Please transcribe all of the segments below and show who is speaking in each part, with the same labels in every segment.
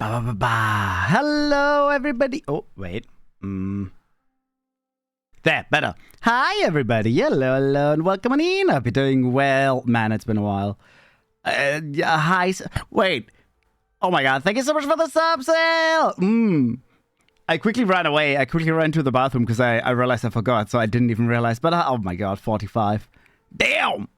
Speaker 1: Hello, everybody. Oh, wait. There, better. Hi, everybody. Hello, and welcome on in. Hope you're doing well. Man, it's been a while. Yeah, hi. Wait. Oh my god, thank you so much for the sub sale. I quickly ran away. I quickly ran to the bathroom because I realized I forgot, so I didn't even realize. But oh my god, 45. Damn!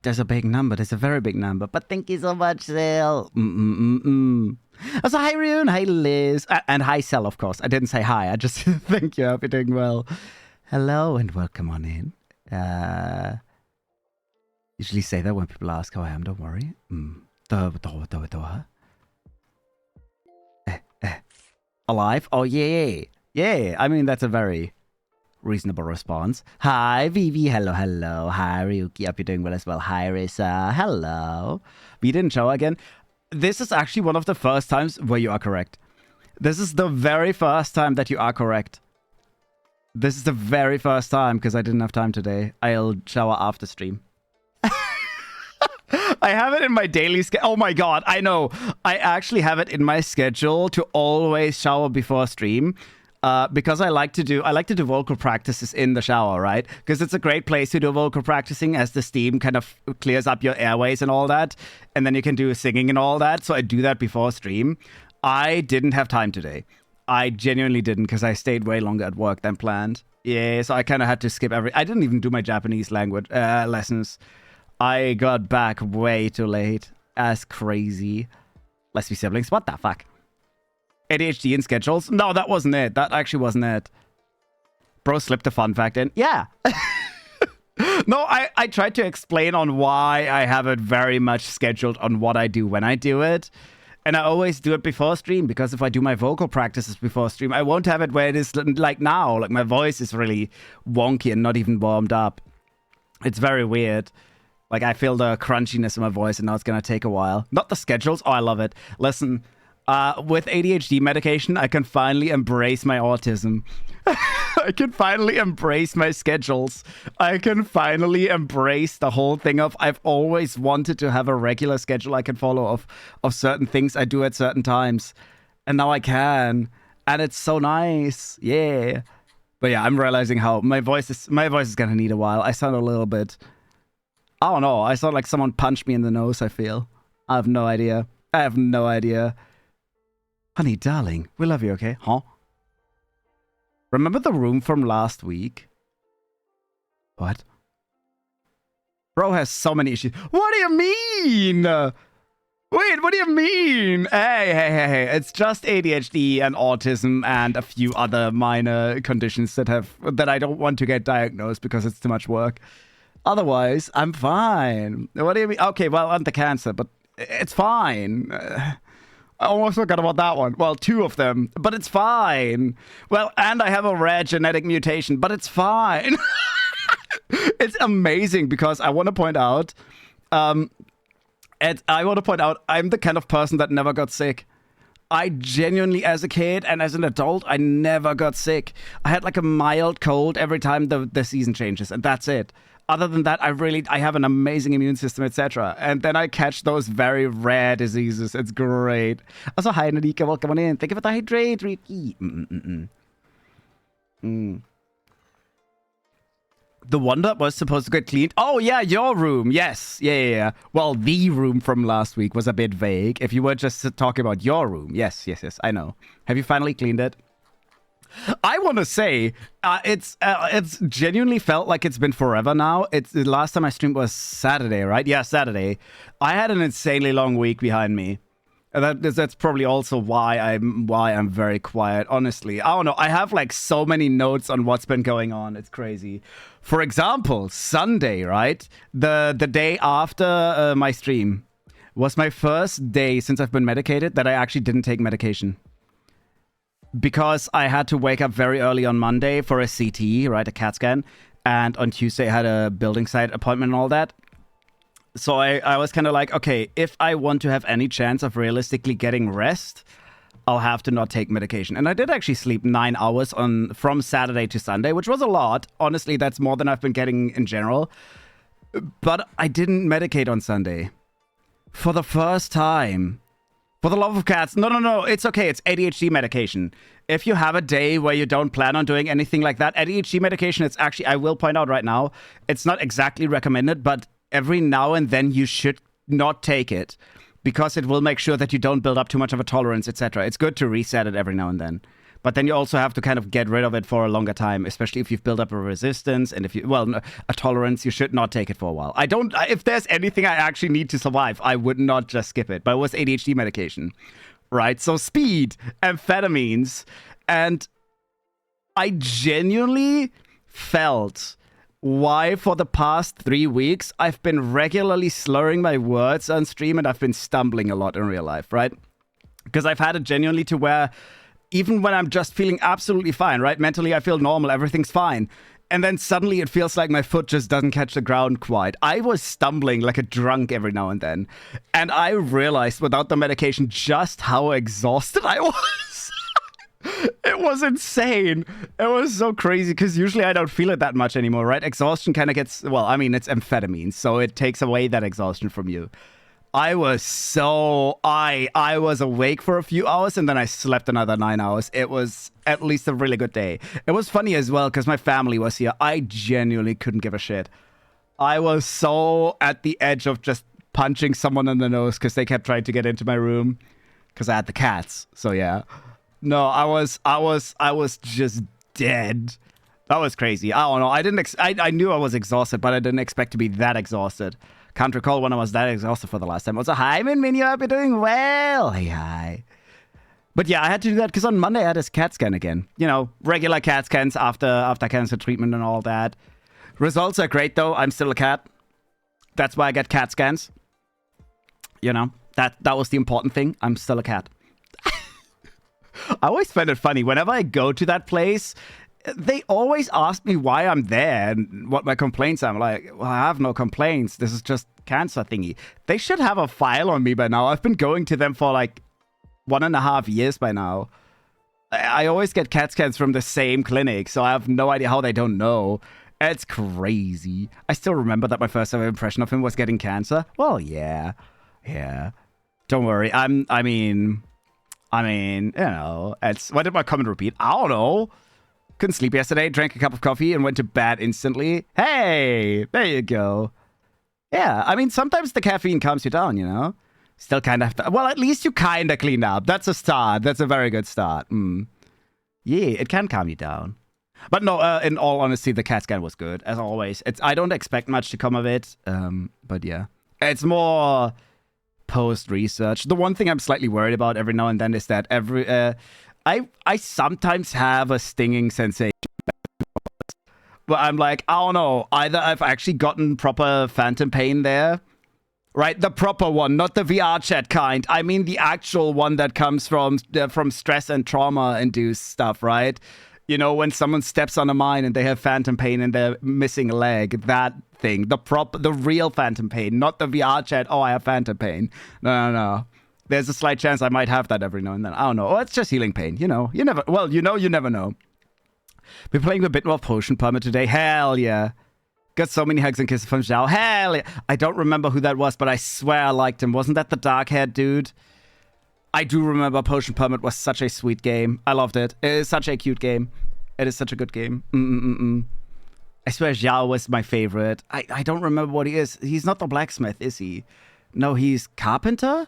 Speaker 1: There's a big number. There's a very big number. But thank you so much, Sale. Also, hi, Rune. Hi, Liz. And hi, Sel, of course. I didn't say hi. I just thank you. I hope you're doing well. Hello and welcome on in. Usually say that when people ask how I am. Don't worry. Alive? Oh, yeah. Yeah. I mean, that's a very reasonable response. Hi, Vivi. Hello. Hi, Ryuki. Hope you're doing well as well. Hi, Risa. Hello. We didn't show again. This is actually one of the first times where you are correct. This is the very first time that you are correct. This is the very first time because I didn't have time today. I'll shower after stream. I have it in my daily schedule. Oh my god, I know. I actually have it in my schedule to always shower before stream. Because I like to do vocal practices in the shower, right? Because it's a great place to do vocal practicing as the steam kind of clears up your airways and all that. And then you can do singing and all that. So I do that before stream. I didn't have time today. I genuinely didn't because I stayed way longer at work than planned. Yeah, so I kind of had to skip I didn't even do my Japanese language lessons. I got back way too late. As crazy. Let's be siblings. What the fuck? ADHD in schedules? No, that wasn't it. That actually wasn't it. Bro slipped a fun fact in. Yeah. No, I tried to explain on why I have it very much scheduled on what I do when I do it. And I always do it before stream because if I do my vocal practices before stream, I won't have it where it is like now. Like my voice is really wonky and not even warmed up. It's very weird. Like I feel the crunchiness in my voice and now it's going to take a while. Not the schedules. Oh, I love it. Listen. With ADHD medication, I can finally embrace my autism. I can finally embrace my schedules. I can finally embrace the whole thing of I've always wanted to have a regular schedule I can follow of certain things I do at certain times. And now I can. And it's so nice. Yeah. But yeah, I'm realizing how my voice is gonna need a while. I sound a little bit, I don't know. I sound like someone punched me in the nose, I feel. I have no idea. Honey, darling, we love you, okay? Huh? Remember the room from last week? What? Bro has so many issues. What do you mean? Wait, what do you mean? Hey. It's just ADHD and autism and a few other minor conditions that I don't want to get diagnosed because it's too much work. Otherwise, I'm fine. What do you mean? Okay, well, I'm the cancer, but it's fine. I almost forgot about that one. Well, 2 of them, but it's fine. Well, and I have a rare genetic mutation, but it's fine. It's amazing because I want to point out, I'm the kind of person that never got sick. I genuinely, as a kid and as an adult, I never got sick. I had like a mild cold every time the season changes, and that's it. Other than that, I have an amazing immune system, etc. And then I catch those very rare diseases. It's great. Also, hi, Nadika. Welcome on in. Thank you for the hydrate, Ricky. The one that was supposed to get cleaned. Oh, yeah, your room. Yes. Yeah. Well, the room from last week was a bit vague. If you were just talking about your room. Yes. I know. Have you finally cleaned it? I want to say it's genuinely felt like it's been forever now. It's the last time I streamed was Saturday, right? Yeah, Saturday. I had an insanely long week behind me. That's probably also why I'm very quiet. Honestly, I don't know. I have like so many notes on what's been going on. It's crazy. For example, Sunday, right? The day after my stream was my first day since I've been medicated that I actually didn't take medication. Because I had to wake up very early on Monday for a CT, right, a CAT scan, and on Tuesday I had a building site appointment and all that. So I was kind of like, okay, if I want to have any chance of realistically getting rest, I'll have to not take medication. And I did actually sleep 9 hours from Saturday to Sunday, which was a lot. Honestly, that's more than I've been getting in general. But I didn't medicate on Sunday. For the first time. For the love of cats. No. It's okay. It's ADHD medication. If you have a day where you don't plan on doing anything like that, ADHD medication, it's actually, I will point out right now, it's not exactly recommended, but every now and then you should not take it because it will make sure that you don't build up too much of a tolerance, etc. It's good to reset it every now and then. But then you also have to kind of get rid of it for a longer time, especially if you've built up a resistance and if you, well, a tolerance, you should not take it for a while. If there's anything I actually need to survive, I would not just skip it. But it was ADHD medication, right? So speed, amphetamines, and I genuinely felt why for the past 3 weeks I've been regularly slurring my words on stream and I've been stumbling a lot in real life, right? Because I've had it genuinely to where even when I'm just feeling absolutely fine, right? Mentally, I feel normal. Everything's fine. And then suddenly it feels like my foot just doesn't catch the ground quite. I was stumbling like a drunk every now and then. And I realized without the medication just how exhausted I was. It was insane. It was so crazy because usually I don't feel it that much anymore, right? Exhaustion kind of gets, well, I mean, it's amphetamine. So it takes away that exhaustion from you. I was awake for a few hours and then I slept another 9 hours. It was at least a really good day. It was funny as well because my family was here. I genuinely couldn't give a shit. I was so at the edge of just punching someone in the nose because they kept trying to get into my room because I had the cats. So yeah. No, I was just dead. That was crazy. I don't know. I knew I was exhausted, but I didn't expect to be that exhausted. Can't recall when I was that exhausted for the last time. Also, hi, Min, I hope you're doing well. Hey, hi. But yeah, I had to do that because on Monday I had this CAT scan again. You know, regular CAT scans after cancer treatment and all that. Results are great, though. I'm still a cat. That's why I get CAT scans. You know, that was the important thing. I'm still a cat. I always find it funny. Whenever I go to that place, they always ask me why I'm there and what my complaints are. I'm like, well, I have no complaints. This is just cancer thingy. They should have a file on me by now. I've been going to them for like 1.5 years by now. I always get CAT scans from the same clinic, so I have no idea how they don't know. It's crazy. I still remember that my first ever impression of him was getting cancer. Well, yeah. Don't worry. I mean, you know, what did my comment repeat? I don't know. Couldn't sleep yesterday, drank a cup of coffee, and went to bed instantly. Hey, there you go. Yeah, I mean, sometimes the caffeine calms you down, you know? Still kind of... Well, at least you kind of cleaned up. That's a start. That's a very good start. Yeah, it can calm you down. But no, in all honesty, the CAT scan was good, as always. I don't expect much to come of it, but yeah. It's more post-research. The one thing I'm slightly worried about every now and then is that I sometimes have a stinging sensation. But I'm like, I don't know. Either I've actually gotten proper phantom pain there. Right? The proper one, not the VR chat kind. I mean the actual one that comes from stress and trauma-induced stuff, right? You know, when someone steps on a mine and they have phantom pain and they're missing a leg, that thing. The real phantom pain, not the VR chat, oh, I have phantom pain. No. There's a slight chance I might have that every now and then. I don't know. Oh, it's just healing pain. You know, you never know. We're playing a bit more Potion Permit today. Hell yeah. Got so many hugs and kisses from Zhao. Hell yeah. I don't remember who that was, but I swear I liked him. Wasn't that the dark-haired dude? I do remember Potion Permit was such a sweet game. I loved it. It is such a cute game. It is such a good game. I swear Zhao was my favorite. I don't remember what he is. He's not the blacksmith, is he? No, he's carpenter?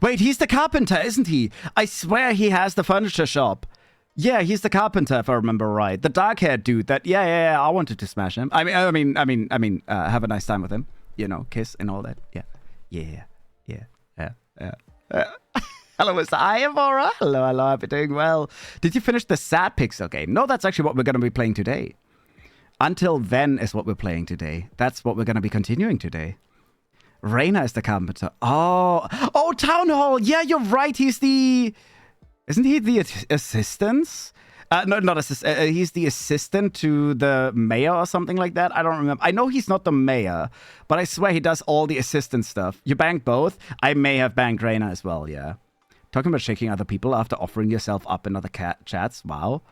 Speaker 1: Wait, he's the carpenter, isn't he? I swear he has the furniture shop. Yeah, he's the carpenter, if I remember right. The dark-haired dude that, yeah, I wanted to smash him. I mean, have a nice time with him. You know, kiss and all that. Yeah. Hello, Mr. Iavora. Hello, I hope you're doing well. Did you finish the Sad Pixel game? No, that's actually what we're going to be playing today. Until Then is what we're playing today. That's what we're going to be continuing today. Reina is the carpenter. Oh, Town Hall. Yeah, you're right. Isn't he the assistant? No, not assistant. He's the assistant to the mayor or something like that. I don't remember. I know he's not the mayor, but I swear he does all the assistant stuff. You banged both? I may have banged Reina as well, yeah. Talking about shaking other people after offering yourself up in other chats. Wow.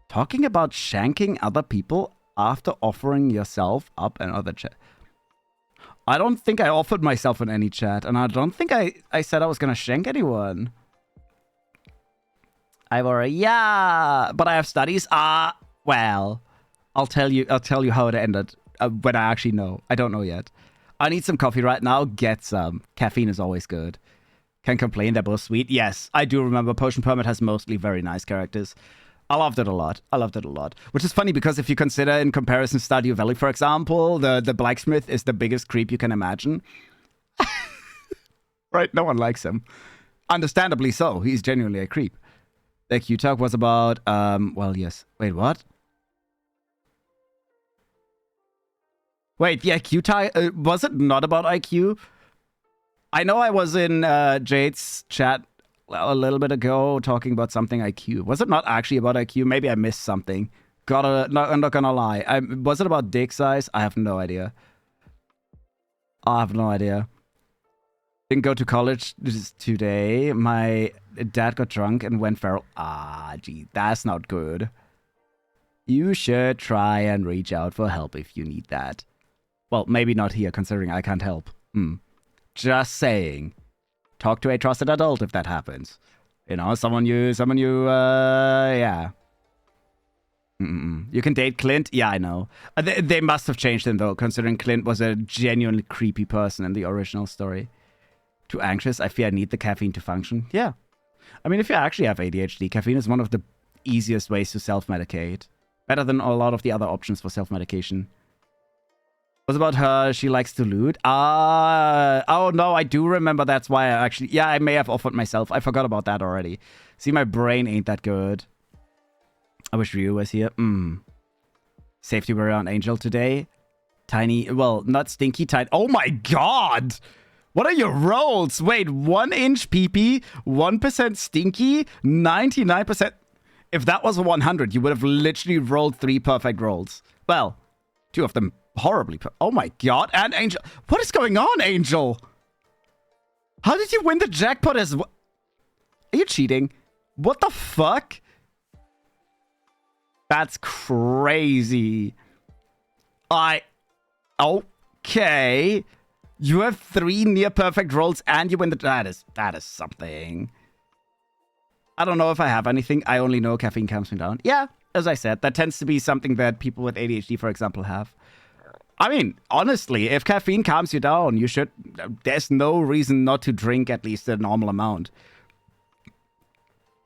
Speaker 1: Talking about shanking other people after offering yourself up in other chats. I don't think I offered myself in any chat, and I don't think I said I was gonna shank anyone. Yeah, but I have studies. Well, I'll tell you how it ended when I actually know. I don't know yet. I need some coffee right now. Get some. Caffeine is always good. Can't complain. They're both sweet. Yes, I do remember Potion Permit has mostly very nice characters. I loved it a lot. Which is funny because if you consider in comparison Stardew Valley, for example, the blacksmith is the biggest creep you can imagine. Right? No one likes him. Understandably so. He's genuinely a creep. The IQ talk was about, well, yes. Wait, what? Wait, the IQ talk, was it not about IQ? I know I was in Jade's chat a little bit ago talking about something IQ. Was it not actually about IQ? Maybe I missed something. I'm not gonna lie. Was it about dick size? I have no idea. Didn't go to college today. My dad got drunk and went feral. Gee, that's not good. You should try and reach out for help if you need that. Well, maybe not here, considering I can't help. Just saying. Talk to a trusted adult if that happens. You know, someone you, yeah. You can date Clint? Yeah, I know. They must have changed him, though, considering Clint was a genuinely creepy person in the original story. Too anxious? I fear I need the caffeine to function. Yeah. I mean, if you actually have ADHD, caffeine is one of the easiest ways to self-medicate. Better than a lot of the other options for self-medication. Was about her, she likes to loot. Oh no, I do remember that's why I actually... Yeah, I may have offered myself. I forgot about that already. See, my brain ain't that good. I wish Ryu was here. Safety barrier on Angel today. Tiny... Well, not stinky, tiny... Oh my god! What are your rolls? Wait, 1-inch PP, 1% stinky, 99%... If that was a 100, you would have literally rolled 3 perfect rolls. Well, 2 of them horribly... Oh my god, and Angel... What is going on, Angel? How did you win the jackpot as well? Are you cheating? What the fuck? That's crazy. Okay. You have 3 near perfect rolls and you win the... That is something. I don't know if I have anything. I only know caffeine calms me down. Yeah, as I said, that tends to be something that people with ADHD, for example, have. I mean, honestly, if caffeine calms you down, you should... There's no reason not to drink at least a normal amount.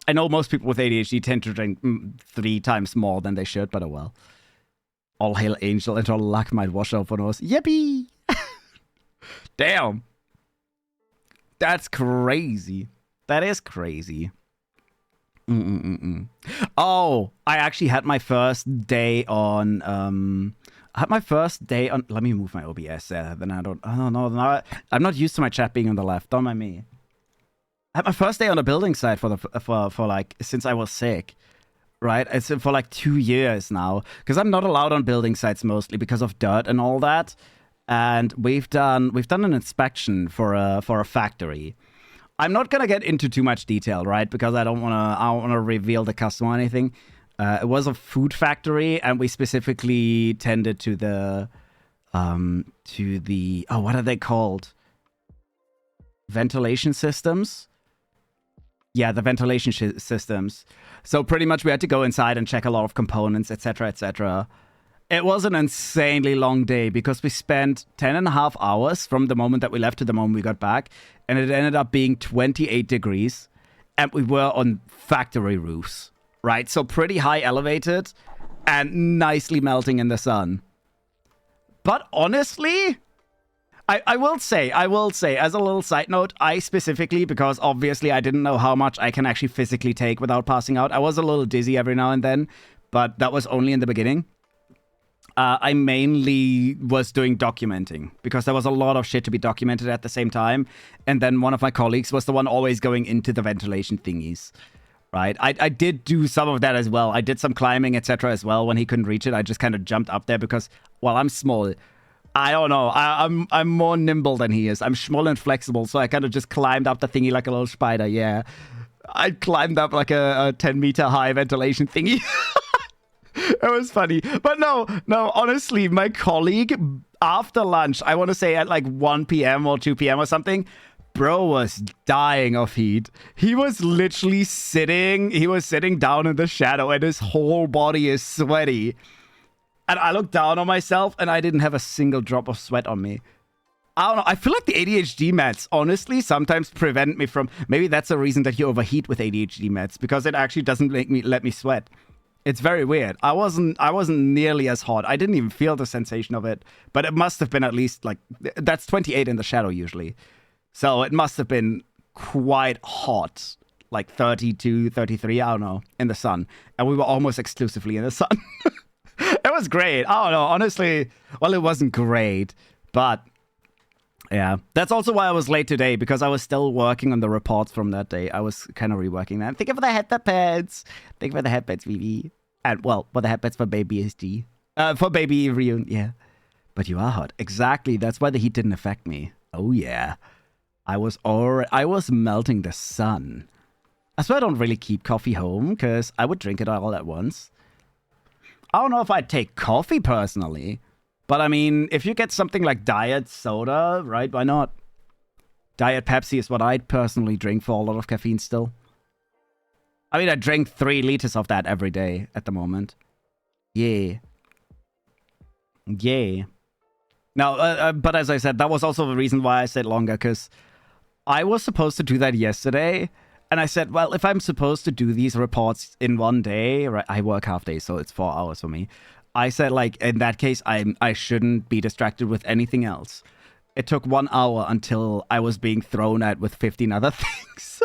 Speaker 1: I know most people with ADHD tend to drink 3 times more than they should, but oh well. All hail Angel and all luck might wash out for us. Yippee! Damn. That's crazy. That is crazy. Oh, I actually had my first day on... Let me move my OBS there. Then I don't know. I'm not used to my chat being on the left. Don't mind me. I had my first day on a building site for like since I was sick, right? It's for like 2 years now because I'm not allowed on building sites mostly because of dirt and all that. And we've done an inspection for a factory. I'm not gonna get into too much detail, right? Because I don't wanna reveal the customer or anything. It was a food factory, and we specifically tended to the what are they called? Ventilation systems. Yeah, the ventilation systems. So pretty much we had to go inside and check a lot of components, etc., etc. It was an insanely long day because we spent 10.5 hours from the moment that we left to the moment we got back, and it ended up being 28 degrees, and we were on factory roofs, right? So pretty high elevated and nicely melting in the sun. But honestly... I will say, as a little side note, I specifically, because obviously I didn't know how much I can actually physically take without passing out. I was a little dizzy every now and then, but that was only in the beginning. I mainly was doing documenting, because there was a lot of shit to be documented at the same time. And then one of my colleagues was the one always going into the ventilation thingies, right? I did do some of that as well. I did some climbing, etc. as well. When he couldn't reach it, I just kind of jumped up there because, well, I'm small. I don't know. I'm more nimble than he is. I'm small and flexible, so I kind of just climbed up the thingy like a little spider. Yeah, I climbed up like a 10-meter high ventilation thingy. It was funny, but no. Honestly, my colleague, after lunch, I want to say at like 1 p.m. or 2 p.m. or something, bro was dying of heat. He was literally sitting down in the shadow and his whole body is sweaty. And I looked down on myself and I didn't have a single drop of sweat on me. I don't know. I feel like the ADHD meds, honestly, sometimes prevent me from... Maybe that's the reason that you overheat with ADHD meds, because it actually doesn't let me sweat. It's very weird. I wasn't nearly as hot. I didn't even feel the sensation of it, but it must have been at least like... That's 28 in the shadow usually. So it must have been quite hot, like 32, 33, I don't know, in the sun. And we were almost exclusively in the sun. It was great. I don't know, honestly. Well, it wasn't great, but... Yeah, that's also why I was late today, because I was still working on the reports from that day. I was kind of reworking that. Thank you for the headpads. Thank you for the headpads, VV. And, well, for the headpads for Baby SD. For Baby Ryun, yeah. But you are hot. Exactly, that's why the heat didn't affect me. Oh, yeah. I was melting the sun. That's why I don't really keep coffee home, because I would drink it all at once. I don't know if I'd take coffee, personally. But, I mean, if you get something like diet soda, right, why not? Diet Pepsi is what I'd personally drink for a lot of caffeine still. I mean, I drink 3 liters of that every day at the moment. Yeah. Yeah. Now, but as I said, that was also the reason why I said longer, because I was supposed to do that yesterday. And I said, well, if I'm supposed to do these reports in one day, right, I work half day, so it's 4 hours for me. I said, like, in that case, I shouldn't be distracted with anything else. It took 1 hour until I was being thrown at with 15 other things.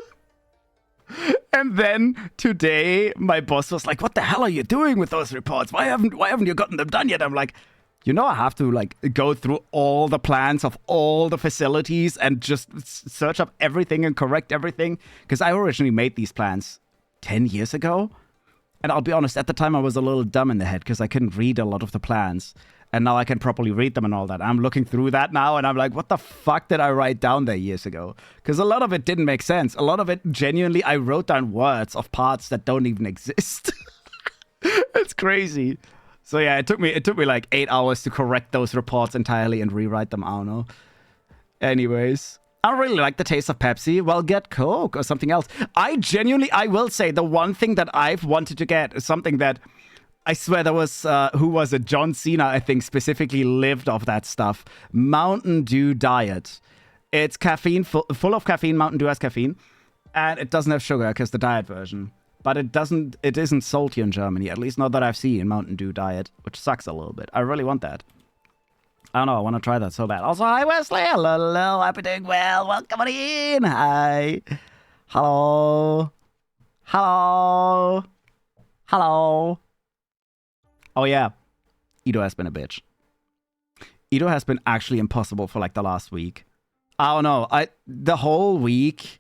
Speaker 1: And then today, my boss was like, what the hell are you doing with those reports? Why haven't you gotten them done yet? I'm like, you know, I have to, like, go through all the plans of all the facilities and just search up everything and correct everything. Because I originally made these plans 10 years ago. And I'll be honest, at the time I was a little dumb in the head because I couldn't read a lot of the plans. And now I can properly read them and all that. I'm looking through that now and I'm like, what the fuck did I write down there years ago? Because a lot of it didn't make sense. A lot of it, genuinely, I wrote down words of parts that don't even exist. It's crazy. So yeah, it took me like 8 hours to correct those reports entirely and rewrite them. I don't know. Anyways. I don't really like the taste of Pepsi. Well, get Coke or something else. I will say the one thing that I've wanted to get is something that I swear there was, who was it? John Cena, I think, specifically lived off that stuff. Mountain Dew Diet. It's caffeine, full of caffeine. Mountain Dew has caffeine. And it doesn't have sugar because the diet version. But it isn't salty in Germany, at least not that I've seen Mountain Dew Diet, which sucks a little bit. I really want that. I don't know, I want to try that so bad. Also, hi Wesley, hello, I've been doing well. Welcome on in, hi. Hello. Hello. Hello. Oh yeah, Ito has been a bitch. Ito has been actually impossible for like the last week. I don't know, the whole week,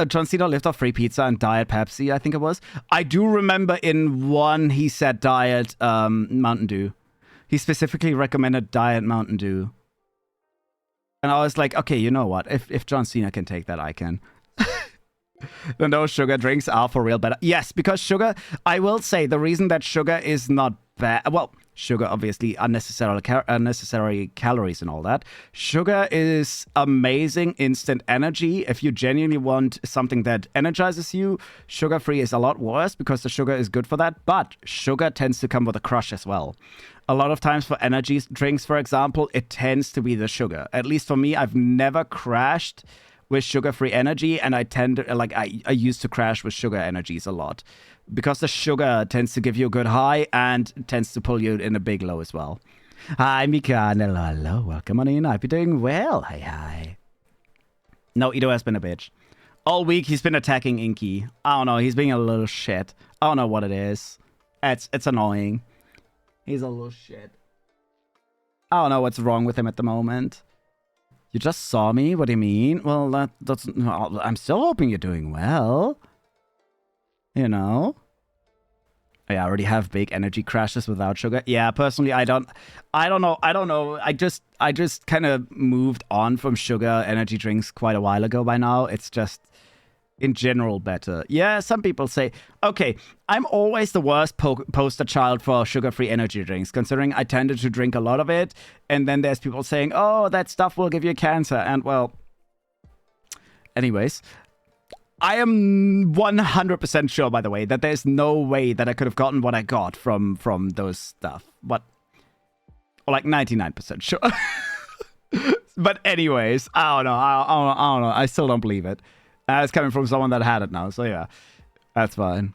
Speaker 1: John Cena lived off free pizza and Diet Pepsi, I think it was. I do remember in one he said Diet Mountain Dew. He specifically recommended Diet Mountain Dew. And I was like, okay, you know what? If John Cena can take that, I can. The no sugar drinks are for real better. Yes, because sugar, I will say the reason that sugar is not bad. Well, sugar, obviously, unnecessary calories and all that. Sugar is amazing instant energy. If you genuinely want something that energizes you, sugar-free is a lot worse because the sugar is good for that. But sugar tends to come with a crush as well. A lot of times for energy drinks, for example, it tends to be the sugar. At least for me, I've never crashed with sugar-free energy, and I tend to, like, I used to crash with sugar energies a lot. Because the sugar tends to give you a good high and tends to pull you in a big low as well. Hi, Mika. Hello. Welcome on in. I've been doing well. Hi. No, Ito has been a bitch. All week, he's been attacking Inky. I don't know. He's being a little shit. I don't know what it is. It's annoying. He's a little shit. I don't know what's wrong with him at the moment. You just saw me? What do you mean? Well, that's... I'm still hoping you're doing well. You know? I already have big energy crashes without sugar. Yeah, personally, I don't know. I just kind of moved on from sugar energy drinks quite a while ago by now. It's just... in general better. Yeah, some people say, okay, I'm always the worst poster child for sugar-free energy drinks, considering I tended to drink a lot of it. And then there's people saying, oh, that stuff will give you cancer. And well, anyways, I am 100% sure, by the way, that there's no way that I could have gotten what I got from those stuff. But, or like 99% sure. But anyways, I don't know. I don't know. I still don't believe it. It's coming from someone that had it now, so yeah, that's fine.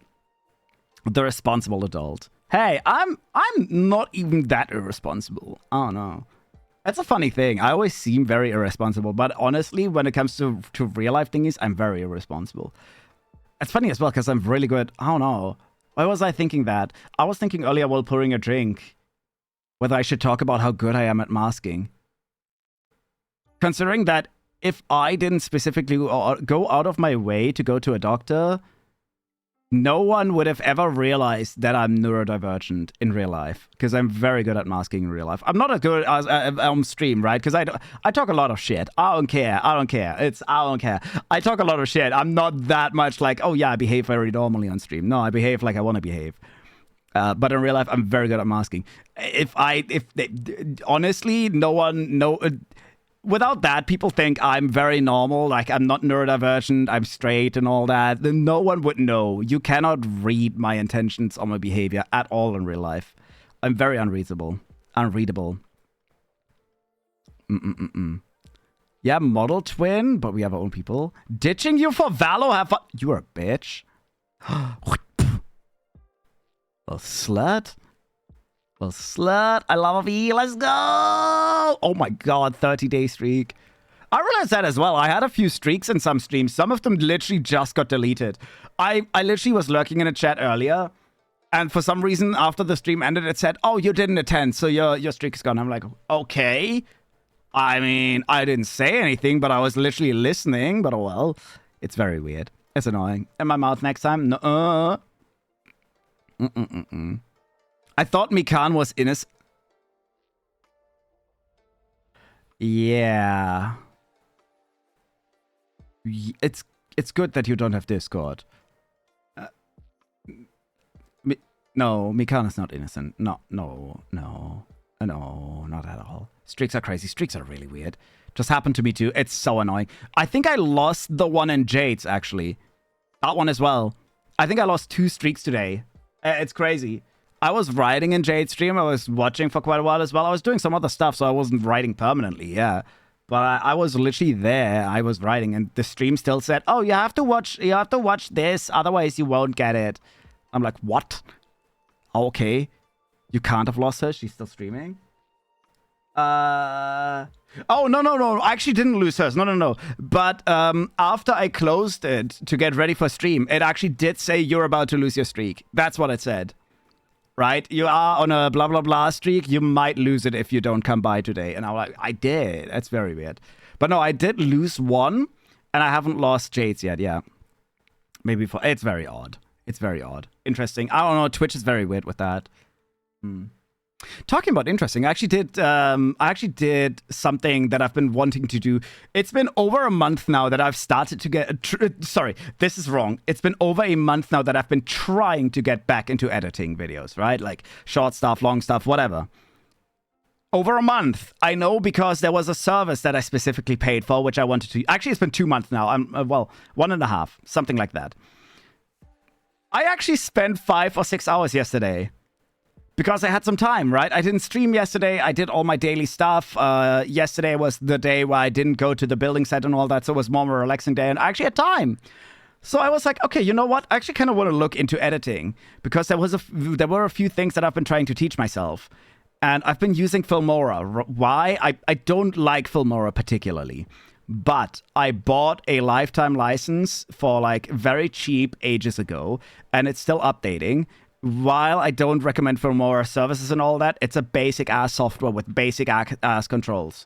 Speaker 1: The responsible adult. Hey, I'm not even that irresponsible. I don't know. That's a funny thing. I always seem very irresponsible, but honestly, when it comes to real life thingies, I'm very irresponsible. It's funny as well because I'm really good. I don't know. Why was I thinking that? I was thinking earlier while pouring a drink whether I should talk about how good I am at masking. Considering that if I didn't specifically go out of my way to go to a doctor, no one would have ever realized that I'm neurodivergent in real life, because I'm very good at masking in real life. I'm not as good as on stream, right? Because I talk a lot of shit. I don't care. I don't care. I don't care. I talk a lot of shit. I'm not that much like, oh yeah, I behave very normally on stream. No, I behave like I want to behave. But in real life, I'm very good at masking. Honestly, no one. Without that, people think I'm very normal, like I'm not neurodivergent, I'm straight and all that. Then no one would know. You cannot read my intentions or my behavior at all in real life. I'm very unreadable. Yeah, model twin, but we have our own people. Ditching you for Valo, have fun. You're a bitch. Well, slut. Well, slut, I love you. Let's go. Oh my god, 30-day streak. I realized that as well. I had a few streaks in some streams. Some of them literally just got deleted. I literally was lurking in a chat earlier, and for some reason, after the stream ended, it said, oh, you didn't attend, so your streak is gone. I'm like, okay. I mean, I didn't say anything, but I was literally listening. But oh well, it's very weird. It's annoying. In my mouth next time? No. I thought Mikan was innocent. Yeah. It's good that you don't have Discord. No, Mikan is not innocent. No, not at all. Streaks are crazy. Streaks are really weird. Just happened to me too. It's so annoying. I think I lost the one in Jade's, actually. That one as well. I think I lost 2 streaks today. It's crazy. I was writing in Jade's stream. I was watching for quite a while as well. I was doing some other stuff, so I wasn't writing permanently, yeah. But I was literally there. I was writing, and the stream still said, oh, you have to watch this, otherwise you won't get it. I'm like, what? Okay. You can't have lost her. She's still streaming. Oh, no. I actually didn't lose hers. No. But after I closed it to get ready for stream, it actually did say you're about to lose your streak. That's what it said. Right? You are on a blah, blah, blah streak. You might lose it if you don't come by today. And I'm like, I did. That's very weird. But no, I did lose one, and I haven't lost Jade's yet. Yeah. Maybe for... It's very odd. Interesting. I don't know. Twitch is very weird with that. Talking about interesting, I actually did something that I've been wanting to do. It's been over a month now that I've started to get... sorry, this is wrong. It's been over a month now that I've been trying to get back into editing videos, right? Like short stuff, long stuff, whatever. Over a month. I know, because there was a service that I specifically paid for, which I wanted to... Actually, it's been 2 months now. Well, 1.5, something like that. I actually spent 5 or 6 hours yesterday. Because I had some time, right? I didn't stream yesterday. I did all my daily stuff. Yesterday was the day where I didn't go to the building site and all that, so it was more of a relaxing day, and I actually had time. So I was like, okay, you know what? I actually kind of want to look into editing, because there were a few things that I've been trying to teach myself. And I've been using Filmora. Why? I don't like Filmora particularly. But I bought a lifetime license for like very cheap ages ago, and it's still updating. While I don't recommend Filmora services and all that, it's a basic ass software with basic ass controls.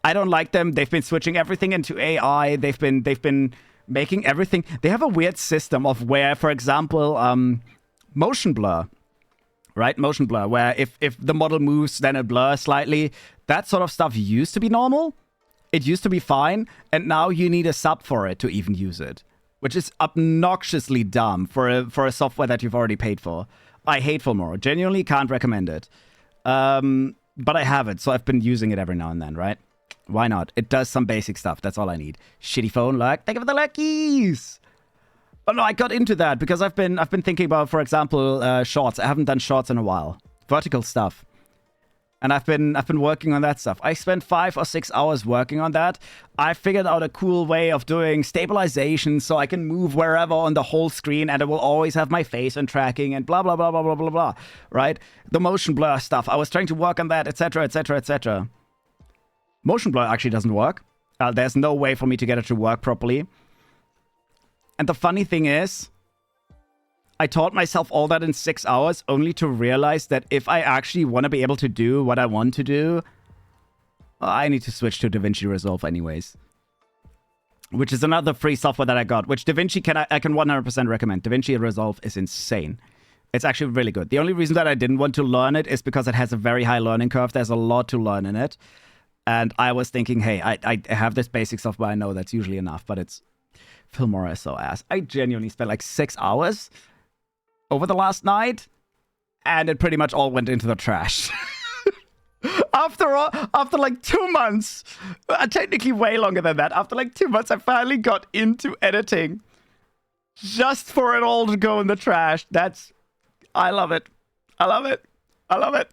Speaker 1: I don't like them. They've been switching everything into AI. They've been making everything. They have a weird system of where, for example, motion blur, right? Motion blur, where if the model moves, then it blurs slightly. That sort of stuff used to be normal. It used to be fine, and now you need a sub for it to even use it. which is obnoxiously dumb for a software that you've already paid for. I hate Filmora. Genuinely can't recommend it. But I have it, so I've been using it every now and then, right? Why not? It does some basic stuff. That's all I need. Shitty phone, luck. Thank you for the luckies. But no, I got into that because I've been thinking about, for example, shorts. I haven't done shorts in a while. Vertical stuff. And I've been working on that stuff. I spent 5 or 6 hours working on that. I figured out a cool way of doing stabilization so I can move wherever on the whole screen and it will always have my face and tracking and blah, blah, blah, blah, blah, blah, blah, right? The motion blur stuff. I was trying to work on that, etc., etc., etc. Motion blur actually doesn't work. There's no way for me to get it to work properly. And the funny thing is, I taught myself all that in 6 hours only to realize that if I actually want to be able to do what I want to do, I need to switch to DaVinci Resolve anyways. Which is another free software that I got, which DaVinci I can 100% recommend. DaVinci Resolve is insane. It's actually really good. The only reason that I didn't want to learn it is because it has a very high learning curve. There's a lot to learn in it. And I was thinking, hey, I have this basic software. I know that's usually enough, but it's... Filmora is so ass. I genuinely spent like 6 hours over the last night, and it pretty much all went into the trash. After like 2 months, technically way longer than that, after like 2 months, I finally got into editing just for it all to go in the trash. I love it. I love it. I love it.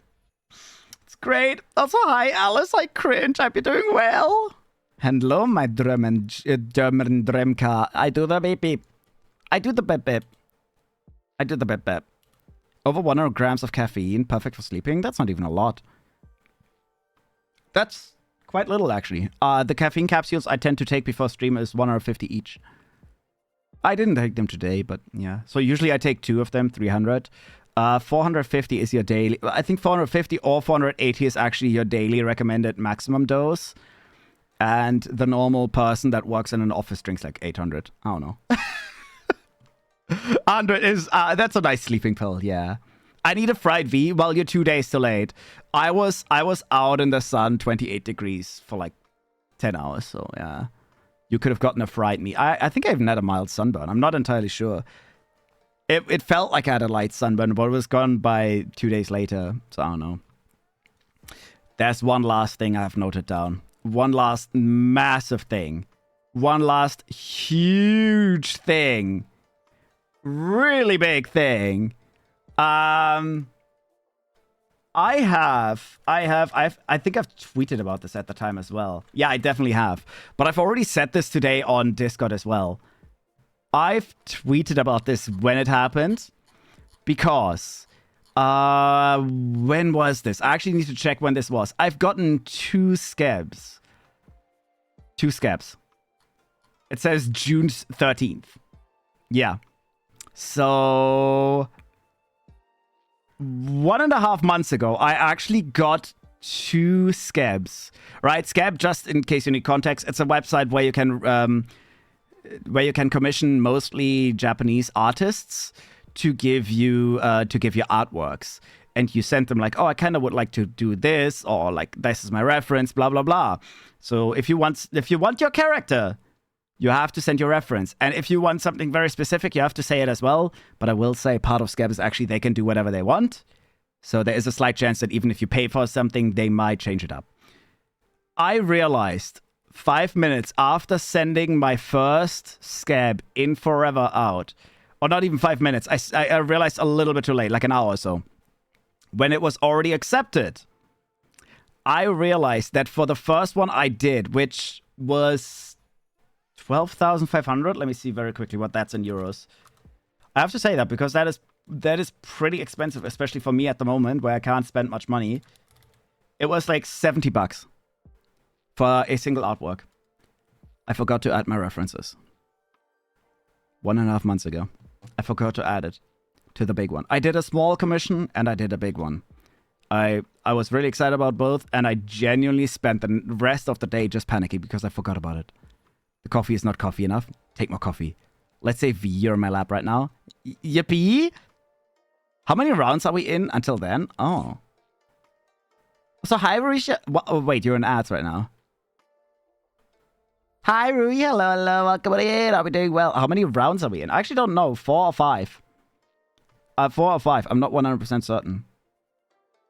Speaker 1: It's great. Also, hi, Alice. I cringe. I hope you're doing well. Hello, my German Dremka. I do the beep beep. I do the beep beep. I did the bep bep. Over 100 grams of caffeine, perfect for sleeping. That's not even a lot. That's quite little, actually. The caffeine capsules I tend to take before stream is 150 each. I didn't take them today, but yeah. So usually I take 2 of them, 300. 450 is your daily. I think 450 or 480 is actually your daily recommended maximum dose. And the normal person that works in an office drinks like 800. I don't know. 100 is, that's a nice sleeping pill, yeah. I need a fried V. Well, you're 2 days too late. I was out in the sun, 28 degrees for like 10 hours, so yeah. You could have gotten a fried me. I think I even had a mild sunburn. I'm not entirely sure. It felt like I had a light sunburn, but it was gone by 2 days later, so I don't know. There's one last thing I've noted down. One last massive thing. One last huge thing. Really big thing. I think I've tweeted about this at the time as well. Yeah, I definitely have. But I've already said this today on Discord as well. I've tweeted about this when it happened because when was this? I actually need to check when this was. I've gotten 2 scabs. 2 scabs. It says June 13th. Yeah. So 1.5 months ago, I actually got 2 scabs, right? Scab, just in case you need context, it's a website where you can commission mostly Japanese artists to give you artworks, and you send them like, oh, I kind of would like to do this, or like this is my reference, blah blah blah. So if you want your character, you have to send your reference. And if you want something very specific, you have to say it as well. But I will say part of Scab is actually they can do whatever they want. So there is a slight chance that even if you pay for something, they might change it up. I realized 5 minutes after sending my first Scab in Forever out, or not even 5 minutes, I realized a little bit too late, like an hour or so, when it was already accepted. I realized that for the first one I did, which was 12,500. Let me see very quickly what that's in euros. I have to say that because that is pretty expensive, especially for me at the moment where I can't spend much money. It was like $70 for a single artwork. I forgot to add my references. 1.5 months ago. I forgot to add it to the big one. I did a small commission and I did a big one. I was really excited about both, and I genuinely spent the rest of the day just panicking because I forgot about it. The coffee is not coffee enough. Take more coffee. Let's say V, you're in my lap right now. Yippee! How many rounds are we in until then? Oh. So hi, Marisha. Oh, wait, you're in ads right now. Hi, Rui. Hello, hello. Welcome in. Are we doing well? How many rounds are we in? I actually don't know. 4 or 5? 4 or 5. I'm not 100% certain.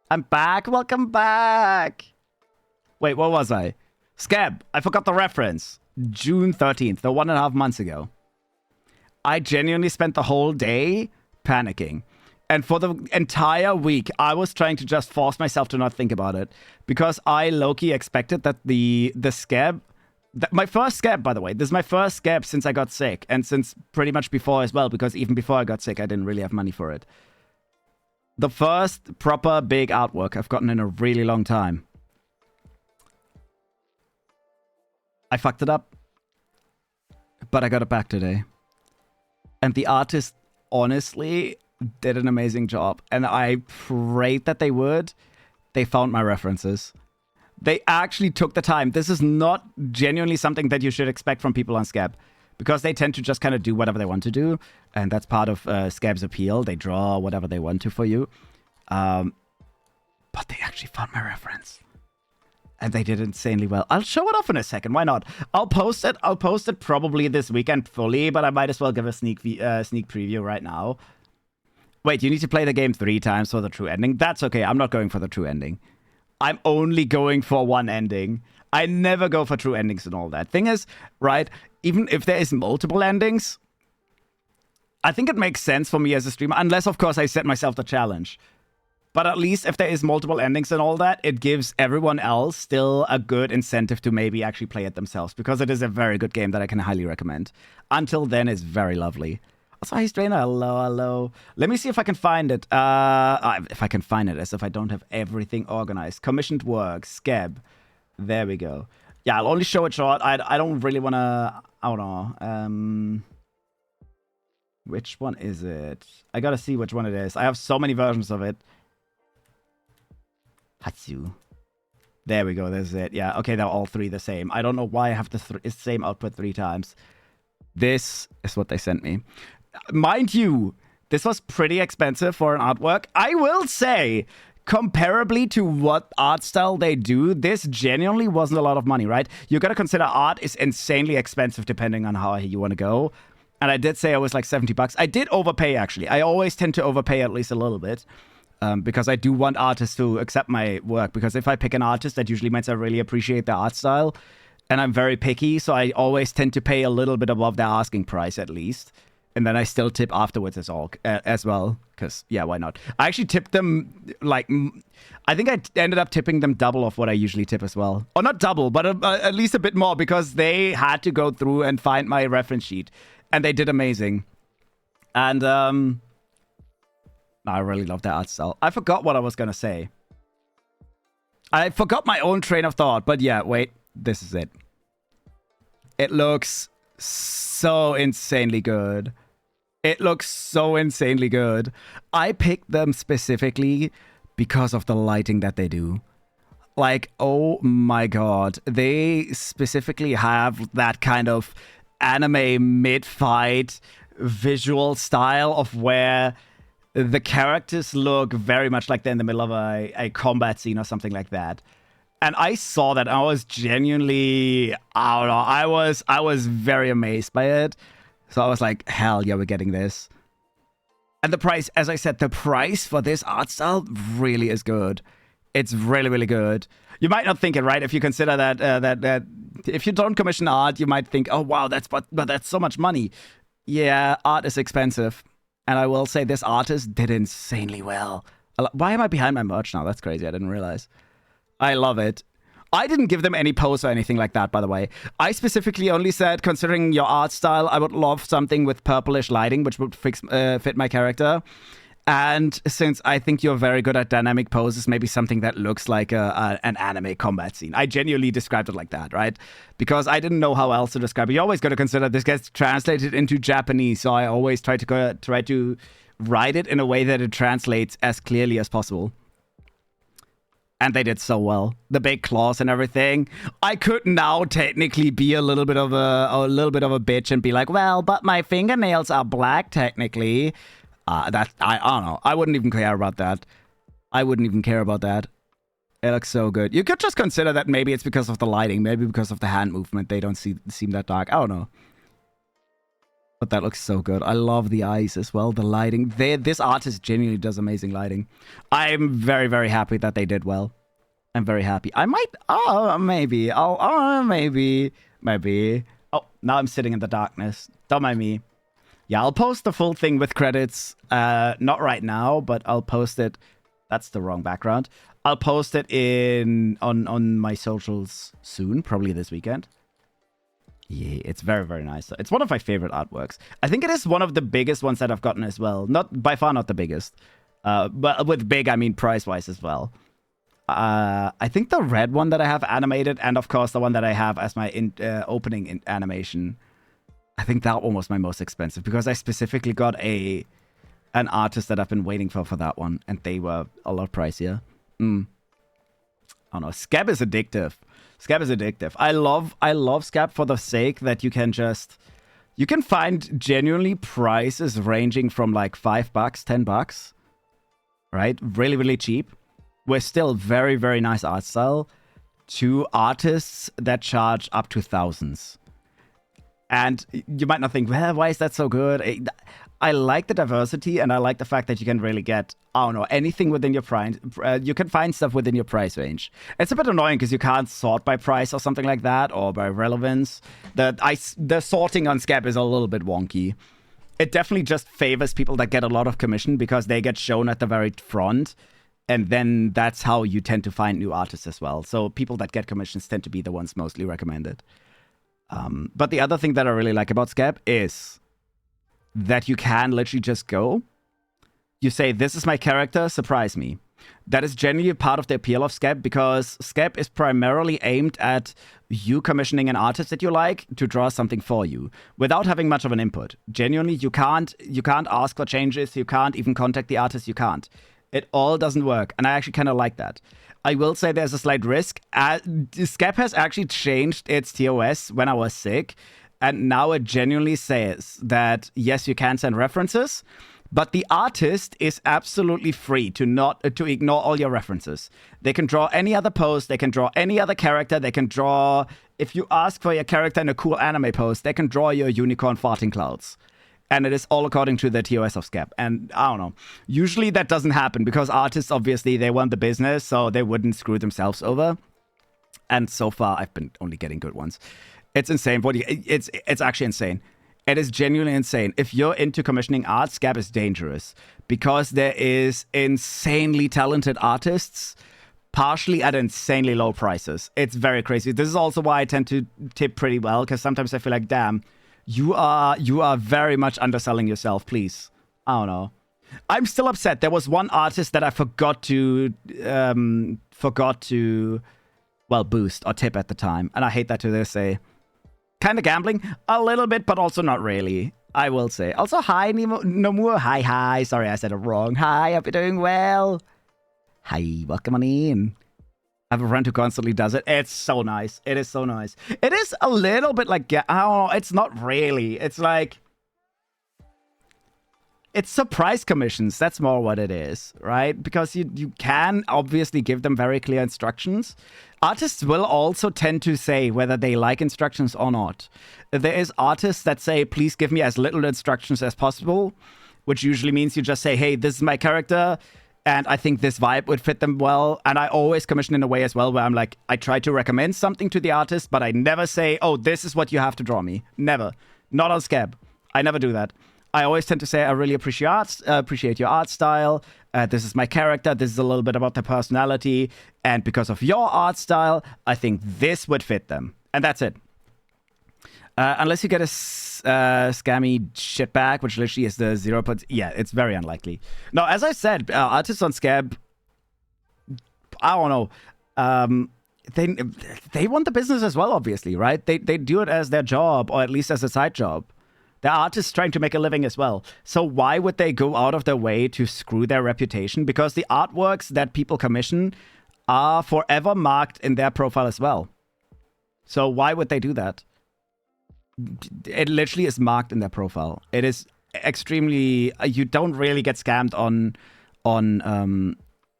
Speaker 1: I'm back. Welcome back. Wait, what was I? Scab. I forgot the reference. June 13th, the 1.5 months ago. I genuinely spent the whole day panicking. And for the entire week, I was trying to just force myself to not think about it. Because I low-key expected that the scab... my first scab, by the way. This is my first scab since I got sick. And since pretty much before as well. Because even before I got sick, I didn't really have money for it. The first proper big artwork I've gotten in a really long time. I fucked it up. But I got it back today. And the artist, honestly, did an amazing job. And I prayed that they would. They found my references. They actually took the time. This is not genuinely something that you should expect from people on Scab. Because they tend to just kind of do whatever they want to do. And that's part of Scab's appeal. They draw whatever they want to for you. But they actually found my reference. And they did insanely well. I'll show it off in a second. Why not? I'll post it. I'll post it probably this weekend fully. But I might as well give a sneak preview right now. Wait, you need to play the game 3 times for the true ending? That's okay. I'm not going for the true ending. I'm only going for one ending. I never go for true endings and all that. Thing is, right, even if there is multiple endings, I think it makes sense for me as a streamer, unless, of course, I set myself the challenge. But at least if there is multiple endings and all that, it gives everyone else still a good incentive to maybe actually play it themselves, because it is a very good game that I can highly recommend. Until then, it's very lovely. Also, hi, Strainer. Hello, hello. Let me see if I can find it. If I can find it, as if I don't have everything organized. Commissioned work, Scab. There we go. Yeah, I'll only show it short. I don't really want to... I don't know. Which one is it? I gotta see which one it is. I have so many versions of it. Hatsu. There we go. There's it. Yeah, okay, they're all 3 the same. I don't know why I have the same output 3 times. This is what they sent me. Mind you, this was pretty expensive for an artwork. I will say, comparably to what art style they do, this genuinely wasn't a lot of money, right? You gotta consider art is insanely expensive depending on how you want to go. And I did say it was like 70 bucks. I did overpay, actually. I always tend to overpay at least a little bit. Because I do want artists to accept my work. Because if I pick an artist, that usually means I really appreciate their art style. And I'm very picky, so I always tend to pay a little bit above their asking price, at least. And then I still tip afterwards as well. Because, yeah, why not? I actually tipped them, like... I think I ended up tipping them double of what I usually tip as well. Or not double, but at least a bit more. Because they had to go through and find my reference sheet. And they did amazing. And, I really love their art style. I forgot what I was going to say. I forgot my own train of thought. But yeah, wait. This is it. It looks so insanely good. It looks so insanely good. I picked them specifically because of the lighting that they do. Like, oh my god. They specifically have that kind of anime mid-fight visual style of where the characters look very much like they're in the middle of a combat scene or something like that. And I saw that, and I was genuinely, I don't know, I was very amazed by it. So I was like, hell yeah, we're getting this. And the price, as I said, the price for this art style really is good. It's really, really good. You might not think it, right? If you consider that if you don't commission art, you might think, oh wow, but that's so much money. Yeah, art is expensive. And I will say this artist did insanely well. Why am I behind my merch now? That's crazy. I didn't realize. I love it. I didn't give them any pose or anything like that, by the way. I specifically only said, considering your art style, I would love something with purplish lighting, which would fit my character. And since I think you're very good at dynamic poses, maybe something that looks like an anime combat scene. I genuinely described it like that, right? Because I didn't know how else to describe it. You always got to consider this gets translated into Japanese, so I always try to write it in a way that it translates as clearly as possible. And they did so well. The big claws and everything. I could now technically be a little bit of a bitch and be like, well, but my fingernails are black technically. I don't know. I wouldn't even care about that. I wouldn't even care about that. It looks so good. You could just consider that maybe it's because of the lighting, maybe because of the hand movement. They don't seem that dark. I don't know. But that looks so good. I love the eyes as well, the lighting. This artist genuinely does amazing lighting. I'm very, very happy that they did well. I'm very happy. I might... Oh, maybe. Maybe. Oh, now I'm sitting in the darkness. Don't mind me. Yeah, I'll post the full thing with credits. Not right now, but I'll post it. That's the wrong background. I'll post it on my socials soon, probably this weekend. Yeah, it's very, very nice. It's one of my favorite artworks. I think it is one of the biggest ones that I've gotten as well. Not by far, not the biggest. But with big, I mean price-wise as well. I think the red one that I have animated, and of course the one that I have as my opening animation, I think that one was my most expensive because I specifically got an artist that I've been waiting for that one, and they were a lot pricier. I don't know. Scab is addictive. Scab is addictive. I love Scab for the sake that you can find genuinely prices ranging from like $5, $10, right? Really, really cheap. We're still very, very nice art style to artists that charge up to thousands. And you might not think, well, why is that so good? I like the diversity, and I like the fact that you can really get, I don't know, anything within your price. You can find stuff within your price range. It's a bit annoying because you can't sort by price or something like that, or by relevance. The sorting on Scab is a little bit wonky. It definitely just favors people that get a lot of commission because they get shown at the very front. And then that's how you tend to find new artists as well. So people that get commissions tend to be the ones mostly recommended. But the other thing that I really like about Scab is that you can literally just go. You say, this is my character, surprise me. That is genuinely part of the appeal of Scab because Scab is primarily aimed at you commissioning an artist that you like to draw something for you without having much of an input. Genuinely, you can't ask for changes. You can't even contact the artist. You can't. It all doesn't work, and I actually kind of like that. I will say there's a slight risk. Scab has actually changed its TOS when I was sick, and now it genuinely says that, yes, you can send references, but the artist is absolutely free to ignore all your references. They can draw any other pose, they can draw any other character, they can draw... If you ask for your character in a cool anime pose, they can draw your unicorn farting clouds. And it is all according to the TOS of Scab. And I don't know. Usually that doesn't happen because artists, obviously, they want the business, so they wouldn't screw themselves over. And so far, I've been only getting good ones. It's insane. It's actually insane. It is genuinely insane. If you're into commissioning art, Scab is dangerous because there is insanely talented artists, partially at insanely low prices. It's very crazy. This is also why I tend to tip pretty well because sometimes I feel like, damn, you are very much underselling yourself, please. I don't know. I'm still upset. There was one artist that I forgot to boost or tip at the time. And I hate that to this day. Kind of gambling a little bit, but also not really, I will say. Also, hi, Nomura. Hi. Sorry, I said it wrong. Hi, hope you're doing well. Hi, welcome on in. I have a friend who constantly does it. It's so nice. It is so nice. It is a little bit like, I don't know, it's not really. It's like, it's surprise commissions. That's more what it is, right? Because you can obviously give them very clear instructions. Artists will also tend to say whether they like instructions or not. There is artists that say, please give me as little instructions as possible, which usually means you just say, hey, this is my character, and I think this vibe would fit them well. And I always commission in a way as well where I'm like, I try to recommend something to the artist, but I never say, oh, this is what you have to draw me. Never. Not on Scab. I never do that. I always tend to say, I really appreciate your art style. This is my character. This is a little bit about their personality. And because of your art style, I think this would fit them. And that's it. Unless you get a scammy shit back, which literally is the 0. Yeah, it's very unlikely. No, as I said, artists on Scab, I don't know. They want the business as well, obviously, right? They do it as their job, or at least as a side job. They're artists trying to make a living as well. So why would they go out of their way to screw their reputation? Because the artworks that people commission are forever marked in their profile as well. So why would they do that? It literally is marked in their profile. It is extremely... You don't really get scammed on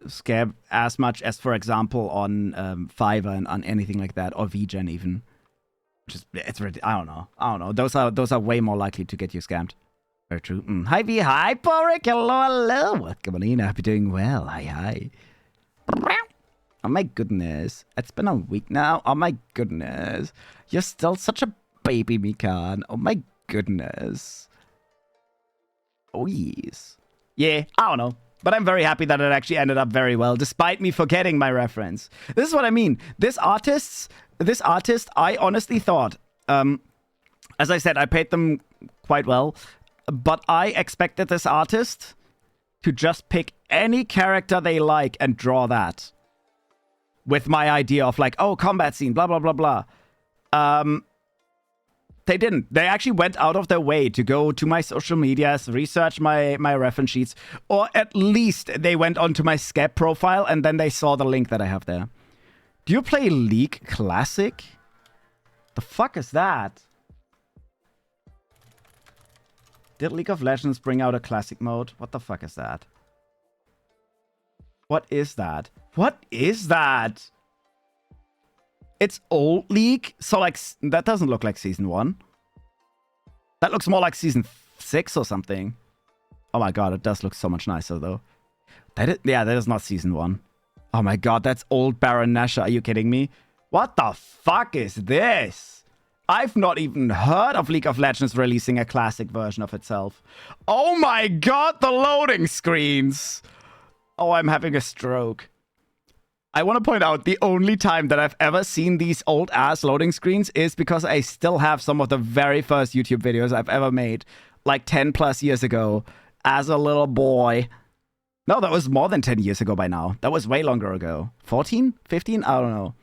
Speaker 1: scam as much as, for example, on Fiverr and on anything like that, or VGen even. Just I don't know. Those are way more likely to get you scammed. Very true. Hi V, hi Porrick, hello. Welcome on in. I hope you're doing well. Hi. Oh my goodness, it's been a week now. Oh my goodness, you're still such a baby, Mikan. Oh my goodness. Oh yes. Yeah, I don't know. But I'm very happy that it actually ended up very well, despite me forgetting my reference. This is what I mean. This artist, I honestly thought, as I said, I paid them quite well, but I expected this artist to just pick any character they like and draw that. With my idea of like, oh, combat scene, blah, blah, blah, blah. They didn't. They actually went out of their way to go to my social medias, research my reference sheets, or at least they went onto my Skep profile and then they saw the link that I have there. Do you play League Classic? The fuck is that? Did League of Legends bring out a classic mode? What the fuck is that? What is that? What is that? It's old League? So, like, that doesn't look like Season 1. That looks more like Season 6 or something. Oh my god, it does look so much nicer, though. Yeah, that is not Season 1. Oh my god, that's old Baron Nashor. Are you kidding me? What the fuck is this? I've not even heard of League of Legends releasing a classic version of itself. Oh my god, the loading screens! Oh, I'm having a stroke. I want to point out the only time that I've ever seen these old-ass loading screens is because I still have some of the very first YouTube videos I've ever made, like 10 plus years ago, as a little boy. No, that was more than 10 years ago by now. That was way longer ago. 14? 15? I don't know.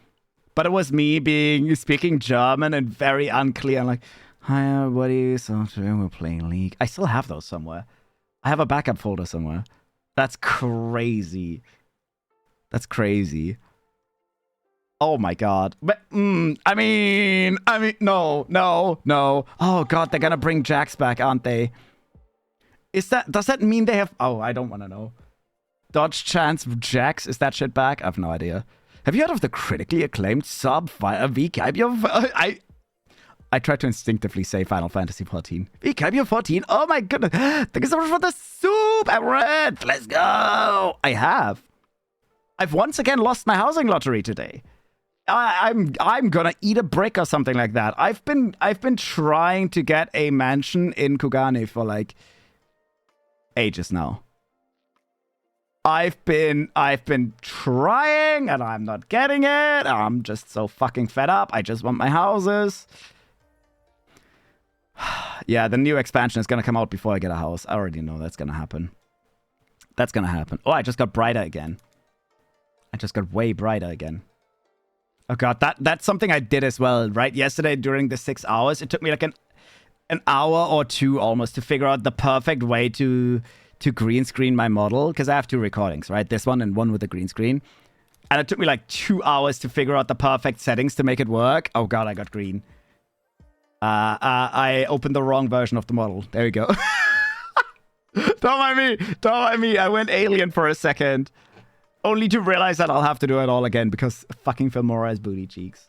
Speaker 1: But it was me speaking German and very unclear. I'm like, hi everybody, so today we're playing League. I still have those somewhere. I have a backup folder somewhere. That's crazy. That's crazy. Oh my god. But, I mean, no. Oh god, they're gonna bring Jax back, aren't they? Does that mean they have... Oh, I don't want to know. Dodge Chance Jax, is that shit back? I have no idea. Have you heard of the critically acclaimed sub V Kaibyo? I tried to instinctively say Final Fantasy 14. V Kaibyo 14? Oh my goodness. Thank you so much for the soup, Everett. Let's go. I have. I've once again lost my housing lottery today. I'm gonna eat a brick or something like that. I've been trying to get a mansion in Kugane for like ages now. I've been trying and I'm not getting it. I'm just so fucking fed up. I just want my houses. Yeah, the new expansion is gonna come out before I get a house. I already know that's gonna happen. That's gonna happen. Oh, I just got brighter again. I just got way brighter again. Oh god, that's something I did as well, right? Yesterday during the 6 hours, it took me like an hour or two almost to figure out the perfect way to green screen my model, because I have two recordings, right? This one and one with a green screen. And it took me like 2 hours to figure out the perfect settings to make it work. Oh god, I got green. I opened the wrong version of the model. There we go. Don't mind me. Don't mind me. I went alien for a second. Only to realize that I'll have to do it all again because fucking Filmora's booty cheeks.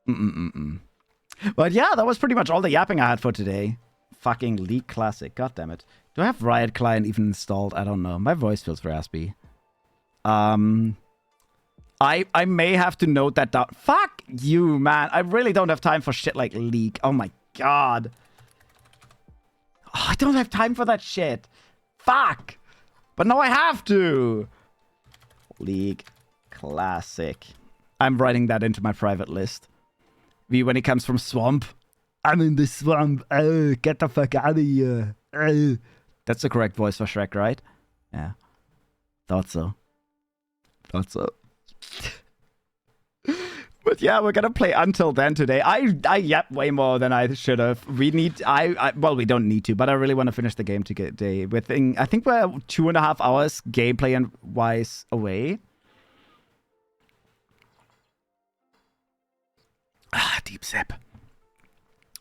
Speaker 1: But yeah, that was pretty much all the yapping I had for today. Fucking League Classic. God damn it. Do I have Riot Client even installed? I don't know. My voice feels raspy. I may have to note that down. Fuck you, man. I really don't have time for shit like League. Oh my god. Oh, I don't have time for that shit. Fuck. But now I have to. League Classic. I'm writing that into my private list. When he comes from swamp. I'm in the swamp. Oh, get the fuck out of here. Oh. That's the correct voice for Shrek, right? Yeah. Thought so. But yeah, we're gonna play Until Then today. I yap way more than I should have. We need... well, we don't need to, but I really want to finish the game today. I think we're 2.5 hours gameplay and wise away. Deep sip.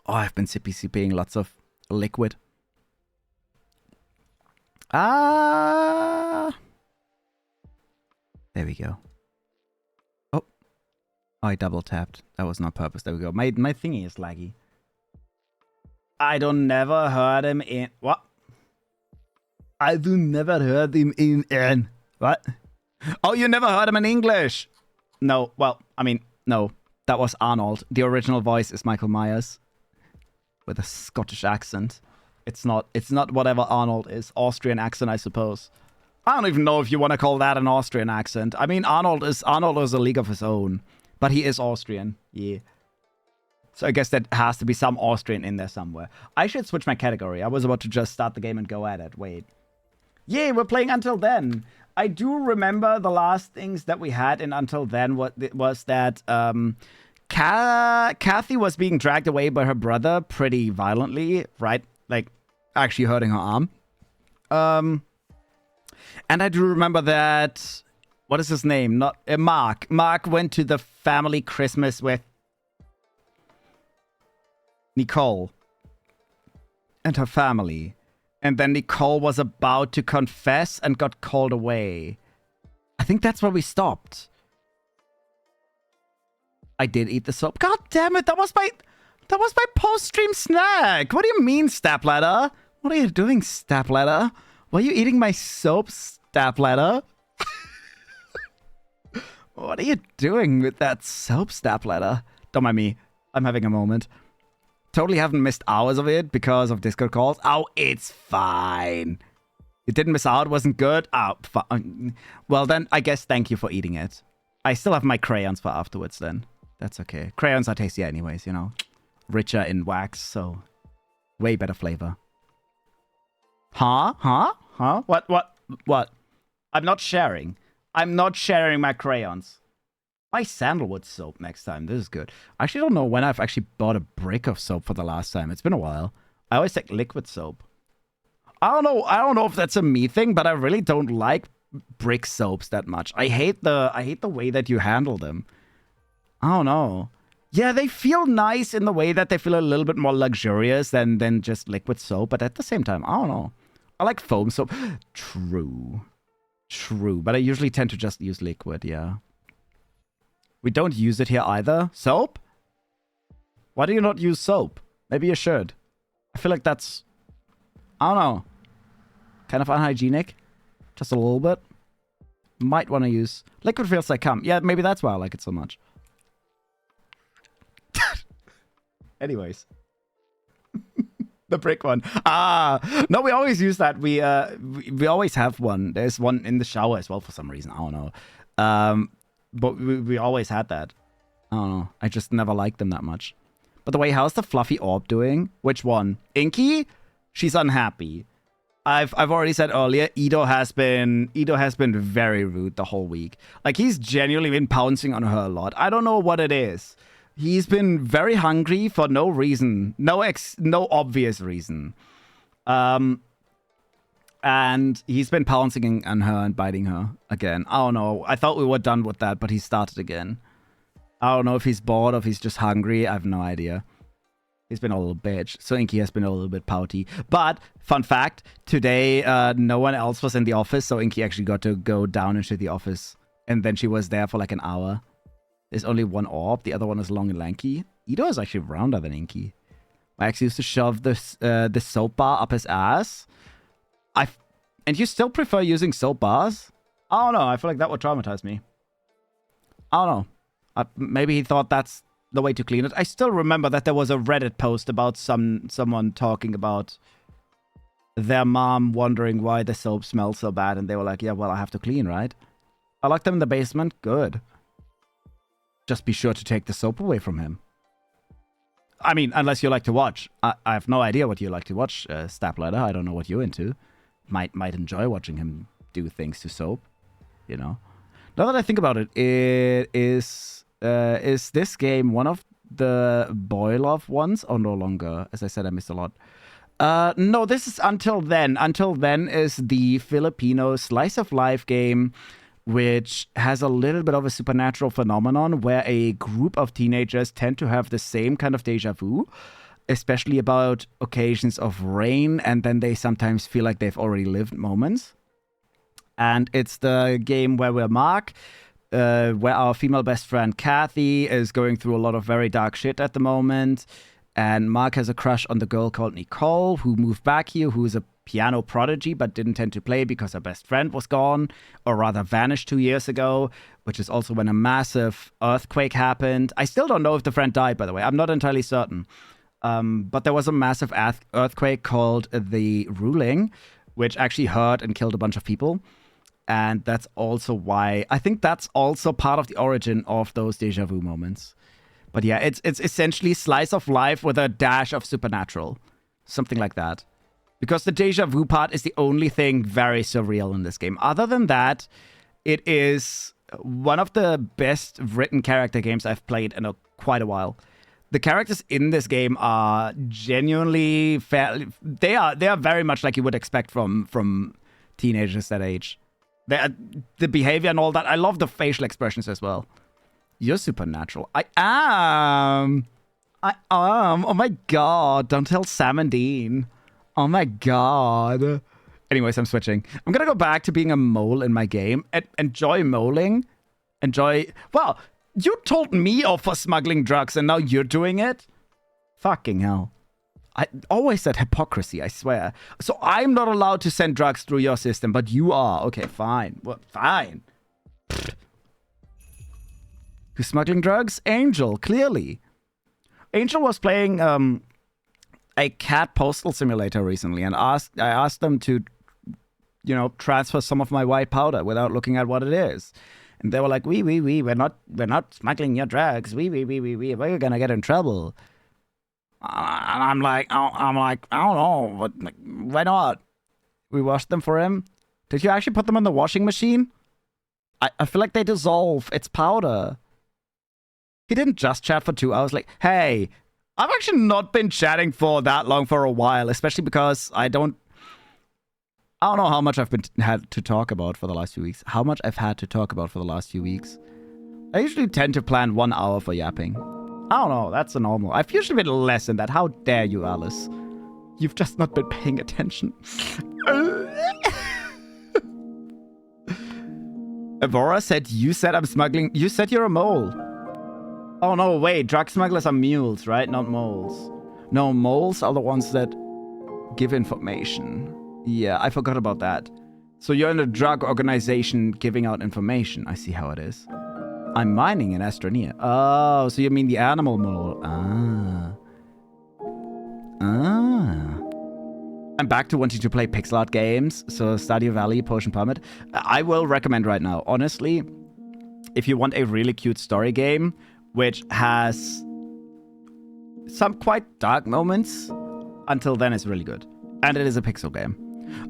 Speaker 1: Oh, I've been sipping lots of liquid. There we go. Oh, I double tapped. That was not purpose. There we go. My thingy is laggy. I don't never heard him in what? I do never heard him in what? Oh, you never heard him in English? No. Well, I mean, no. That was Arnold. The original voice is Michael Myers with a Scottish accent. It's not whatever Arnold is. Austrian accent, I suppose. I don't even know if you want to call that an Austrian accent. I mean, Arnold is a league of his own, but he is Austrian. Yeah. So I guess that has to be some Austrian in there somewhere. I should switch my category. I was about to just start the game and go at it. Wait. Yeah, we're playing Until Then. I do remember the last things that we had in Until Then was that Kathy was being dragged away by her brother pretty violently, right? Like, actually hurting her arm. And I do remember that... What is his name? Not Mark. Mark went to the family Christmas with Nicole and her family. And then Nicole was about to confess and got called away. I think that's where we stopped. I did eat the soap. God damn it, that was my post-stream snack. What do you mean, Stapladder? What are you doing, Stapladder? Were you eating my soap, Stapladder? What are you doing with that soap, Stapladder? Don't mind me. I'm having a moment. Totally haven't missed hours of it because of Discord calls. Oh, it's fine. You didn't miss out? Wasn't good? Oh, fine. Well, then, I guess thank you for eating it. I still have my crayons for afterwards, then. That's okay. Crayons are tasty anyways, you know. Richer in wax, so way better flavor. Huh? What? I'm not sharing. I'm not sharing my crayons. Buy sandalwood soap next time. This is good. I actually don't know when I've actually bought a brick of soap for the last time. It's been a while. I always take liquid soap. I don't know if that's a me thing, but I really don't like brick soaps that much. I hate the way that you handle them. I don't know. Yeah, they feel nice in the way that they feel a little bit more luxurious than just liquid soap, but at the same time, I don't know. I like foam soap. True, but I usually tend to just use liquid, yeah. We don't use it here either. Soap? Why do you not use soap? Maybe you should. I feel like that's... I don't know. Kind of unhygienic. Just a little bit. Might want to use... Liquid feels like cum. Yeah, maybe that's why I like it so much. Anyways. The brick one. No, we always use that. We always have one. There's one in the shower as well for some reason. I don't know. But we always had that. I don't know. I just never liked them that much. By the way, how's the fluffy orb doing? Which one? Inky? She's unhappy. I've already said earlier, Ido has been very rude the whole week. Like, he's genuinely been pouncing on her a lot. I don't know what it is. He's been very hungry for no reason. No obvious reason. And he's been pouncing on her and biting her again. I don't know. I thought we were done with that, but he started again. I don't know if he's bored or if he's just hungry. I have no idea. He's been a little bitch. So Inky has been a little bit pouty. But, fun fact, today no one else was in the office, so Inky actually got to go down into the office. And then she was there for like an hour. There's only one orb. The other one is long and lanky. Ido is actually rounder than Inky. Max used to shove the soap bar up his ass. And you still prefer using soap bars? I don't know. I feel like that would traumatize me. I don't know. Maybe he thought that's the way to clean it. I still remember that there was a Reddit post about someone talking about their mom wondering why the soap smells so bad. And they were like, yeah, well, I have to clean, right? I locked him in the basement. Good. Just be sure to take the soap away from him. I mean, unless you like to watch. I have no idea what you like to watch, Stapladder. I don't know what you're into. Might enjoy watching him do things to soap, you know. Now that I think about it, is this game one of the boil-off ones or no longer? As I said, I missed a lot. No, this is Until Then. Until Then is the Filipino slice of life game, which has a little bit of a supernatural phenomenon where a group of teenagers tend to have the same kind of deja vu, especially about occasions of rain, and then they sometimes feel like they've already lived moments. And it's the game where we're Mark, where our female best friend Kathy is going through a lot of very dark shit at the moment. And Mark has a crush on the girl called Nicole, who moved back here, who is a piano prodigy, but didn't tend to play because her best friend was gone, or rather vanished 2 years ago, which is also when a massive earthquake happened. I still don't know if the friend died, by the way. I'm not entirely certain. But there was a massive earthquake called the Ruling, which actually hurt and killed a bunch of people. And that's also why, I think that's also part of the origin of those deja vu moments. But yeah, it's essentially slice of life with a dash of supernatural. Something like that. Because the deja vu part is the only thing very surreal in this game. Other than that, it is one of the best written character games I've played in quite a while. The characters in this game are genuinely fair. They are very much like you would expect from teenagers that age. The behavior and all that. I love the facial expressions as well. You're supernatural. I am. Oh my god. Don't tell Sam and Dean. Oh my god. Anyways, I'm switching. I'm gonna go back to being a mole in my game. Enjoy moling. Well, you told me off for smuggling drugs and now you're doing it? Fucking hell. I always said hypocrisy, I swear. So I'm not allowed to send drugs through your system, but you are. Okay, fine. Well, fine. Who's smuggling drugs? Angel, clearly. Angel was playing a cat postal simulator recently, and I asked them to, transfer some of my white powder without looking at what it is. And they were like, we're not smuggling your drugs. We're gonna get in trouble. And I'm like, I don't know, but like, why not? We washed them for him. Did you actually put them in the washing machine? I feel like they dissolve. It's powder. He didn't just chat for 2 hours. Like, hey, I've actually not been chatting for that long for a while, especially because I don't know how much I've had to talk about for the last few weeks. How much I've had to talk about for the last few weeks. I usually tend to plan 1 hour for yapping. I don't know, that's a normal. I've usually been less than that. How dare you, Alice? You've just not been paying attention. Evora said, you said I'm smuggling. You said you're a mole. Oh no, wait, drug smugglers are mules, right? Not moles. No, moles are the ones that give information. Yeah, I forgot about that. So you're in a drug organization giving out information. I see how it is. I'm mining in Astroneer. Oh, so you mean the animal mole. I'm back to wanting to play pixel art games. So Stardew Valley, Potion Permit. I will recommend right now. Honestly, if you want a really cute story game, which has some quite dark moments, until then it's really good. And it is a pixel game.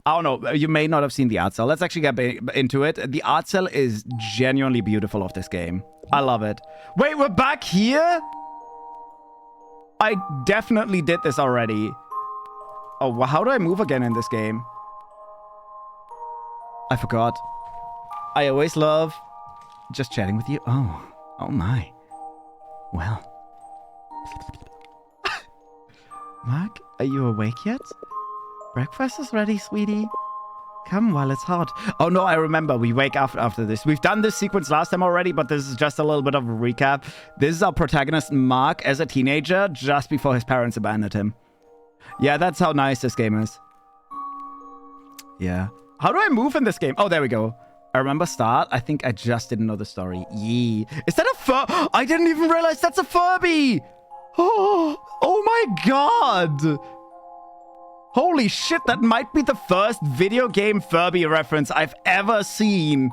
Speaker 1: I don't know, you may not have seen the art cell. Let's actually get into it. The art cell is genuinely beautiful of this game. I love it. Wait, we're back here? I definitely did this already. Oh, well, how do I move again in this game? I forgot. I always love just chatting with you. Oh my. Well. Mark, are you awake yet? Breakfast is ready, sweetie. Come while it's hot. Oh no, I remember. We wake up after this. We've done this sequence last time already, but this is just a little bit of a recap. This is our protagonist, Mark, as a teenager, just before his parents abandoned him. Yeah, that's how nice this game is. Yeah. How do I move in this game? Oh, there we go. I remember start. I think I just didn't know the story. Yee. Is that a fur? I didn't even realize that's a Furby. Oh my god. Holy shit, that might be the first video game Furby reference I've ever seen.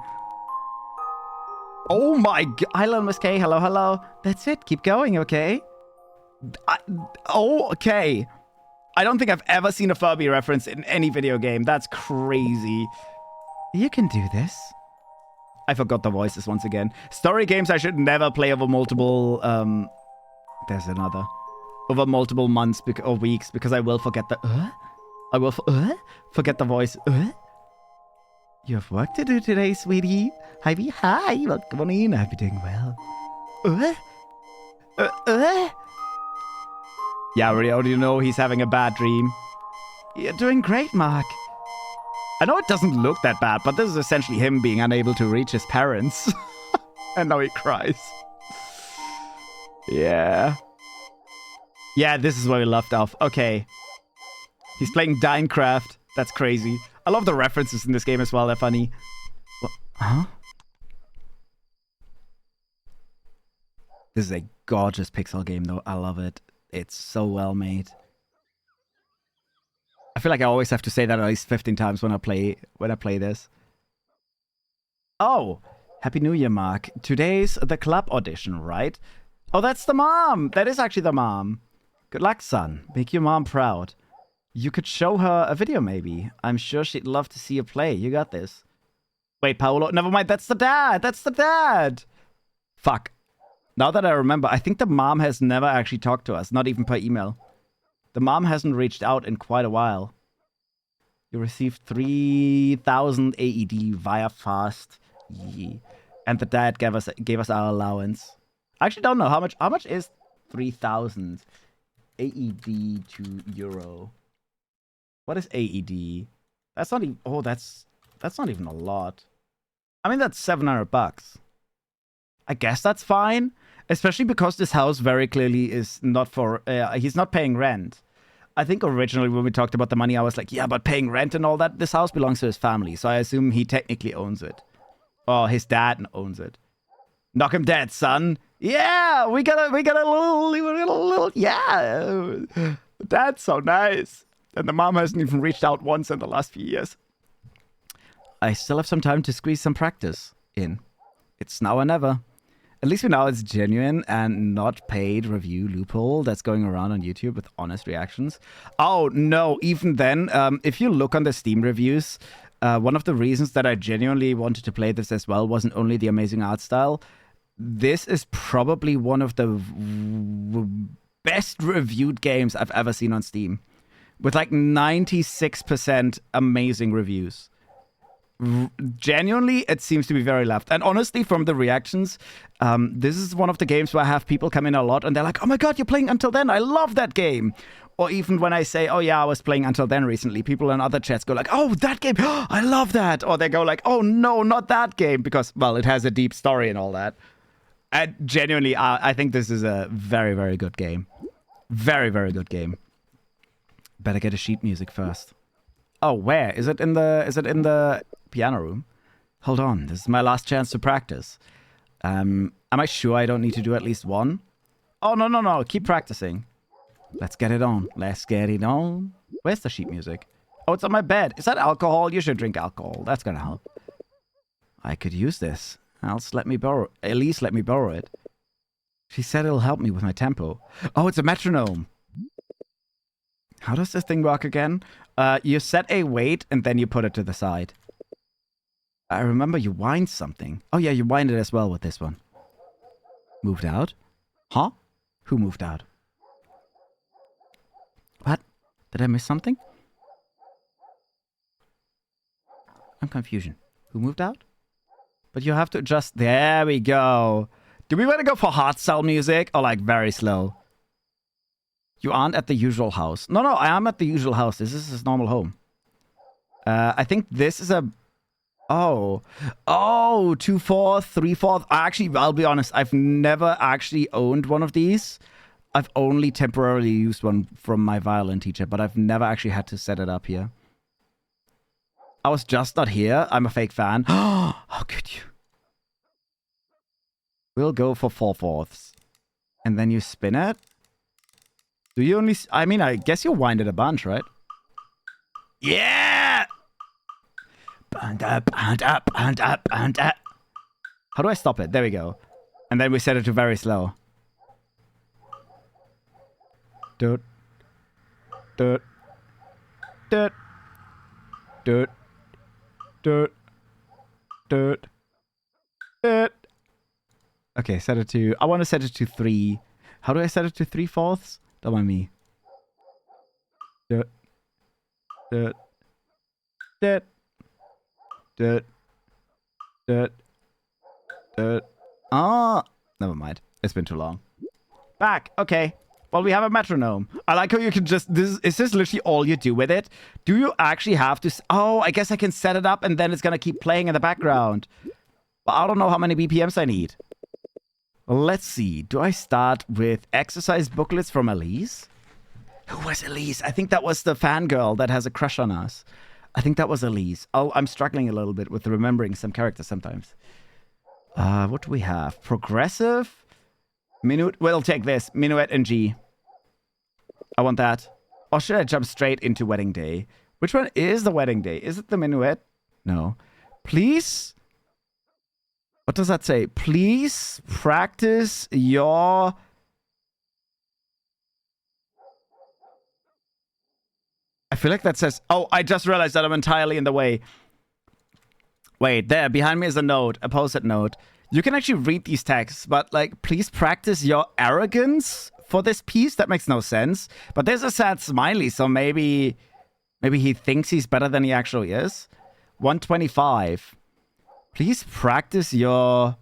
Speaker 1: Oh my god. Hello, Miss K. Hello, hello. That's it. Keep going, okay? Okay. I don't think I've ever seen a Furby reference in any video game. That's crazy. You can do this. I forgot the voices once again. Story games I should never play over multiple... There's another. Over multiple months or weeks, because I will forget the... I will forget the voice. You have work to do today, sweetie. Hi, welcome on in. I hope you're doing well. Yeah, we already know he's having a bad dream. You're doing great, Mark. I know it doesn't look that bad, but this is essentially him being unable to reach his parents. And now he cries. Yeah. Yeah, this is where we left off. Okay. He's playing Minecraft. That's crazy. I love the references in this game as well. They're funny. What? Huh? This is a gorgeous pixel game, though. I love it. It's so well made. I feel like I always have to say that at least 15 times when I play this. Oh, Happy New Year, Mark. Today's the club audition, right? Oh, that's the mom. That is actually the mom. Good luck, son. Make your mom proud. You could show her a video, maybe. I'm sure she'd love to see you play. You got this. Wait, Paolo. Never mind. That's the dad. That's the dad. Fuck. Now that I remember, I think the mom has never actually talked to us. Not even per email. The mom hasn't reached out in quite a while. You received 3,000 AED via fast. Yeah. And the dad gave us our allowance. I actually don't know how much is 3,000 AED to euro. What is AED? That's not even that's not even a lot. I mean, that's $700. I guess that's fine, especially because this house very clearly is not for he's not paying rent. I think originally when we talked about the money, I was like, yeah, but paying rent and all that, this house belongs to his family, so I assume he technically owns it. Or his dad owns it. Knock him dead, son. Yeah, we got a little, yeah. That's so nice. And the mom hasn't even reached out once in the last few years. I still have some time to squeeze some practice in. It's now or never. At least we know it's genuine and not paid review loophole that's going around on YouTube with honest reactions. Oh, no, even then, if you look on the Steam reviews, one of the reasons that I genuinely wanted to play this as well wasn't only the amazing art style. This is probably one of the best reviewed games I've ever seen on Steam. With like 96% amazing reviews. Genuinely, it seems to be very loved. And honestly, from the reactions, this is one of the games where I have people come in a lot and they're like, oh my god, you're playing Until Then, I love that game. Or even when I say, oh yeah, I was playing Until Then recently, people in other chats go like, oh, that game, I love that. Or they go like, oh no, not that game, because, well, it has a deep story and all that. And genuinely, I think this is a very, very good game. Very, very good game. Better get a sheet music first. Oh, where? Is it in the piano room? Hold on, this is my last chance to practice. Am I sure I don't need to do at least one? Oh, no, keep practicing. Let's get it on. Let's get it on. Where's the sheet music? Oh, it's on my bed. Is that alcohol? You should drink alcohol. That's gonna help. I could use this. At least let me borrow it. She said it'll help me with my tempo. Oh, it's a metronome. How does this thing work again? You set a weight and then you put it to the side. I remember you wind something. Oh yeah, you wind it as well with this one. Moved out? Huh? Who moved out? What? Did I miss something? I'm confusion. Who moved out? But you have to adjust. There we go. Do we want to go for hard style music or like very slow? You aren't at the usual house. No, I am at the usual house. This is his normal home. I think this is a... Oh, 2/4, 3/4. Actually, I'll be honest. I've never actually owned one of these. I've only temporarily used one from my violin teacher, but I've never actually had to set it up here. I was just not here. I'm a fake fan. How could you? We'll go for 4/4. And then you spin it. Do you only... I mean, I guess you wind it a bunch, right? Yeah! And up, and up, and up, and up. How do I stop it? There we go. And then we set it to very slow. Doot. Doot. Doot. Doot. Doot. Doot. Doot. Okay, set it to... I want to set it to 3. How do I set it to 3/4? Don't mind me. Doot. Doot. Doot. Doot. Doot. Doot. Ah! Never mind. It's been too long. Back. Okay. Well, we have a metronome. I like how you can just... Is this literally all you do with it? Do you actually have to... Oh, I guess I can set it up and then it's going to keep playing in the background. But I don't know how many BPMs I need. Well, let's see. Do I start with exercise booklets from Elise? Who was Elise? I think that was the fangirl that has a crush on us. I think that was Elise. Oh, I'm struggling a little bit with remembering some characters sometimes. What do we have? Progressive? Minuet. We'll take this. Minuet and G. I want that. Or should I jump straight into wedding day? Which one is the wedding day? Is it the minuet? No. Please? What does that say? Please practice your... I feel like that says... Oh, I just realized that I'm entirely in the way. Wait, there. Behind me is a note. A post-it note. You can actually read these texts, but, like, please practice your arrogance for this piece. That makes no sense. But there's a sad smiley, so maybe he thinks he's better than he actually is. 125. Please practice your...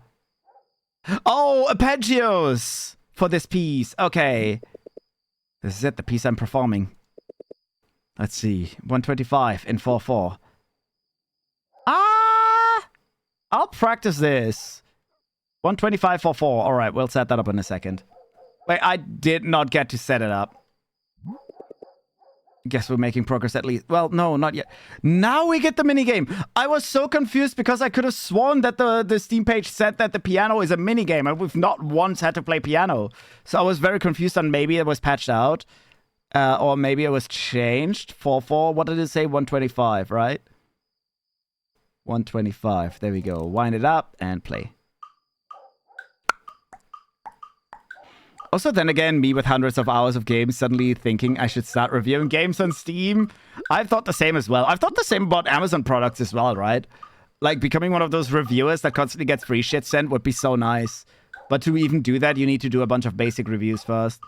Speaker 1: Oh, arpeggios for this piece. Okay. This is it, the piece I'm performing. Let's see. 125 in 4/4. I'll practice this. 125 4/4. All right, we'll set that up in a second. Wait, I did not get to set it up. Guess we're making progress at least. Well, no, not yet. Now we get the minigame. I was so confused because I could have sworn that the Steam page said that the piano is a minigame and we've not once had to play piano. So I was very confused on maybe it was patched out. Or maybe it was changed. 4/4. What did it say? 125, right? 125. There we go. Wind it up and play. Also, then again, me with hundreds of hours of games suddenly thinking I should start reviewing games on Steam. I've thought the same as well. I've thought the same about Amazon products as well, right? Like, becoming one of those reviewers that constantly gets free shit sent would be so nice. But to even do that, you need to do a bunch of basic reviews first.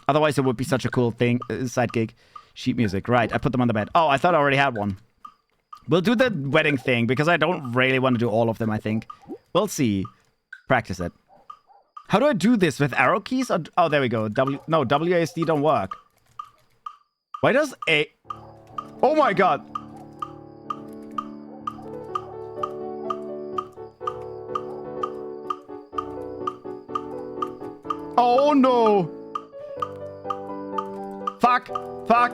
Speaker 1: Otherwise, it would be such a cool thing. Side gig. Sheet music. Right, I put them on the bed. Oh, I thought I already had one. We'll do the wedding thing, because I don't really want to do all of them, I think. We'll see. Practice it. How do I do this? With arrow keys? Or, oh, there we go. No, WASD don't work. Why does A... Oh my god. Oh no. Fuck. Fuck.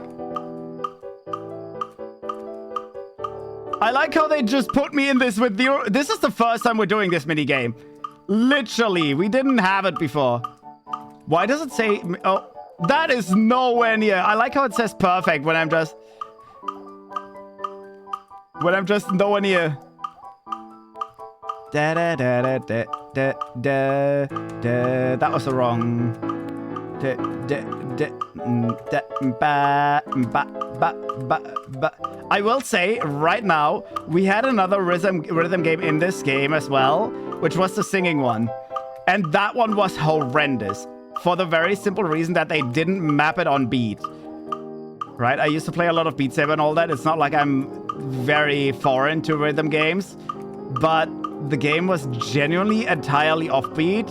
Speaker 1: I like how they just put me in this with the... This is the first time we're doing this minigame. Literally, we didn't have it before. Why does it say... Oh, that is nowhere near. I like how it says perfect when I'm just... When I'm just nowhere near. Da da da da da da da da. That was the wrong... Da da da da ba ba ba ba ba. I will say, right now, we had another rhythm game in this game as well, which was the singing one. And that one was horrendous. For the very simple reason that they didn't map it on beat. Right? I used to play a lot of Beat Saber and all that. It's not like I'm very foreign to rhythm games. But the game was genuinely entirely offbeat.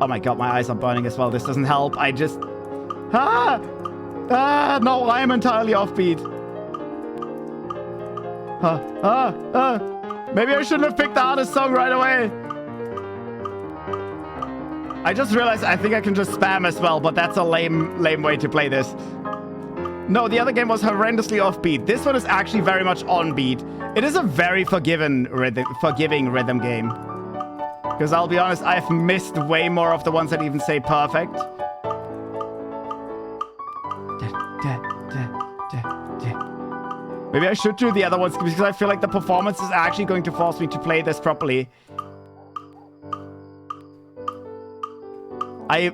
Speaker 1: Oh my god, my eyes are burning as well. This doesn't help. I just... no, I am entirely offbeat. Maybe I shouldn't have picked the hardest song right away. I just realized I think I can just spam as well, but that's a lame way to play this. No, the other game was horrendously offbeat. This one is actually very much on beat. It is a very forgiving rhythm game. Because I'll be honest, I've missed way more of the ones that even say perfect. Maybe I should do the other ones because I feel like the performance is actually going to force me to play this properly.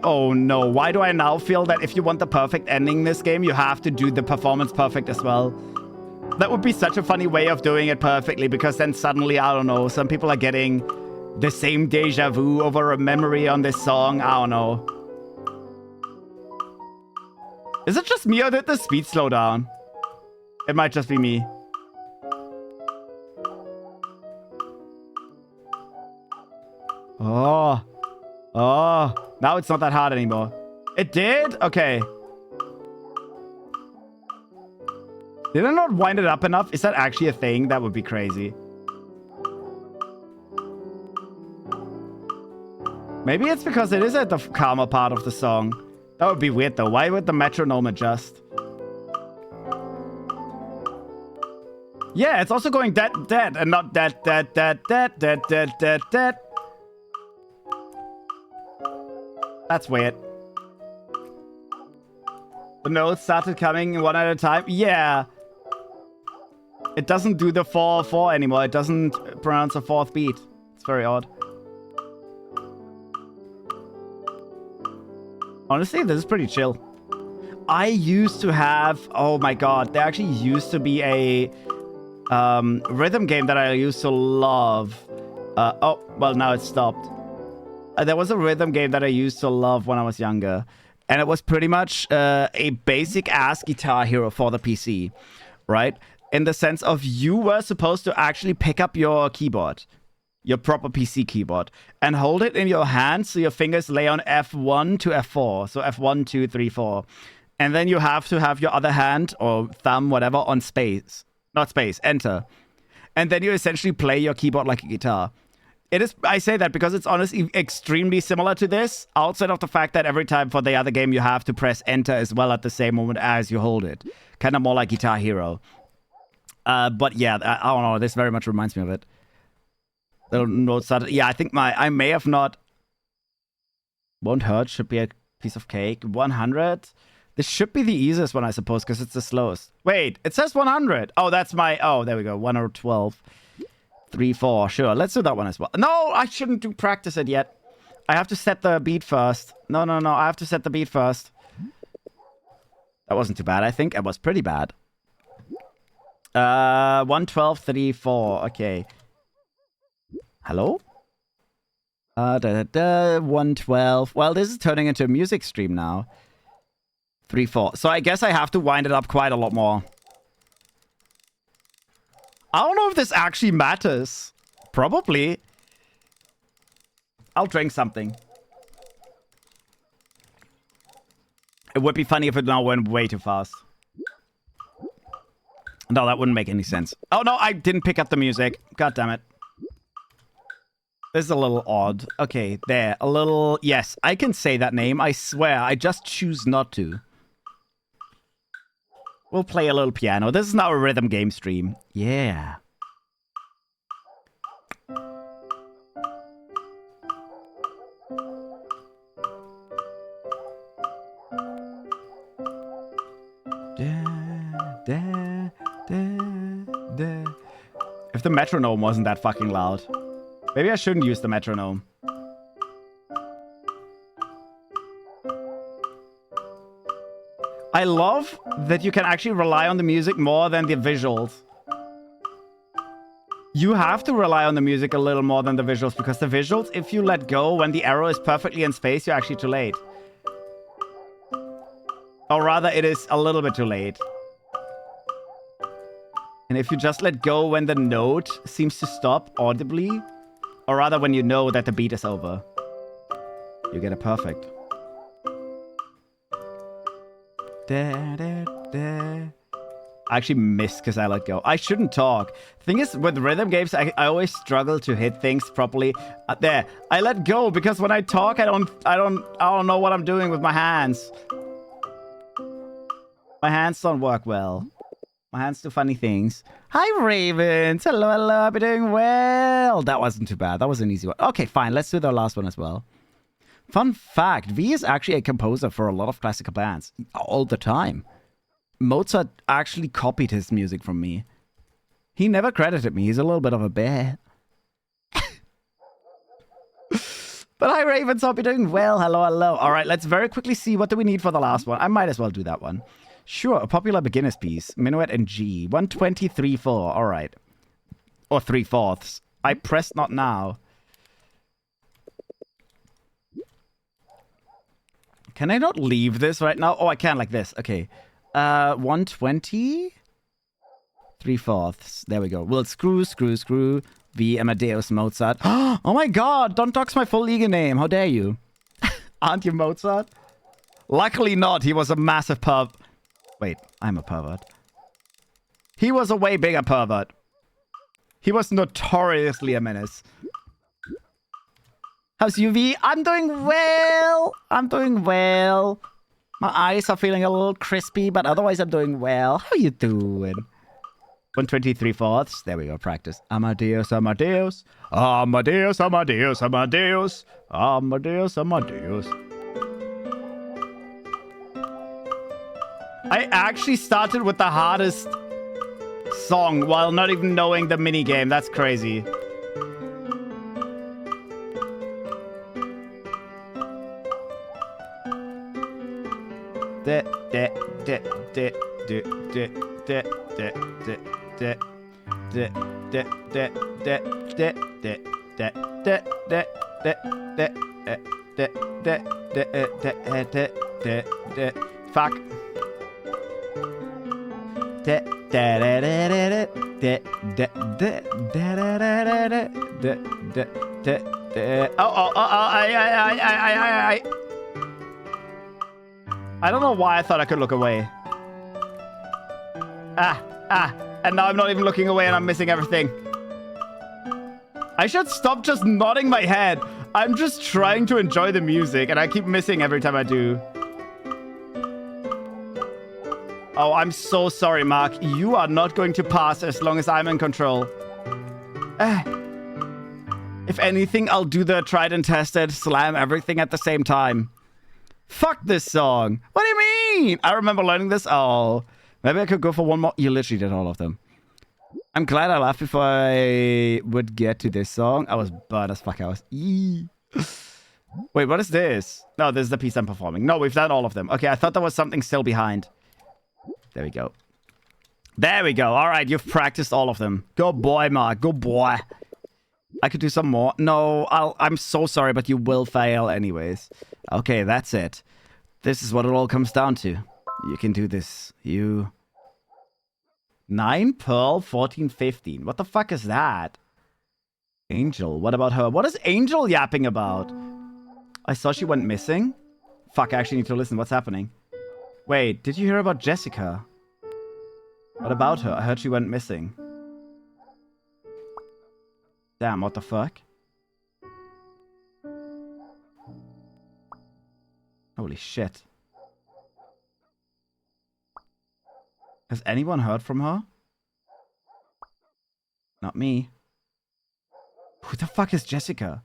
Speaker 1: Oh no, why do I now feel that if you want the perfect ending in this game, you have to do the performance perfect as well? That would be such a funny way of doing it perfectly, because then suddenly, I don't know, some people are getting the same deja vu over a memory on this song. I don't know. Is it just me or did the speed slow down? It might just be me. Oh. Oh. Now it's not that hard anymore. It did? Okay. Did I not wind it up enough? Is that actually a thing? That would be crazy. Maybe it's because it is at the calmer part of the song. That would be weird though. Why would the metronome adjust? Yeah, it's also going that, and not that. That's weird. The notes started coming one at a time. Yeah. It doesn't do the 4/4 anymore. It doesn't pronounce a fourth beat. It's very odd. Honestly, this is pretty chill. I used to have... Oh my god. There actually used to be a rhythm game that I used to love. Oh, well, now it's stopped. There was a rhythm game that I used to love when I was younger. And it was pretty much a basic-ass Guitar Hero for the PC. Right? In the sense of you were supposed to actually pick up your keyboard. Your proper PC keyboard, and hold it in your hand so your fingers lay on F1 to F4. So F1, 2, 3, 4. And then you have to have your other hand or thumb, whatever, on space. Not space, enter. And then you essentially play your keyboard like a guitar. It is. I say that because it's honestly extremely similar to this, outside of the fact that every time for the other game you have to press enter as well at the same moment as you hold it. Kind of more like Guitar Hero. But yeah, I don't know, this very much reminds me of it. The notes started. Yeah, I think I may have not. Won't hurt. Should be a piece of cake. 100. This should be the easiest one, I suppose, because it's the slowest. Wait, it says 100. Oh, that's my. Oh, there we go. 112. 3, 4. Sure, let's do that one as well. No, I shouldn't do practice it yet. I have to set the beat first. No. I have to set the beat first. That wasn't too bad. I think it was pretty bad. 112, 3, 4. Okay. Hello? 112. Well, this is turning into a music stream now. 3, 4. So I guess I have to wind it up quite a lot more. I don't know if this actually matters. Probably. I'll drink something. It would be funny if it now went way too fast. No, that wouldn't make any sense. Oh, no, I didn't pick up the music. God damn it. This is a little odd. Okay, there. A little... Yes, I can say that name. I swear. I just choose not to. We'll play a little piano. This is now a rhythm game stream. Yeah. If the metronome wasn't that fucking loud. Maybe I shouldn't use the metronome. I love that you can actually rely on the music more than the visuals. You have to rely on the music a little more than the visuals, because the visuals, if you let go when the arrow is perfectly in space, you're actually too late. Or rather, it is a little bit too late. And if you just let go when the note seems to stop audibly, or rather when you know that the beat is over, you get it perfect. I actually missed because I let go. I shouldn't talk. Thing is, with rhythm games, I always struggle to hit things properly. There, I let go because when I talk, I don't know what I'm doing with my hands. My hands don't work well. My hands do funny things. Hi, Ravens. Hello, hello. I've been doing well. That wasn't too bad. That was an easy one. Okay, fine. Let's do the last one as well. Fun fact. V is actually a composer for a lot of classical bands. All the time. Mozart actually copied his music from me. He never credited me. He's a little bit of a bear. But hi, Ravens. Hope you're doing well. Hello, hello. All right, let's very quickly see what do we need for the last one. I might as well do that one. Sure, a popular beginner's piece. Minuet and G. 123, 4. All right. Or 3/4. I pressed not now. Can I not leave this right now? Oh, I can like this. Okay. 120. 3/4. There we go. Well, screw. V. Amadeus Mozart. Oh my god! Don't dox my full legal name. How dare you? Aren't you Mozart? Luckily not. He was a massive perv. Wait, I'm a pervert. He was a way bigger pervert. He was notoriously a menace. How's UV? I'm doing well. I'm doing well. My eyes are feeling a little crispy, but otherwise I'm doing well. How you doing? 123/4. There we go, practice. Amadeus, Amadeus. Amadeus, Amadeus, Amadeus. Amadeus, Amadeus. I actually started with the hardest song while not even knowing the minigame. That's crazy. Fuck. I don't know why I thought I could look away. And now I'm not even looking away and I'm missing everything. I should stop just nodding my head. I'm just trying to enjoy the music and I keep missing every time I do. Oh, I'm so sorry, Mark. You are not going to pass as long as I'm in control. If anything, I'll do the tried and tested, slam everything at the same time. Fuck this song. What do you mean? I remember learning this. Oh, maybe I could go for one more. You literally did all of them. I'm glad I laughed before I would get to this song. I was burnt as fuck. I was... Eee. Wait, what is this? No, this is the piece I'm performing. No, we've done all of them. Okay, I thought there was something still behind. There we go. There we go. All right, you've practiced all of them. Go boy, Mark. Go boy. I could do some more. No, I'm so sorry, but you will fail anyways. Okay, that's it. This is what it all comes down to. You can do this. You... 9, Pearl, 14, 15. What the fuck is that? Angel. What about her? What is Angel yapping about? I saw she went missing. Fuck, I actually need to listen. What's happening? Wait, did you hear about Jessica? What about her? I heard she went missing. Damn, what the fuck? Holy shit. Has anyone heard from her? Not me. Who the fuck is Jessica?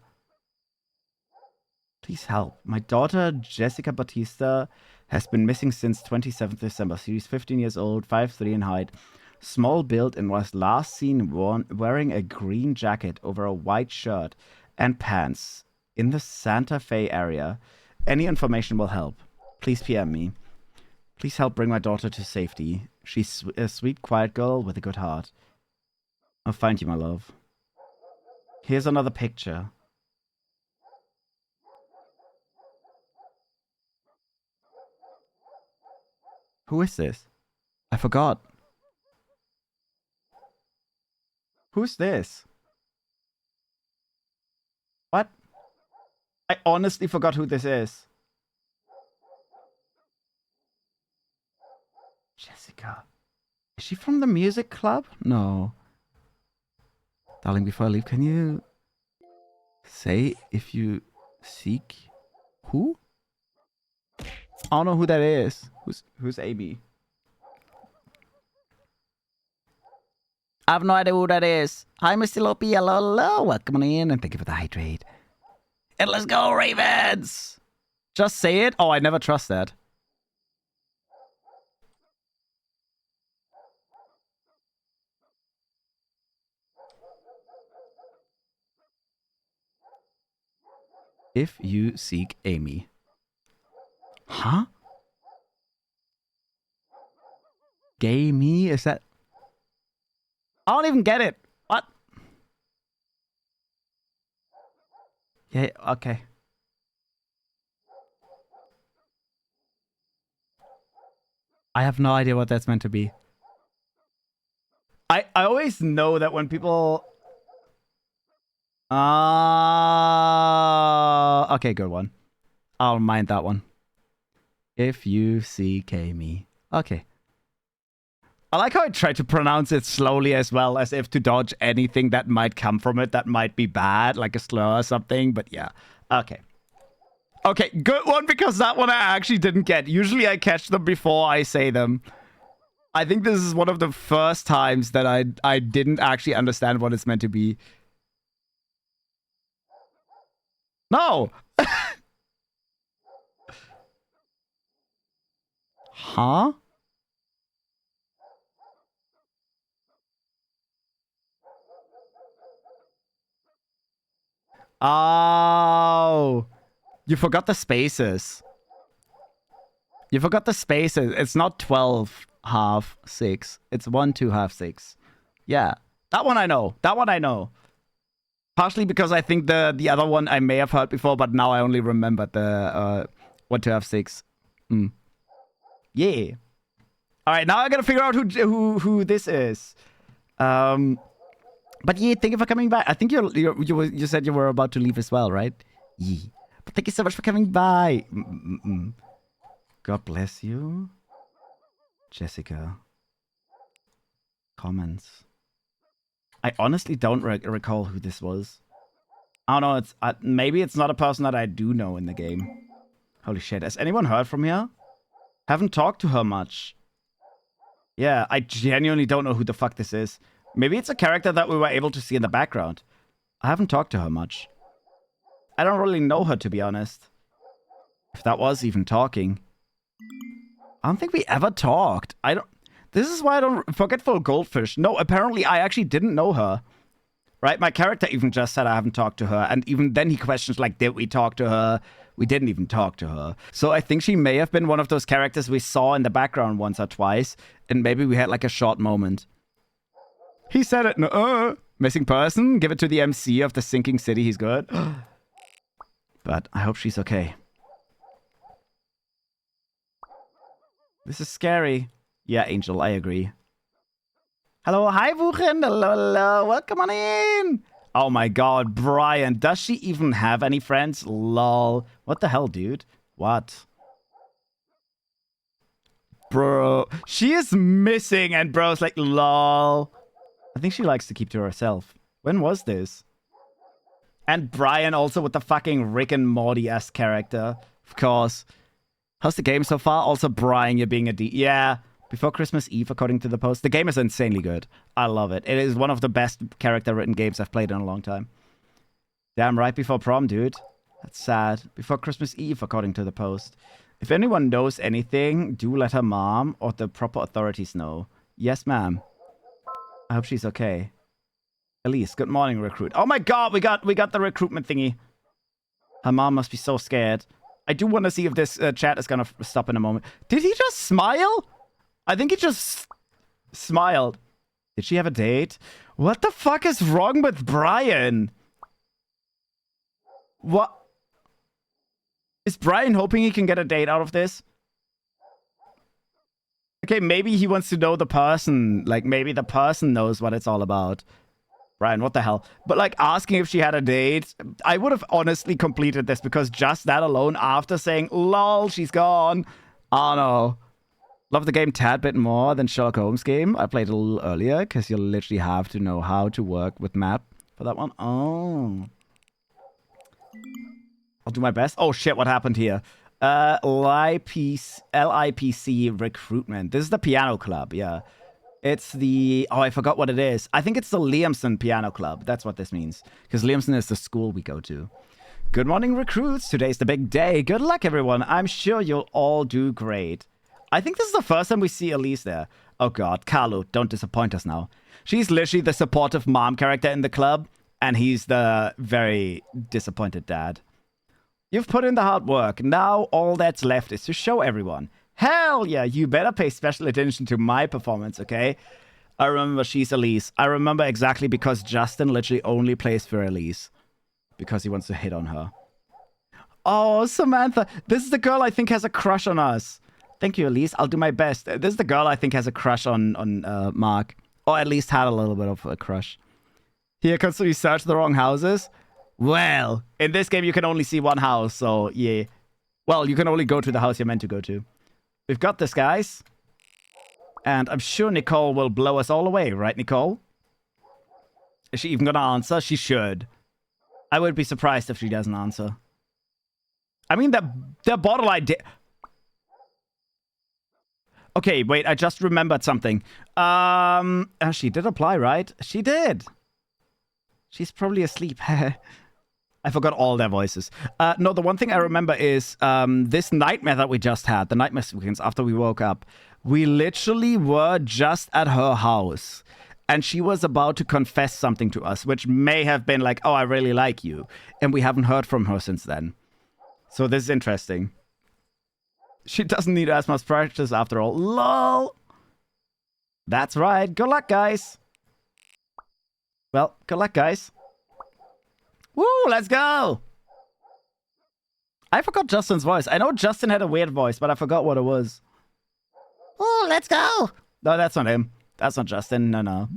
Speaker 1: Please help. My daughter, Jessica Batista, has been missing since 27th December. She's 15 years old, 5'3" in height, small build, and was last seen wearing a green jacket over a white shirt and pants in the Santa Fe area. Any information will help. Please PM me. Please help bring my daughter to safety. She's a sweet, quiet girl with a good heart. I'll find you, my love. Here's another picture. Who is this? I forgot. Who's this? What? I honestly forgot who this is. Jessica. Is she from the music club? No. Darling, before I leave, can you say if you seek who? I don't know who that is. Who's Amy? I have no idea who that is. Hi, Mr. Lopi. Hello. Welcome in and thank you for the hydrate. And let's go, Ravens! Just say it? Oh, I never trust that. If you seek Amy. Huh? Gay me? Is that... I don't even get it. What? Yeah, okay. I have no idea what that's meant to be. I always know that when people... Okay, good one. I'll mind that one. If you CK me. Okay. I like how I tried to pronounce it slowly as well, as if to dodge anything that might come from it that might be bad, like a slur or something. But yeah. Okay. Okay, good one, because that one I actually didn't get. Usually I catch them before I say them. I think this is one of the first times that I didn't actually understand what it's meant to be. No! Huh? Oh, you forgot the spaces. You forgot the spaces. It's not 12, half, 6. It's 1, 2, half, 6. Yeah, that one I know. That one I know. Partially because I think the other one I may have heard before, but now I only remembered the 1, 2, half, 6. Yeah. All right, now I gotta figure out who this is. But yeah, thank you for coming back. I think you said you were about to leave as well, right? Yeah. But thank you so much for coming by. God bless you. Jessica. Comments. I honestly don't recall who this was. I don't know. It's maybe it's not a person that I do know in the game. Holy shit. Has anyone heard from her? Haven't talked to her much. Yeah, I genuinely don't know who the fuck this is. Maybe it's a character that we were able to see in the background. I haven't talked to her much. I don't really know her, to be honest. If that was even talking. I don't think we ever talked. This is why I don't... Forgetful Goldfish. No, apparently I actually didn't know her. Right? My character even just said I haven't talked to her. And even then he questions, like, did we talk to her? We didn't even talk to her. So I think she may have been one of those characters we saw in the background once or twice. And maybe we had, like, a short moment. He said it. Missing person? Give it to the MC of the sinking city. He's good. But I hope she's okay. This is scary. Yeah, Angel, I agree. Hello, hi, Wuchen. Hello. Welcome on in. Oh my god, Brian. Does she even have any friends? Lol. What the hell, dude? What? Bro. She is missing and bro's like, lol. I think she likes to keep to herself. When was this? And Brian also with the fucking Rick and Morty-esque character. Of course. How's the game so far? Also, Brian, you're being a D. Yeah. Before Christmas Eve, according to the post. The game is insanely good. I love it. It is one of the best character-written games I've played in a long time. Damn, right before prom, dude. That's sad. Before Christmas Eve, according to the post. If anyone knows anything, do let her mom or the proper authorities know. Yes, ma'am. I hope she's okay. Elise, good morning, recruit. Oh my god, we got the recruitment thingy. Her mom must be so scared. I do want to see if this chat is gonna stop in a moment. Did he just smile? I think he just smiled. Did she have a date? What the fuck is wrong with Brian? What? Is Brian hoping he can get a date out of this? Okay, maybe he wants to know the person. Like, maybe the person knows what it's all about. Brian, what the hell? But, like, asking if she had a date, I would have honestly completed this because just that alone, after saying, lol, she's gone. Oh, no. Love the game tad bit more than Sherlock Holmes game. I played a little earlier because you literally have to know how to work with map for that one. Oh. I'll do my best. Oh, shit, what happened here? LIPC recruitment. This is the piano club, yeah. It's the... Oh, I forgot what it is. I think it's the Liamson Piano Club. That's what this means. Because Liamson is the school we go to. Good morning, recruits. Today's the big day. Good luck, everyone. I'm sure you'll all do great. I think this is the first time we see Elise there. Oh, God. Carlo, don't disappoint us now. She's literally the supportive mom character in the club. And he's the very disappointed dad. You've put in the hard work. Now all that's left is to show everyone. Hell yeah, you better pay special attention to my performance, okay? I remember she's Elise. I remember exactly because Justin literally only plays for Elise. Because he wants to hit on her. Oh, Samantha. This is the girl I think has a crush on us. Thank you, Elise. I'll do my best. This is the girl I think has a crush on Mark. Or at least had a little bit of a crush. Here comes to search the wrong houses. Well, in this game you can only see one house, so yeah. Well, you can only go to the house you're meant to go to. We've got this, guys. And I'm sure Nicole will blow us all away, right, Nicole? Is she even gonna answer? She should. I would be surprised if she doesn't answer. I mean, the bottle I did... Okay, wait, I just remembered something. She did apply, right? She did. She's probably asleep. I forgot all their voices. No, the one thing I remember is this nightmare that we just had, the nightmare sequence after we woke up. We literally were just at her house. And she was about to confess something to us, which may have been like, oh, I really like you. And we haven't heard from her since then. So this is interesting. She doesn't need as much practice after all. LOL! That's right. Good luck, guys. Well, good luck, guys. Woo, let's go! I forgot Justin's voice. I know Justin had a weird voice, but I forgot what it was. Oh, let's go! No, that's not him. That's not Justin. No.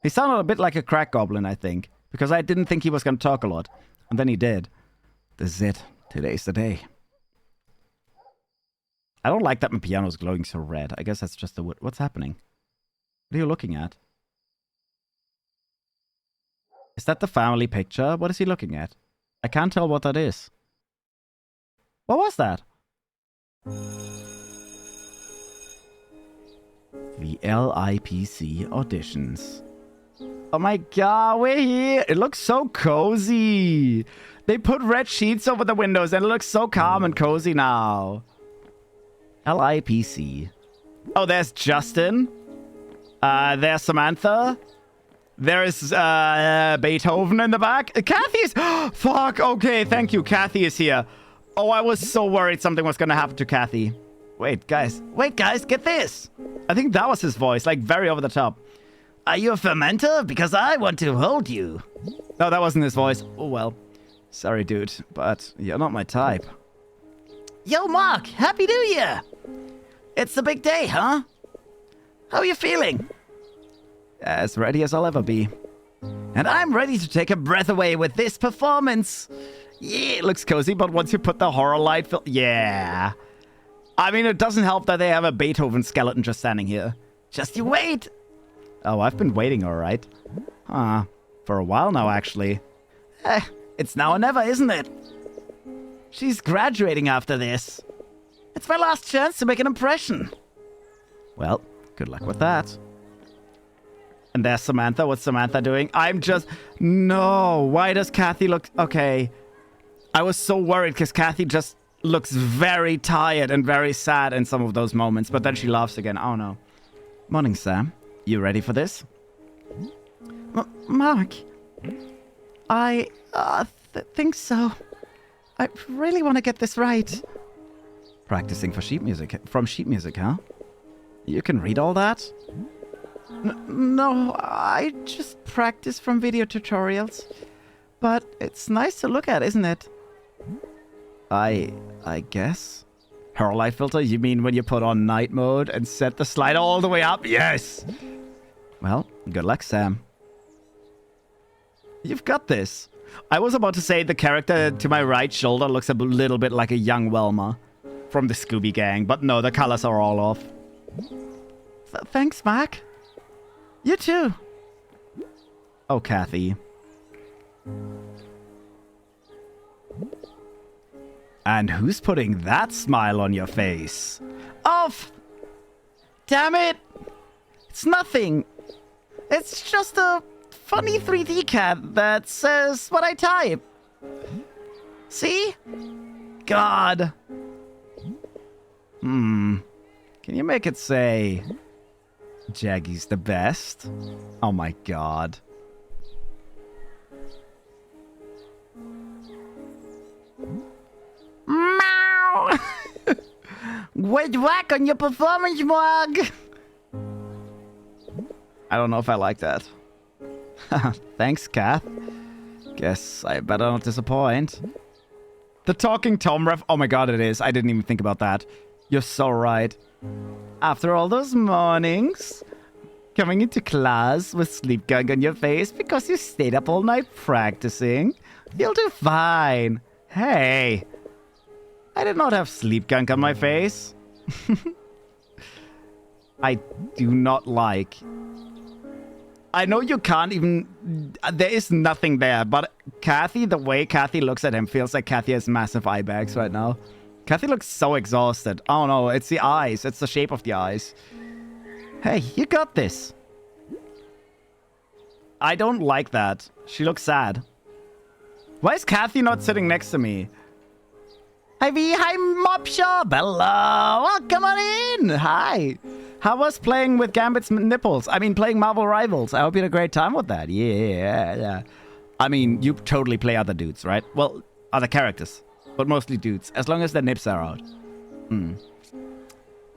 Speaker 1: He sounded a bit like a crack goblin, I think. Because I didn't think he was going to talk a lot. And then he did. This is it. Today's the day. I don't like that my piano's glowing so red. I guess that's just the wood. What's happening? What are you looking at? Is that the family picture? What is he looking at? I can't tell what that is. What was that? The LIPC auditions. Oh my god, we're here. It looks so cozy. They put red sheets over the windows and it looks so calm and cozy now. LIPC. Oh, there's Justin. There's Samantha. There's Beethoven in the back. Kathy's... Fuck, okay, thank you. Kathy is here. Oh, I was so worried something was gonna happen to Kathy. Wait, guys, get this. I think that was his voice, like very over the top. Are you a fermenter? Because I want to hold you. No, that wasn't his voice. Oh, well. Sorry, dude, but you're not my type. Yo, Mark, Happy New Year. It's the big day, huh? How are you feeling? As ready as I'll ever be. And I'm ready to take a breath away with this performance. Yeah, it looks cozy, but once you put the horror light... Yeah. I mean, it doesn't help that they have a Beethoven skeleton just standing here. Just you wait. Oh, I've been waiting, all right. For a while now, actually. It's now or never, isn't it? She's graduating after this. It's my last chance to make an impression. Well, good luck with that. And there's Samantha. What's Samantha doing? I'm just... No. Why does Kathy look... Okay. I was so worried because Kathy just looks very tired and very sad in some of those moments. But then she laughs again. Oh, no. Morning, Sam. You ready for this? Mark. I think so. I really want to get this right. Practicing for sheet music. From sheet music, huh? You can read all that? No, I just practice from video tutorials. But it's nice to look at, isn't it? I guess. Horror light filter? You mean when you put on night mode and set the slider all the way up? Yes! Well, good luck, Sam. You've got this. I was about to say the character to my right shoulder looks a little bit like a young Welma from the Scooby Gang, but no, the colors are all off. Thanks, Mark. You too. Oh, Kathy. And who's putting that smile on your face? Off! Damn it! It's nothing. It's just a funny 3D cat that says what I type. See? God. Can you make it say... Jaggy's the best? Oh my god. Meow! Wait, whack on your performance mug! I don't know if I like that. Thanks, Kath. Guess I better not disappoint. The talking Tom ref. Oh my god, it is. I didn't even think about that. You're so right. After all those mornings, coming into class with sleep gunk on your face because you stayed up all night practicing, you'll do fine. Hey. I did not have sleep gunk on my face. I do not like. I know you can't even... There is nothing there, but Kathy, the way Kathy looks at him feels like Kathy has massive eye bags right now. Kathy looks so exhausted. Oh no, it's the eyes. It's the shape of the eyes. Hey, you got this. I don't like that. She looks sad. Why is Kathy not sitting next to me? Hi V, hi Mob Shop. Hello, welcome on in. Hi. How was playing with Gambit's nipples? I mean, playing Marvel Rivals. I hope you had a great time with that. Yeah. I mean, you totally play other dudes, right? Well, other characters, but mostly dudes, as long as their nips are out.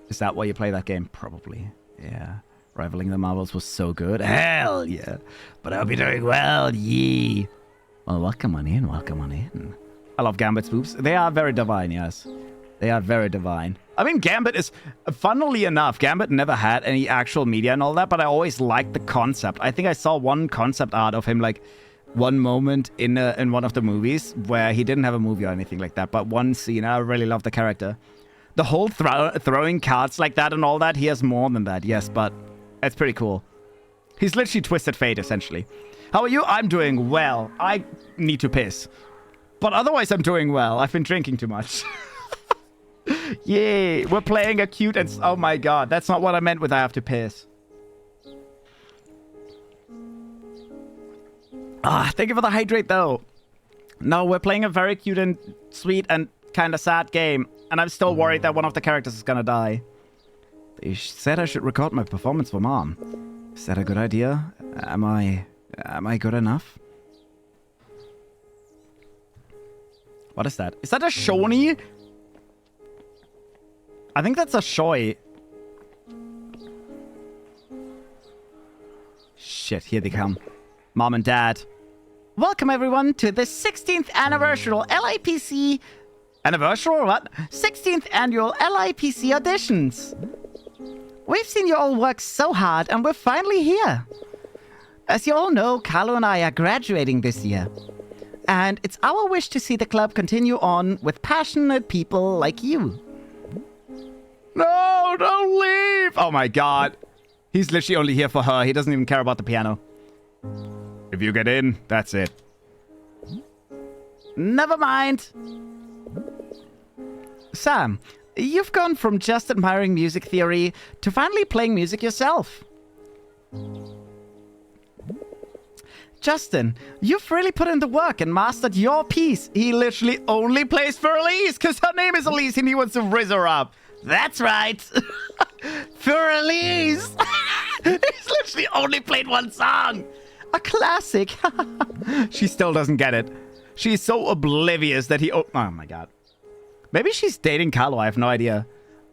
Speaker 1: Is that why you play that game? Probably. Yeah. Rivaling the Marvels was so good. Hell yeah. But I hope you're doing well. Yeah. Well, welcome on in. Welcome on in. I love Gambit's boobs. They are very divine, yes. They are very divine. I mean, Gambit is... Funnily enough, Gambit never had any actual media and all that, but I always liked the concept. I think I saw one concept art of him, like, one moment in one of the movies where he didn't have a movie or anything like that, but one scene. I really love the character. The whole throwing cards like that and all that, he has more than that, yes, but it's pretty cool. He's literally Twisted Fate, essentially. How are you? I'm doing well. I need to piss. But otherwise, I'm doing well. I've been drinking too much. Yay, we're playing a cute and... Oh my god, that's not what I meant with I have to piss. Thank you for the hydrate, though. No, we're playing a very cute and sweet and kind of sad game. And I'm still worried that one of the characters is gonna die. They said I should record my performance for Mom. Is that a good idea? Am I good enough? What is that? Is that a Shoni? I think that's a Shoi. Shit, here they come. Mom and Dad. Welcome everyone to the 16th anniversary LIPC... Anniversary or what? 16th annual LIPC auditions. We've seen you all work so hard and we're finally here. As you all know, Carlo and I are graduating this year. And it's our wish to see the club continue on with passionate people like you. No, don't leave! Oh my god. He's literally only here for her. He doesn't even care about the piano. If you get in, that's it. Never mind. Sam, you've gone from just admiring music theory to finally playing music yourself. Justin, you've really put in the work and mastered your piece. He literally only plays for Elise because her name is Elise and he wants to rizz her up. That's right. For Elise. He's literally only played one song. A classic. She still doesn't get it. She's so oblivious that he... Oh my god. Maybe she's dating Carlo. I have no idea.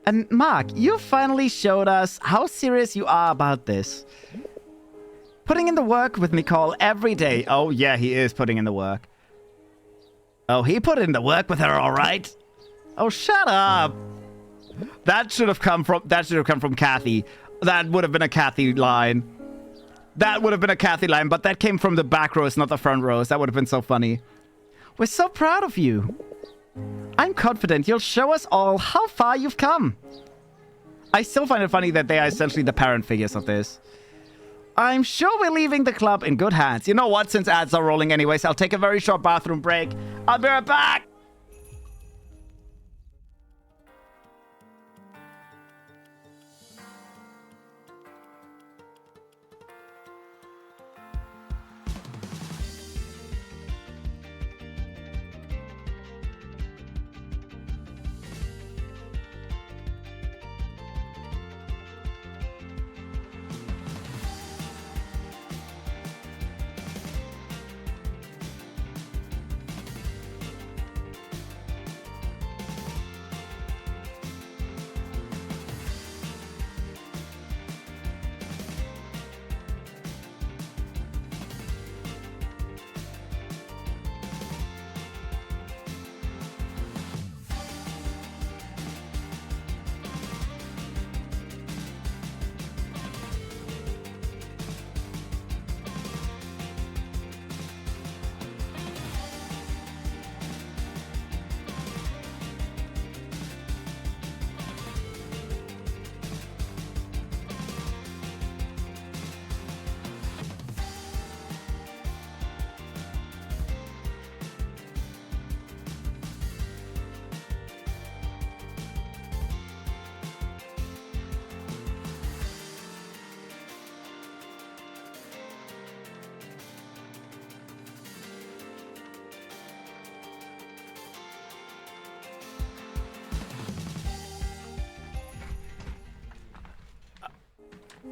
Speaker 1: And Mark, you finally showed us how serious you are about this. Putting in the work with Nicole every day. Oh yeah, he is putting in the work. Oh, he put in the work with her, all right? Oh, shut up. That should have come from Kathy. That would have been a Kathy line. That would have been a Kathy line, but that came from the back rows, not the front rows. That would have been so funny. We're so proud of you. I'm confident you'll show us all how far you've come. I still find it funny that they are essentially the parent figures of this. I'm sure we're leaving the club in good hands. You know what? Since ads are rolling anyways, I'll take a very short bathroom break. I'll be right back.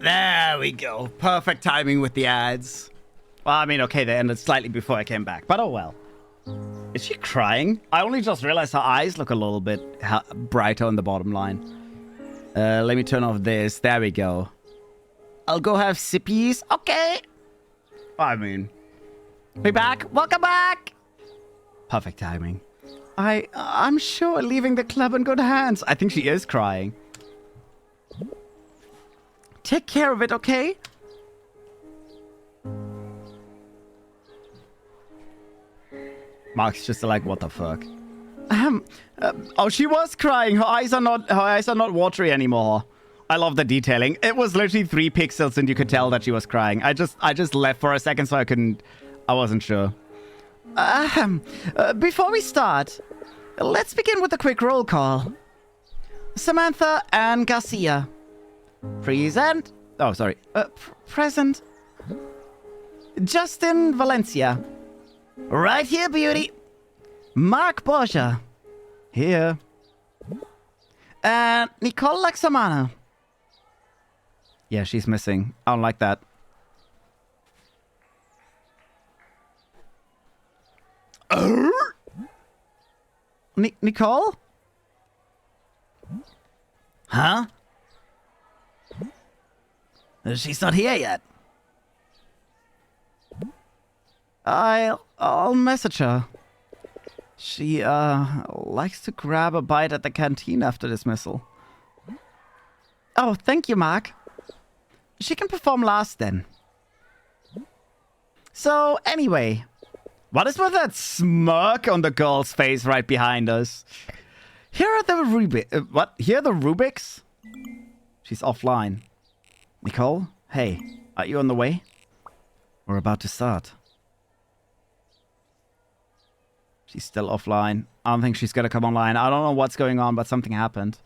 Speaker 1: There we go. Perfect timing with the ads. Well, I mean, okay, they ended slightly before I came back, but oh well. Is she crying? I only just realized her eyes look a little bit brighter on the bottom line. Let me turn off this. There we go. I'll go have sippies. Okay. I mean, be back. Welcome back. Perfect timing. I'm sure leaving the club in good hands. I think she is crying. Take care of it, okay? Mark's just like, what the fuck? Oh, she was crying. Her eyes are not watery anymore. I love the detailing. It was literally 3 pixels and you could tell that she was crying. I just left for a second so I wasn't sure. Before we start, let's begin with a quick roll call. Samantha and Garcia. Present. Oh, sorry. Present. Justin Valencia. Right here, beauty. Mark Borja. Here. And Nicole Laxamana. Yeah, she's missing. I don't like that. Nicole? Huh? She's not here yet. I'll message her. She, likes to grab a bite at the canteen after dismissal. Oh, thank you, Mark. She can perform last then. So, anyway. What is with that smirk on the girl's face right behind us? Here are the Here are the Rubiks? She's offline. Nicole? Hey, are you on the way? We're about to start. She's still offline. I don't think she's gonna come online. I don't know what's going on, but something happened.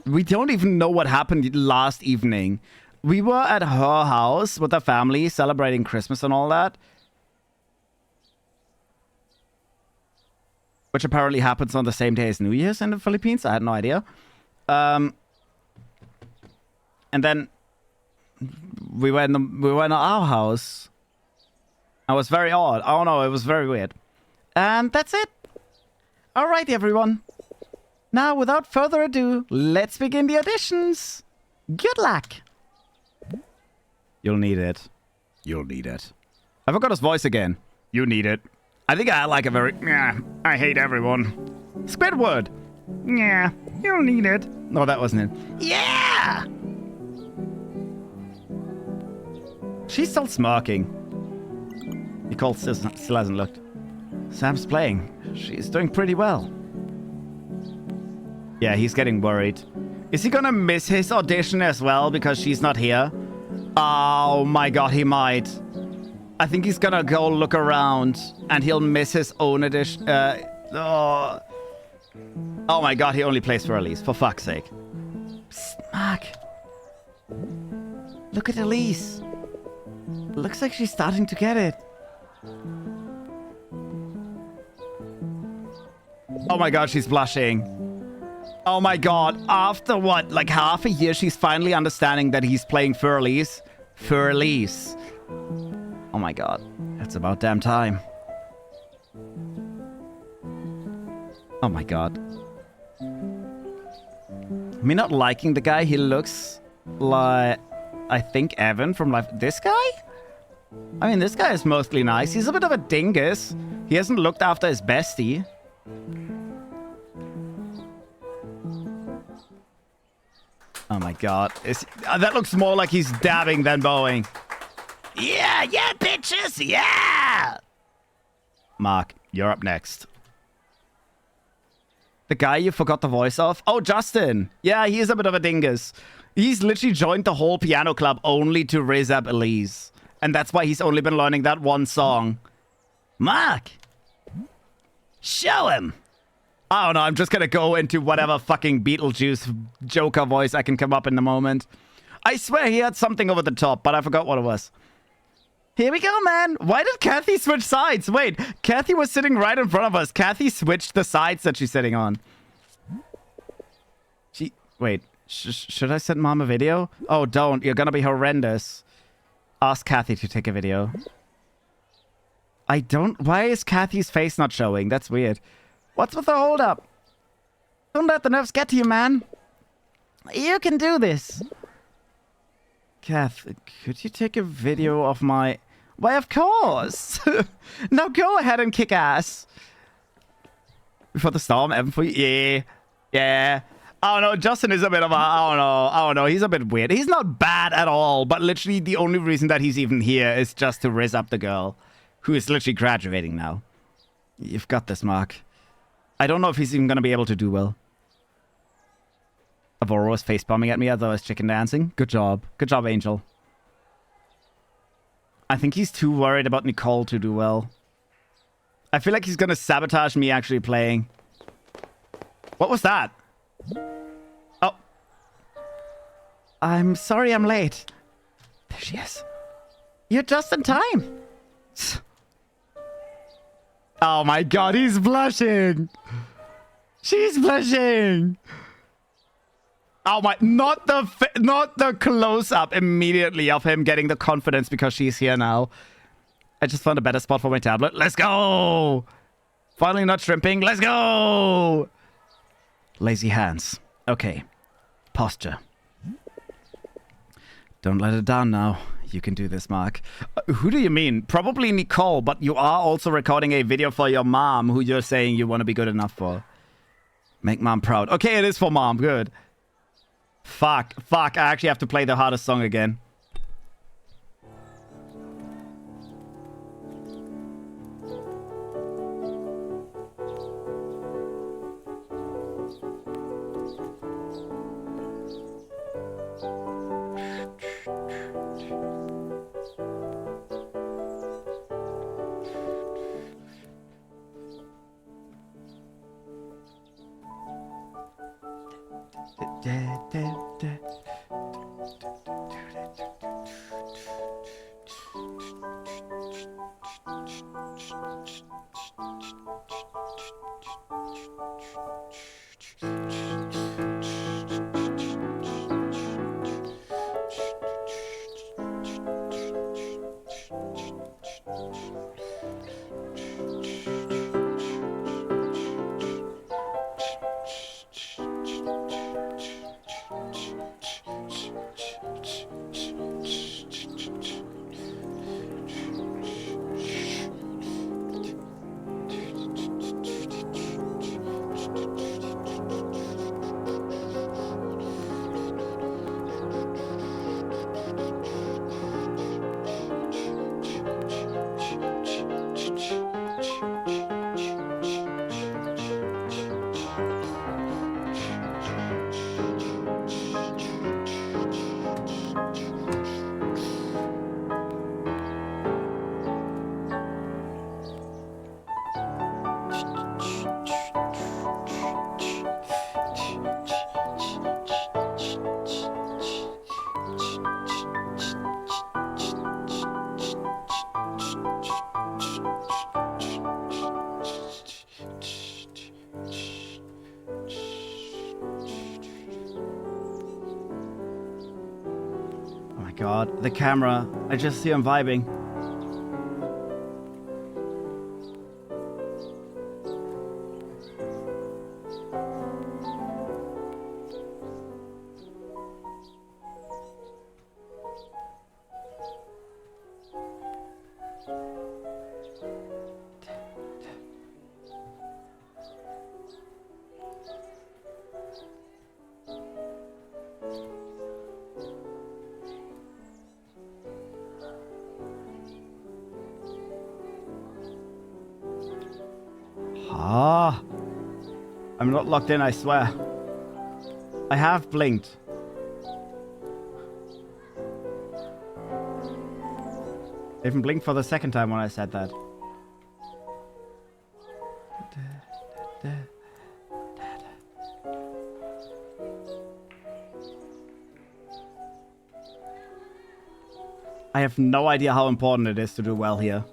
Speaker 1: We don't even know what happened last evening. We were at her house with her family, celebrating Christmas and all that. Which apparently happens on the same day as New Year's in the Philippines. I had no idea. And then we were in our house. It was very odd. I don't know. It was very weird. And that's it. All right, everyone. Now, without further ado, let's begin the auditions. Good luck. You'll need it. You'll need it. I forgot his voice again. You need it. I think I had like a very... Yeah, I hate everyone. Squidward. Yeah, you'll need it. No, that wasn't it. Yeah! She's still smirking. Nicole still hasn't looked. Sam's playing. She's doing pretty well. Yeah, he's getting worried. Is he gonna miss his audition as well because she's not here? Oh my god, he might. I think he's gonna go look around and he'll miss his own audition. Oh my god, he only plays for Elise, for fuck's sake. Psst, Mark. Look at Elise. Looks like she's starting to get it. Oh my god, she's blushing. Oh my god, after what, like half a year, she's finally understanding that he's playing for Elise. For Elise. Oh my god, it's about damn time. Oh my god. Me not liking the guy, he looks like, I think Evan from Life. This guy? I mean, this guy is mostly nice. He's a bit of a dingus. He hasn't looked after his bestie. Oh my god. That looks more like he's dabbing than bowing. Yeah, yeah, bitches, yeah! Mark, you're up next. The guy you forgot the voice of? Oh, Justin. Yeah, he is a bit of a dingus. He's literally joined the whole piano club only to raise up Elise. And that's why he's only been learning that one song. Mark! Show him! I don't know, I'm just gonna go into whatever fucking Beetlejuice Joker voice I can come up in the moment. I swear he had something over the top, but I forgot what it was. Here we go, man. Why did Kathy switch sides? Wait, Kathy was sitting right in front of us. Kathy switched the sides that she's sitting on. Should I send mom a video? Oh, don't. You're gonna be horrendous. Ask Kathy to take a video. I don't... Why is Kathy's face not showing? That's weird. What's with the hold up? Don't let the nerves get to you, man. You can do this. Kath, could you take a video of my... Why, of course. Now go ahead and kick ass. Before the storm, Evan for you. Yeah. Yeah. I don't know. Justin is a bit of a... I don't know. He's a bit weird. He's not bad at all. But literally the only reason that he's even here is just to rizz up the girl. Who is literally graduating now. You've got this, Mark. I don't know if he's even going to be able to do well. Avoro is facepalming at me as I was chicken dancing. Good job. Good job, Angel. I think he's too worried about Nicole to do well. I feel like he's going to sabotage me actually playing. What was that? Oh. I'm sorry I'm late. There she is. You're just in time. Oh my god, he's blushing. She's blushing. Oh my, not the close-up immediately of him getting the confidence because she's here now. I just found a better spot for my tablet. Let's go. Finally not shrimping. Let's go. Lazy hands. Okay. Posture. Don't let it down now. You can do this, Mark. Who do you mean? Probably Nicole, but you are also recording a video for your mom who you're saying you want to be good enough for. Make mom proud. Okay, it is for mom. Good. Fuck. I actually have to play the hardest song again. God, the camera. I just see him vibing. I'm not locked in, I swear. I have blinked. I even blinked for the second time when I said that. I have no idea how important it is to do well here.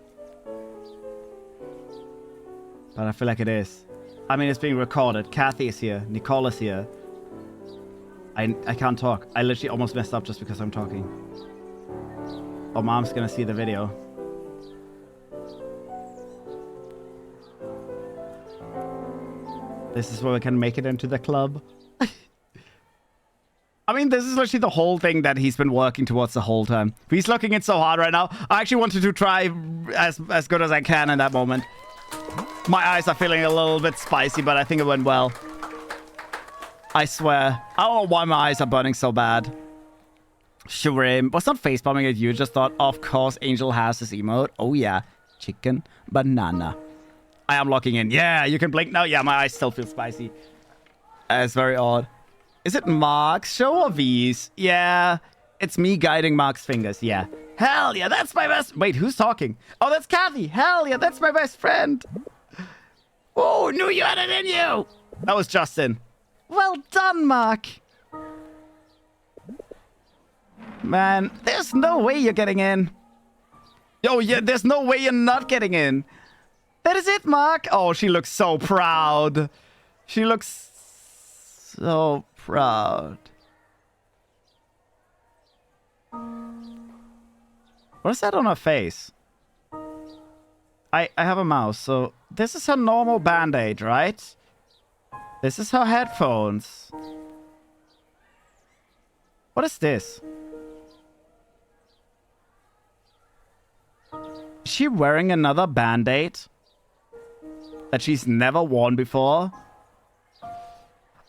Speaker 1: But I feel like it is. I mean, it's being recorded. Kathy is here. Nicole is here. I can't talk. I literally almost messed up just because I'm talking. Oh, mom's gonna see the video. This is where we can make it into the club. I mean, this is literally the whole thing that he's been working towards the whole time. He's looking in so hard right now. I actually wanted to try as good as I can in that moment. My eyes are feeling a little bit spicy, but I think it went well. I swear. I don't know why my eyes are burning so bad. Shrimp was not facepalming at you. Just thought, of course, Angel has this emote. Oh, yeah. Chicken banana. I am locking in. Yeah, you can blink now. Yeah, my eyes still feel spicy. It's very odd. Is it Mark's show or V's? Yeah, it's me guiding Mark's fingers. Yeah. Hell yeah, that's my best... Wait, who's talking? Oh, that's Kathy. Hell yeah, that's my best friend. Oh, knew you had it in you. That was Justin. Well done, Mark. Man, there's no way you're getting in. Oh, yeah, there's no way you're not getting in. That is it, Mark. Oh, she looks so proud. She looks so proud. What is that on her face? I have a mouse, so this is her normal band-aid, right? This is her headphones. What is this? Is she wearing another band-aid that she's never worn before?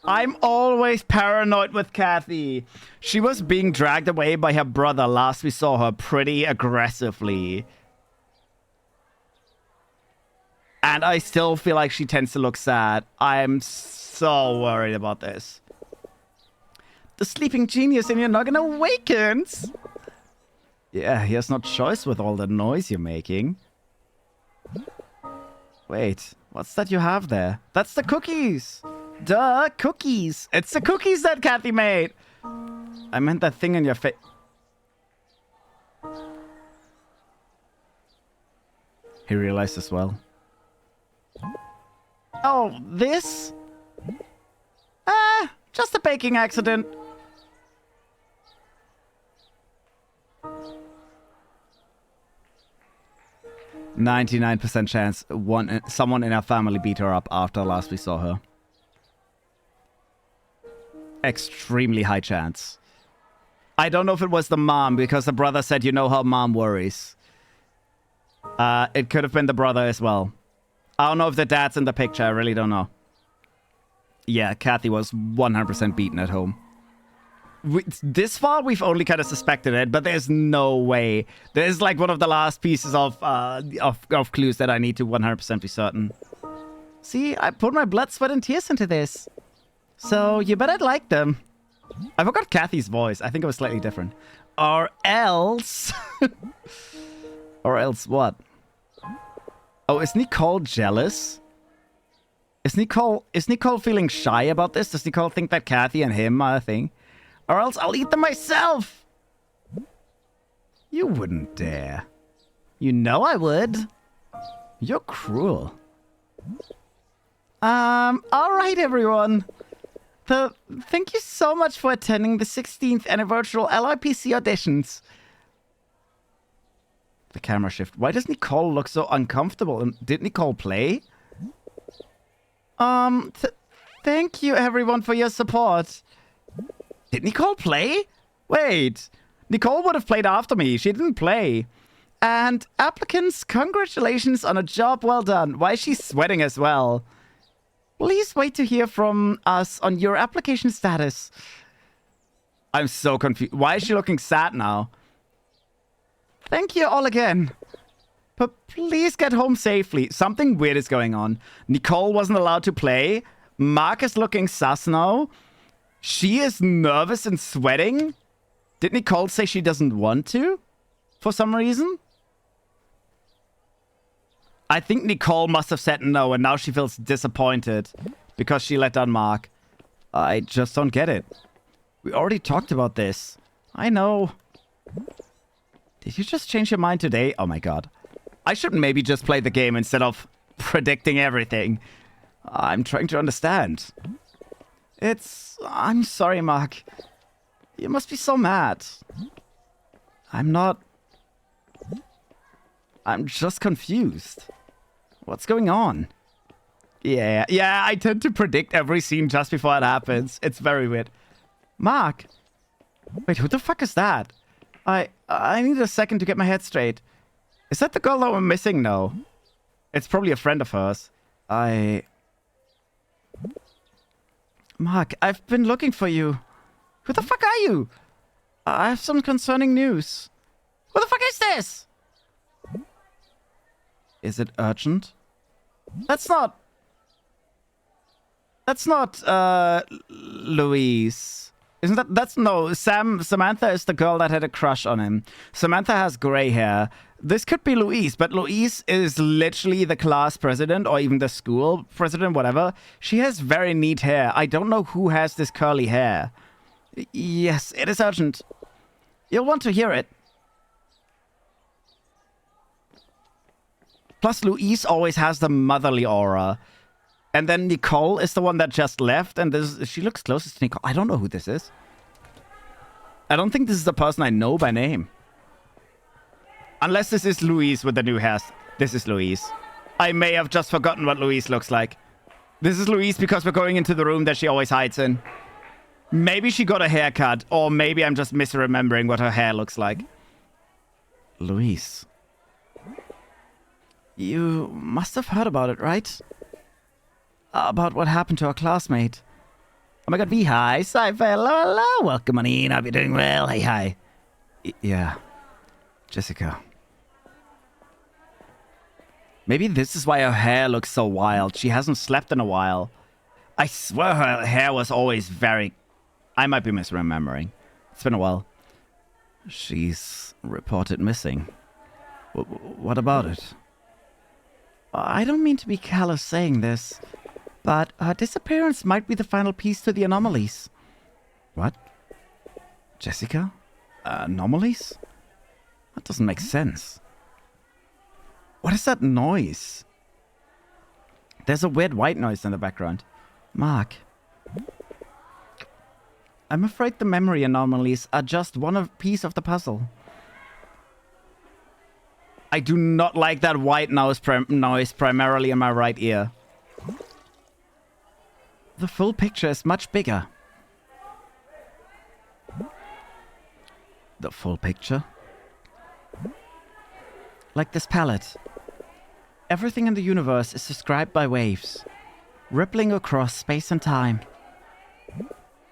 Speaker 1: I'm always paranoid with Kathy. She was being dragged away by her brother last we saw her pretty aggressively. And I still feel like she tends to look sad. I'm so worried about this. The sleeping genius in your noggin awakens. Yeah, he has no choice with all the noise you're making. Wait, what's that you have there? That's the cookies. Duh, cookies. It's the cookies that Kathy made. I meant that thing in your face. He realized as well. Oh, this? Just a baking accident. "99% chance someone in our family beat her up after last we saw her." Extremely high chance. I don't know if it was the mom, because the brother said, you know how mom worries. It could have been the brother as well. I don't know if the dad's in the picture. I really don't know. Yeah, Kathy was 100% beaten at home. This far, we've only kind of suspected it, but there's no way. There's like one of the last pieces of clues that I need to 100% be certain. See, I put my blood, sweat, and tears into this. So you better like them. I forgot Kathy's voice. I think it was slightly different. Or else... Or else what? Oh, is Nicole jealous? Is Nicole feeling shy about this? Does Nicole think that Kathy and him are a thing? Or else I'll eat them myself! You wouldn't dare. You know I would. You're cruel. Alright everyone. Thank you so much for attending the 16th anniversary LIPC auditions. The camera shift. Why does Nicole look so uncomfortable? And did Nicole play? Thank you everyone for your support. Did Nicole play? Wait. Nicole would have played after me. She didn't play. And applicants, congratulations on a job well done. Why is she sweating as well? Please wait to hear from us on your application status. I'm so confused. Why is she looking sad now? Thank you all again. But please get home safely. Something weird is going on. Nicole wasn't allowed to play. Mark is looking sus now. She is nervous and sweating. Did Nicole say she doesn't want to? For some reason? I think Nicole must have said no, and now she feels disappointed because she let down Mark. I just don't get it. We already talked about this. I know. Did you just change your mind today? Oh my god. I should maybe just play the game instead of predicting everything. I'm trying to understand. I'm sorry, Mark. You must be so mad. I'm not... I'm just confused. What's going on? Yeah, I tend to predict every scene just before it happens. It's very weird. Mark! Wait, who the fuck is that? I need a second to get my head straight. Is that the girl that we're missing? No. It's probably a friend of hers. Mark, I've been looking for you. Who the fuck are you? I have some concerning news. Who the fuck is this? Is it urgent? That's not, Louise. Isn't that, no, Samantha is the girl that had a crush on him. Samantha has gray hair. This could be Louise, but Louise is literally the class president or even the school president, whatever. She has very neat hair. I don't know who has this curly hair. Yes, it is urgent. You'll want to hear it. Plus, Louise always has the motherly aura. And then Nicole is the one that just left, and she looks closest to Nicole. I don't know who this is. I don't think this is the person I know by name. Unless this is Louise with the new hair. This is Louise. I may have just forgotten what Louise looks like. This is Louise because we're going into the room that she always hides in. Maybe she got a haircut, or maybe I'm just misremembering what her hair looks like. Louise. You must have heard about it, right? About what happened to our classmate. Oh my god, V, hi. Cypher, hello. Welcome on in. Hope you're doing well. Hey, hi. Yeah. Jessica. Maybe this is why her hair looks so wild. She hasn't slept in a while. I swear her hair was always very... I might be misremembering. It's been a while. She's reported missing. What about it? I don't mean to be callous saying this, but her disappearance might be the final piece to the anomalies. What? Jessica? Anomalies? That doesn't make sense. What is that noise? There's a weird white noise in the background. Mark. I'm afraid the memory anomalies are just one piece of the puzzle. I do not like that white noise primarily in my right ear. The full picture is much bigger. The full picture? Like this palette. Everything in the universe is described by waves, rippling across space and time.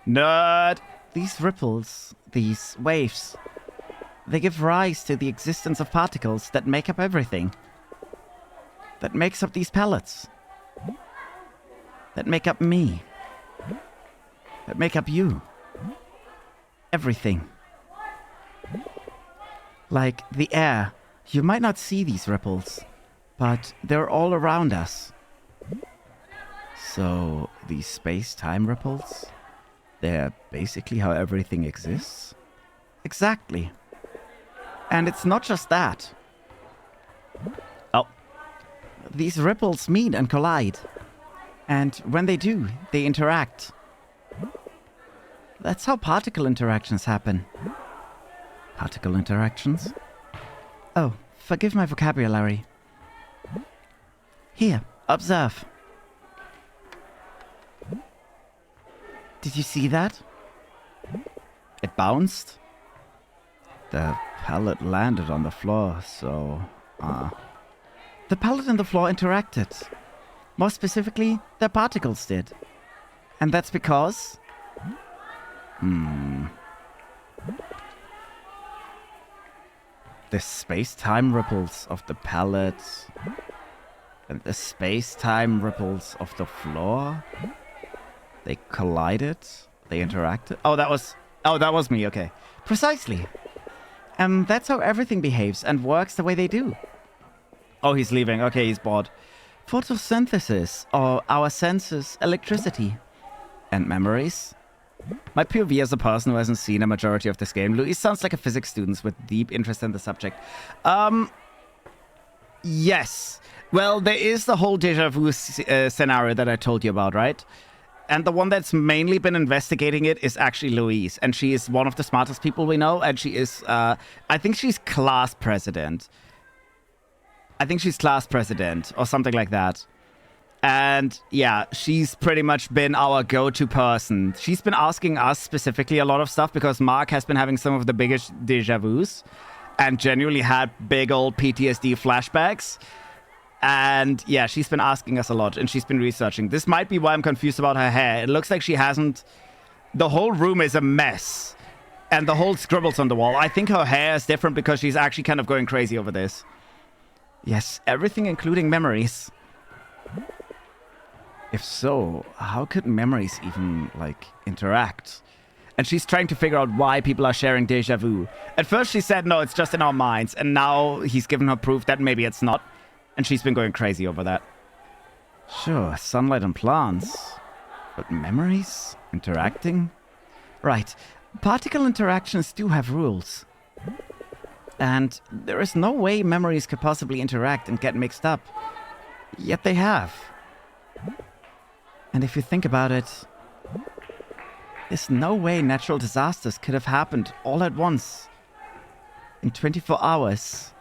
Speaker 1: Nerd! These ripples, these waves, they give rise to the existence of particles that make up everything. That makes up these palettes. That make up me. That make up you. Everything. Like the air. You might not see these ripples, but they're all around us. So, these space-time ripples, they're basically how everything exists? Exactly. And it's not just that. Oh. These ripples meet and collide. And when they do, they interact. That's how particle interactions happen. Particle interactions? Oh, forgive my vocabulary. Here, observe. Did you see that? It bounced? The pallet landed on the floor, so... The pallet and the floor interacted. More specifically, their particles did. And that's because... The space-time ripples of the pallet and the space-time ripples of the floor, they collided, they interacted. Oh, that was me, okay. Precisely. And that's how everything behaves and works the way they do. Oh, he's leaving. Okay, he's bored. Photosynthesis, or our senses, electricity, and memories. My POV as a person who hasn't seen a majority of this game, Luis sounds like a physics student with deep interest in the subject. Yes. Well, there is the whole deja vu scenario that I told you about, right? And the one that's mainly been investigating it is actually Louise. And she is one of the smartest people we know. And she is, I think she's class president. I think she's class president or something like that. And yeah, she's pretty much been our go-to person. She's been asking us specifically a lot of stuff because Mark has been having some of the biggest deja vus and genuinely had big old PTSD flashbacks. And yeah, she's been asking us a lot and she's been researching. This might be why I'm confused about her hair. It looks like she hasn't... The whole room is a mess. And the whole scribbles on the wall. I think her hair is different because she's actually kind of going crazy over this. Yes, everything including memories. If so, how could memories even, like, interact? And she's trying to figure out why people are sharing deja vu. At first she said, no, it's just in our minds. And now he's given her proof that maybe it's not. And she's been going crazy over that. Sure, sunlight and plants. But memories? Interacting? Right. Particle interactions do have rules. And there is no way memories could possibly interact and get mixed up. Yet they have. And if you think about it, there's no way natural disasters could have happened all at once. In 24 hours.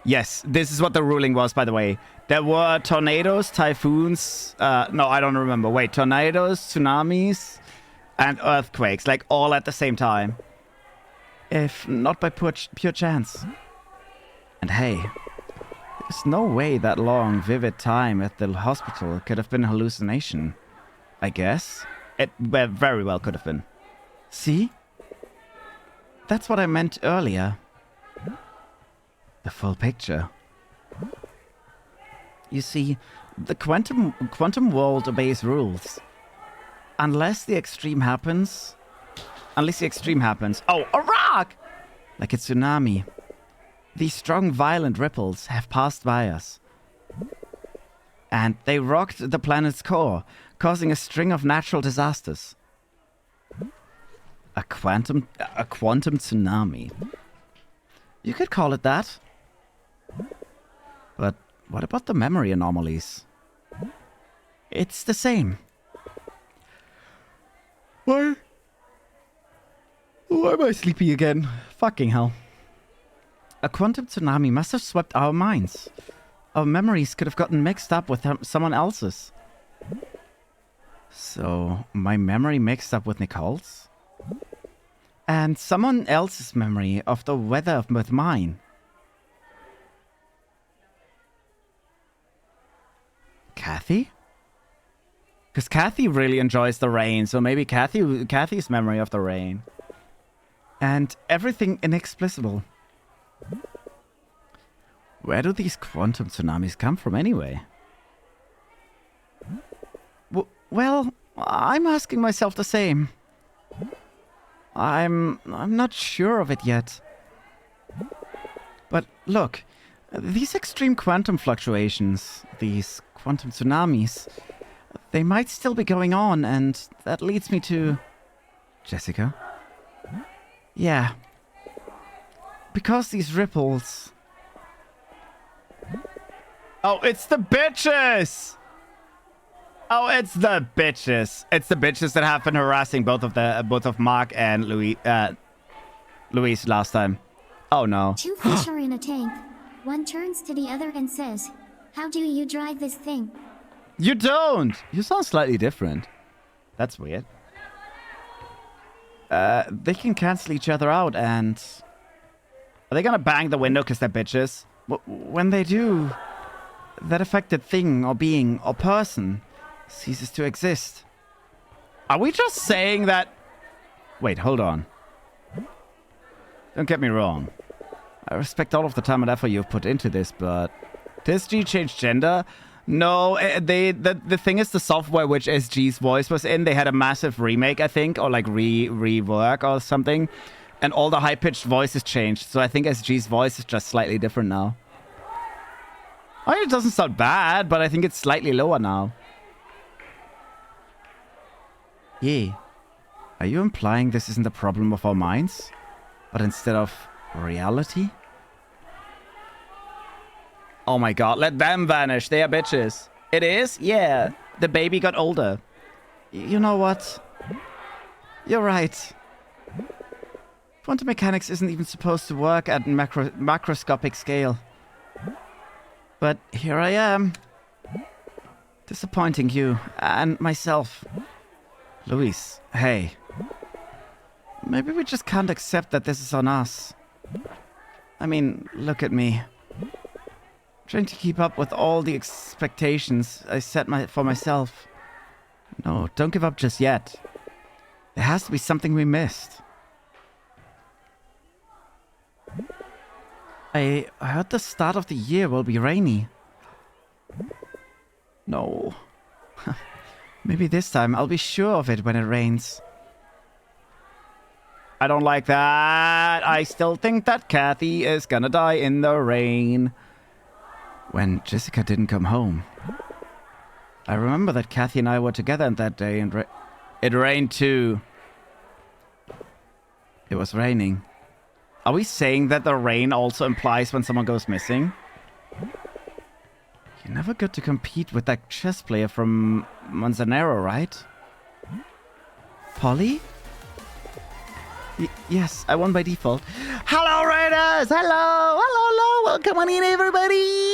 Speaker 1: Yes, this is what the ruling was, by the way. There were tornadoes, typhoons, no, I don't remember. Wait, tornadoes, tsunamis, and earthquakes, like all at the same time. If not by pure chance. And hey, there's no way that long, vivid time at the hospital could have been a hallucination. I guess. It very well could have been. See? That's what I meant earlier. The full picture. You see, the quantum world obeys rules. Unless the extreme happens... Oh, a rock! Like a tsunami. These strong, violent ripples have passed by us. And they rocked the planet's core, causing a string of natural disasters. A quantum tsunami. You could call it that. But what about the memory anomalies? It's the same. Why am I sleepy again? Fucking hell. A quantum tsunami must have swept our minds. Our memories could have gotten mixed up with someone else's. So, my memory mixed up with Nicole's? And someone else's memory of the weather with mine. Kathy? Because Kathy really enjoys the rain, so maybe Kathy's memory of the rain. And everything inexplicable. Where do these quantum tsunamis come from anyway? Well, I'm asking myself the same. I'm not sure of it yet. But look, these extreme quantum fluctuations, these quantum tsunamis, they might still be going on, and that leads me to... Jessica? Yeah. Because these ripples... Oh, it's the bitches! Oh, it's the bitches. It's the bitches that have been harassing both of Mark and Louise last time. Oh no.
Speaker 2: Two fish are in a tank. One turns to the other and says, "How do you drive this thing?"
Speaker 1: You don't! You sound slightly different. That's weird. They can cancel each other out and... Are they gonna bang the window because they're bitches? When they do, that affected thing or being or person ceases to exist. Are we just saying that... Wait, hold on. Don't get me wrong. I respect all of the time and effort you've put into this, but... Did SG change gender? No, the thing is the software which SG's voice was in, they had a massive remake, I think, or like rework or something. And all the high-pitched voices changed, so I think SG's voice is just slightly different now. I mean, it doesn't sound bad, but I think it's slightly lower now. Yeah. Are you implying this isn't a problem of our minds, but instead of reality? Oh my god, let them vanish. They are bitches. It is? Yeah. The baby got older. You know what? You're right. Quantum mechanics isn't even supposed to work at macroscopic scale. But here I am. Disappointing you and myself. Luis, hey. Maybe we just can't accept that this is on us. I mean, look at me. Trying to keep up with all the expectations I set for myself. No, don't give up just yet. There has to be something we missed. I heard the start of the year will be rainy. No. Maybe this time I'll be sure of it when it rains. I don't like that. I still think that Kathy is gonna die in the rain. When Jessica didn't come home. I remember that Kathy and I were together that day and it rained too. It was raining. Are we saying that the rain also implies when someone goes missing? You never got to compete with that chess player from Manzanero, right? Polly? Yes, I won by default. Hello, Raiders! Hello! Hello! Welcome on in, everybody!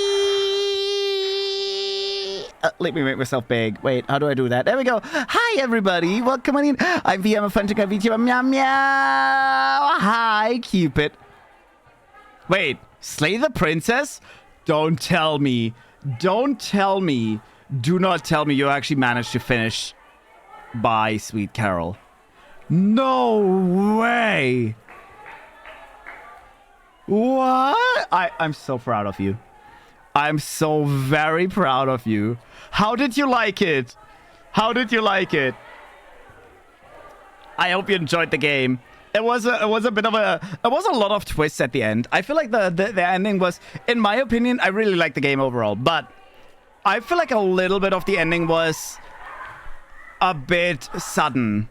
Speaker 1: Let me make myself big. Wait, how do I do that? There we go. Hi, everybody. Welcome on in. I'm VM Authentic VTuber. Meow, meow. Hi, Cupid. Wait, slay the princess? Don't tell me. Don't tell me. Do not tell me you actually managed to finish by Sweet Carol. No way. What? I'm so proud of you. I'm so very proud of you. How did you like it? How did you like it? I hope you enjoyed the game. It was a bit of a... It was a lot of twists at the end. I feel like the ending was... In my opinion, I really liked the game overall. But I feel like a little bit of the ending was a bit sudden.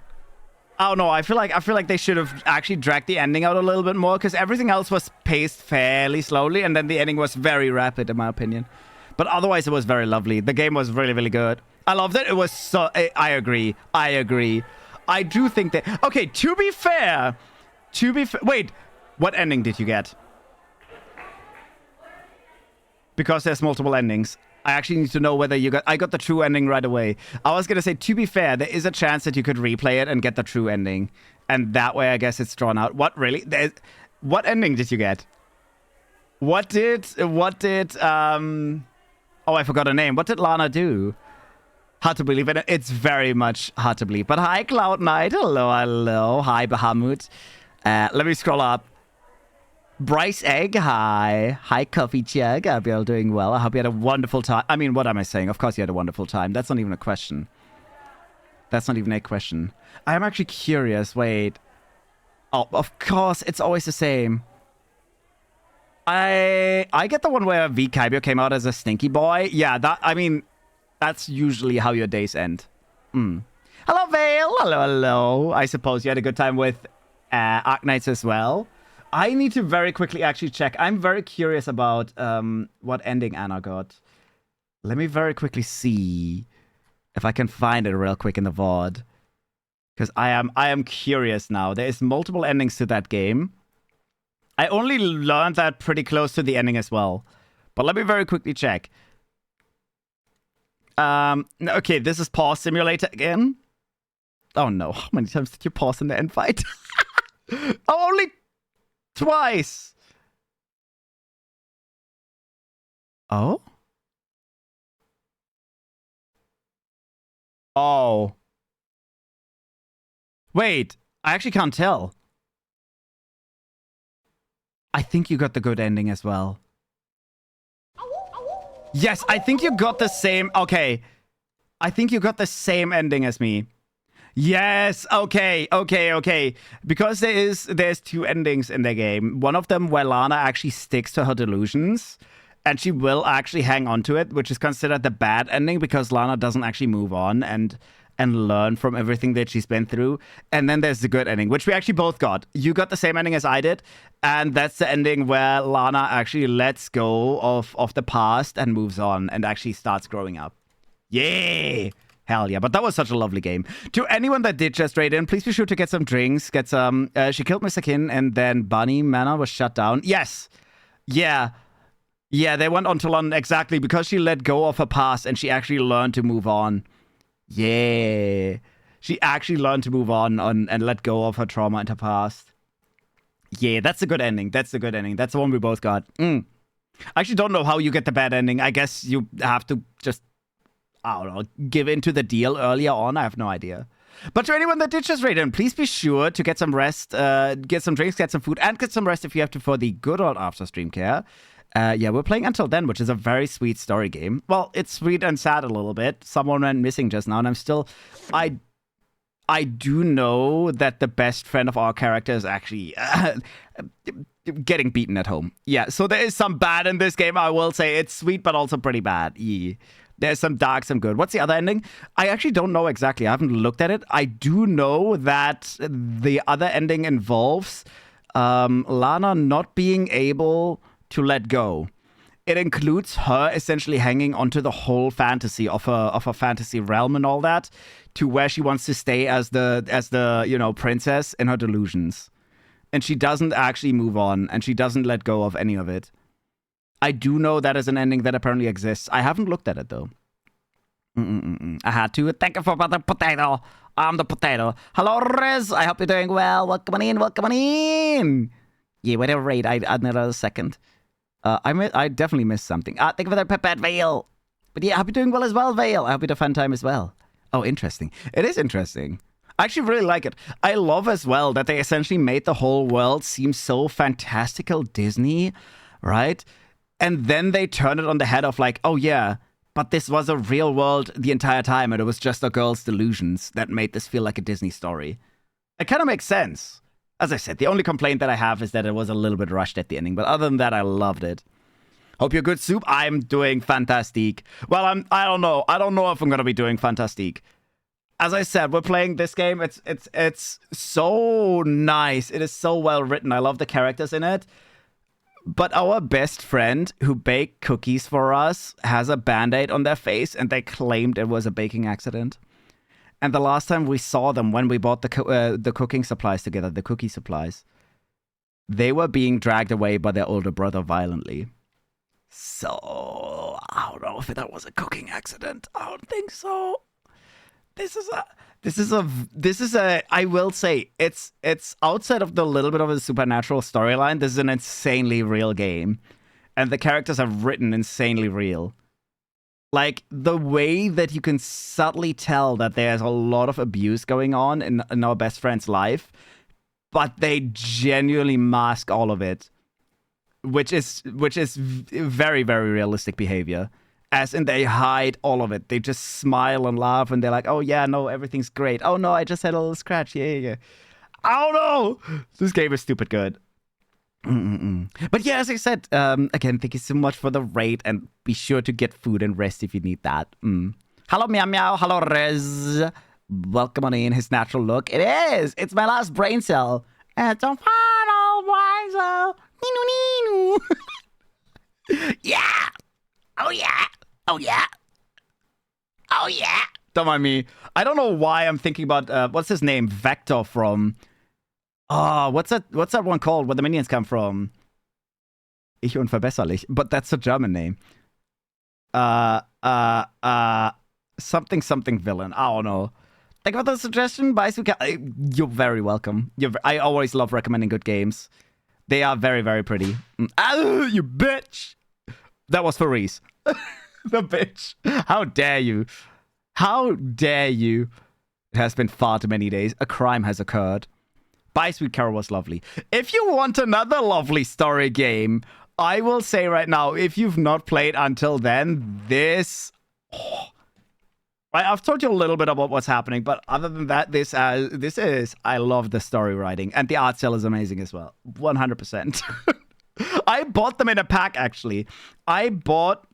Speaker 1: I don't know. I feel like they should have actually dragged the ending out a little bit more, because everything else was paced fairly slowly, and then the ending was very rapid, in my opinion. But otherwise, it was very lovely. The game was really, really good. I loved it. It was so... I agree. I agree. I do think that... Okay, to be fair... Wait, what ending did you get? Because there's multiple endings. I actually need to know whether you got... I got the true ending right away. I was going to say, to be fair, there is a chance that you could replay it and get the true ending. And that way, I guess it's drawn out. What, really? What ending did you get? What did... Oh, I forgot her name. What did Lana do? Hard to believe it. It's very much hard to believe. But hi, Cloud Knight. Hello, hello. Hi, Bahamut. Let me scroll up. Bryce Egg, hi. Hi, Coffee Chug. I hope you're all doing well. I hope you had a wonderful time. I mean, what am I saying? Of course you had a wonderful time. That's not even a question. That's not even a question. I am actually curious. Wait. Oh, of course. It's always the same. I get the one where V Kaibyo came out as a stinky boy. Yeah, that... I mean... That's usually how your days end. Hello, Vale. Hello, hello. I suppose you had a good time with Arknights as well. I need to very quickly actually check. I'm very curious about what ending Anna got. Let me very quickly see if I can find it real quick in the VOD. Because I am curious now. There is multiple endings to that game. I only learned that pretty close to the ending as well. But let me very quickly check. Okay, this is Pause Simulator again. Oh no, how many times did you pause in the end fight? Oh, only twice. Oh? Oh. Wait, I actually can't tell. I think you got the good ending as well. Yes, I think you got the same... Okay. I think you got the same ending as me. Yes, okay. Because there's two endings in the game. One of them where Lana actually sticks to her delusions. And she will actually hang on to it, which is considered the bad ending because Lana doesn't actually move on and learn from everything that she's been through. And then there's the good ending, which we actually both got. You got the same ending as I did. And that's the ending where Lana actually lets go of the past and moves on and actually starts growing up. Yay! Hell yeah, but that was such a lovely game. To anyone that did just raid in, please be sure to get some drinks, get some... she killed Mr. Kin, and then Bunny Manor was shut down. Yes! Yeah. Yeah, they went on to London exactly because she let go of her past and she actually learned to move on. Yeah. She actually learned to move on and let go of her trauma and her past. Yeah, that's a good ending. That's a good ending. That's the one we both got. I actually don't know how you get the bad ending. I guess you have to just, I don't know, give in to the deal earlier on. I have no idea. But to anyone that did just raid in, please be sure to get some rest, get some drinks, get some food, and get some rest if you have to for the good old after stream care. Yeah, we're playing Until Then, which is a very sweet story game. Well, it's sweet and sad a little bit. Someone went missing just now, and I'm still... I do know that the best friend of our character is actually getting beaten at home. Yeah, so there is some bad in this game, I will say. It's sweet, but also pretty bad. Yeah. There's some dark, some good. What's the other ending? I actually don't know exactly. I haven't looked at it. I do know that the other ending involves Lana not being able to let go. It includes her essentially hanging onto the whole fantasy of her fantasy realm and all that, to where she wants to stay as the princess in her delusions. And she doesn't actually move on, and she doesn't let go of any of it. I do know that is an ending that apparently exists. I haven't looked at it, though. I had to. Thank you for the potato. I'm the potato. Hello, Riz. I hope you're doing well. Welcome on in. Welcome on in. Yeah, wait a raid. I need a second. I definitely missed something. Thank you for the peppered Vale. But yeah, I hope you're doing well as well, Vale. I hope you had a fun time as well. Oh, interesting. It is interesting. I actually really like it. I love as well that they essentially made the whole world seem so fantastical Disney, right? And then they turn it on the head of like, oh yeah, but this was a real world the entire time, and it was just a girl's delusions that made this feel like a Disney story. It kind of makes sense. As I said, the only complaint that I have is that it was a little bit rushed at the ending, but other than that, I loved it. Hope you're good, Soup. I'm doing fantastic. Well, I don't know. I don't know if I'm gonna be doing fantastic. As I said, we're playing this game. It's so nice. It is so well written. I love the characters in it. But our best friend who baked cookies for us has a band-aid on their face, and they claimed it was a baking accident. And the last time we saw them, when we bought the cooking supplies together, the cookie supplies, they were being dragged away by their older brother violently. So I don't know if that was a cooking accident. I don't think so. This is a. I will say it's outside of the little bit of a supernatural storyline. This is an insanely real game, and the characters are written insanely real. Like the way that you can subtly tell that there's a lot of abuse going on in our best friend's life, but they genuinely mask all of it, which is very, very realistic behavior. As in, they hide all of it. They just smile and laugh, and they're like, "Oh yeah, no, everything's great. Oh no, I just had a little scratch. Yeah. I don't know. This game is stupid good." But yeah, as I said, again, thank you so much for the raid, and be sure to get food and rest if you need that. Hello, Meow Meow. Hello, Rez. Welcome on in. His natural look. It is. It's my last brain cell. And it's a final brain cell. Ninu. Yeah. Oh yeah. Oh yeah. Oh yeah. Don't mind me. I don't know why I'm thinking about what's his name? Vector from. Oh, what's that one called? Where the minions come from? Ich unverbesserlich. But that's a German name. Something villain. I don't know. Thank you for the suggestion. You're very welcome. I always love recommending good games. They are very, very pretty. Oh, you bitch! That was for Reese. The bitch. How dare you? How dare you? It has been far too many days. A crime has occurred. Bye, Sweet Carol was lovely. If you want another lovely story game, I will say right now, if you've not played Until Then, this... Oh, I've told you a little bit about what's happening, but other than that, this is... I love the story writing, and the art style is amazing as well. 100%. I bought them in a pack, actually. I bought...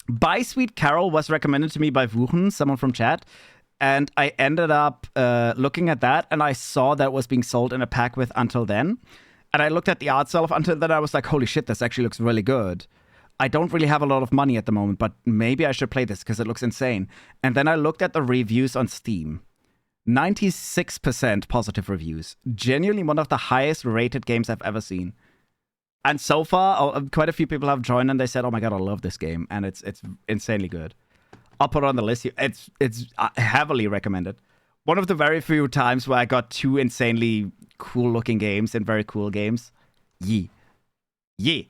Speaker 1: By Sweet Carol was recommended to me by Wuchen, someone from chat. And I ended up looking at that, and I saw that it was being sold in a pack with Until Then. And I looked at the art style of Until Then, I was like, holy shit, this actually looks really good. I don't really have a lot of money at the moment, but maybe I should play this because it looks insane. And then I looked at the reviews on Steam. 96% positive reviews. Genuinely one of the highest rated games I've ever seen. And so far, quite a few people have joined and they said, oh my god, I love this game. And it's insanely good. I'll put it on the list. It's heavily recommended. One of the very few times where I got two insanely cool-looking games and very cool games. Yeah.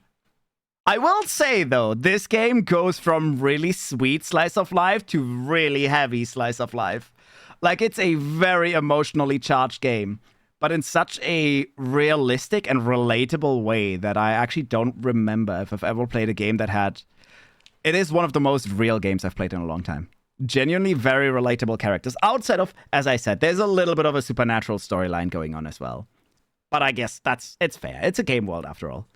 Speaker 1: I will say, though, this game goes from really sweet slice of life to really heavy slice of life. Like, it's a very emotionally charged game, but in such a realistic and relatable way that I actually don't remember if I've ever played a game that had... It is one of the most real games I've played in a long time. Genuinely very relatable characters. Outside of, as I said, there's a little bit of a supernatural storyline going on as well. But I guess it's fair. It's a game world after all.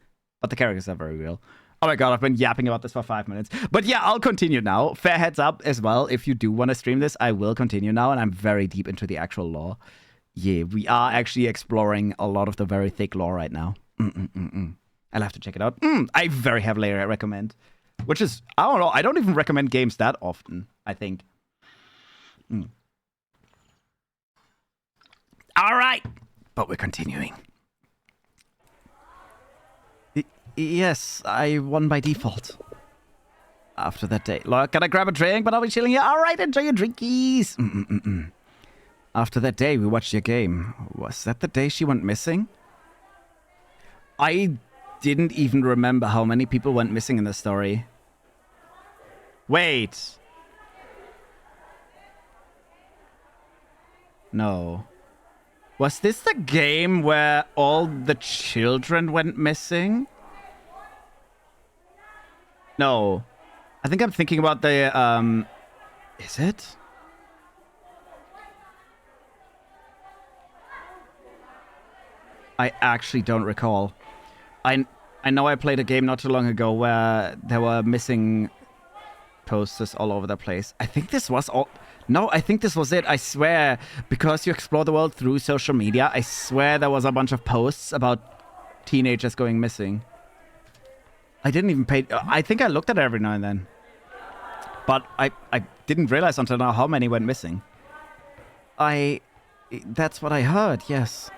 Speaker 1: But the characters are very real. Oh my god, I've been yapping about this for 5 minutes. But yeah, I'll continue now. Fair heads up as well. If you do want to stream this, I will continue now. And I'm very deep into the actual lore. Yeah, we are actually exploring a lot of the very thick lore right now. I'll have to check it out. I very heavily recommend. Which is, I don't know, I don't even recommend games that often, I think. All right. But we're continuing. Yes, I won by default. After that day. Look, can I grab a drink? But I'll be chilling here. All right, enjoy your drinkies. After that day, we watched your game. Was that the day she went missing? I didn't even remember how many people went missing in the story. Wait. No. Was this the game where all the children went missing? No. I think I'm thinking about the, Is it? I actually don't recall. I know I played a game not too long ago where there were missing posters all over the place. I think this was all... No, I think this was it. I swear, because you explore the world through social media, I swear there was a bunch of posts about teenagers going missing. I didn't even pay... I think I looked at it every now and then. But I didn't realize until now how many went missing. That's what I heard, yes.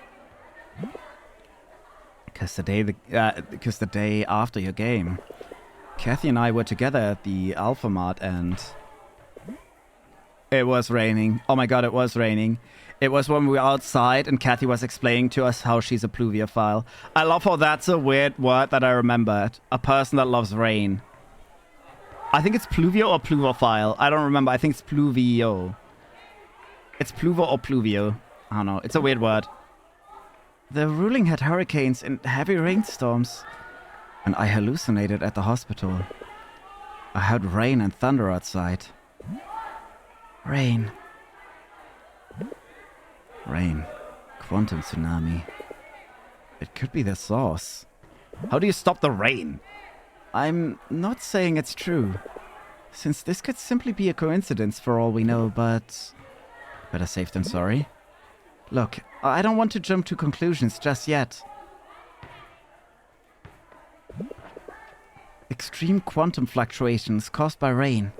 Speaker 1: Because the day after your game, Kathy and I were together at the Alpha Mart and it was raining. Oh my god, it was raining. It was when we were outside and Kathy was explaining to us how she's a pluviophile. I love how that's a weird word that I remembered. A person that loves rain. I think it's pluvio or pluvophile. I don't remember. I think it's pluvio. It's pluvo or pluvio. I don't know. It's a weird word. The ruling had hurricanes and heavy rainstorms. And I hallucinated at the hospital. I heard rain and thunder outside. Rain. Rain. Quantum tsunami. It could be the source. How do you stop the rain? I'm not saying it's true, since this could simply be a coincidence for all we know, but... better safe than sorry. Look, I don't want to jump to conclusions just yet. Extreme quantum fluctuations caused by rain.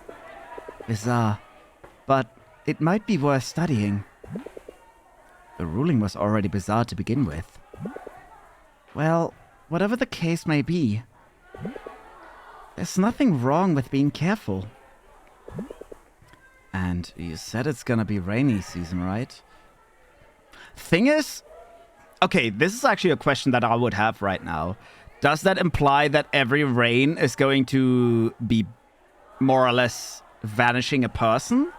Speaker 1: Bizarre. But it might be worth studying. The ruling was already bizarre to begin with. Well, whatever the case may be, there's nothing wrong with being careful. And you said it's gonna be rainy season, right? Thing is... Okay, this is actually a question that I would have right now. Does that imply that every rain is going to be more or less vanishing a person?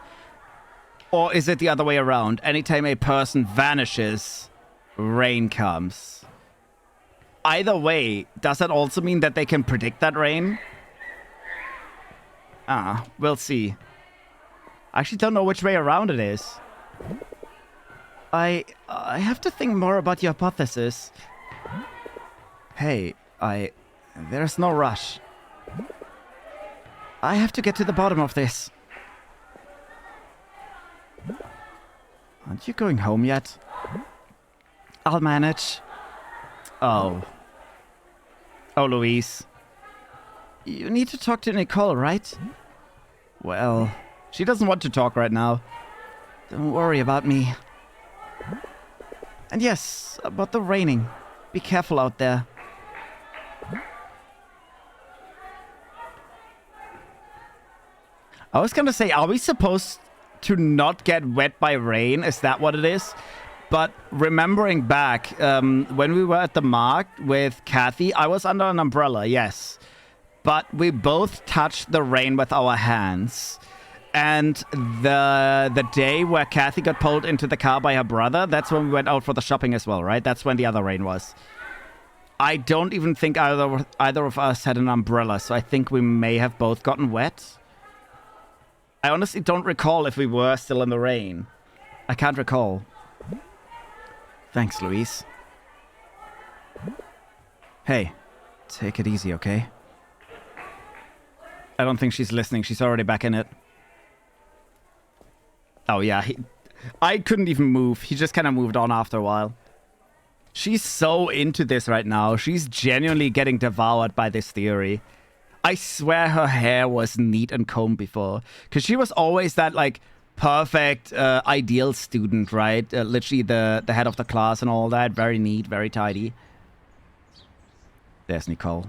Speaker 1: Or is it the other way around? Anytime a person vanishes, rain comes. Either way, does that also mean that they can predict that rain? We'll see. I actually don't know which way around it is. I have to think more about your hypothesis. Hey, there's no rush. I have to get to the bottom of this. Aren't you going home yet? I'll manage. Oh. Oh, Louise. You need to talk to Nicole, right? Well, she doesn't want to talk right now. Don't worry about me. And yes, about the raining. Be careful out there. I was gonna say, are we supposed to not get wet by rain? Is that what it is? But remembering back, when we were at the mark with Kathy, I was under an umbrella, yes. But we both touched the rain with our hands. And the day where Kathy got pulled into the car by her brother, that's when we went out for the shopping as well, right? That's when the other rain was. I don't even think either of us had an umbrella, so I think we may have both gotten wet. I honestly don't recall if we were still in the rain. I can't recall. Thanks, Louise. Hey, take it easy, okay? I don't think she's listening. She's already back in it. Oh, yeah. I couldn't even move. He just kind of moved on after a while. She's so into this right now. She's genuinely getting devoured by this theory. I swear her hair was neat and combed before. Because she was always that, like, perfect, ideal student, right? Literally the head of the class and all that. Very neat, very tidy. There's Nicole.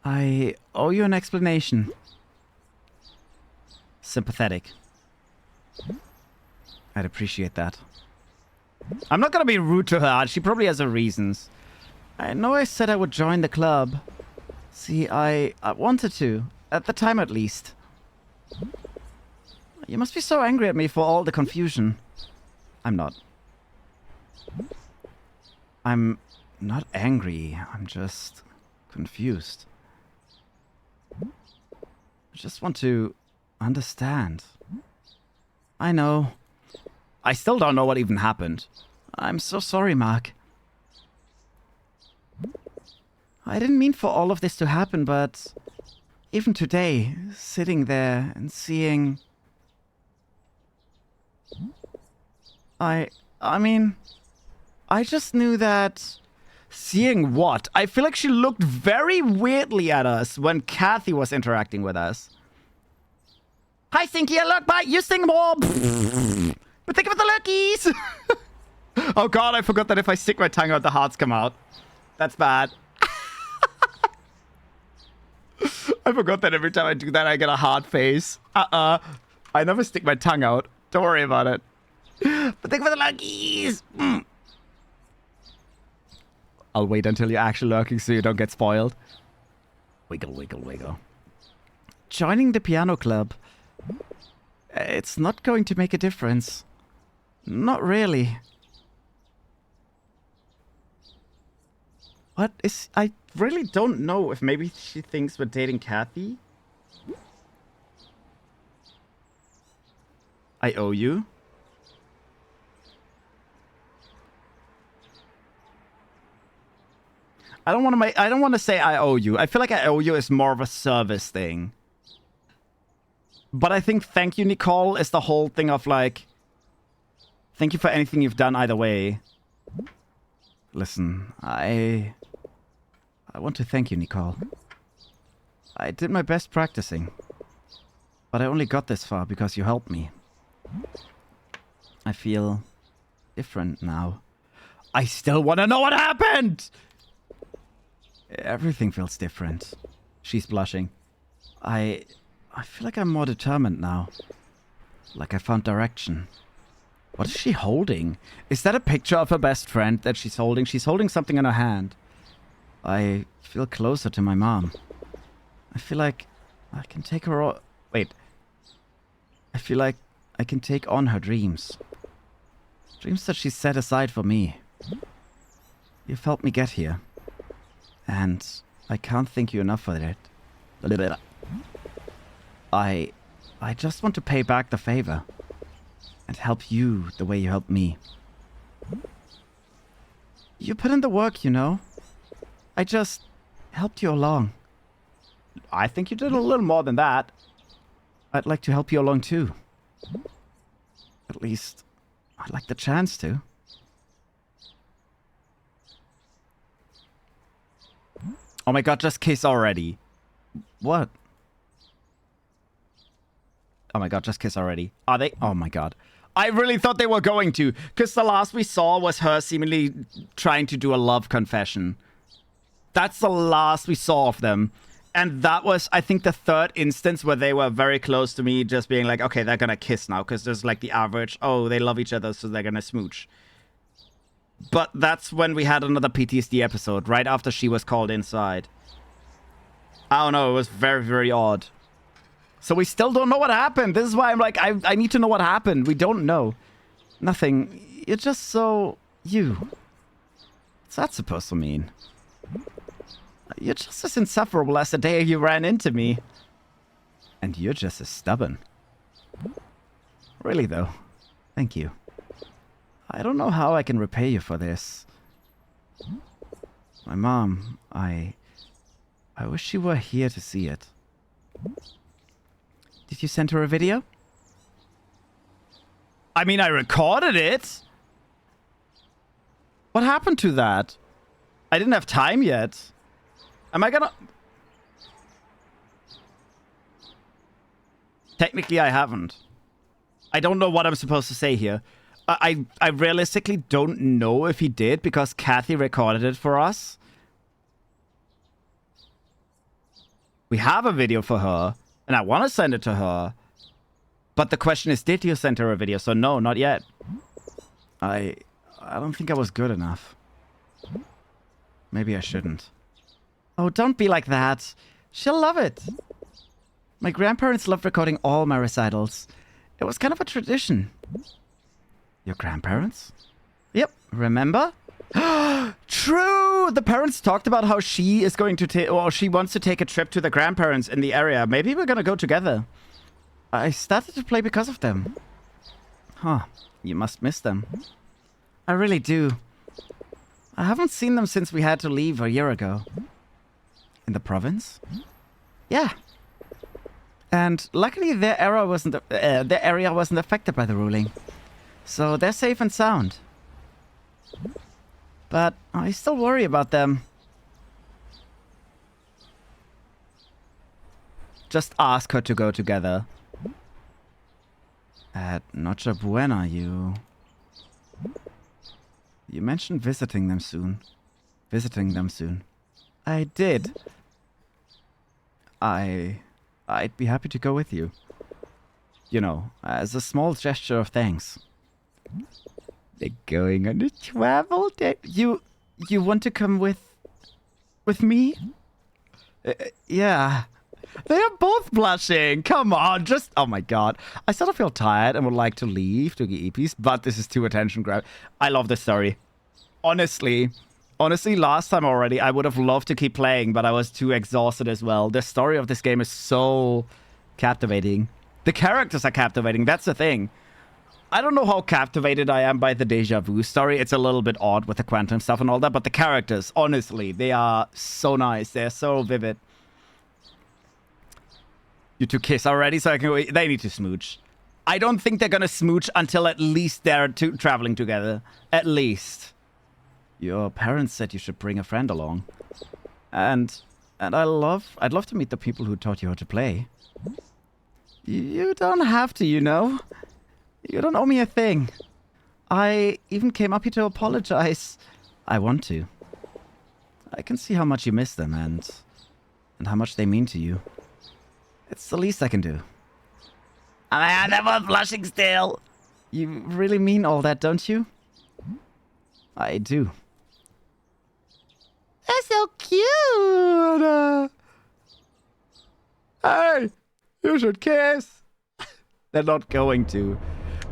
Speaker 1: I owe you an explanation. Sympathetic. I'd appreciate that. I'm not gonna be rude to her. She probably has her reasons. I know I said I would join the club. See, I wanted to. At the time, at least. You must be so angry at me for all the confusion. I'm not. I'm not angry. I'm just confused. I just want to understand. I know. I still don't know what even happened. I'm so sorry, Mark. I didn't mean for all of this to happen, but even today, sitting there and seeing... I mean, I just knew that... Seeing what? I feel like she looked very weirdly at us when Kathy was interacting with us. Hi, Stinky, look, bye, you sing more! But think of the lookies! Oh god, I forgot that if I stick my tongue out, the hearts come out. That's bad. I forgot that every time I do that, I get a heart face. I never stick my tongue out. Don't worry about it. But think of the lurkies! I'll wait until you're actually lurking so you don't get spoiled. Wiggle, wiggle, wiggle. Joining the piano club. It's not going to make a difference. Not really. What is... I really don't know if maybe she thinks we're dating Kathy. I owe you. I don't want to say I owe you. I feel like I owe you is more of a service thing. But I think thank you, Nicole, is the whole thing of like, thank you for anything you've done either way. Listen, I want to thank you, Nicole. I did my best practicing. But I only got this far because you helped me. I feel different now. I still want to know what happened! Everything feels different. She's blushing. I feel like I'm more determined now. Like I found direction. What is she holding? Is that a picture of her best friend that she's holding? She's holding something in her hand. I feel closer to my mom. I feel like I can take her on... Wait. I feel like I can take on her dreams. Dreams that she set aside for me. You've helped me get here. And I can't thank you enough for it. I just want to pay back the favor. And help you the way you helped me. You put in the work, you know. I just helped you along. I think you did a little more than that. I'd like to help you along too. At least, I'd like the chance to. Oh my god, just kiss already. What? Oh my god, just kiss already. Are they? Oh my god. I really thought they were going to, because the last we saw was her seemingly trying to do a love confession. That's the last we saw of them. And that was, I think, the third instance where they were very close to me just being like, okay, they're gonna kiss now, because there's like the average, oh, they love each other, so they're gonna smooch. But that's when we had another PTSD episode, right after she was called inside. I don't know, it was very, very odd. So we still don't know what happened. This is why I'm like, I need to know what happened. We don't know. Nothing. You're just so... you. What's that supposed to mean? You're just as insufferable as the day you ran into me. And you're just as stubborn. Really, though. Thank you. I don't know how I can repay you for this. My mom, I wish she were here to see it. Did you send her a video? I mean, I recorded it. What happened to that? I didn't have time yet. Am I gonna... Technically, I haven't. I don't know what I'm supposed to say here. I realistically don't know if he did, because Kathy recorded it for us. We have a video for her, and I want to send it to her. But the question is, did you send her a video? So no, not yet. I don't think I was good enough. Maybe I shouldn't. Oh, don't be like that. She'll love it. My grandparents loved recording all my recitals. It was kind of a tradition. Your grandparents? Yep, remember? True! The parents talked about how she is going to take, or she wants to take a trip to the grandparents in the area. Maybe we're gonna go together. I started to play because of them. Huh, you must miss them. I really do. I haven't seen them since we had to leave a year ago. In the province? Yeah. And luckily their area wasn't affected by the ruling. So they're safe and sound. But I still worry about them. Just ask her to go together. At Noche Buena, you mentioned visiting them soon. I did. I'd be happy to go with you. You know, as a small gesture of thanks. They're going on a travel day. You want to come with me? Yeah. They are both blushing. Come on, just... Oh my god. I sort of feel tired and would like to leave to get EPs, but this is too attention grab. I love this story. Honestly, last time already, I would have loved to keep playing, but I was too exhausted as well. The story of this game is so captivating. The characters are captivating. That's the thing. I don't know how captivated I am by the deja vu story. It's a little bit odd with the quantum stuff and all that, but the characters, honestly, they are so nice. They're so vivid. You two kiss already, so I can go... They need to smooch. I don't think they're gonna smooch until at least they're traveling together. At least. Your parents said you should bring a friend along. And I'd love to meet the people who taught you how to play. You don't have to, you know. You don't owe me a thing. I even came up here to apologize. I want to. I can see how much you miss them and how much they mean to you. It's the least I can do. I'm never blushing still. You really mean all that, don't you? I do. They're so cute. Hey, you should kiss. They're not going to.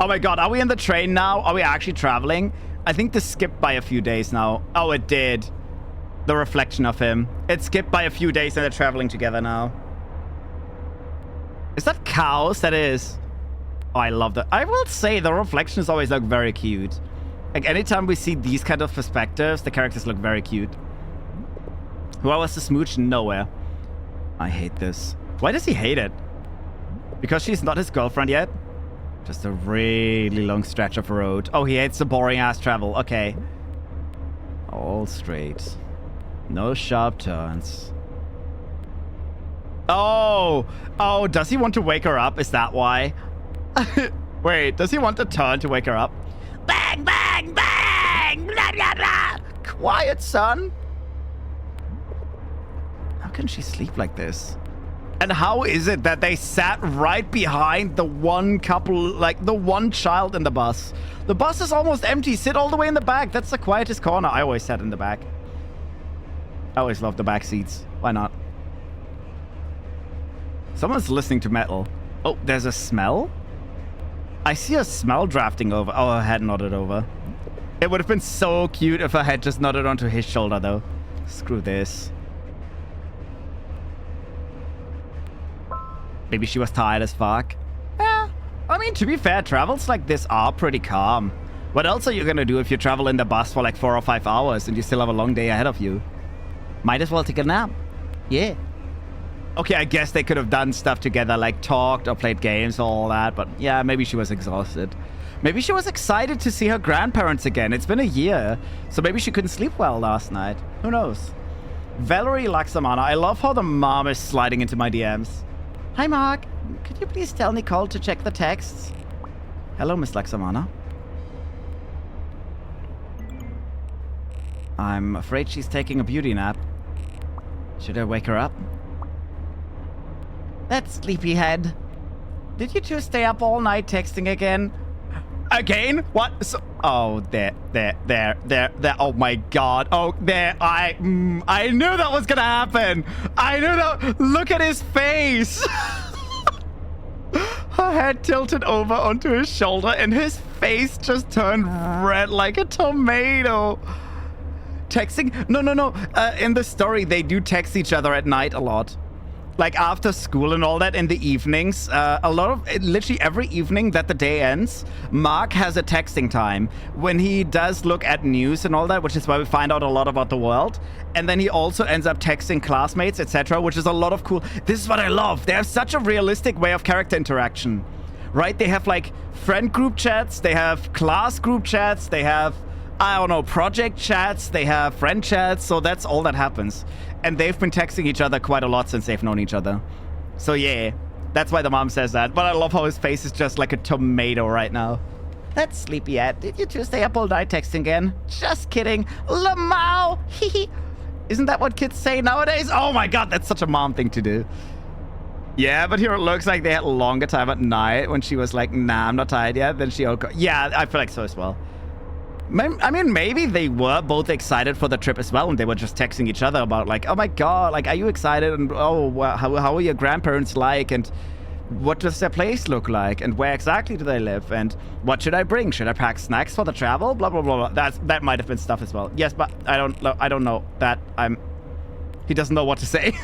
Speaker 1: Oh my god, are we in the train now? Are we actually traveling? I think this skipped by a few days now. Oh, it did. The reflection of him. It skipped by a few days and they're traveling together now. Is that cows? That is. Oh, I love that. I will say the reflections always look very cute. Like anytime we see these kind of perspectives, the characters look very cute. Who was the smooch? Nowhere. I hate this. Why does he hate it? Because she's not his girlfriend yet? Just a really long stretch of road. Oh, he hates the boring ass travel. Okay. All straight. No sharp turns. Oh, does he want to wake her up? Is that why? Wait, does he want a turn to wake her up? Bang, bang, bang! Blah, blah, blah. Quiet, son. How can she sleep like this? And how is it that they sat right behind the one couple, like the one child in the bus? The bus is almost empty. Sit all the way in the back. That's the quietest corner. I always sat in the back. I always loved the back seats. Why not? Someone's listening to metal. Oh, there's a smell? I see a smell drafting over. Oh, her head nodded over. It would have been so cute if her head just nodded onto his shoulder, though. Screw this. Maybe she was tired as fuck. Yeah, I mean, to be fair, travels like this are pretty calm. What else are you gonna do if you travel in the bus for like 4 or 5 hours and you still have a long day ahead of you? Might as well take a nap. Yeah. Okay, I guess they could have done stuff together, like talked or played games or all that, but yeah, maybe she was exhausted. Maybe she was excited to see her grandparents again. It's been a year, so maybe she couldn't sleep well last night. Who knows? Valerie Laxamana, I love how the mom is sliding into my DMs. Hi, Mark. Could you please tell Nicole to check the texts? Hello, Miss Laxamana. I'm afraid she's taking a beauty nap. Should I wake her up? That sleepyhead. Did you two stay up all night texting again? Again? What? So, oh, there. Oh my god. Oh, there. I knew that was gonna happen. I knew that. Look at his face. Her head tilted over onto his shoulder and his face just turned red like a tomato. Texting? No. In the story, they do text each other at night a lot. Like after school and all that in the evenings, literally every evening that the day ends, Mark has a texting time when he does look at news and all that, which is why we find out a lot about the world. And then he also ends up texting classmates, etc., which is a lot of cool. This is what I love. They have such a realistic way of character interaction, right? They have like friend group chats, they have class group chats, they have, I don't know, project chats, they have friend chats. So that's all that happens. And they've been texting each other quite a lot since they've known each other. So yeah, that's why the mom says that. But I love how his face is just like a tomato right now. That's sleepy Ed. Did you two stay up all night texting again? Just kidding. Lamau. Hee. Isn't that what kids say nowadays? Oh my god, that's such a mom thing to do. Yeah, but here it looks like they had a longer time at night when she was like, nah, I'm not tired yet. Then she, yeah, I feel like so as well. I mean, maybe they were both excited for the trip as well, and they were just texting each other about like, oh my god, like, are you excited? And oh, well, how are your grandparents like? And what does their place look like? And where exactly do they live? And what should I bring? Should I pack snacks for the travel? Blah blah blah blah. That might have been stuff as well. Yes, but I don't know that he doesn't know what to say.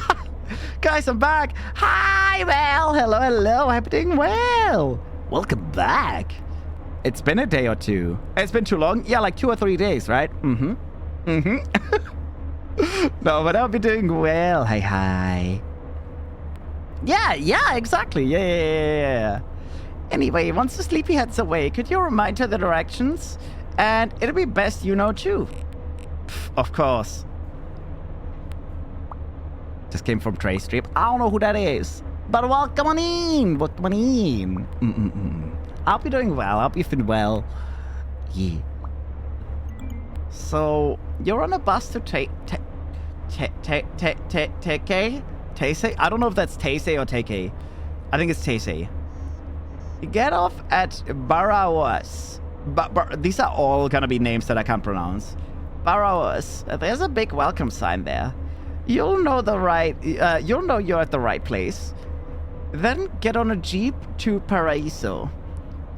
Speaker 1: Guys, I'm back. Hi, well, hello. I'm doing well. Welcome back. It's been a day or two. It's been too long? Yeah, like 2 or 3 days, right? No, but I'll be doing well. Hi. Yeah, exactly. Yeah. Anyway, once the sleepyhead's away, could you remind her the directions? And it'll be best you know, too. Pff, of course. Just came from Trey Strip. I don't know who that is. But welcome on in. I'll be doing well. I'll be feeling well. Yeah. So, you're on a bus to Teisei? I don't know if that's Teisei or Teikei. I think it's Teisei. You get off at Barawas. These are all gonna be names that I can't pronounce. Barawas. There's a big welcome sign there. You'll know you're at the right place. Then get on a jeep to Paraiso.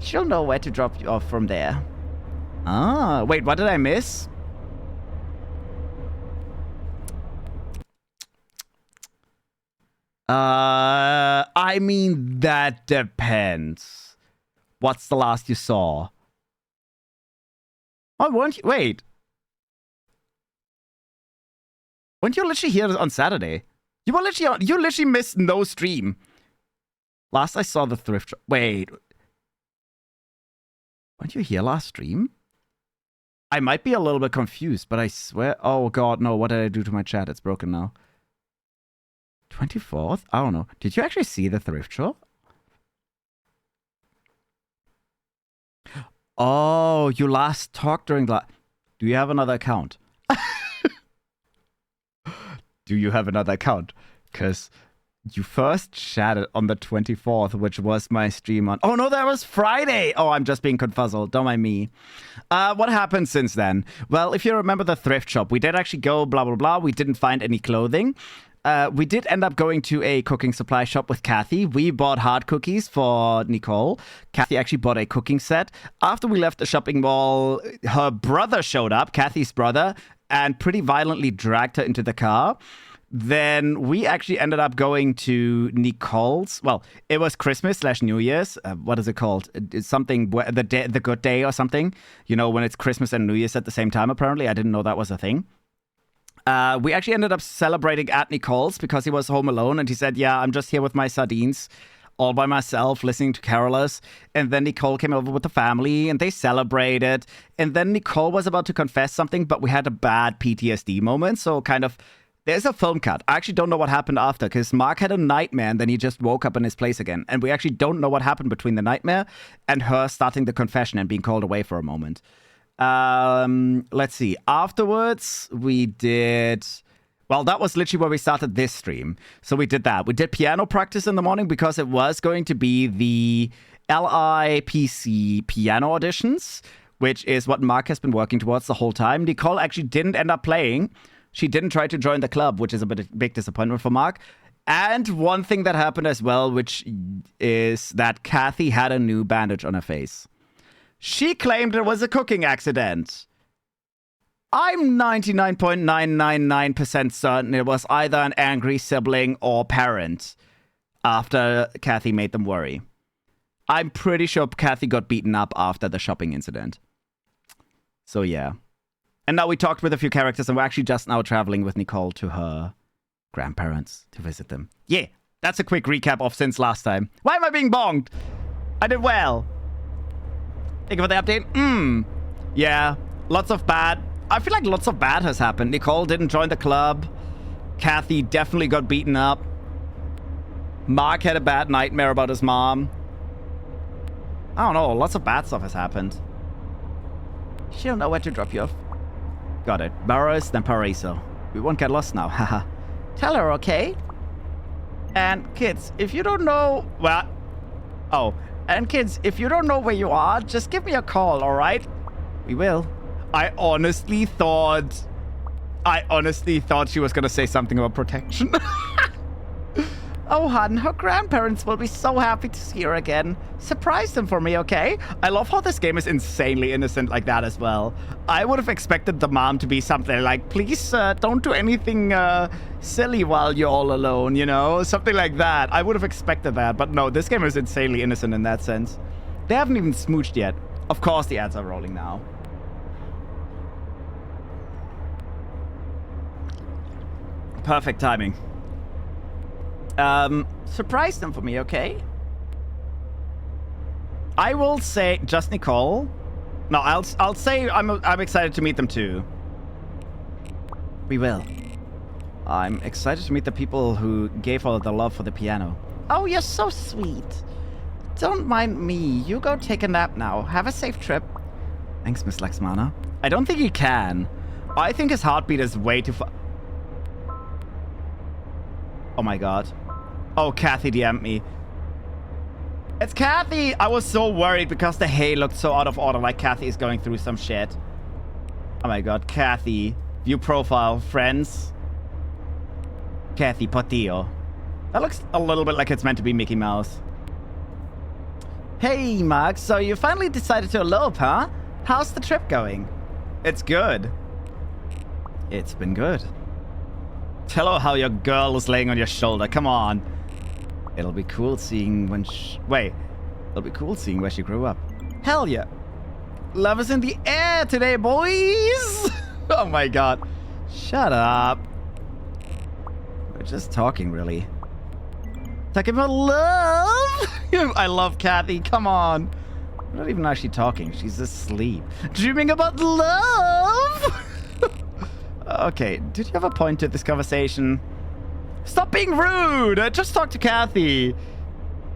Speaker 1: She'll know where to drop you off from there. Ah, wait, what did I miss? I mean, that depends. What's the last you saw? Oh, weren't you? Wait. Weren't you literally here on Saturday? You literally missed no stream. Last I saw the thrift shop. Wait. Weren't you here last stream? I might be a little bit confused, but I swear... Oh, God, no. What did I do to my chat? It's broken now. 24th? I don't know. Did you actually see the thrift shop? Oh, you last talked during the... Do you have another account? Do you have another account? Because you first chatted on the 24th, which was my stream on... Oh, no, that was Friday! Oh, I'm just being confuzzled. Don't mind me. What happened since then? Well, if you remember the thrift shop, we did actually go blah, blah, blah. We didn't find any clothing. We did end up going to a cooking supply shop with Kathy. We bought hard cookies for Nicole. Kathy actually bought a cooking set. After we left the shopping mall, her brother showed up, Kathy's brother, and pretty violently dragged her into the car. Then we actually ended up going to Nicole's. Well, it was Christmas / New Year's. What is it called? It's something, the good day or something. You know, when it's Christmas and New Year's at the same time, apparently. I didn't know that was a thing. We actually ended up celebrating at Nicole's because he was home alone. And he said, yeah, I'm just here with my sardines all by myself, listening to carolers. And then Nicole came over with the family and they celebrated. And then Nicole was about to confess something, but we had a bad PTSD moment. So kind of... There's a film cut. I actually don't know what happened after because Mark had a nightmare and then he just woke up in his place again. And we actually don't know what happened between the nightmare and her starting the confession and being called away for a moment. Let's see. Afterwards, we did... Well, that was literally where we started this stream. So we did that. We did piano practice in the morning because it was going to be the LIPC piano auditions, which is what Mark has been working towards the whole time. Nicole actually didn't end up playing. She didn't try to join the club, which is a big disappointment for Mark. And one thing that happened as well, which is that Kathy had a new bandage on her face. She claimed it was a cooking accident. I'm 99.999% certain it was either an angry sibling or parent after Kathy made them worry. I'm pretty sure Kathy got beaten up after the shopping incident. So yeah. And now we talked with a few characters and we're actually just now traveling with Nicole to her grandparents to visit them. Yeah, that's a quick recap of since last time. Why am I being bonged? I did well. Thank you for the update. Yeah, lots of bad. I feel like lots of bad has happened. Nicole didn't join the club. Kathy definitely got beaten up. Mark had a bad nightmare about his mom. I don't know, lots of bad stuff has happened. She don't know where to drop you off. Got it. Barrows, then Paraiso. We won't get lost now, haha. Tell her, okay? And kids, if you don't know... Well... Oh. And kids, if you don't know where you are, just give me a call, alright? We will. I honestly thought she was gonna say something about protection. Oh, hun, her grandparents will be so happy to see her again. Surprise them for me, okay? I love how this game is insanely innocent like that as well. I would have expected the mom to be something like, please don't do anything silly while you're all alone, you know? Something like that. I would have expected that, but no, this game is insanely innocent in that sense. They haven't even smooched yet. Of course the ads are rolling now. Perfect timing. Surprise them for me, okay? I will say just Nicole. No, I'll say I'm excited to meet them too. We will. I'm excited to meet the people who gave all the love for the piano. Oh, you're so sweet. Don't mind me. You go take a nap now. Have a safe trip. Thanks, Miss Laxmana. I don't think he can. I think his heartbeat is way too far. Oh my god. Oh, Kathy DM'd me. It's Kathy! I was so worried because the hay looked so out of order, like Kathy is going through some shit. Oh my god, Kathy. View profile, friends. Kathy Portillo. That looks a little bit like it's meant to be Mickey Mouse. Hey, Mark, so you finally decided to elope, huh? How's the trip going? It's good. It's been good. Tell her how your girl is laying on your shoulder. Come on. It'll be cool seeing when wait. It'll be cool seeing where she grew up. Hell yeah. Love is in the air today, boys. Oh my god. Shut up. We're just talking, really. Talking about love. I love Kathy. Come on. Not even actually talking. She's asleep. Dreaming about love! Okay, did you have a point to this conversation? Stop being rude! Just talk to Kathy.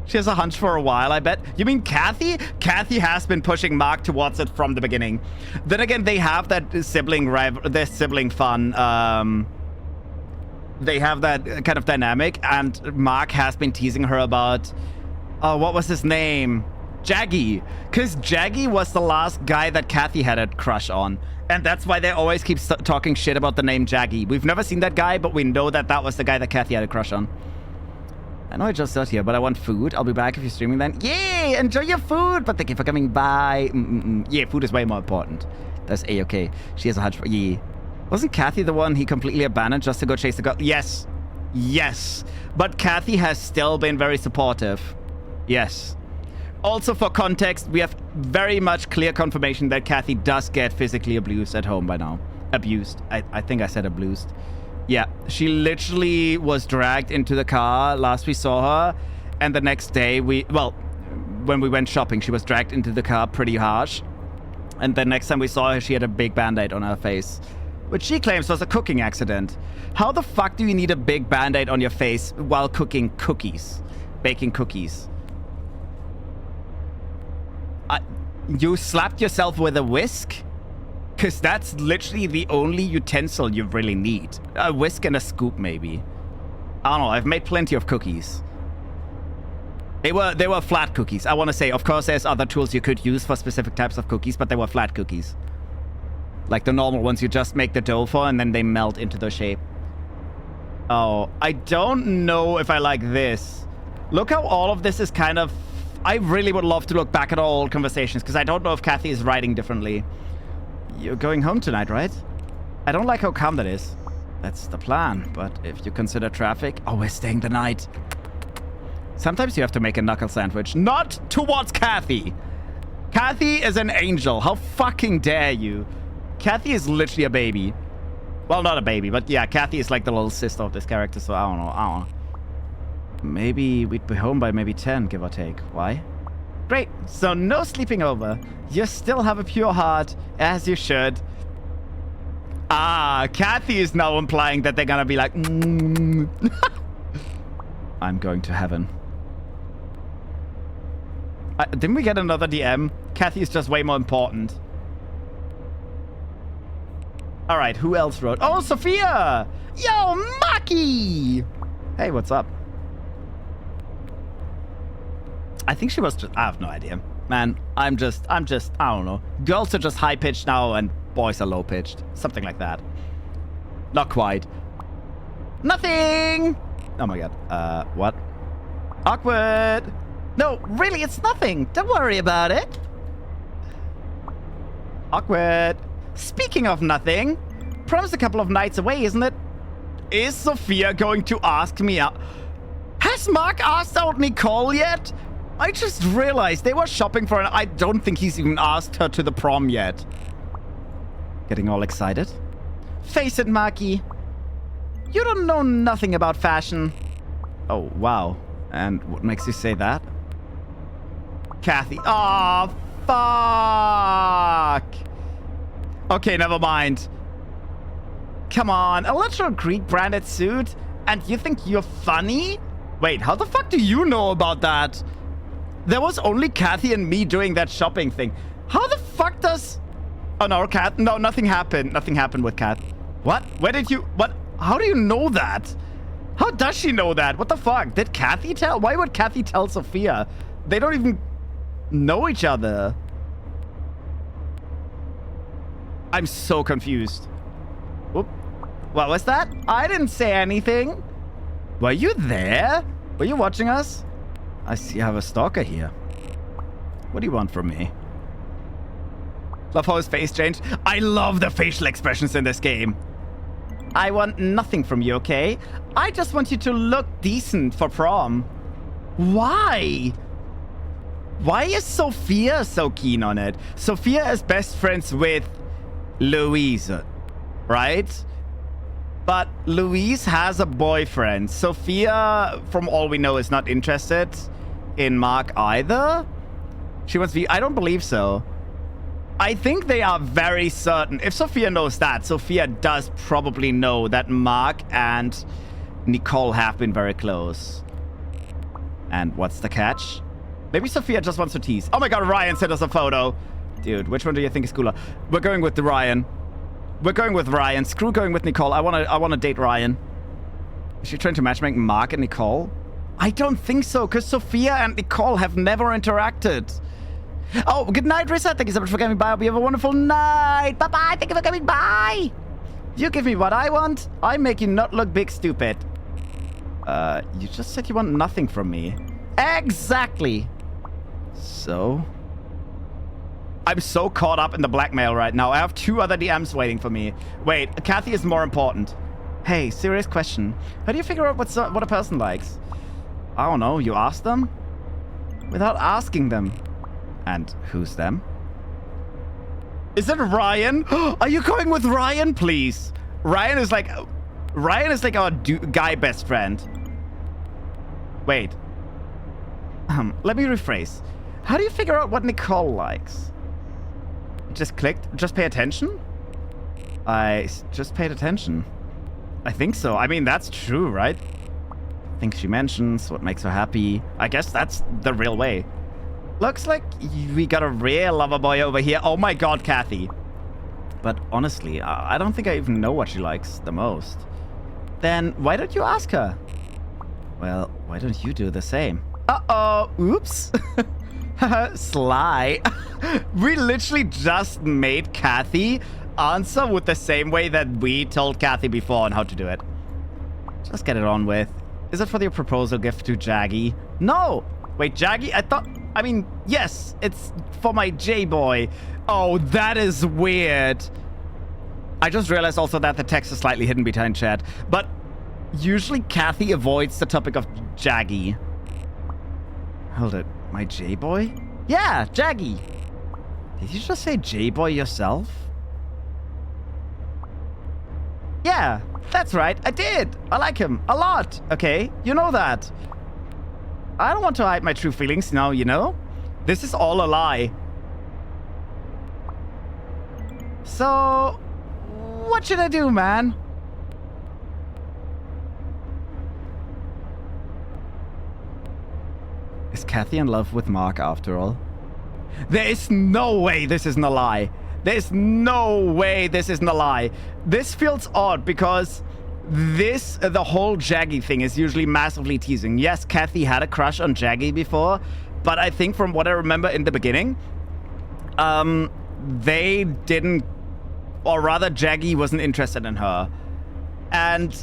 Speaker 1: She has a hunch for a while, I bet. You mean Kathy? Kathy has been pushing Mark towards it from the beginning. Then again, they have that sibling fun. They have that kind of dynamic, and Mark has been teasing her about... Oh, what was his name? Jaggy. Because Jaggy was the last guy that Kathy had a crush on. And that's why they always keep talking shit about the name Jaggy. We've never seen that guy, but we know that that was the guy that Kathy had a crush on. I know I just got here, but I want food. I'll be back if you're streaming then. Yay! Enjoy your food! But thank you for coming by. Yeah, food is way more important. That's A-okay. She has a hunch for... Yeah. Wasn't Kathy the one he completely abandoned just to go chase the girl? Yes. Yes. But Kathy has still been very supportive. Yes. Also, for context, we have very much clear confirmation that Kathy does get physically abused at home by now. Abused. I think I said abused. Yeah, she literally was dragged into the car last we saw her. And the next day, when we went shopping, she was dragged into the car pretty harsh. And the next time we saw her, she had a big band-aid on her face, which she claims was a cooking accident. How the fuck do you need a big band-aid on your face while cooking cookies? Baking cookies? You slapped yourself with a whisk? Because that's literally the only utensil you really need. A whisk and a scoop, maybe. I don't know. I've made plenty of cookies. They were flat cookies. I want to say, of course, there's other tools you could use for specific types of cookies, but they were flat cookies. Like the normal ones you just make the dough for, and then they melt into the shape. Oh, I don't know if I like this. Look how all of this is kind of... I really would love to look back at all old conversations, because I don't know if Kathy is writing differently. You're going home tonight, right? I don't like how calm that is. That's the plan, but if you consider traffic... Oh, we're staying the night. Sometimes you have to make a knuckle sandwich. Not towards Kathy! Kathy is an angel. How fucking dare you? Kathy is literally a baby. Well, not a baby, but yeah, Kathy is like the little sister of this character, so I don't know. Maybe we'd be home by maybe 10, give or take. Why? Great. So no sleeping over. You still have a pure heart, as you should. Ah, Kathy is now implying that they're gonna be like... I'm going to heaven. Didn't we get another DM? Kathy is just way more important. Alright, who else wrote? Oh, Sophia! Yo, Maki! Hey, what's up? I think she was just... I have no idea. Man, I'm just... I don't know. Girls are just high-pitched now and boys are low-pitched. Something like that. Not quite. Nothing! Oh my god. What? Awkward! No, really, it's nothing. Don't worry about it. Awkward. Speaking of nothing, prom's a couple of nights away, isn't it? Is Sophia going to ask me out? Has Mark asked out Nicole yet? I just realized they were shopping for an... I don't think he's even asked her to the prom yet. Getting all excited? Face it, Maki. You don't know nothing about fashion. Oh, wow. And what makes you say that? Kathy. Oh, fuck. Okay, never mind. Come on, a literal Greek branded suit? And you think you're funny? Wait, how the fuck do you know about that? There was only Kathy and me doing that shopping thing. How the fuck does... Oh, no, Kat. No, nothing happened. Nothing happened with Kat. What? Where did you... What? How do you know that? How does she know that? What the fuck? Did Kathy tell? Why would Kathy tell Sophia? They don't even know each other. I'm so confused. Whoop. What was that? I didn't say anything. Were you there? Were you watching us? I see I have a stalker here. What do you want from me? Love how his face changed. I love the facial expressions in this game. I want nothing from you, okay? I just want you to look decent for prom. Why? Why is Sophia so keen on it? Sophia is best friends with Louise, right? But Louise has a boyfriend. Sophia, from all we know, is not interested in Mark either. She wants V. I don't believe so. I think they are very certain. If Sophia knows that, Sophia does probably know that Mark and Nicole have been very close. And what's the catch? Maybe Sophia just wants to tease. Oh my god, Ryan sent us a photo. Dude, which one do you think is cooler? We're going with the Ryan. We're going with Ryan. Screw going with Nicole. I wanna date Ryan. Is she trying to matchmake Mark and Nicole? I don't think so, because Sophia and Nicole have never interacted. Oh, good night, Risa. Thank you so much for coming by. Hope you have a wonderful night. Bye-bye. Thank you for coming by. You give me what I want. I make you not look big stupid. You just said you want nothing from me. Exactly. So? I'm so caught up in the blackmail right now. I have 2 other DMs waiting for me. Wait, Kathy is more important. Hey, serious question. How do you figure out what a person likes? I don't know. You ask them? Without asking them. And who's them? Is it Ryan? Are you going with Ryan, please? Ryan is like our guy best friend. Wait. Let me rephrase. How do you figure out what Nicole likes? Just clicked? Just pay attention? I just paid attention. I think so. I mean, that's true, right? Things she mentions, what makes her happy. I guess that's the real way. Looks like we got a real lover boy over here. Oh my god, Kathy. But honestly, I don't think I even know what she likes the most. Then why don't you ask her? Well, why don't you do the same? Uh-oh. Oops. Sly. We literally just made Kathy answer with the same way that we told Kathy before on how to do it. Just get it on with. Is it for your proposal gift to Jaggy? No! Wait, Jaggy? I mean, yes, it's for my J-boy. Oh, that is weird. I just realized also that the text is slightly hidden behind chat. But usually Kathy avoids the topic of Jaggy. Hold it. My J-boy? Yeah, Jaggy. Did you just say J-boy yourself? Yeah, that's right. I did. I like him a lot. Okay, you know that. I don't want to hide my true feelings now, you know? This is all a lie. So, what should I do, man? Is Kathy in love with Mark after all? There is no way this isn't a lie. There's no way this isn't a lie. This feels odd because the whole Jaggy thing is usually massively teasing. Yes, Kathy had a crush on Jaggy before, but I think from what I remember in the beginning, they didn't, or rather Jaggy wasn't interested in her. And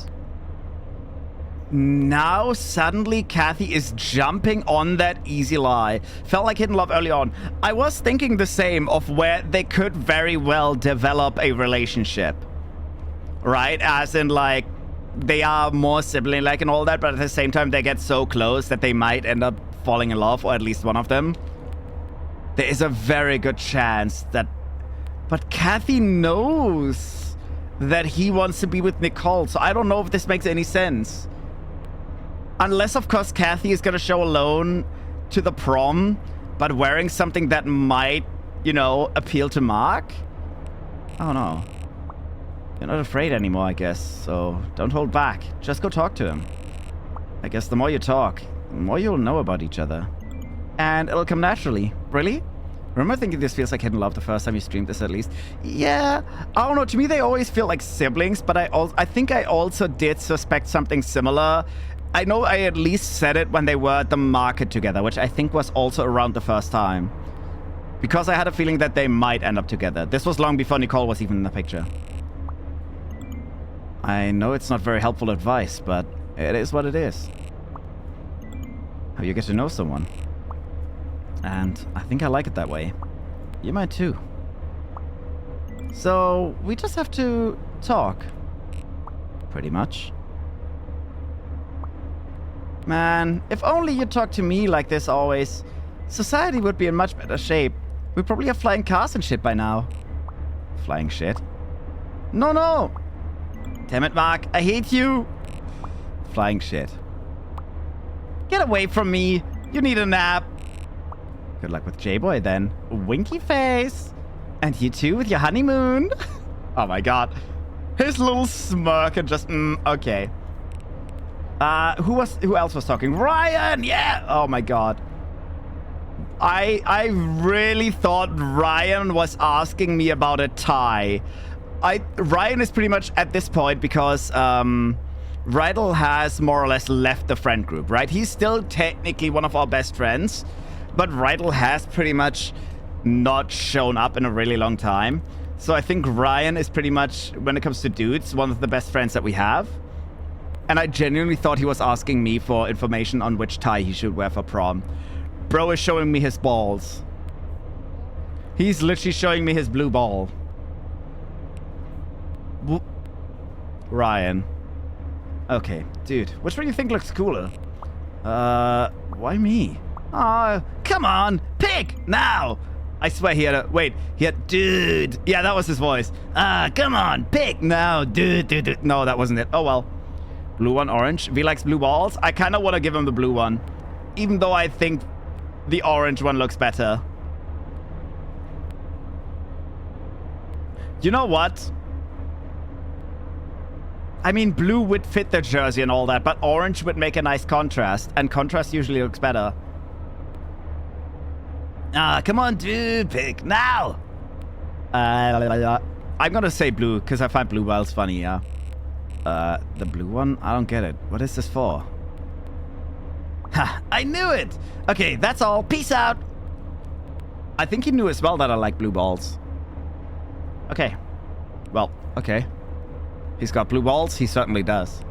Speaker 1: now suddenly Kathy is jumping on that easy lie. Felt like hidden love early on. I was thinking the same of where they could very well develop a relationship. Right? As in, like, they are more sibling-like and all that, but at the same time, they get so close that they might end up falling in love, or at least one of them. There is a very good chance that... But Kathy knows that he wants to be with Nicole, so I don't know if this makes any sense. Unless, of course, Kathy is going to show alone to the prom, but wearing something that might, you know, appeal to Mark? I don't know. You're not afraid anymore, I guess, so don't hold back. Just go talk to him. I guess the more you talk, the more you'll know about each other. And it'll come naturally. Really? Remember thinking this feels like hidden love the first time you streamed this, at least? Yeah, I don't know. To me, they always feel like siblings, but I think I also did suspect something similar. I know I at least said it when they were at the market together, which I think was also around the first time. Because I had a feeling that they might end up together. This was long before Nicole was even in the picture. I know it's not very helpful advice, but it is what it is. How you get to know someone. And I think I like it that way. You might too. So, we just have to talk. Pretty much. Man, if only you talk to me like this always, society would be in much better shape. We'd probably have flying cars and shit by now. Flying shit? No, no! Damn it, Mark. I hate you. Flying shit. Get away from me. You need a nap. Good luck with J-Boy then. Winky face. And you too with your honeymoon. Oh my god. His little smirk and just, okay. Who else was talking? Ryan, yeah. Oh my god. I really thought Ryan was asking me about a tie. Ryan is pretty much at this point because Rydell has more or less left the friend group, right? He's still technically one of our best friends, but Rydell has pretty much not shown up in a really long time. So I think Ryan is pretty much, when it comes to dudes, one of the best friends that we have. And I genuinely thought he was asking me for information on which tie he should wear for prom. Bro is showing me his balls. He's literally showing me his blue ball. Ryan. Okay, dude. Which one do you think looks cooler? Why me? Oh, come on. Pick now. I swear he had a... Wait, he had... Dude. Yeah, that was his voice. Come on. Pick now. Dude. No, that wasn't it. Oh, well. Blue one, orange. V likes blue balls. I kind of want to give him the blue one. Even though I think the orange one looks better. You know what? I mean, blue would fit the jersey and all that, but orange would make a nice contrast. And contrast usually looks better. Come on, dude. Pick now. I'm going to say blue because I find blue balls funny, yeah. The blue one? I don't get it. What is this for? Ha! I knew it! Okay, that's all. Peace out! I think he knew as well that I like blue balls. Okay. Well, okay. He's got blue balls. He certainly does.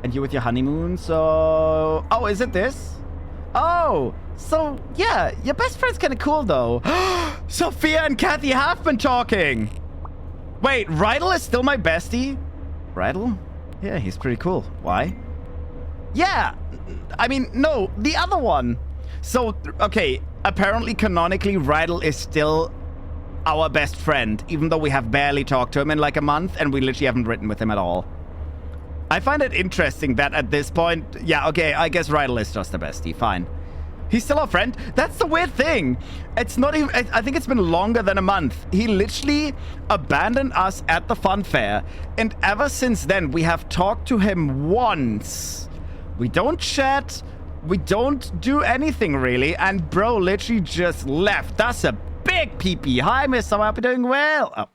Speaker 1: And you with your honeymoon, so... Oh, is it this? Oh! So, yeah. Your best friend's kind of cool, though. Sophia and Kathy have been talking! Wait, Rydell is still my bestie? Rydell? Yeah, he's pretty cool. Why? Yeah! I mean, no, the other one. So, okay, apparently, canonically, Rydell is still our best friend, even though we have barely talked to him in like a month, and we literally haven't written with him at all. I find it interesting that at this point, yeah, okay, I guess Rydell is just a bestie, fine. He's still our friend? That's the weird thing. It's not even... I think it's been longer than a month. He literally abandoned us at the fun fair. And ever since then, we have talked to him once. We don't chat. We don't do anything, really. And bro literally just left. That's a big pee-pee. Hi, miss. I hope you're doing well. Oh.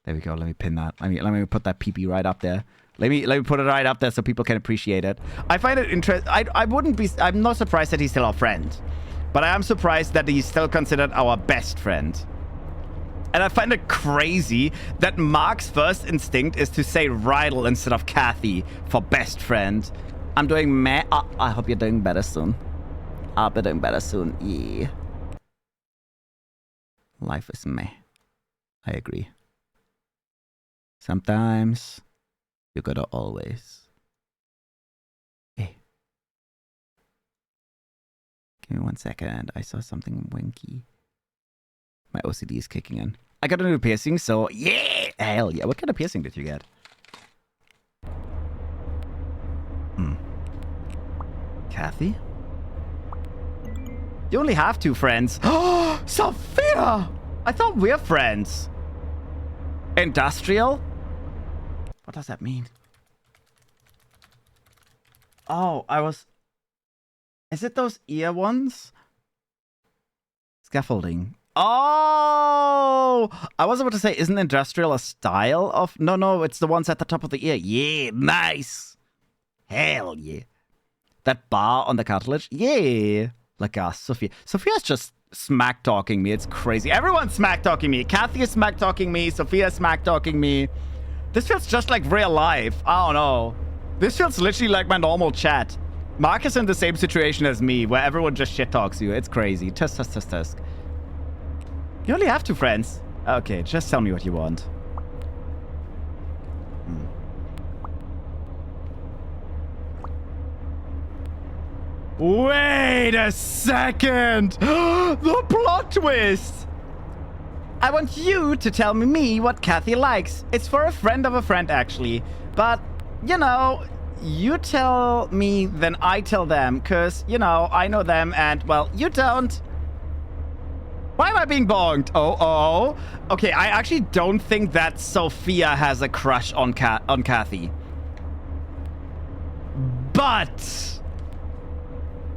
Speaker 1: There we go. Let me pin that. Let me put that pee-pee right up there. Let me put it right up there so people can appreciate it. I find it interesting. I'm not surprised that he's still our friend. But I am surprised that he's still considered our best friend. And I find it crazy that Mark's first instinct is to say Rydell instead of Kathy for best friend. I'm doing meh. I hope you're doing better soon. I'll be doing better soon. Yeah. Life is meh. I agree. Sometimes... you gotta always. Hey. Give me 1 second. I saw something winky. My OCD is kicking in. I got a new piercing, so yeah! Hell yeah. What kind of piercing did you get? Kathy? You only have 2 friends. Oh, Sophia! I thought we're friends. Industrial? What does that mean? Oh, is it those ear ones? Scaffolding. Oh! I was about to say, isn't industrial a style of... No, it's the ones at the top of the ear. Yeah, nice. Hell yeah. That bar on the cartilage? Yeah. Like Sophia. Sophia's just smack-talking me. It's crazy. Everyone's smack-talking me. Kathy is smack-talking me. Sophia's smack-talking me. This feels just like real life. I don't know. This feels literally like my normal chat. Mark is in the same situation as me, where everyone just shit talks you. It's crazy. Tusk. You only have 2 friends. Okay, just tell me what you want. Wait a second! The plot twist! I want you to tell me what Kathy likes. It's for a friend of a friend, actually. But, you know, you tell me, then I tell them, because, you know, I know them and, well, you don't. Why am I being bonked? Oh. Okay, I actually don't think that Sophia has a crush on Kathy. But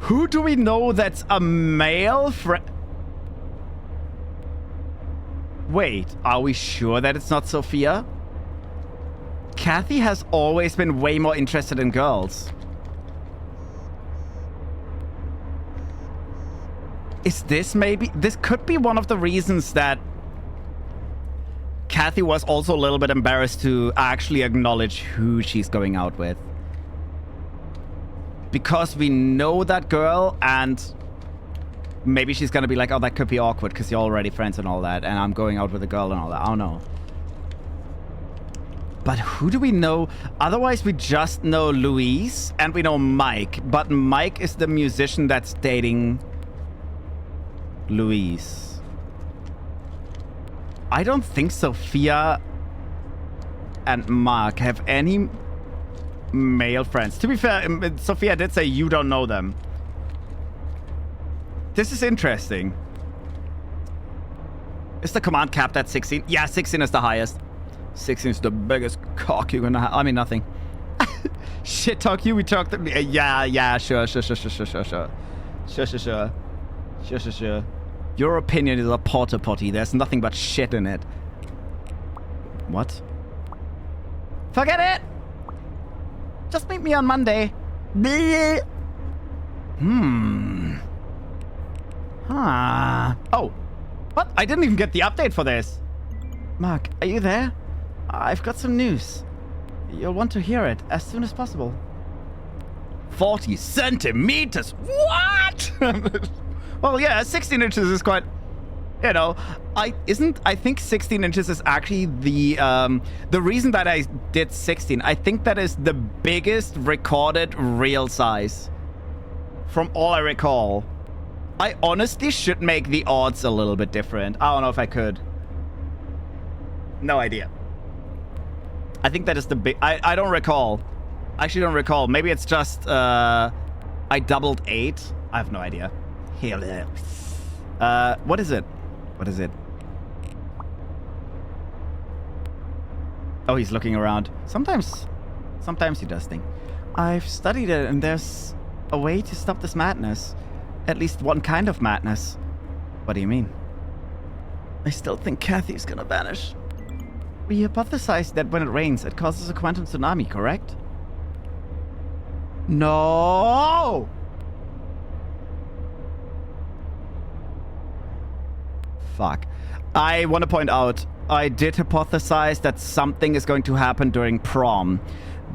Speaker 1: who do we know that's a male friend? Wait, are we sure that it's not Sophia? Kathy has always been way more interested in girls. Is this maybe... This could be one of the reasons that Kathy was also a little bit embarrassed to actually acknowledge who she's going out with. Because we know that girl, and maybe she's gonna be like, oh, that could be awkward because you're already friends and all that, and I'm going out with a girl and all that. I don't know. But who do we know? Otherwise, we just know Louise and we know Mike. But Mike is the musician that's dating Louise. I don't think Sophia and Mark have any male friends. To be fair, Sophia did say you don't know them. This is interesting. Is the command capped at 16? Yeah, 16 is the highest. 16 is the biggest cock you're gonna have. I mean, nothing. Shit talk you, we talked. Yeah, sure. Your opinion is a porta potty. There's nothing but shit in it. What? Forget it! Just meet me on Monday. Oh. What? I didn't even get the update for this. Mark, are you there? I've got some news. You'll want to hear it as soon as possible. 40 centimeters? What? Well, yeah, 16 inches is quite... You know, I think 16 inches is actually the reason that I did 16. I think that is the biggest recorded real size. From all I recall. I honestly should make the odds a little bit different. I don't know if I could. No idea. I think that is the big... I don't recall. I actually don't recall. Maybe it's just... I doubled 8. I have no idea. What is it? What is it? Oh, he's looking around. Sometimes he does think. I've studied it, and there's a way to stop this madness. At least one kind of madness. What do you mean? I still think Kathy's gonna vanish. We hypothesized that when it rains, it causes a quantum tsunami, correct? No! Fuck. I want to point out, I did hypothesize that something is going to happen during prom.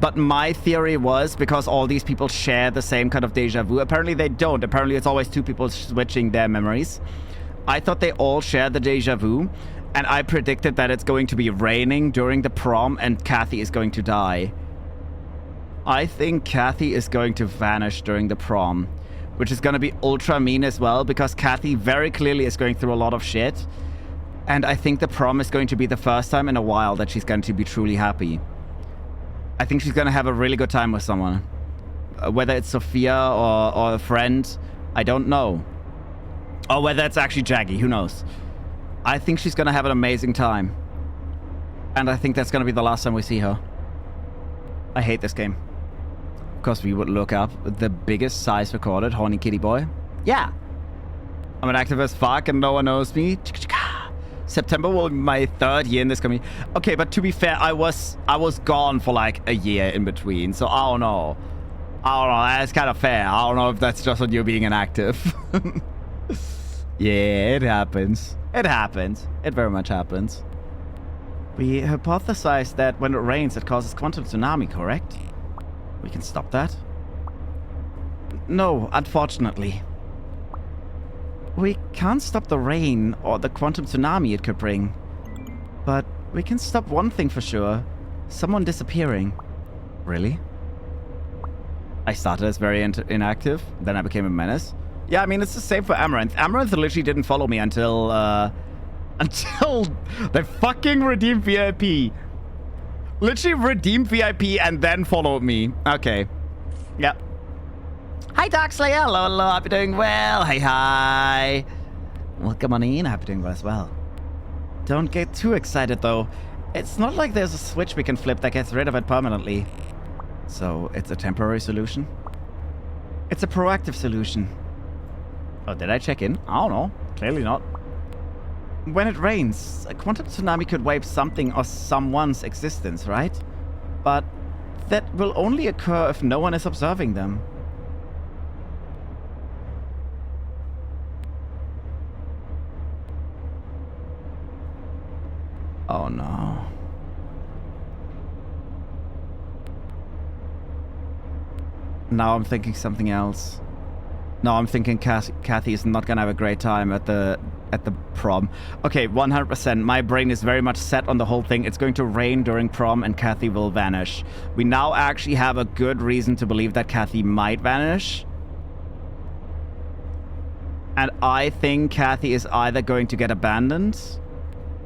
Speaker 1: But my theory was, because all these people share the same kind of deja vu, apparently they don't. Apparently it's always two people switching their memories. I thought they all share the deja vu. And I predicted that it's going to be raining during the prom and Kathy is going to die. I think Kathy is going to vanish during the prom. Which is going to be ultra mean as well, because Kathy very clearly is going through a lot of shit. And I think the prom is going to be the first time in a while that she's going to be truly happy. I think she's going to have a really good time with someone. Whether it's Sophia or a friend, I don't know. Or whether it's actually Jaggy, who knows. I think she's going to have an amazing time. And I think that's going to be the last time we see her. I hate this game. Of course, we would look up the biggest size recorded, horny kitty boy. Yeah. I'm an active as fuck and no one knows me. September will be my 3rd year in this community. Okay, but to be fair, I was gone for like a year in between. So I don't know. That's kind of fair. I don't know if that's just on you being inactive. Yeah, it happens. It happens. It very much happens. We hypothesized that when it rains, it causes quantum tsunami, correct? We can stop that? No, unfortunately. We can't stop the rain or the quantum tsunami it could bring. But we can stop one thing for sure. Someone disappearing. Really? I started as very inactive, then I became a menace. Yeah, I mean, it's the same for Amaranth. Amaranth literally didn't follow me until they fucking redeemed VIP. Literally redeem VIP and then follow me. Okay. Yep. Hi, Darkslayer. Hello, hello. Hope you're doing well. Hey, hi. Welcome on in. I hope you're doing well as well. Don't get too excited, though. It's not like there's a switch we can flip that gets rid of it permanently. So, it's a temporary solution? It's a proactive solution. Oh, did I check in? I don't know. Clearly not. When it rains, a quantum tsunami could wipe something or someone's existence, right? But that will only occur if no one is observing them. Oh no. Now I'm thinking something else. No, I'm thinking Kathy is not gonna have a great time at the prom. Okay, 100%. My brain is very much set on the whole thing. It's going to rain during prom and Kathy will vanish. We now actually have a good reason to believe that Kathy might vanish. And I think Kathy is either going to get abandoned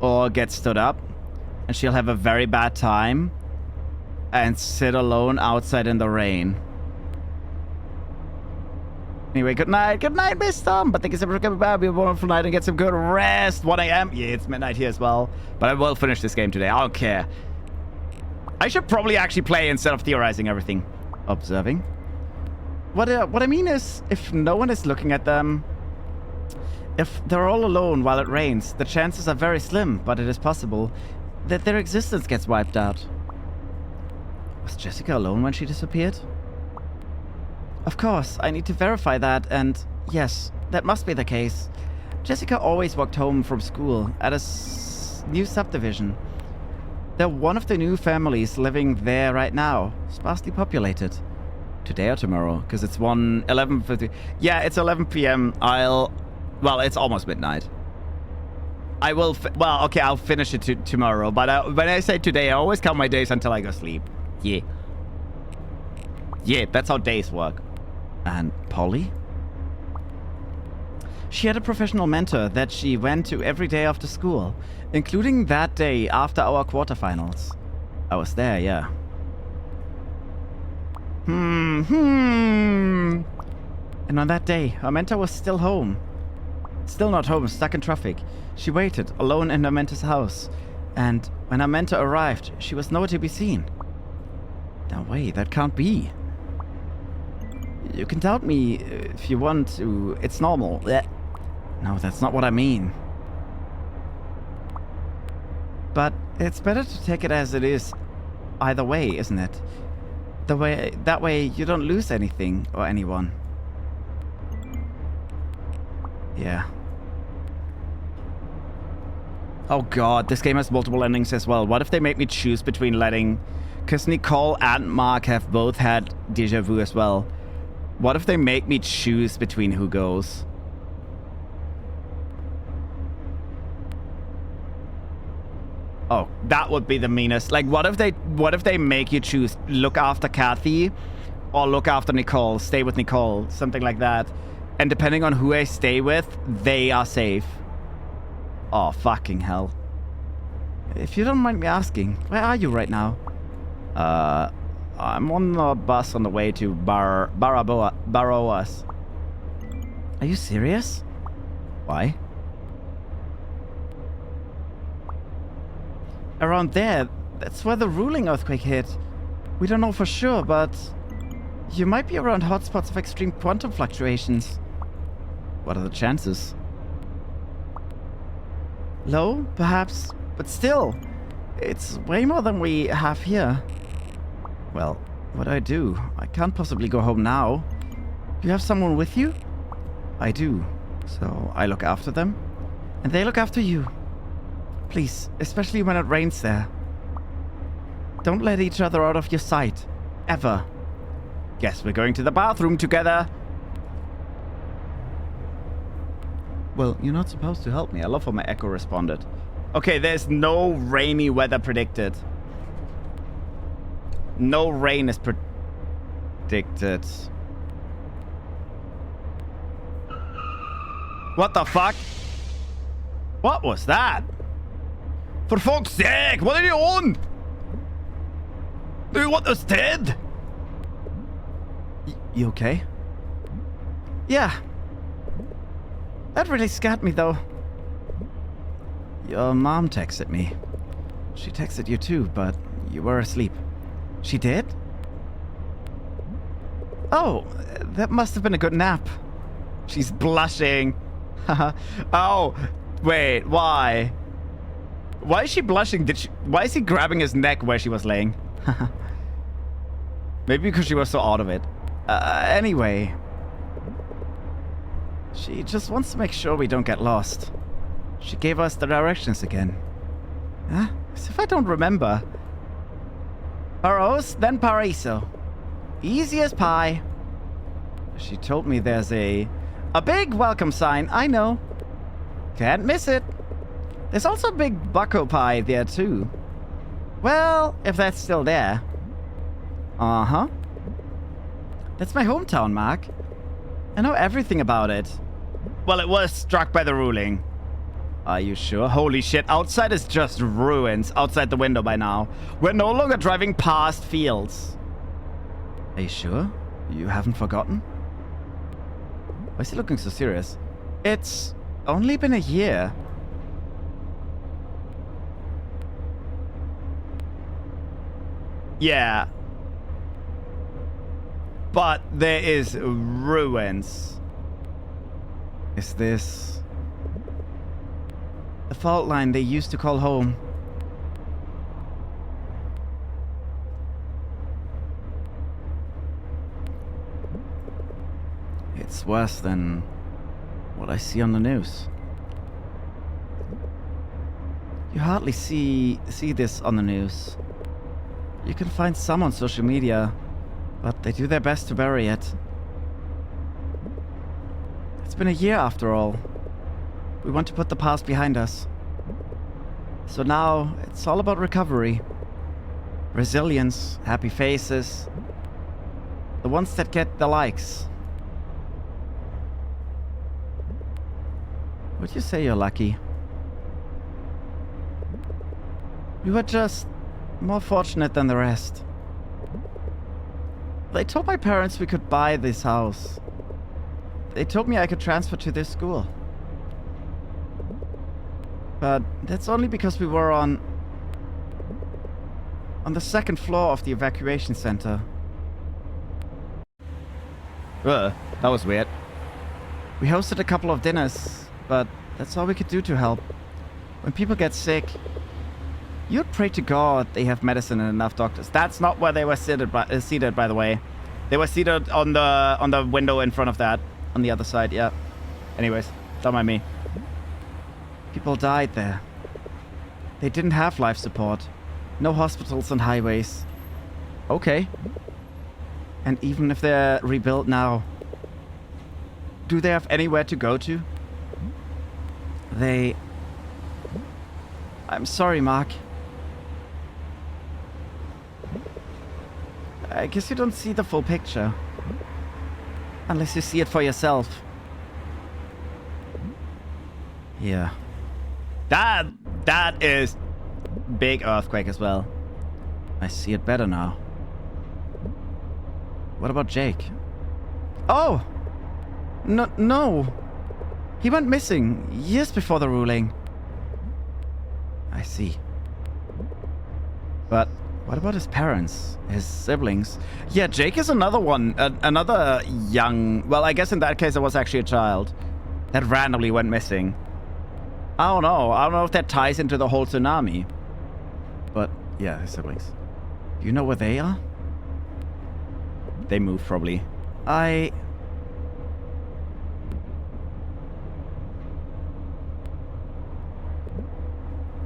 Speaker 1: or get stood up. And she'll have a very bad time and sit alone outside in the rain. Anyway, good night, Miss Tom. But thank you so much for coming by. Have a wonderful night and get some good rest. 1 a.m. Yeah, it's midnight here as well. But I will finish this game today. I don't care. I should probably actually play instead of theorizing everything. Observing. What I mean is, if no one is looking at them, if they're all alone while it rains, the chances are very slim, but it is possible that their existence gets wiped out. Was Jessica alone when she disappeared? Of course, I need to verify that, and yes, that must be the case. Jessica always walked home from school at a new subdivision. They're one of the new families living there right now, sparsely populated. Today or tomorrow, because it's 11:50. Yeah, it's 11 p.m. Well, it's almost midnight. I will, well, okay, I'll finish it tomorrow, but when I say today, I always count my days until I go sleep. Yeah. Yeah, that's how days work. And Polly? She had a professional mentor that she went to every day after school, including that day after our quarterfinals. I was there, yeah. And on that day, her mentor was still home. Still not home, stuck in traffic. She waited, alone in her mentor's house. And when her mentor arrived, she was nowhere to be seen. No way, that can't be. You can doubt me if you want to. It's normal. No, that's not what I mean. But it's better to take it as it is either way, isn't it? That way you don't lose anything or anyone. Yeah. Oh god, this game has multiple endings as well. What if they make me choose between letting... Because Nicole and Mark have both had déjà vu as well. What if they make me choose between who goes? Oh, that would be the meanest. Like, what if they make you choose look after Kathy or look after Nicole, stay with Nicole, something like that. And depending on who I stay with, they are safe. Oh, fucking hell. If you don't mind me asking, where are you right now? I'm on a bus on the way to Barroas. Are you serious? Why? Around there, that's where the ruling earthquake hit. We don't know for sure, but you might be around hotspots of extreme quantum fluctuations. What are the chances? Low, perhaps, but still, it's way more than we have here. Well, what do I do? I can't possibly go home now. Do you have someone with you? I do. So I look after them, and they look after you. Please, especially when it rains there. Don't let each other out of your sight. Ever. Guess we're going to the bathroom together. Well, you're not supposed to help me. I love how my echo responded. Okay, there's no rainy weather predicted. No rain is predicted. What the fuck? What was that? For fuck's sake, what are you on? Do you want us dead? You okay? Yeah. That really scared me, though. Your mom texted me. She texted you too, but you were asleep. She did? Oh, that must have been a good nap. She's blushing. Oh, wait, why? Why is she blushing? Why is he grabbing his neck where she was laying? Maybe because she was so out of it. Anyway. She just wants to make sure we don't get lost. She gave us the directions again. Huh? As if I don't remember. Paros, then Paraiso. Easy as pie. She told me there's a big welcome sign, I know. Can't miss it. There's also a big bucko pie there too. Well, if that's still there. Uh-huh. That's my hometown, Mark. I know everything about it. Well, it was struck by the ruling. Are you sure? Holy shit, outside is just ruins outside the window by now. We're no longer driving past fields. Are you sure? You haven't forgotten? Why is he looking so serious? It's only been a year. Yeah. But there is ruins. Is this the fault line they used to call home? It's worse than what I see on the news. You hardly see this on the news. You can find some on social media, but they do their best to bury it. It's been a year after all. We want to put the past behind us. So now, it's all about recovery. Resilience, happy faces. The ones that get the likes. Would you say you're lucky? We were just more fortunate than the rest. They told my parents we could buy this house. They told me I could transfer to this school. But that's only because we were on the second floor of the evacuation center. That was weird. We hosted a couple of dinners, but that's all we could do to help. When people get sick, you'd pray to God they have medicine and enough doctors. That's not where they were seated, by the way. They were seated on the window in front of that, on the other side. Yeah. Anyways, don't mind me. People died there. They didn't have life support. No hospitals and highways. Okay. And even if they're rebuilt now, do they have anywhere to go to? I'm sorry, Mark. I guess you don't see the full picture. Unless you see it for yourself. Yeah. That is big earthquake as well. I see it better now. What about Jake? Oh! No. He went missing years before the ruling. I see. But what about his parents? His siblings? Yeah, Jake is another one. Another young... Well, I guess in that case it was actually a child that randomly went missing. I don't know if that ties into the whole tsunami. But, yeah, his siblings. Do you know where they are? They moved, probably.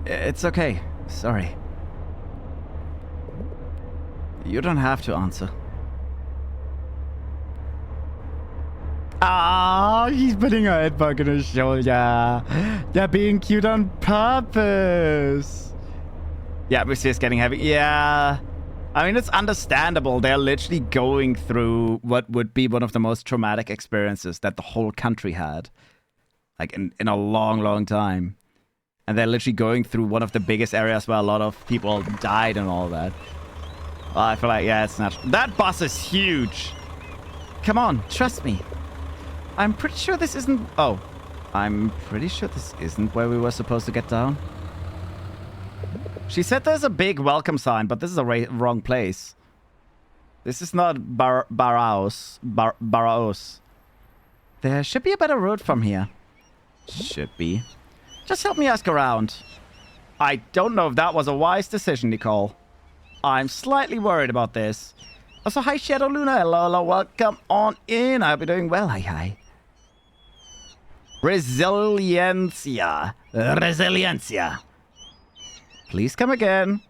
Speaker 1: It's okay. Sorry. You don't have to answer. Ah, he's putting her head back on his shoulder. They're being cute on purpose. Yeah, atmosphere is getting heavy. Yeah. I mean, it's understandable. They're literally going through what would be one of the most traumatic experiences that the whole country had. Like, in a long, long time. And they're literally going through one of the biggest areas where a lot of people died and all that. I feel like, yeah, it's not. That bus is huge. Come on, trust me. I'm pretty sure this isn't... Oh. I'm pretty sure this isn't where we were supposed to get down. She said there's a big welcome sign, but this is a wrong place. This is not Baraos. There should be a better route from here. Should be. Just help me ask around. I don't know if that was a wise decision, Nicole. I'm slightly worried about this. Also, hi, Shadow Luna. Hello, welcome on in. I'll be doing well. Hi. Resiliencia. Please come again.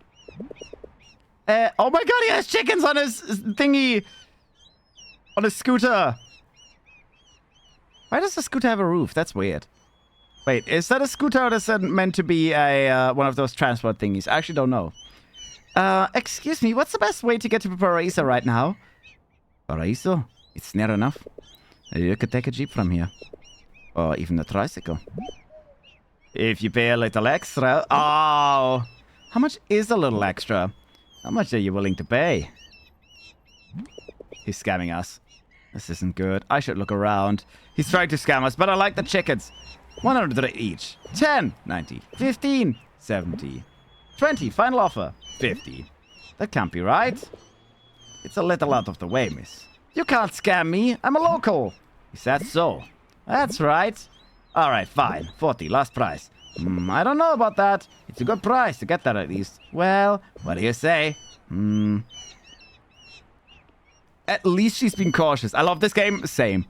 Speaker 1: Oh my god, he has chickens on his thingy. On his scooter. Why does the scooter have a roof? That's weird. Wait, is that a scooter or is that meant to be a one of those transport thingies? I actually don't know. Excuse me, what's the best way to get to Paraiso right now? Paraiso? It's near enough. You could take a jeep from here. Or even a tricycle. If you pay a little extra... Oh! How much is a little extra? How much are you willing to pay? He's scamming us. This isn't good. I should look around. He's trying to scam us, but I like the chickens. 100 each. 10, 90, 15, 70, 20. Final offer. 50. That can't be right. It's a little out of the way, miss. You can't scam me. I'm a local. Is that so? That's right. All right, fine. 40, last price. I don't know about that. It's a good price to get that at least. Well, what do you say? At least she's been cautious. I love this game. Same.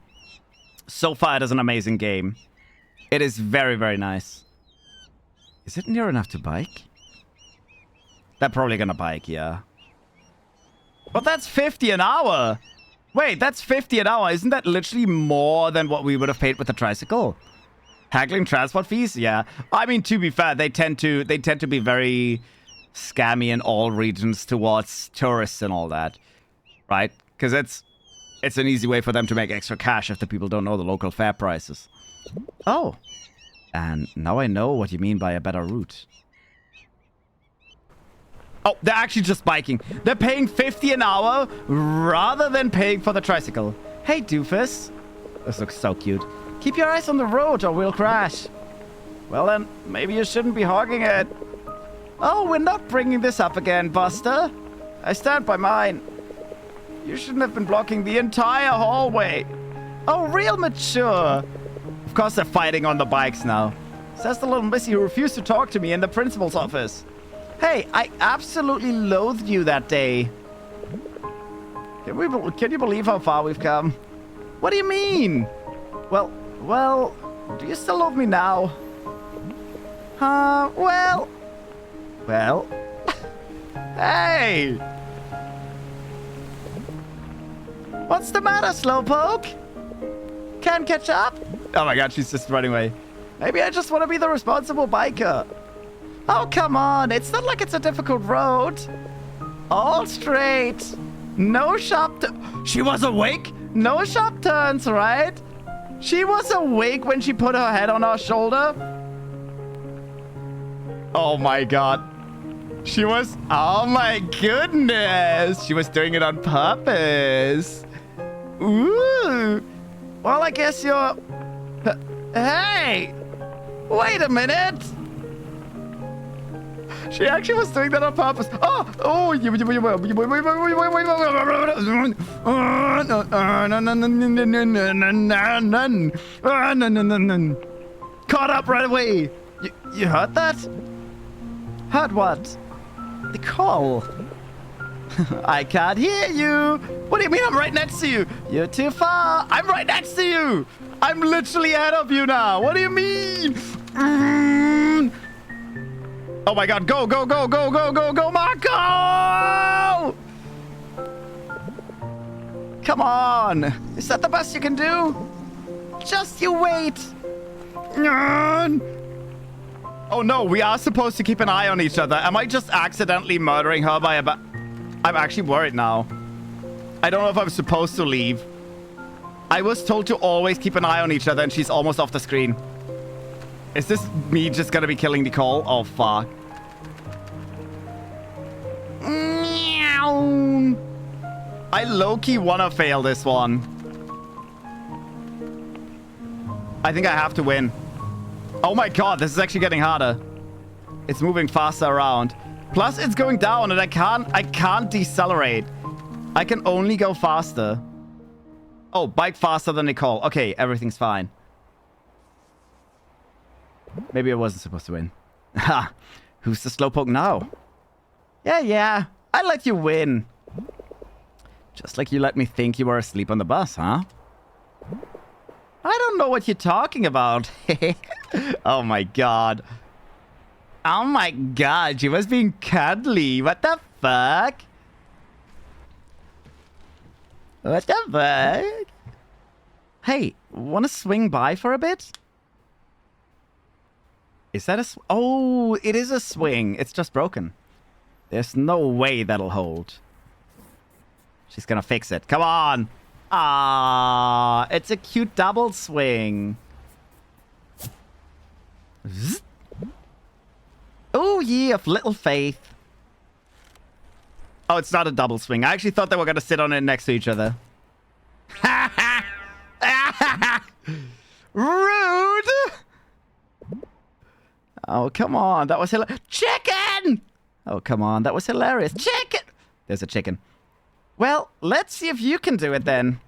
Speaker 1: So far, it is an amazing game. It is very, very nice. Is it near enough to bike? They're probably gonna bike, yeah. But that's 50 an hour. Wait, that's 50 an hour. Isn't that literally more than what we would have paid with the tricycle? Haggling transport fees? Yeah. I mean, to be fair, they tend to be very scammy in all regions towards tourists and all that. Right? Because it's an easy way for them to make extra cash if the people don't know the local fare prices. Oh. And now I know what you mean by a better route. Oh, they're actually just biking. They're paying 50 an hour rather than paying for the tricycle. Hey, doofus. This looks so cute. Keep your eyes on the road or we'll crash. Well then, maybe you shouldn't be hogging it. Oh, we're not bringing this up again, Buster. I stand by mine. You shouldn't have been blocking the entire hallway. Oh, real mature. Of course they're fighting on the bikes now. Says the little missy who refused to talk to me in the principal's office. Hey, I absolutely loathed you that day. Can you believe how far we've come? What do you mean? Well, do you still love me now? Well. Hey! What's the matter, Slowpoke? Can't catch up? Oh my god, she's just running away. Maybe I just want to be the responsible biker. Oh, come on. It's not like it's a difficult road. All straight. No sharp... She was awake? No sharp turns, right? She was awake when she put her head on our shoulder? Oh my god. She was... Oh my goodness. She was doing it on purpose. Ooh. Well, I guess you're... Hey! Wait a minute! She actually was doing that on purpose. Oh! Caught up right away. You heard that? Heard what? The call. I can't hear you. What do you mean I'm right next to you? You're too far. I'm right next to you. I'm literally ahead of you now. What do you mean? Oh my god, go, Marco! Come on. Is that the best you can do? Just you wait. Oh no, we are supposed to keep an eye on each other. Am I just accidentally murdering her by a I'm actually worried now. I don't know if I'm supposed to leave. I was told to always keep an eye on each other and she's almost off the screen. Is this me just gonna be killing Nicole? Oh, fuck. Meow. I low-key wanna fail this one. I think I have to win. Oh my god, this is actually getting harder. It's moving faster around. Plus, it's going down, and I can't decelerate. I can only go faster. Oh, bike faster than Nicole. Okay, everything's fine. Maybe I wasn't supposed to win. Ha! Who's the slowpoke now? Yeah. I let you win. Just like you let me think you were asleep on the bus, huh? I don't know what you're talking about. Oh my god. Oh my god, she was being cuddly. What the fuck? What the fuck? Hey, wanna swing by for a bit? Is that a oh, it is a swing. It's just broken. There's no way that'll hold. She's gonna fix it. Come on. Ah, it's a cute double swing. Zzz. Oh, ye of little faith. Oh, it's not a double swing. I actually thought they were gonna sit on it next to each other. Rude! Oh, come on. That was hilarious. Chicken! Oh, come on. That was hilarious. Chicken! There's a chicken. Well, let's see if you can do it then.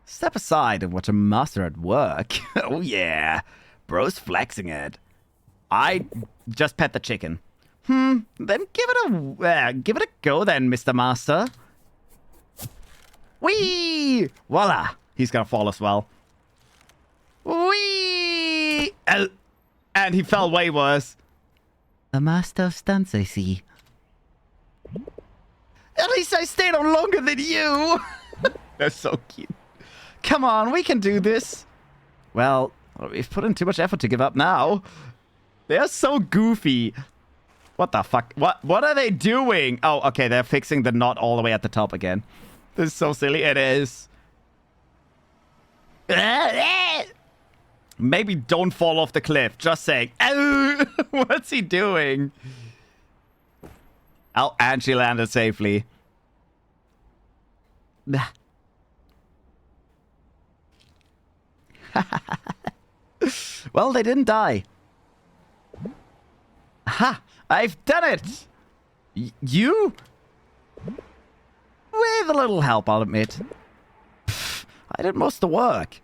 Speaker 1: Step aside and watch a master at work. Oh, yeah. Bro's flexing it. I just pet the chicken. Then give it a go then, Mr. Master. Whee! Voila! He's gonna fall as well. Whee! And he fell way worse. A master of stunts, I see. At least I stayed on longer than you. That's so cute. Come on, we can do this. Well, we've put in too much effort to give up now. They're so goofy. What the fuck? What are they doing? Oh, okay, they're fixing the knot all the way at the top again. This is so silly. It is. Maybe don't fall off the cliff. Just saying. What's he doing? Oh, and she landed safely. Well, they didn't die. Ha! I've done it! You? With a little help, I'll admit. Pff, I did most of the work.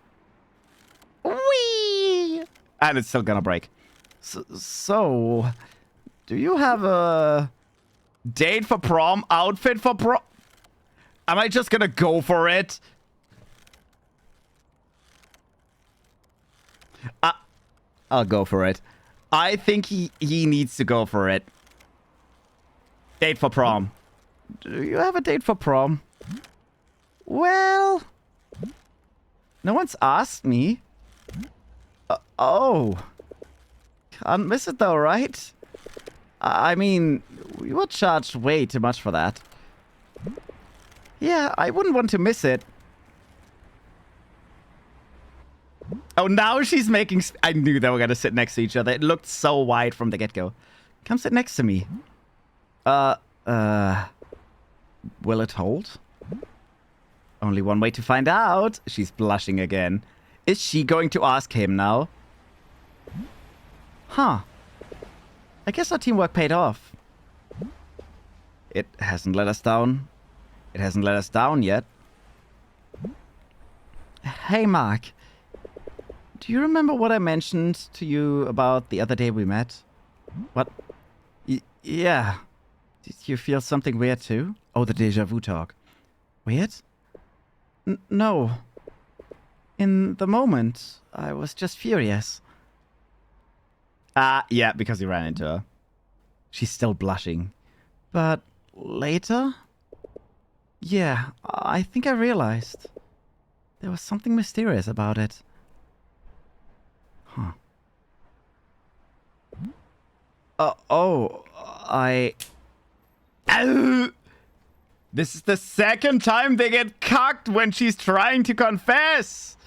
Speaker 1: Whee! And it's still gonna break. So, do you have a date for prom? Outfit for prom? Am I just gonna go for it? I'll go for it. I think he needs to go for it. Date for prom. Do you have a date for prom? Well, no one's asked me. Oh. Can't miss it though, right? I mean, we were charged way too much for that. Yeah, I wouldn't want to miss it. Oh, now she's making... I knew they were going to sit next to each other. It looked so wide from the get-go. Come sit next to me. Will it hold? Only one way to find out. She's blushing again. Is she going to ask him now? Huh. I guess our teamwork paid off. It hasn't let us down. It hasn't let us down yet. Hey, Mark. Do you remember what I mentioned to you about the other day we met? What? Yeah. Did you feel something weird too? Oh, the déjà vu talk. Weird? No. In the moment, I was just furious. Yeah, because you ran into her. She's still blushing. But later? Yeah, I think I realized. There was something mysterious about it. Huh. Ow! This is the second time they get cucked when she's trying to confess.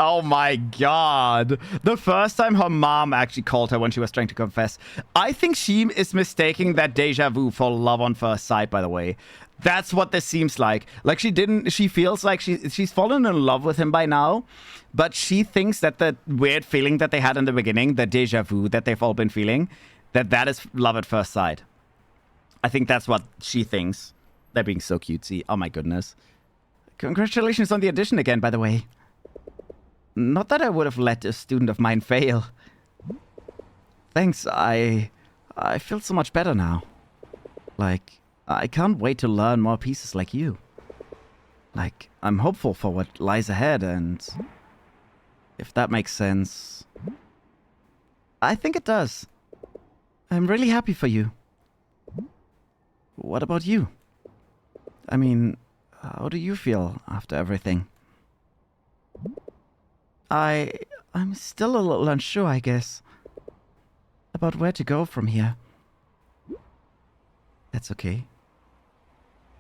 Speaker 1: Oh my god. The first time her mom actually called her when she was trying to confess. I think she is mistaking that deja vu for love on first sight, by the way. That's what this seems like. Like she feels like she's fallen in love with him by now, but she thinks that the weird feeling that they had in the beginning, the deja vu that they've all been feeling, that is love at first sight. I think that's what she thinks. They're being so cutesy. Oh my goodness. Congratulations on the addition again, by the way. Not that I would have let a student of mine fail. Thanks, I feel so much better now. Like, I can't wait to learn more pieces like you. Like, I'm hopeful for what lies ahead, and if that makes sense, I think it does. I'm really happy for you. What about you? I mean, how do you feel after everything? I'm still a little unsure, I guess, about where to go from here. That's okay.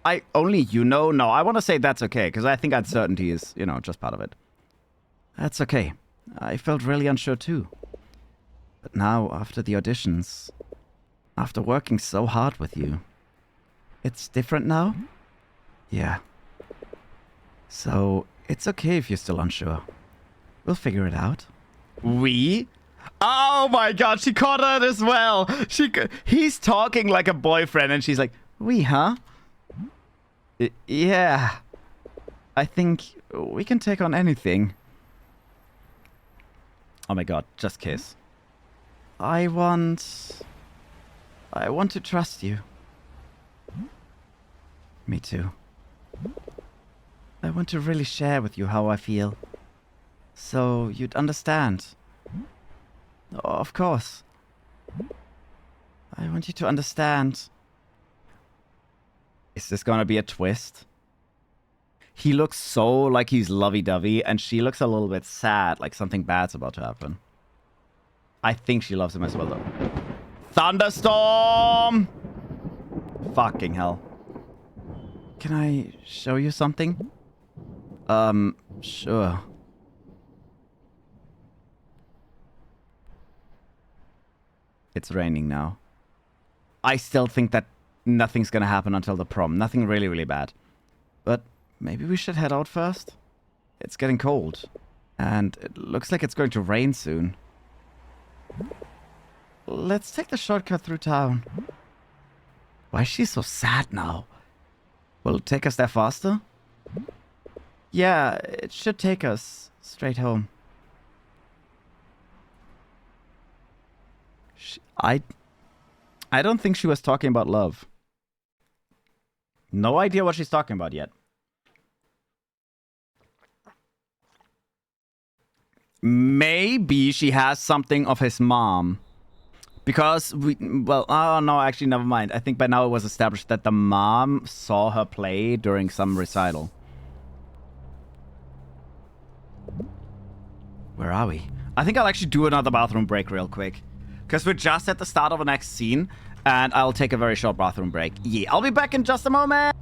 Speaker 1: No, I want to say that's okay, because I think uncertainty is, just part of it. That's okay. I felt really unsure too. But now, after the auditions, after working so hard with you, it's different now? Yeah. So, it's okay if you're still unsure. We'll figure it out. We? Oh my god, she caught it as well. He's talking like a boyfriend and she's like, we, huh? Yeah. I think we can take on anything. Oh my god, just kiss. I want to trust you. Me too. I want to really share with you how I feel. So you'd understand. Oh, of course. I want you to understand. Is this gonna be a twist? He looks so like he's lovey-dovey, and she looks a little bit sad, like something bad's about to happen. I think she loves him as well, though. Thunderstorm! Fucking hell. Can I show you something? Sure. It's raining now. I still think that nothing's gonna happen until the prom. Nothing really, really bad. But maybe we should head out first? It's getting cold. And it looks like it's going to rain soon. Let's take the shortcut through town. Why is she so sad now? Will it take us there faster? Yeah, it should take us straight home. I don't think she was talking about love. No idea what she's talking about yet. Maybe she has something of his mom. Because oh no, actually, never mind. I think by now it was established that the mom saw her play during some recital. Where are we? I think I'll actually do another bathroom break real quick. Because we're just at the start of the next scene, and I'll take a very short bathroom break. Yeah, I'll be back in just a moment.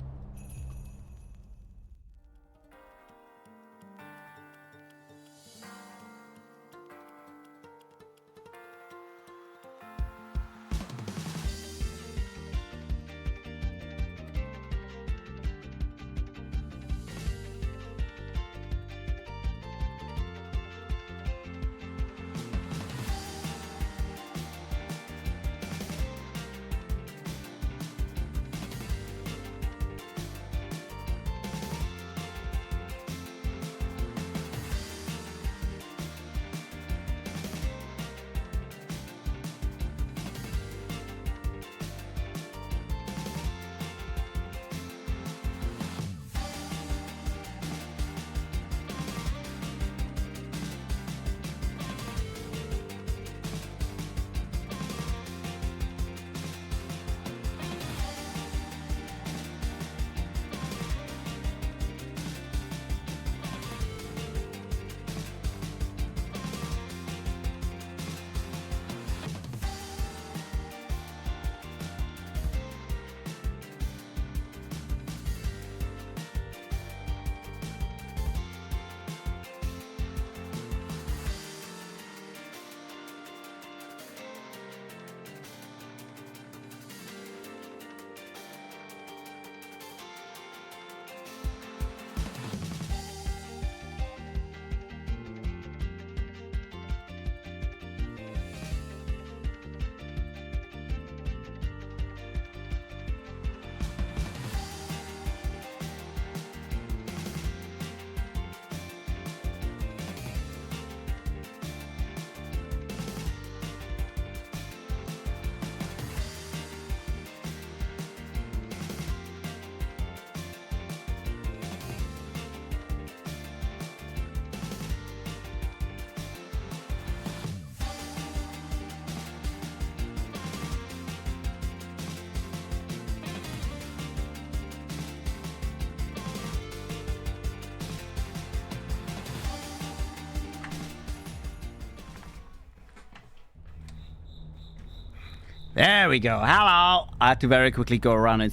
Speaker 1: There we go. Hello. I had to very quickly go around and...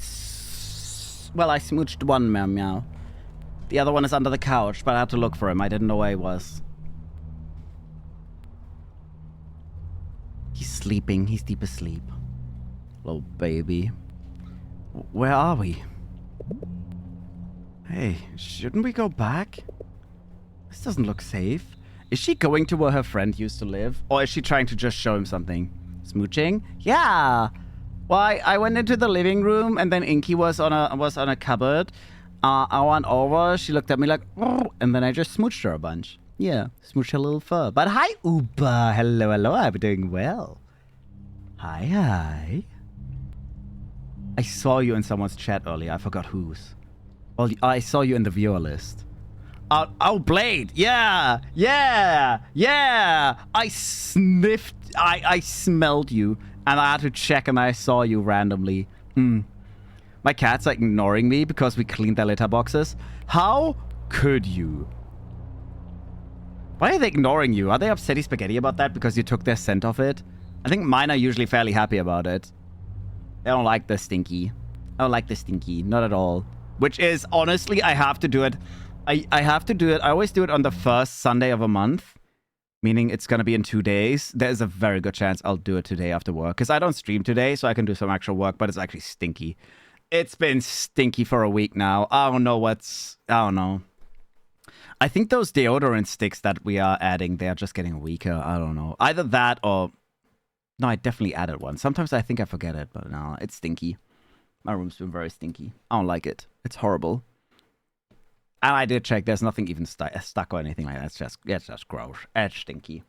Speaker 1: Well, I smooched one meow meow. The other one is under the couch, but I had to look for him. I didn't know where he was. He's sleeping. He's deep asleep. Little baby. Where are we? Hey, shouldn't we go back? This doesn't look safe. Is she going to where her friend used to live? Or is she trying to just show him something? Smooching? Yeah! Well, I went into the living room and then Inky was on a cupboard. I went over, she looked at me like, oh, and then I just smooched her a bunch. Yeah, smooched her little fur. But hi, Uba. Hello, hello. I'm doing well. Hi, hi. I saw you in someone's chat earlier. I forgot whose. Well, I saw you in the viewer list. Oh, Blade. Yeah, yeah, yeah. I sniffed. I smelled you, and I had to check, and I saw you randomly. My cats are ignoring me because we cleaned their litter boxes. How could you? Why are they ignoring you? Are they upsetty spaghetti about that because you took their scent off it? I think mine are usually fairly happy about it. They don't like the stinky. I don't like the stinky. Not at all. Which is, honestly, I have to do it. I have to do it. I always do it on the first Sunday of a month. Meaning it's going to be in 2 days. There's a very good chance I'll do it today after work. Because I don't stream today, so I can do some actual work. But it's actually stinky. It's been stinky for a week now. I don't know. I think those deodorant sticks that we are adding, they are just getting weaker. I don't know. Either that or... No, I definitely added one. Sometimes I think I forget it, but no, it's stinky. My room's been very stinky. I don't like it. It's horrible. And I did check. There's nothing even stuck or anything like that. It's just gross. It's stinky.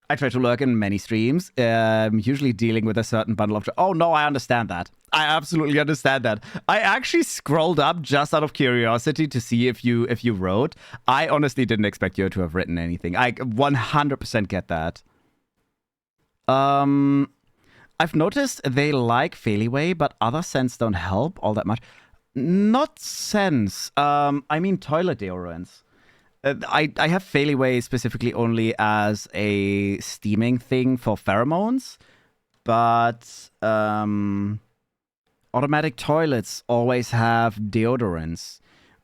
Speaker 1: I try to lurk in many streams, usually dealing with a certain bundle of... Oh, no, I understand that. I absolutely understand that. I actually scrolled up just out of curiosity to see if you wrote. I honestly didn't expect you to have written anything. I 100% get that. I've noticed they like Faileyway, but other scents don't help all that much. Not scents. I mean toilet deodorants. I have Faileyway specifically only as a steaming thing for pheromones, but automatic toilets always have deodorants,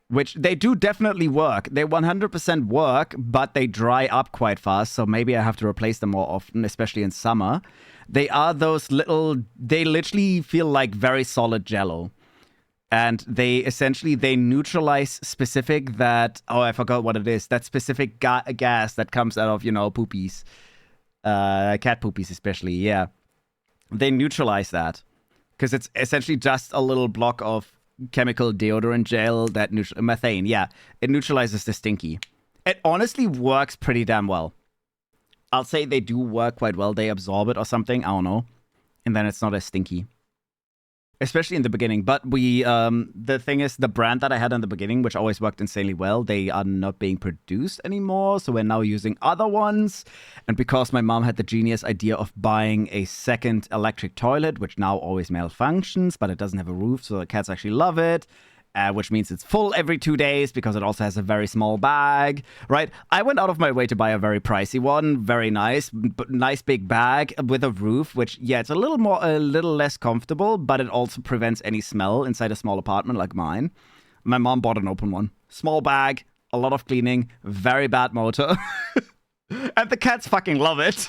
Speaker 1: which they do definitely work. They 100% work, but they dry up quite fast, so maybe I have to replace them more often, especially in summer. They are those little... They literally feel like very solid jello. And they neutralize specific that... Oh, I forgot what it is. That specific gas that comes out of, poopies. Cat poopies especially, yeah. They neutralize that. Because it's essentially just a little block of chemical deodorant gel that... Methane, yeah. It neutralizes the stinky. It honestly works pretty damn well. I'll say they do work quite well. They absorb it or something. I don't know. And then it's not as stinky. Especially in the beginning. But the thing is, the brand that I had in the beginning, which always worked insanely well, they are not being produced anymore. So we're now using other ones. And because my mom had the genius idea of buying a second electric toilet, which now always malfunctions, but it doesn't have a roof, so the cats actually love it. Which means it's full every 2 days because it also has a very small bag, right? I went out of my way to buy a very pricey one, very nice, but nice big bag with a roof, which, yeah, it's a little less comfortable, but it also prevents any smell inside a small apartment like mine. My mom bought an open one. Small bag, a lot of cleaning, very bad motor. And the cats fucking love it.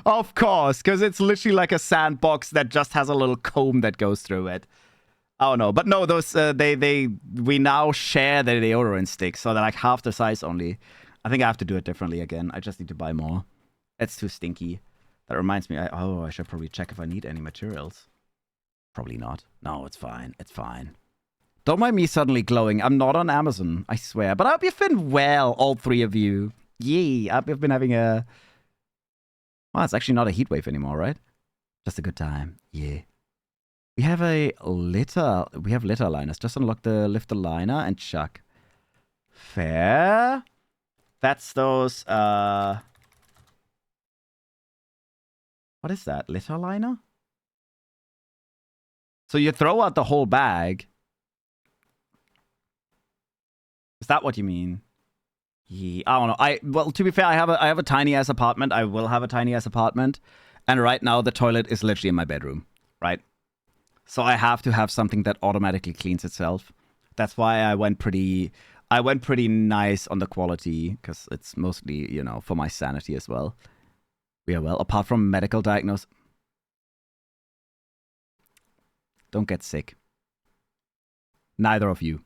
Speaker 1: Of course, because it's literally like a sandbox that just has a little comb that goes through it. Oh no, but no, those we now share the deodorant sticks, so they're like half the size only. I think I have to do it differently again. I just need to buy more. It's too stinky. That reminds me, I should probably check if I need any materials. Probably not. No, it's fine. It's fine. Don't mind me suddenly glowing. I'm not on Amazon, I swear. But I hope you've been well, all three of you. Yay, I've been having a... Well, it's actually not a heat wave anymore, right? Just a good time. Yeah. We have litter liners. Just unlock the lifter liner and chuck. Fair. That's those, what is that? Litter liner? So you throw out the whole bag. Is that what you mean? Yeah, I don't know. Well, to be fair, I have a tiny ass apartment. I will have a tiny ass apartment. And right now, the toilet is literally in my bedroom, right? So I have to have something that automatically cleans itself. That's why I went pretty nice on the quality, because it's mostly, you know, for my sanity as well. We are well, apart from medical diagnosis. Don't get sick. Neither of you.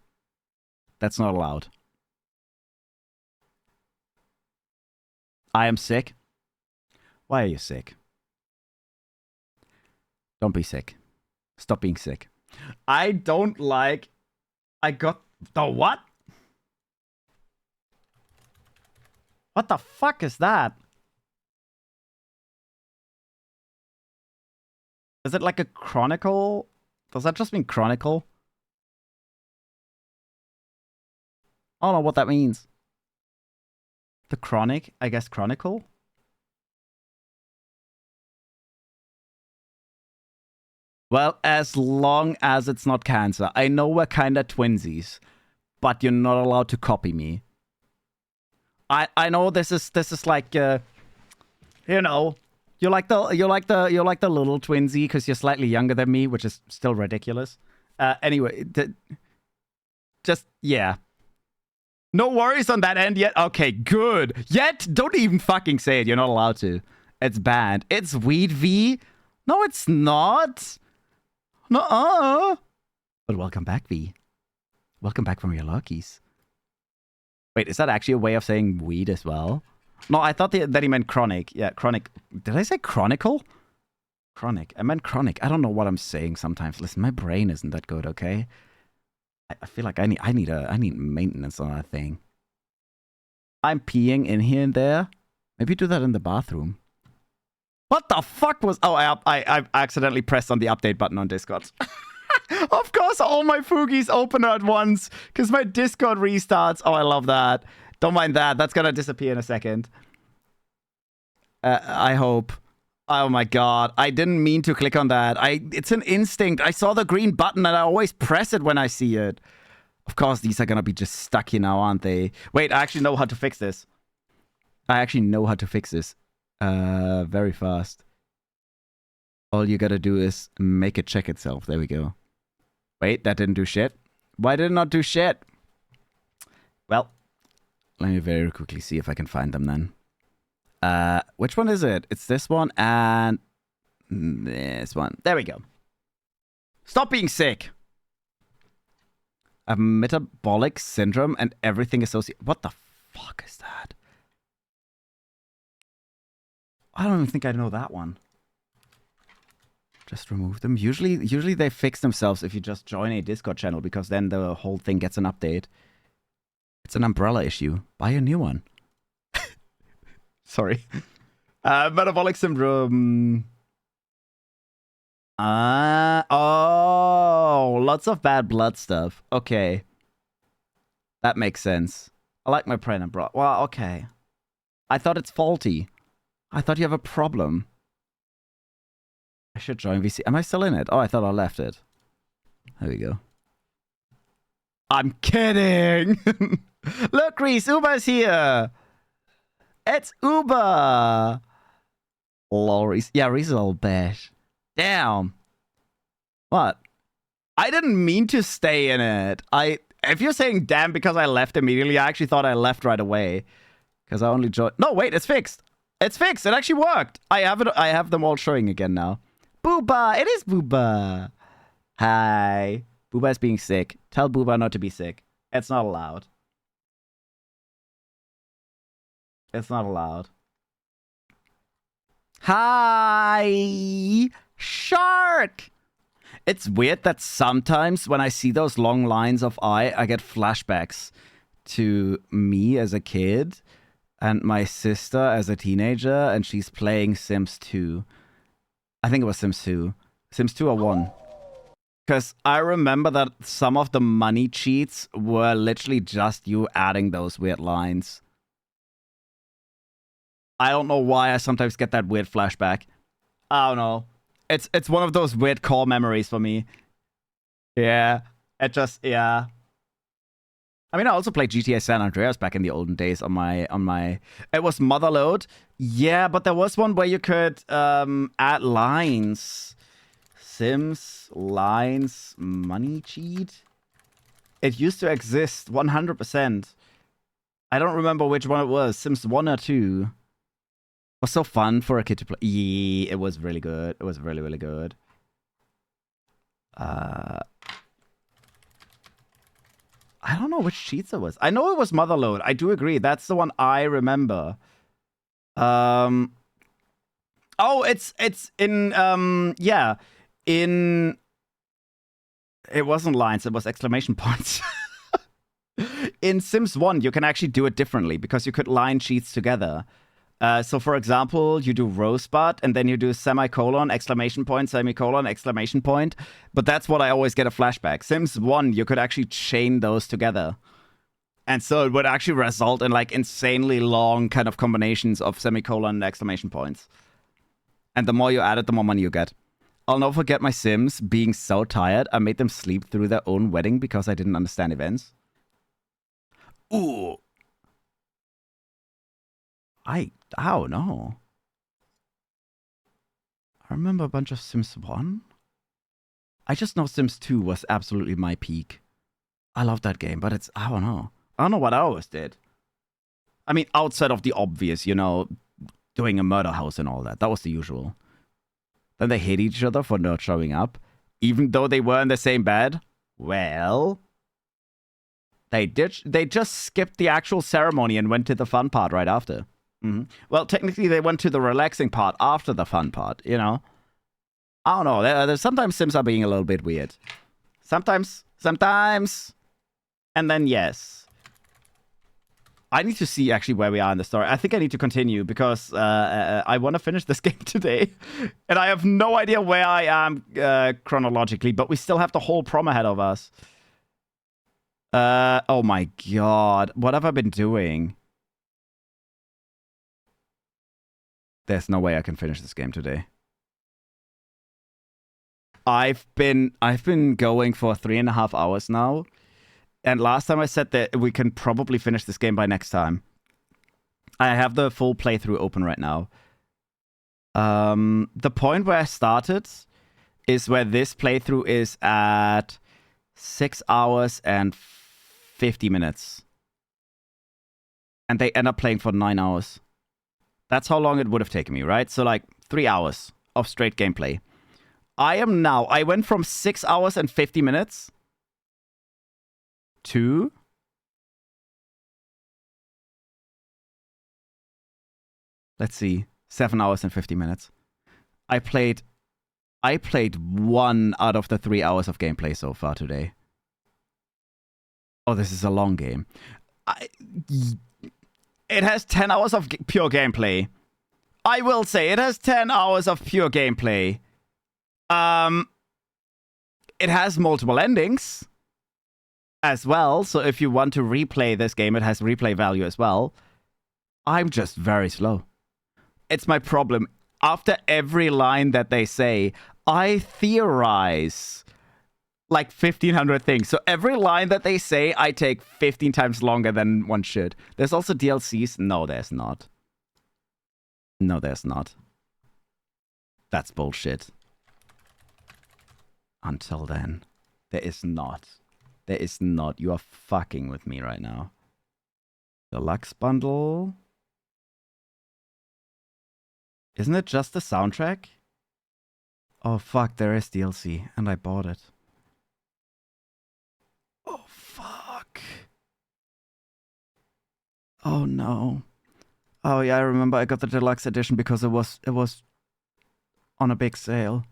Speaker 1: That's not allowed. I am sick. Why are you sick? Don't be sick. Stop being sick. I don't like... I got... The what? What the fuck is that? Is it like a chronicle? Does that just mean chronicle? I don't know what that means. The chronic? I guess chronicle? Well, as long as it's not cancer. I know we're kinda twinsies, but you're not allowed to copy me. I know this is like you know, you're like the little twinsy because you're slightly younger than me, which is still ridiculous. Anyway, just yeah. No worries on that end yet. Okay, good. Yet, don't even fucking say it. You're not allowed to. It's banned. It's Weed V. No, it's not. Nuh-uh. But welcome back, V. Welcome back from your luckies. Wait, is that actually a way of saying weed as well? No, I thought that he meant chronic. Yeah, chronic. Did I say chronicle? Chronic. I meant chronic. I don't know what I'm saying sometimes. Listen, my brain isn't that good, okay? I feel like I need maintenance on that thing. I'm peeing in here and there. Maybe do that in the bathroom. What the fuck was... Oh, I accidentally pressed on the update button on Discord. Of course, all my Fugies open at once because my Discord restarts. Oh, I love that. Don't mind that. That's gonna disappear in a second. I hope. Oh my god. I didn't mean to click on that. It's an instinct. I saw the green button and I always press it when I see it. Of course, these are gonna be just stuck here now, aren't they? Wait, I actually know how to fix this. Very fast. All you gotta do is make it check itself. There we go. Wait, that didn't do shit. Why did it not do shit? Well, let me very quickly see if I can find them then. Which one is it? It's this one and this one. There we go. Stop being sick. I have metabolic syndrome and everything associated. What the fuck is that? I don't even think I know that one. Just remove them. Usually they fix themselves if you just join a Discord channel because then the whole thing gets an update. It's an umbrella issue. Buy a new one. Sorry. Metabolic syndrome. Oh, lots of bad blood stuff. Okay. That makes sense. I like my pregnant bro. Well, okay. I thought it's faulty. I thought you have a problem. I should join VC. Am I still in it? Oh, I thought I left it. There we go. I'm kidding. Look, Reese, Uber's here. It's Uber. Lol, Reese. Yeah, Reese is a little bash. Damn. What? I didn't mean to stay in it. If you're saying damn because I left immediately, I actually thought I left right away. Because I only joined. No, wait, it's fixed. It's fixed. It actually worked. I have them all showing again now. Booba. It is Booba. Hi. Booba is being sick. Tell Booba not to be sick. It's not allowed. It's not allowed. Hi. Shark. It's weird that sometimes when I see those long lines of I get flashbacks to me as a kid and my sister as a teenager, and she's playing Sims 2. I think it was Sims 2. Sims 2 or 1. Because I remember that some of the money cheats were literally just you adding those weird lines. I don't know why I sometimes get that weird flashback. I don't know. It's one of those weird core memories for me. Yeah. It just, yeah. I mean, I also played GTA San Andreas back in the olden days on my. It was Motherload. Yeah, but there was one where you could add lines. Sims lines money cheat. It used to exist 100%. I don't remember which one it was. Sims 1 or 2. It was so fun for a kid to play. Yeah, it was really good. It was really, really good. I don't know which cheats it was. I know it was Motherload. I do agree. That's the one I remember. Oh, it's in yeah. In it wasn't lines, it was exclamation points. In Sims 1, you can actually do it differently because you could line cheats together. So, for example, you do Rosebud, and then you do semicolon, exclamation point, semicolon, exclamation point. But that's what I always get a flashback. Sims 1, you could actually chain those together. And so it would actually result in, like, insanely long kind of combinations of semicolon and exclamation points. And the more you add it, the more money you get. I'll never forget my Sims being so tired, I made them sleep through their own wedding because I didn't understand events. Ooh. I don't know. I remember a bunch of Sims 1. I just know Sims 2 was absolutely my peak. I love that game, but it's, I don't know. I don't know what I always did. I mean, outside of the obvious, you know, doing a murder house and all that. That was the usual. Then they hate each other for not showing up, even though they were in the same bed. Well, they just skipped the actual ceremony and went to the fun part right after. Mm-hmm. Well, technically, they went to the relaxing part after the fun part, you know? I don't know. There's sometimes Sims are being a little bit weird. Sometimes. And then, yes. I need to see, actually, where we are in the story. I think I need to continue, because I want to finish this game today. And I have no idea where I am chronologically, but we still have the whole prom ahead of us. Oh my god. What have I been doing? There's no way I can finish this game today. I've been going for 3.5 hours now. And last time I said that we can probably finish this game by next time. I have the full playthrough open right now. The point where I started is where this playthrough is at 6 hours and 50 minutes. And they end up playing for 9 hours. That's how long it would have taken me, right? So like 3 hours of straight gameplay. I went from 6 hours and 50 minutes to let's see, 7 hours and 50 minutes. I played 1 out of the 3 hours of gameplay so far today. Oh, this is a long game. It has 10 hours of pure gameplay. I will say it has 10 hours of pure gameplay. It has multiple endings as well. So if you want to replay this game, it has replay value as well. I'm just very slow. It's my problem. After every line that they say, I theorize like 1,500 things. So every line that they say, I take 15 times longer than one should. There's also DLCs. No, there's not. No, there's not. That's bullshit. Until then, there is not. There is not. You are fucking with me right now. Deluxe bundle. Isn't it just the soundtrack? Oh fuck, there is DLC, and I bought it. Oh fuck. Oh no. Oh yeah, I remember I got the deluxe edition because it was on a big sale.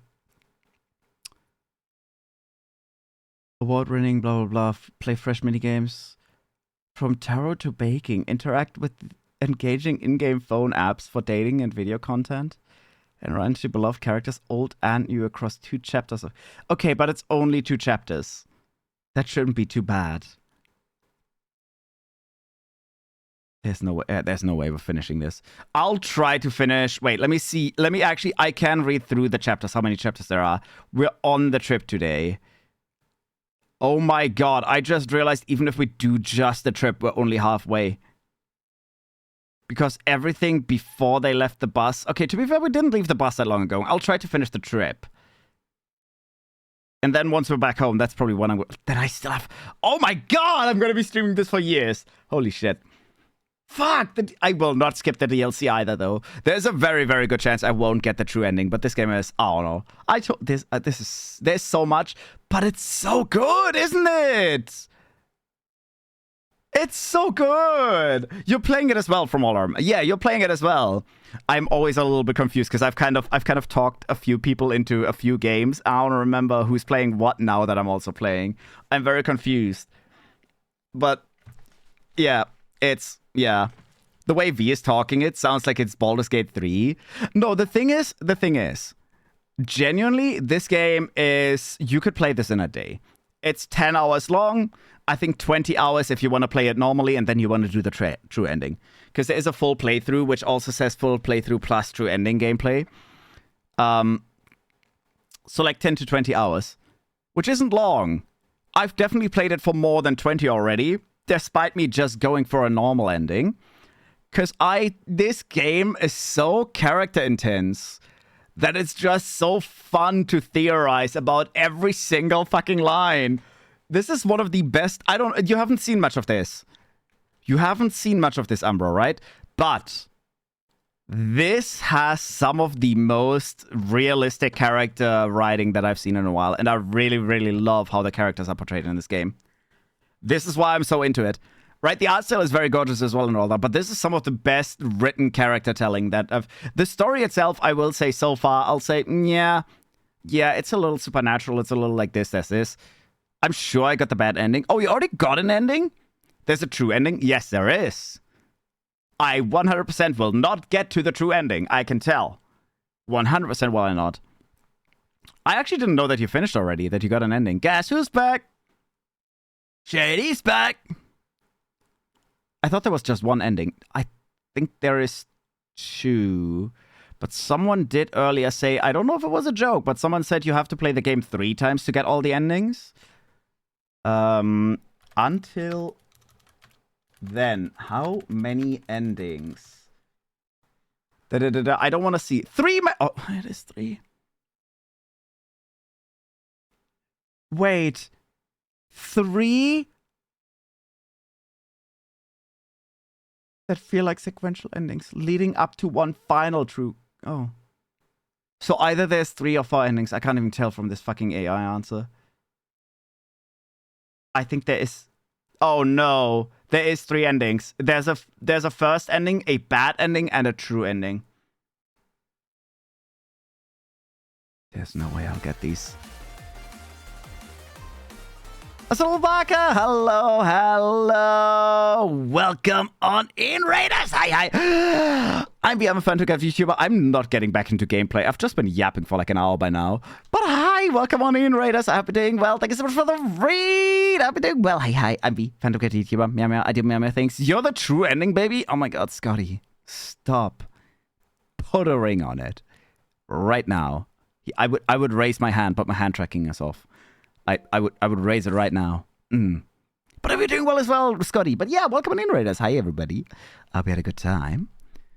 Speaker 1: Award-winning, blah blah blah. Play fresh minigames. From tarot to baking. Interact with engaging in-game phone apps for dating and video content. And run into beloved characters, old and new, across 2 chapters of... Okay, but it's only 2 chapters. That shouldn't be too bad. There's no way we're finishing this. I'll try to finish... Wait, let me see. I can read through the chapters, how many chapters there are. We're on the trip today. Oh my god, I just realized even if we do just the trip, we're only halfway. Because everything before they left the bus... Okay, to be fair, we didn't leave the bus that long ago. I'll try to finish the trip. And then once we're back home, that's probably when I'm... Then I still have... Oh my god, I'm going to be streaming this for years. Holy shit. Fuck! I will not skip the DLC either, though. There's a very, very good chance I won't get the true ending, but this game is... I don't know. I told this... There's so much, but it's so good, isn't it? It's so good. You're playing it as well from all our... Yeah, you're playing it as well. I'm always a little bit confused because I've kind of talked a few people into a few games. I don't remember who's playing what now that I'm also playing. I'm very confused. But yeah, it's... Yeah. The way V is talking, it sounds like it's Baldur's Gate 3. No, the thing is, genuinely, this game is... You could play this in a day. It's 10 hours long. I think 20 hours if you want to play it normally, and then you want to do the true ending. Because there is a full playthrough, which also says full playthrough plus true ending gameplay. So like 10 to 20 hours, which isn't long. I've definitely played it for more than 20 already, despite me just going for a normal ending. Because this game is so character intense that it's just so fun to theorize about every single fucking line. This is one of the best... You haven't seen much of this. You haven't seen much of this, Umbro, right? But this has some of the most realistic character writing that I've seen in a while. And I really, really love how the characters are portrayed in this game. This is why I'm so into it. Right? The art style is very gorgeous as well and all that. But this is some of the best written character telling that I've... The story itself, I will say so far, I'll say, yeah, it's a little supernatural. It's a little like this. I'm sure I got the bad ending. Oh, you already got an ending? There's a true ending? Yes, there is. I 100% will not get to the true ending. I can tell. 100% will I not. I actually didn't know that you finished already, that you got an ending. Guess who's back? Shady's back. I thought there was just one ending. I think there is two. But someone did earlier say, I don't know if it was a joke, but someone said you have to play the game 3 times to get all the endings. Until then, how many endings? I don't want to see 3. Oh, it is 3. Wait, 3 that feel like sequential endings leading up to one final true. Oh, so either there's 3 or 4 endings. I can't even tell from this fucking AI answer. I think there is... Oh no, there is 3 endings. There's a first ending, a bad ending, and a true ending. There's no way I'll get these. Slovaka, hello. Welcome on in, Raiders. Hi. I'm the VTuber. I'm not getting back into gameplay. I've just been yapping for like an hour by now. But hi, welcome on in, Raiders. I hope you're doing well. Thank you so much for the read. I hope you're doing well. Hi. I'm the VTuber. Meow. I do meow things. You're the true ending, baby. Oh my god, Scotty. Stop. Put a ring on it. Right now. I would raise my hand, but my hand tracking is off. I would raise it right now. But are we doing well as well, Scotty? But yeah, welcome in, Raiders. Hi, everybody. We had a good time.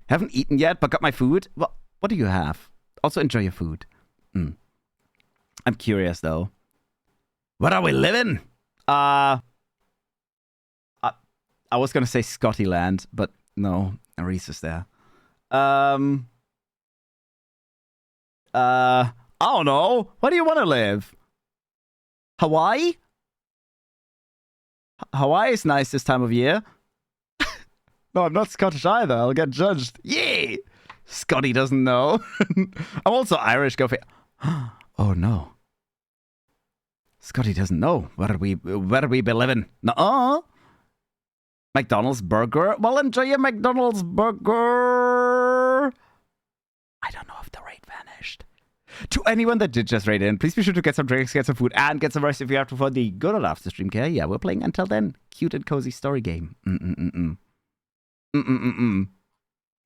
Speaker 1: Haven't eaten yet, but got my food. Well, what do you have? Also enjoy your food. I'm curious, though. Where are we living? I was going to say Scotty Land, but no, Reese is there. I don't know. Where do you want to live? Hawaii? Hawaii is nice this time of year. No, I'm not Scottish either. I'll get judged. Yeah! Scotty doesn't know. I'm also Irish. Go for it. Oh, no. Scotty doesn't know. Where we be living? Nuh-uh. McDonald's burger? Well, enjoy your McDonald's burger. I don't know if the raid vanished. To anyone that did just raid in, please be sure to get some drinks, get some food, and get some rest if you have to for the good old after stream care. Yeah, we're playing until then. Cute and cozy story game.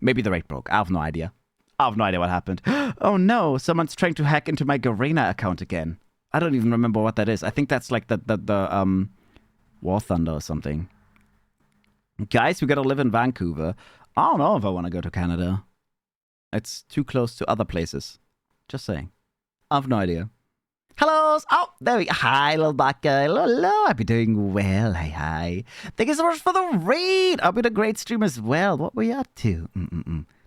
Speaker 1: Maybe the raid broke. I have no idea. I have no idea what happened. Oh no, someone's trying to hack into my Garena account again. I don't even remember what that is. I think that's like the War Thunder or something. Guys, we gotta live in Vancouver. I don't know if I want to go to Canada. It's too close to other places. Just saying. I have no idea. Hello. Oh, there we go. Hi, little black guy. Hello. I've been doing well. Hi. Thank you so much for the raid. I've been a great stream as well. What were you up to?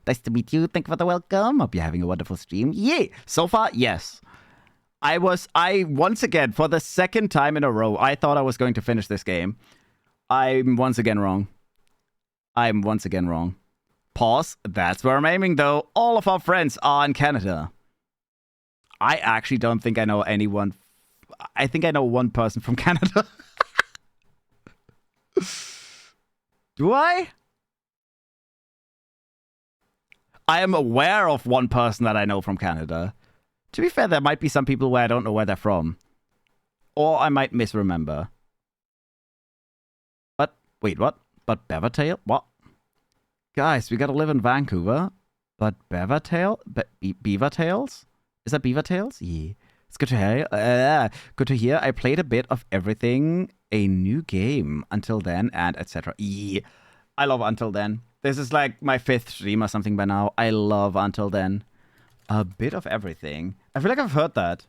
Speaker 1: Nice to meet you. Thank you for the welcome. Hope you're having a wonderful stream. Yeah. So far, yes. I once again, for the second time in a row, I thought I was going to finish this game. I'm once again wrong. Pause. That's where I'm aiming, though. All of our friends are in Canada. I actually don't think I know anyone. I think I know one person from Canada. Do I? I am aware of one person that I know from Canada. To be fair, there might be some people where I don't know where they're from. Or I might misremember. But, wait, what? But Beavertail? What? Guys, we gotta live in Vancouver. But Beavertail? Beavertails? Is that Beavertails? Yeah. It's good to hear. Good to hear. I played a bit of everything. A new game. Until then, and etc. Yeah. I love Until Then. This is like my 5th stream or something by now. I love Until Then. A bit of everything. I feel like I've heard that.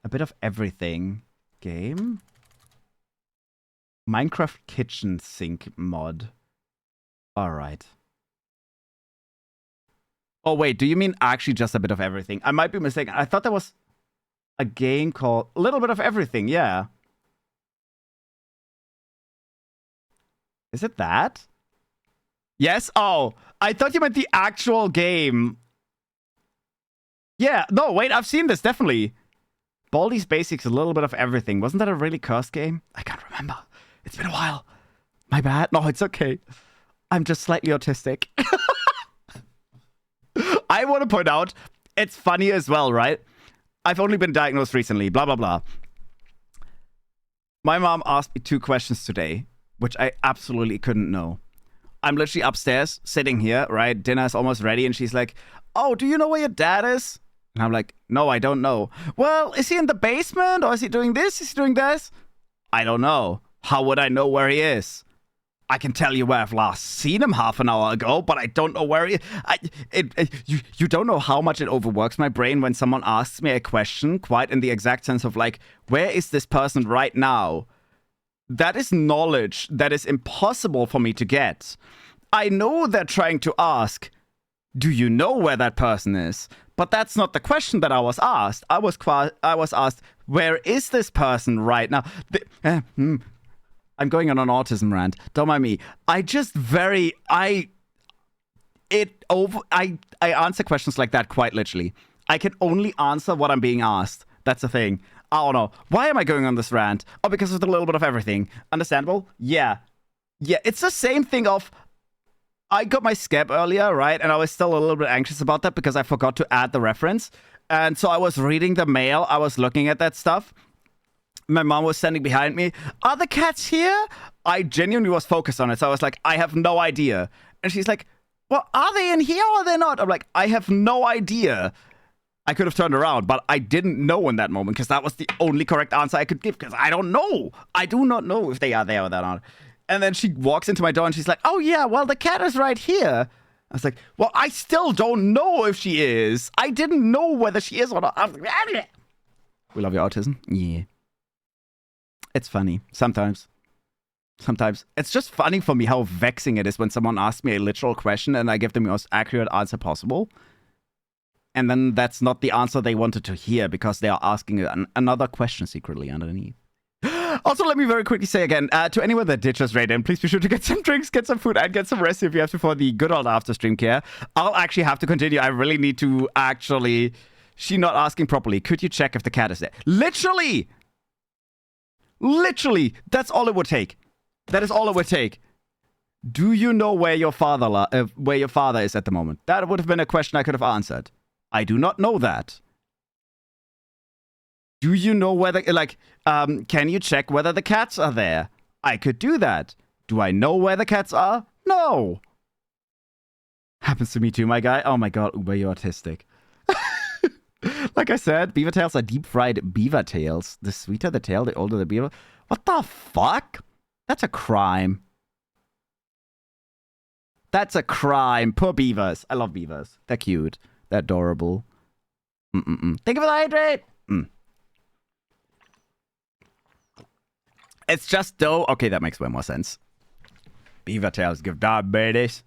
Speaker 1: A bit of everything. Game? Minecraft kitchen sink mod. Alright. Oh, wait. Do you mean actually just a bit of everything? I might be mistaken. I thought there was a game called A Little Bit of Everything. Yeah. Is it that? Yes? Oh, I thought you meant the actual game. Yeah. No, wait. I've seen this, definitely. Baldi's Basics, A Little Bit of Everything. Wasn't that a really cursed game? I can't remember. It's been a while. My bad. No, it's okay. I'm just slightly autistic. I want to point out, it's funny as well, right? I've only been diagnosed recently, blah, blah, blah. My mom asked me 2 questions today, which I absolutely couldn't know. I'm literally upstairs, sitting here, right? Dinner is almost ready, and she's like, oh, do you know where your dad is? And I'm like, no, I don't know. Well, is he in the basement, or is he doing this? Is he doing this? I don't know. How would I know where he is? I can tell you where I've last seen him half an hour ago, but I don't know where he is. You don't know how much it overworks my brain when someone asks me a question, quite in the exact sense of like, where is this person right now? That is knowledge that is impossible for me to get. I know they're trying to ask, do you know where that person is? But that's not the question that I was asked. I was asked, where is this person right now? I'm going on an autism rant. Don't mind me. I answer questions like that quite literally. I can only answer what I'm being asked. That's the thing. I don't know. Why am I going on this rant? Oh, because of a little bit of everything. Understandable? Yeah. Yeah, it's the same thing of, I got my scab earlier, right? And I was still a little bit anxious about that because I forgot to add the reference. And so I was reading the mail. I was looking at that stuff. My mom was standing behind me. Are the cats here? I genuinely was focused on it. So I was like, I have no idea. And she's like, well, are they in here or are they not? I'm like, I have no idea. I could have turned around, but I didn't know in that moment because that was the only correct answer I could give because I don't know. I do not know if they are there or they're not. And then she walks into my door and she's like, oh yeah, well, the cat is right here. I was like, well, I still don't know if she is. I didn't know whether she is or not. I was like, we love your autism. Yeah. It's funny. Sometimes. It's just funny for me how vexing it is when someone asks me a literal question and I give the most accurate answer possible. And then that's not the answer they wanted to hear because they are asking another question secretly underneath. Also, let me very quickly say again, to anyone that did just raid in, please be sure to get some drinks, get some food, and get some rest if you have to for the good old after stream care. I'll actually have to continue. I really need to actually... She's not asking properly. Could you check if the cat is there? Literally! That's all it would take. That is all it would take. Do you know where your father is at the moment? That would have been a question I could have answered. I do not know that. Do you know whether, can you check whether the cats are there? I could do that. Do I know where the cats are? No. Happens to me too, my guy. Oh my god, Uber, you're autistic. Like I said, beaver tails are deep fried beaver tails. The sweeter the tail, the older the beaver. What the fuck? That's a crime. That's a crime. Poor beavers. I love beavers. They're cute. They're adorable. Thank you for the hydrate. It's just dough. Okay, that makes way more sense. Beaver tails give diabetes.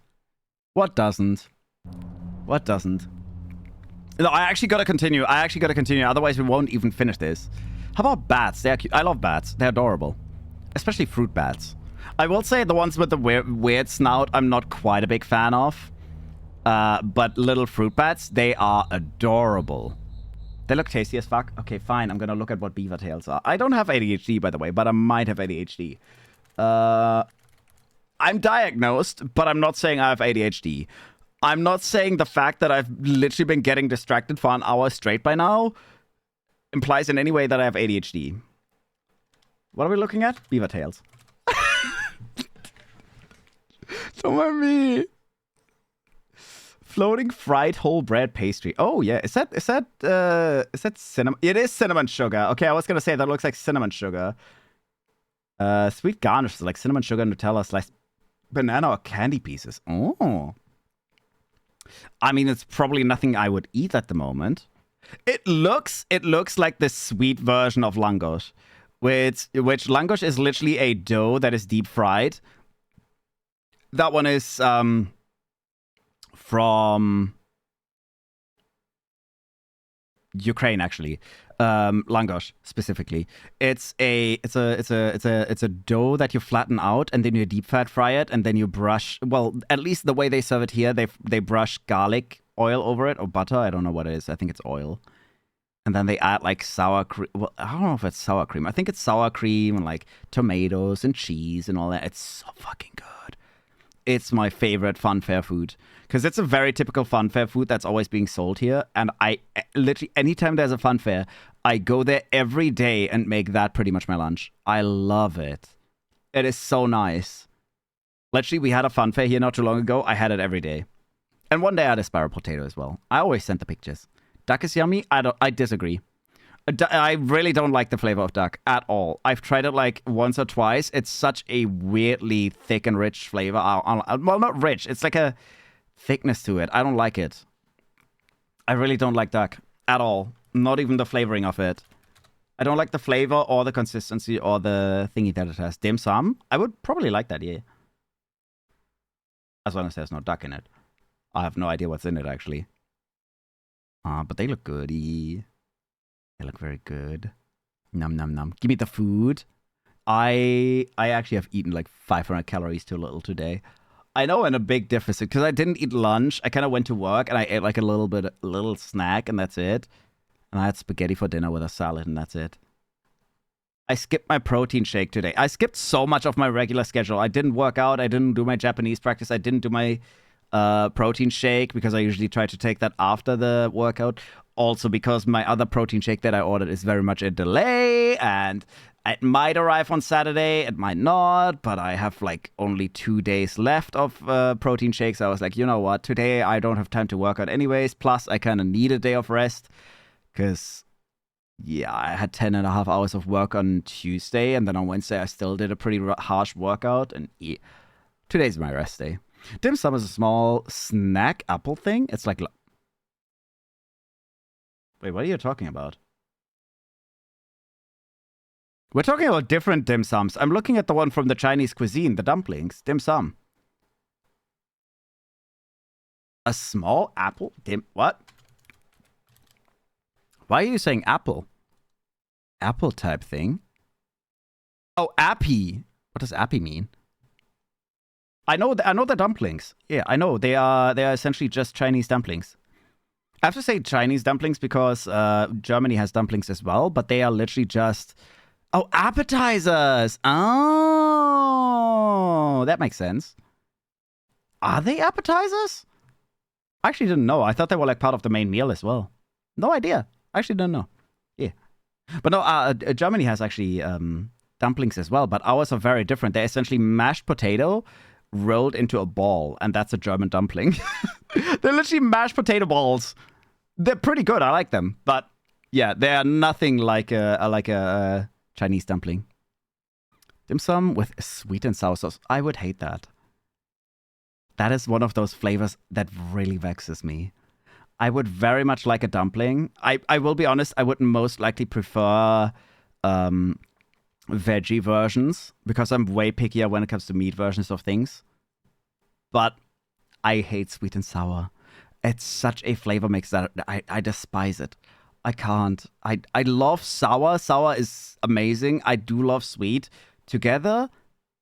Speaker 1: What doesn't? What doesn't? No, I actually gotta continue. Otherwise, we won't even finish this. How about bats? They're cute. I love bats. They're adorable. Especially fruit bats. I will say the ones with the weird snout, I'm not quite a big fan of. But little fruit bats, they are adorable. They look tasty as fuck. Okay, fine. I'm gonna look at what beaver tails are. I don't have ADHD, by the way, but I might have ADHD. I'm diagnosed, but I'm not saying I have ADHD. I'm not saying the fact that I've literally been getting distracted for an hour straight by now implies in any way that I have ADHD. What are we looking at? Beaver tails. Don't mind me. Floating fried whole bread pastry. Oh yeah, is that cinnamon? It is cinnamon sugar. Okay, I was gonna say that looks like cinnamon sugar. Sweet garnishes like cinnamon sugar, Nutella, sliced banana or candy pieces. Oh. I mean, it's probably nothing I would eat at the moment. It looks like the sweet version of langosh, which langosh is literally a dough that is deep fried. That one is from Ukraine, actually. Langosh specifically. It's a dough that you flatten out and then you deep fat fry it and then you brush. Well, at least the way they serve it here, they brush garlic oil over it or butter. I don't know what it is. I think it's oil. And then they add like sour cream. Well, I don't know if it's sour cream. I think it's sour cream and like tomatoes and cheese and all that. It's so fucking good. It's my favorite funfair food because it's a very typical funfair food that's always being sold here. And I literally, anytime there's a funfair, I go there every day and make that pretty much my lunch. I love it. It is so nice. Literally, we had a funfair here not too long ago. I had it every day. And one day I had a sparrow potato as well. I always sent the pictures. Duck is yummy. I disagree. I really don't like the flavor of duck at all. I've tried it like once or twice. It's such a weirdly thick and rich flavor. Well, not rich. It's like a thickness to it. I don't like it. I really don't like duck at all. Not even the flavoring of it. I don't like the flavor or the consistency or the thingy that it has. Dim sum? I would probably like that, yeah. As long as there's no duck in it. I have no idea what's in it, actually. But they look goody. They look very good. Num num num. Give me the food. I actually have eaten like 500 calories too little today. I know, in a big deficit because I didn't eat lunch. I kind of went to work and I ate like a little snack and that's it. And I had spaghetti for dinner with a salad and that's it. I skipped my protein shake today. I skipped so much of my regular schedule. I didn't work out. I didn't do my Japanese practice. I didn't do my protein shake because I usually try to take that after the workout. Also because my other protein shake that I ordered is very much a delay and it might arrive on Saturday, it might not, but I have like only 2 days left of protein shakes. I was like, you know what, today I don't have time to work out anyways, plus I kind of need a day of rest because, yeah, I had 10.5 hours of work on Tuesday and then on Wednesday I still did a pretty harsh workout and today's my rest day. Dim sum is a small snack apple thing. It's like... Wait, what are you talking about? We're talking about different dim sums. I'm looking at the one from the Chinese cuisine, the dumplings. Dim sum. A small apple? What? Why are you saying apple? Apple type thing? Oh, appy. What does appy mean? I know the dumplings. Yeah, I know. They are essentially just Chinese dumplings. I have to say Chinese dumplings because Germany has dumplings as well, but they are literally just... Oh, appetizers! Oh, that makes sense. Are they appetizers? I actually didn't know. I thought they were like part of the main meal as well. No idea. I actually didn't know. Yeah. But no, Germany has actually dumplings as well, but ours are very different. They're essentially mashed potato rolled into a ball, and that's a German dumpling. They're literally mashed potato balls. They're pretty good. I like them, but Yeah, they are nothing like a Chinese dumpling. Dim sum with sweet and sour sauce. I would hate that. That is one of those flavors that really vexes me. I would very much like a dumpling. I will be honest, I would most likely prefer veggie versions because I'm way pickier when it comes to meat versions of things. But I hate sweet and sour. It's such a flavor mix that I despise it. I can't. I love sour. Sour is amazing. I do love sweet. Together?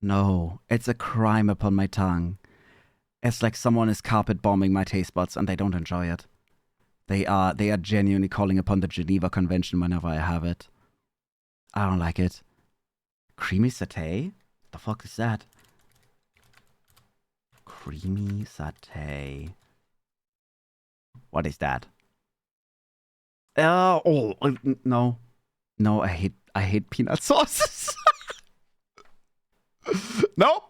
Speaker 1: No. It's a crime upon my tongue. It's like someone is carpet bombing my taste buds and they don't enjoy it. They are genuinely calling upon the Geneva Convention whenever I have it. I don't like it. Creamy satay? The fuck is that? Creamy satay. What is that? No. No, I hate peanut sauces. Nope.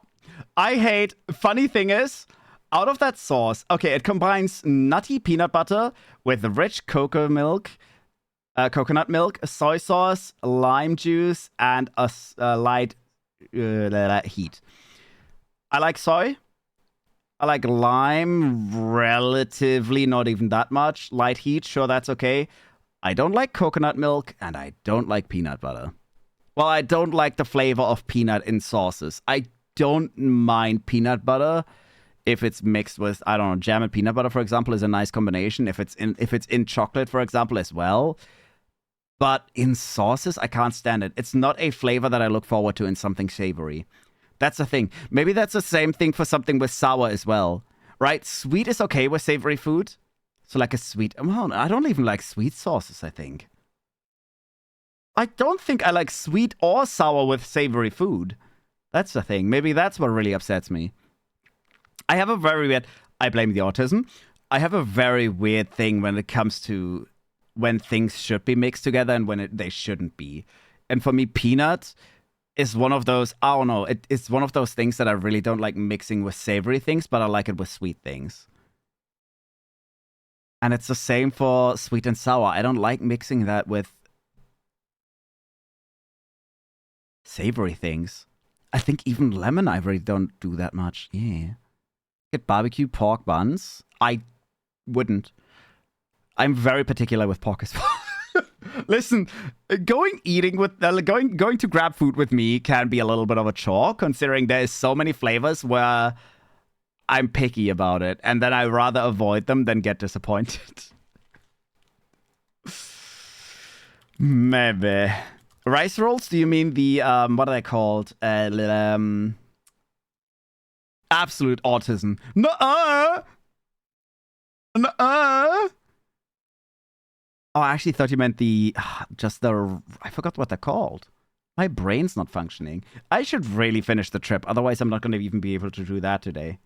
Speaker 1: I hate. Funny thing is, out of that sauce, okay, it combines nutty peanut butter with rich coconut milk, soy sauce, lime juice, and a light heat. I like soy. I like lime, relatively, not even that much. Light heat, sure, that's okay. I don't like coconut milk, and I don't like peanut butter. Well, I don't like the flavor of peanut in sauces. I don't mind peanut butter if it's mixed with, I don't know, jam and peanut butter, for example, is a nice combination. If it's in chocolate, for example, as well. But in sauces, I can't stand it. It's not a flavor that I look forward to in something savory. That's the thing. Maybe that's the same thing for something with sour as well, right? Sweet is okay with savory food. So like a sweet, well, I don't even like sweet sauces, I think. I don't think I like sweet or sour with savory food. That's the thing. Maybe that's what really upsets me. I have a very weird, I blame the autism. I have a very weird thing when it comes to when things should be mixed together and when they shouldn't be. And for me, peanut is one of those, I don't know, it's one of those things that I really don't like mixing with savory things, but I like it with sweet things. And it's the same for sweet and sour. I don't like mixing that with savory things. I think even lemon I really don't do that much. Yeah. Get barbecue pork buns. I wouldn't. I'm very particular with pork as well. Listen, going to grab food with me can be a little bit of a chore, considering there is so many flavors where I'm picky about it, and then I rather avoid them than get disappointed. Maybe. Rice rolls? Do you mean the, what are they called? Absolute autism. Nuh-uh! Nuh-uh! Oh, I actually thought you meant I forgot what they're called. My brain's not functioning. I should really finish the trip, otherwise I'm not going to even be able to do that today.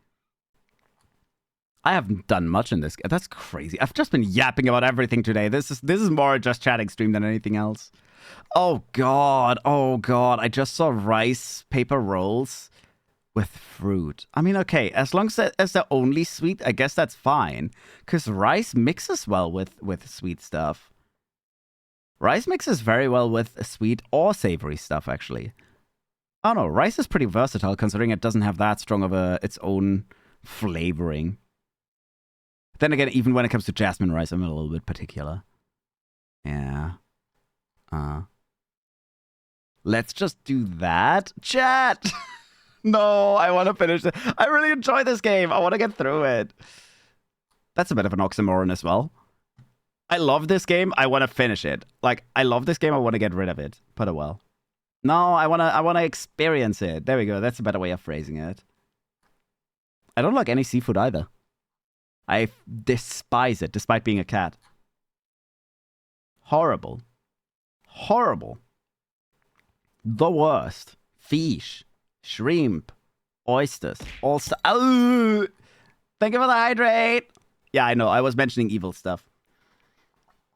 Speaker 1: I haven't done much in this. That's crazy. I've just been yapping about everything today. This is more just chatting stream than anything else. Oh god. I just saw rice paper rolls with fruit. I mean, okay, as long as they're only sweet, I guess that's fine. Because rice mixes well with sweet stuff. Rice mixes very well with sweet or savory stuff, actually. I don't know. Rice is pretty versatile, considering it doesn't have that strong of its own flavoring. Then again, even when it comes to jasmine rice, I'm a little bit particular. Yeah. Let's just do that. Chat! No, I want to finish it. I really enjoy this game. I want to get through it. That's a bit of an oxymoron as well. I love this game. I want to finish it. Like, I love this game. I want to get rid of it. Put it well. No, I want to experience it. There we go. That's a better way of phrasing it. I don't like any seafood either. I despise it, despite being a cat. Horrible. Horrible. The worst. Fish. Shrimp. Oysters. Also. Oh! Thank you for the hydrate! Yeah, I know. I was mentioning evil stuff.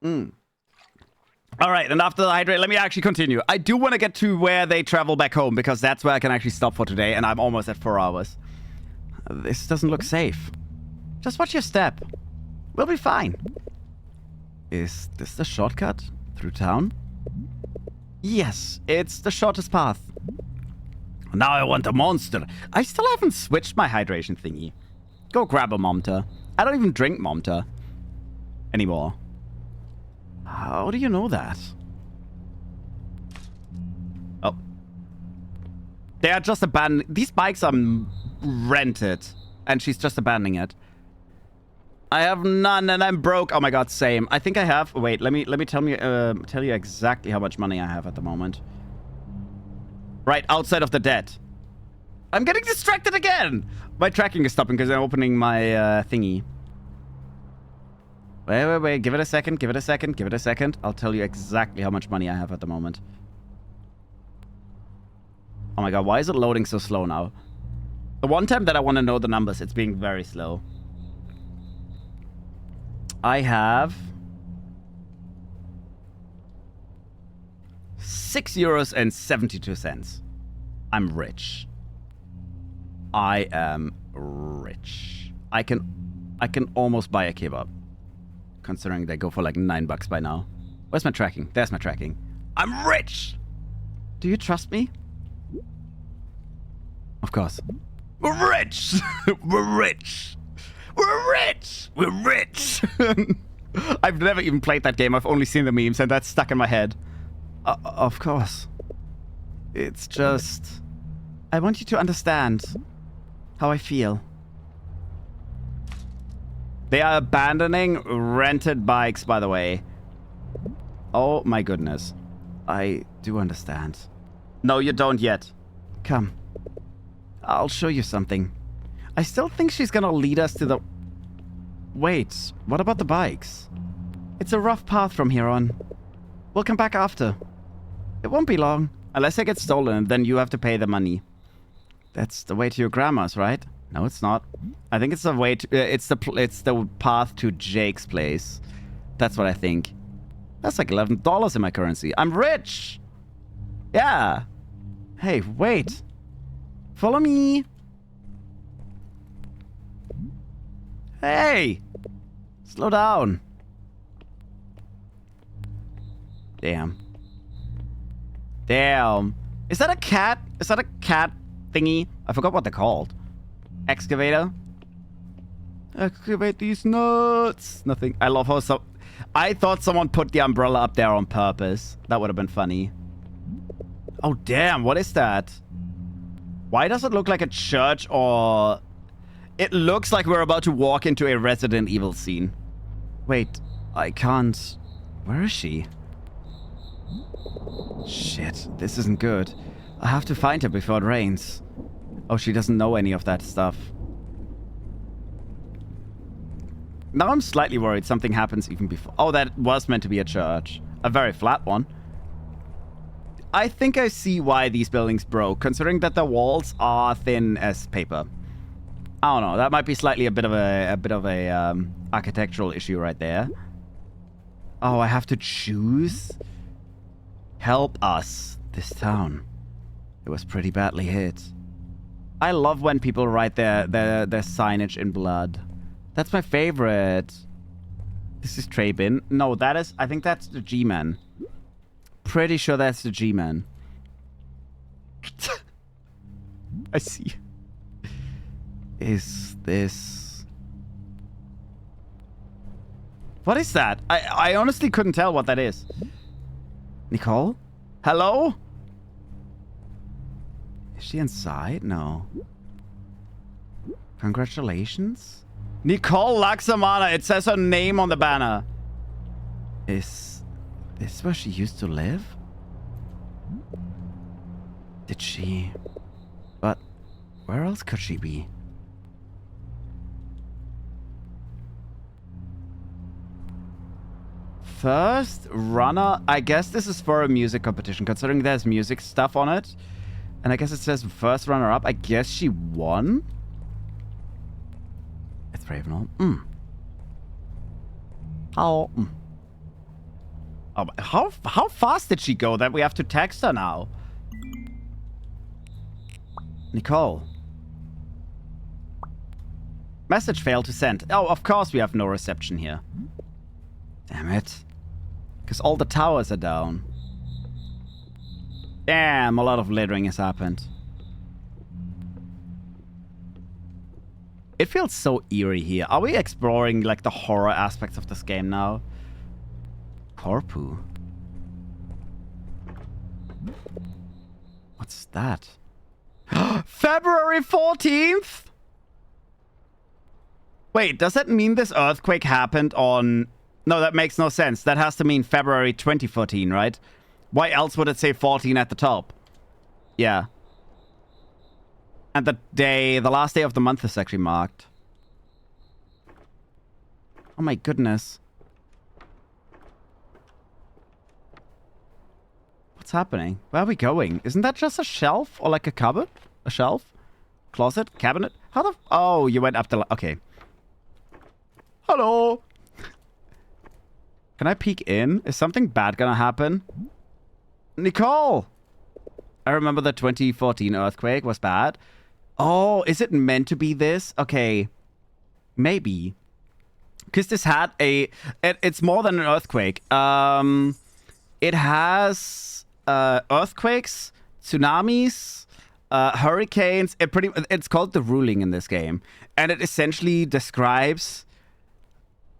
Speaker 1: Alright, and after the hydrate, let me actually continue. I do want to get to where they travel back home, because that's where I can actually stop for today, and I'm almost at 4 hours. This doesn't look safe. Just watch your step. We'll be fine. Is this the shortcut? through town. Yes, it's the shortest path. Now I want a monster. I still haven't switched my hydration thingy. Go grab a Momta. I don't even drink Momta anymore. How do you know that? Oh. They are just abandoning... These bikes are rented. And she's just abandoning it. I have none and I'm broke. Oh my god, same. I think I have... Wait, let me tell you exactly how much money I have at the moment. Right, outside of the dead. I'm getting distracted again! My tracking is stopping because I'm opening my thingy. Wait. Give it a second. Give it a second. I'll tell you exactly how much money I have at the moment. Oh my god, why is it loading so slow now? The one time that I want to know the numbers, it's being very slow. I have... €6.72. I'm rich. I am rich. I can almost buy a kebab. Considering they go for like $9 by now. Where's my tracking? There's my tracking. I'm rich! Do you trust me? Of course. We're rich! We're rich! We're rich! We're rich! I've never even played that game. I've only seen the memes and that's stuck in my head. Of course. It's just... I want you to understand how I feel. They are abandoning rented bikes, by the way. Oh my goodness. I do understand. No, you don't yet. Come. I'll show you something. I still think she's gonna lead us to the... Wait, what about the bikes? It's a rough path from here on. We'll come back after. It won't be long. Unless I get stolen, then you have to pay the money. That's the way to your grandma's, right? No, it's not. I think it's the way to... it's the path to Jake's place. That's what I think. That's like $11 in my currency. I'm rich! Yeah! Hey, wait. Follow me. Hey! Slow down. Damn. Damn. Is that a cat? Is that a cat thingy? I forgot what they're called. Excavator? Excavate these nuts. Nothing. I love how I thought someone put the umbrella up there on purpose. That would have been funny. Oh, damn. What is that? Why does it look like a church or... It looks like we're about to walk into a Resident Evil scene. Wait. I can't... Where is she? Shit. This isn't good. I have to find her before it rains. Oh, she doesn't know any of that stuff. Now I'm slightly worried something happens even before... Oh, that was meant to be a church. A very flat one. I think I see why these buildings broke, considering that the walls are thin as paper. I don't know. That might be slightly a bit of a architectural issue right there. Oh, I have to choose? Help us. This town. It was pretty badly hit. I love when people write their signage in blood. That's my favorite. This is Trabin. No, that is... I think that's the G-Man. Pretty sure that's the G-Man. I see. Is this... What is that? I honestly couldn't tell what that is. Nicole? Hello? Is she inside? No. Congratulations? Nicole Laxamana. It says her name on the banner. Is this where she used to live? Did she... But where else could she be? First runner... I guess this is for a music competition, considering there's music stuff on it. And I guess it says first runner-up. I guess she won? It's Ravenel. Oh, how fast did she go that we have to text her now? Nicole. Message failed to send. Oh, of course we have no reception here. Damn it. Because all the towers are down. Damn, a lot of littering has happened. It feels so eerie here. Are we exploring, like, the horror aspects of this game now? Corpu. What's that? February 14th? Wait, does that mean this earthquake happened on... No, that makes no sense. That has to mean February 2014, right? Why else would it say 14 at the top? Yeah. And the last day of the month is actually marked. Oh my goodness. What's happening? Where are we going? Isn't that just a shelf or like a cupboard? A shelf? Closet? Cabinet? How the... Oh, you went up the... Okay. Hello. Can I peek in? Is something bad gonna happen? Nicole! I remember the 2014 earthquake was bad. Oh, is it meant to be this? Okay. Maybe. Because this had a... It's more than an earthquake. It has earthquakes, tsunamis, hurricanes. It's called The Ruling in this game. And it essentially describes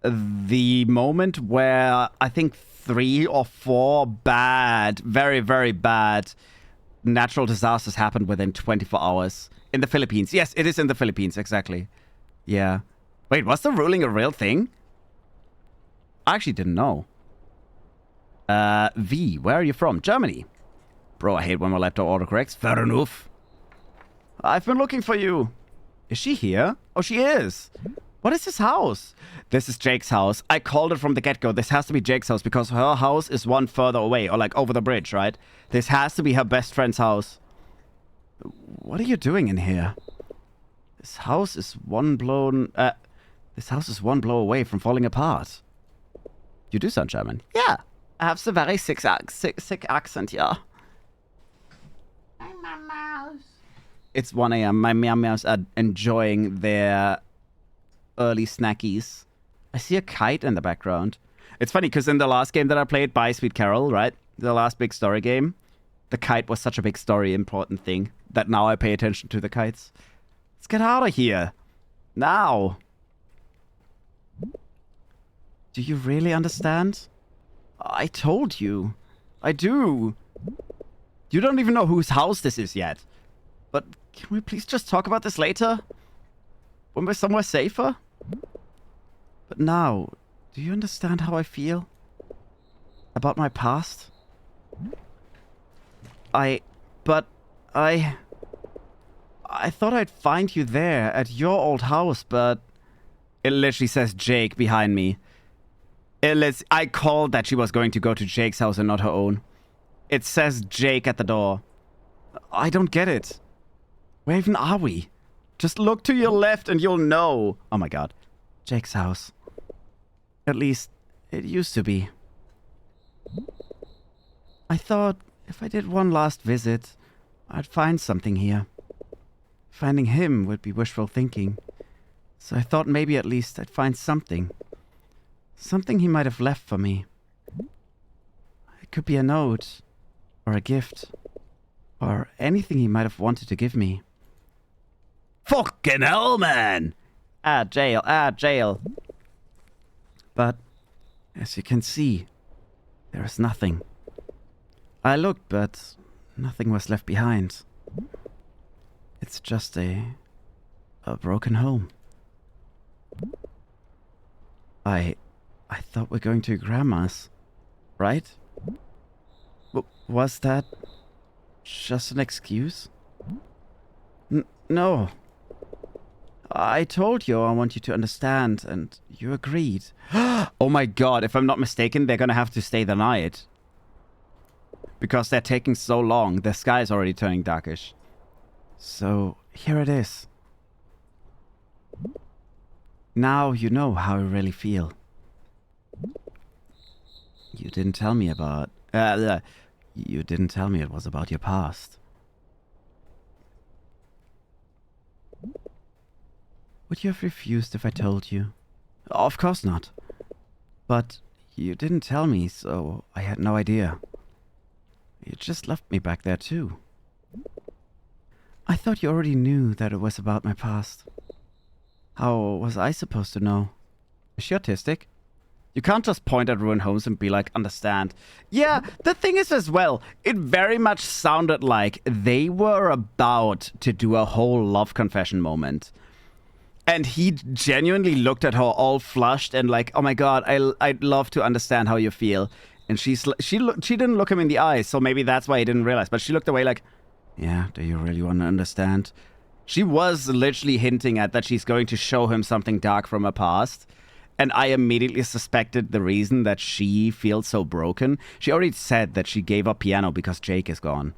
Speaker 1: the moment where I think 3 or 4 bad, very, very bad natural disasters happened within 24 hours in the Philippines. Yes, it is in the Philippines, exactly. Yeah. Wait, was The Ruling a real thing? I actually didn't know. V, where are you from? Germany. Bro, I hate when my laptop autocorrects. Fair enough. I've been looking for you. Is she here? Oh, she is. What is this house? This is Jake's house. I called it from the get-go. This has to be Jake's house because her house is one further away, or like over the bridge, right? This has to be her best friend's house. What are you doing in here? This house is one blow away from falling apart. You do sound German. Yeah. I have a very sick accent, yeah. My mouse. It's 1 a.m. My meow meows are enjoying their early snackies. I see a kite in the background. It's funny because in the last game that I played, Bye Sweet Carol, right? The last big story game, the kite was such a big story important thing that now I pay attention to the kites. Let's get out of here. Now. Do you really understand? I told you. I do. You don't even know whose house this is yet. But can we please just talk about this later? When we're somewhere safer? But now, do you understand how I feel? About my past? I thought I'd find you there at your old house, but... It literally says Jake behind me. I called that she was going to go to Jake's house and not her own. It says Jake at the door. I don't get it. Where even are we? Just look to your left and you'll know. Oh my god. Jake's house. At least, it used to be. I thought if I did one last visit, I'd find something here. Finding him would be wishful thinking. So I thought maybe at least I'd find something. Something he might have left for me. It could be a note, or a gift, or anything he might have wanted to give me. Fucking hell, man! Jail. But, as you can see, there is nothing. I looked, but nothing was left behind. It's just a broken home. I thought we're going to Grandma's, right? Was that just an excuse? No. I told you I want you to understand, and you agreed. Oh my god, if I'm not mistaken, they're gonna have to stay the night. Because they're taking so long, the sky is already turning darkish. So, here it is. Now you know how I really feel. You didn't tell me about... you didn't tell me it was about your past. Would you have refused if I told you? Of course not. But You didn't tell me, so I had no idea. You just left me back there too. I thought you already knew that it was about my past. How was I supposed to know? Is she autistic? You can't just point at ruined homes and be like, understand. Yeah, the thing is as well, it very much sounded like they were about to do a whole love confession moment. And he genuinely looked at her all flushed and like, oh my god, I'd love to understand how you feel. And she didn't look him in the eyes, so maybe that's why he didn't realize. But she looked away like, yeah, do you really want to understand? She was literally hinting at that she's going to show him something dark from her past. And I immediately suspected the reason that she feels so broken. She already said that she gave up piano because Jake is gone.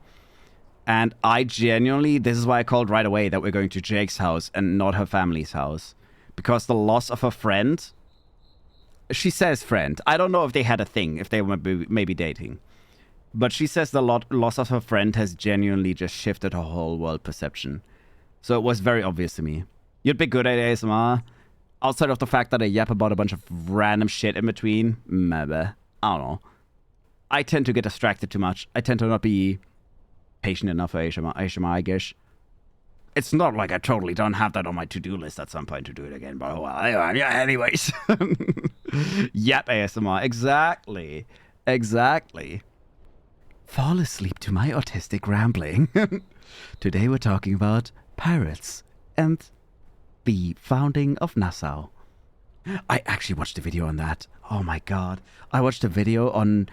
Speaker 1: And I genuinely, this is why I called right away that we're going to Jake's house and not her family's house. Because the loss of her friend, she says friend. I don't know if they had a thing, if they were maybe dating. But she says the loss of her friend has genuinely just shifted her whole world perception. So it was very obvious to me. You'd be good at ASMR. Outside of the fact that I yap about a bunch of random shit in between, maybe. I don't know. I tend to get distracted too much. I tend to not be patient enough for ASMR, I guess. It's not like I totally don't have that on my to-do list at some point to do it again, but well, yeah, anyways. Yap ASMR, exactly. Exactly. Fall asleep to my autistic rambling. Today we're talking about pirates and the founding of Nassau. I actually watched a video on that. Oh my god. I watched a video on,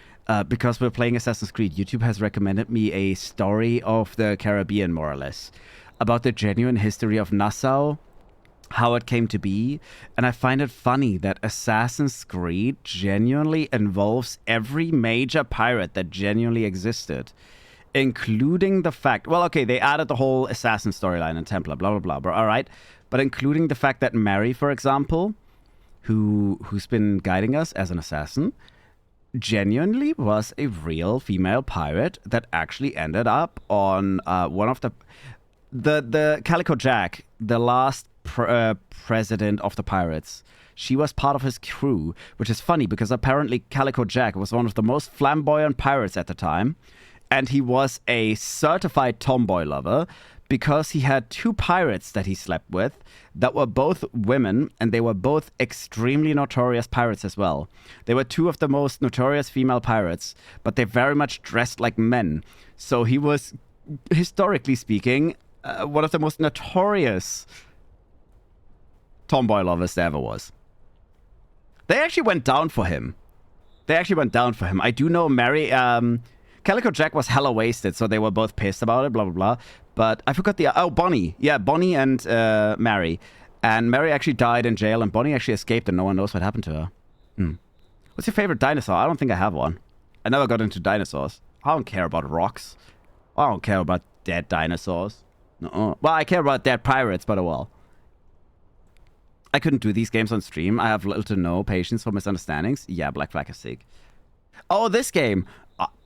Speaker 1: because we're playing Assassin's Creed, YouTube has recommended me a story of the Caribbean, more or less, about the genuine history of Nassau, how it came to be, and I find it funny that Assassin's Creed genuinely involves every major pirate that genuinely existed, including the fact, well, okay, they added the whole assassin storyline and Templar, blah, blah, blah, but all right, but including the fact that Mary, for example, who's been guiding us as an assassin, genuinely was a real female pirate that actually ended up on one of the Calico Jack, the last president of the pirates. She was part of his crew, which is funny because apparently Calico Jack was one of the most flamboyant pirates at the time, and he was a certified tomboy lover because he had two pirates that he slept with that were both women, and they were both extremely notorious pirates as well. They were two of the most notorious female pirates, but they very much dressed like men. So he was, historically speaking, one of the most notorious tomboy lovers there ever was. They actually went down for him. I do know Mary, Calico Jack was hella wasted, so they were both pissed about it, blah, blah, blah. But I forgot Bonnie. Yeah, Bonnie and Mary. And Mary actually died in jail, and Bonnie actually escaped, and no one knows what happened to her. What's your favorite dinosaur? I don't think I have one. I never got into dinosaurs. I don't care about rocks. I don't care about dead dinosaurs. No. Well, I care about dead pirates, but well. I couldn't do these games on stream. I have little to no patience for misunderstandings. Yeah, Black Flag is sick. Oh, this game.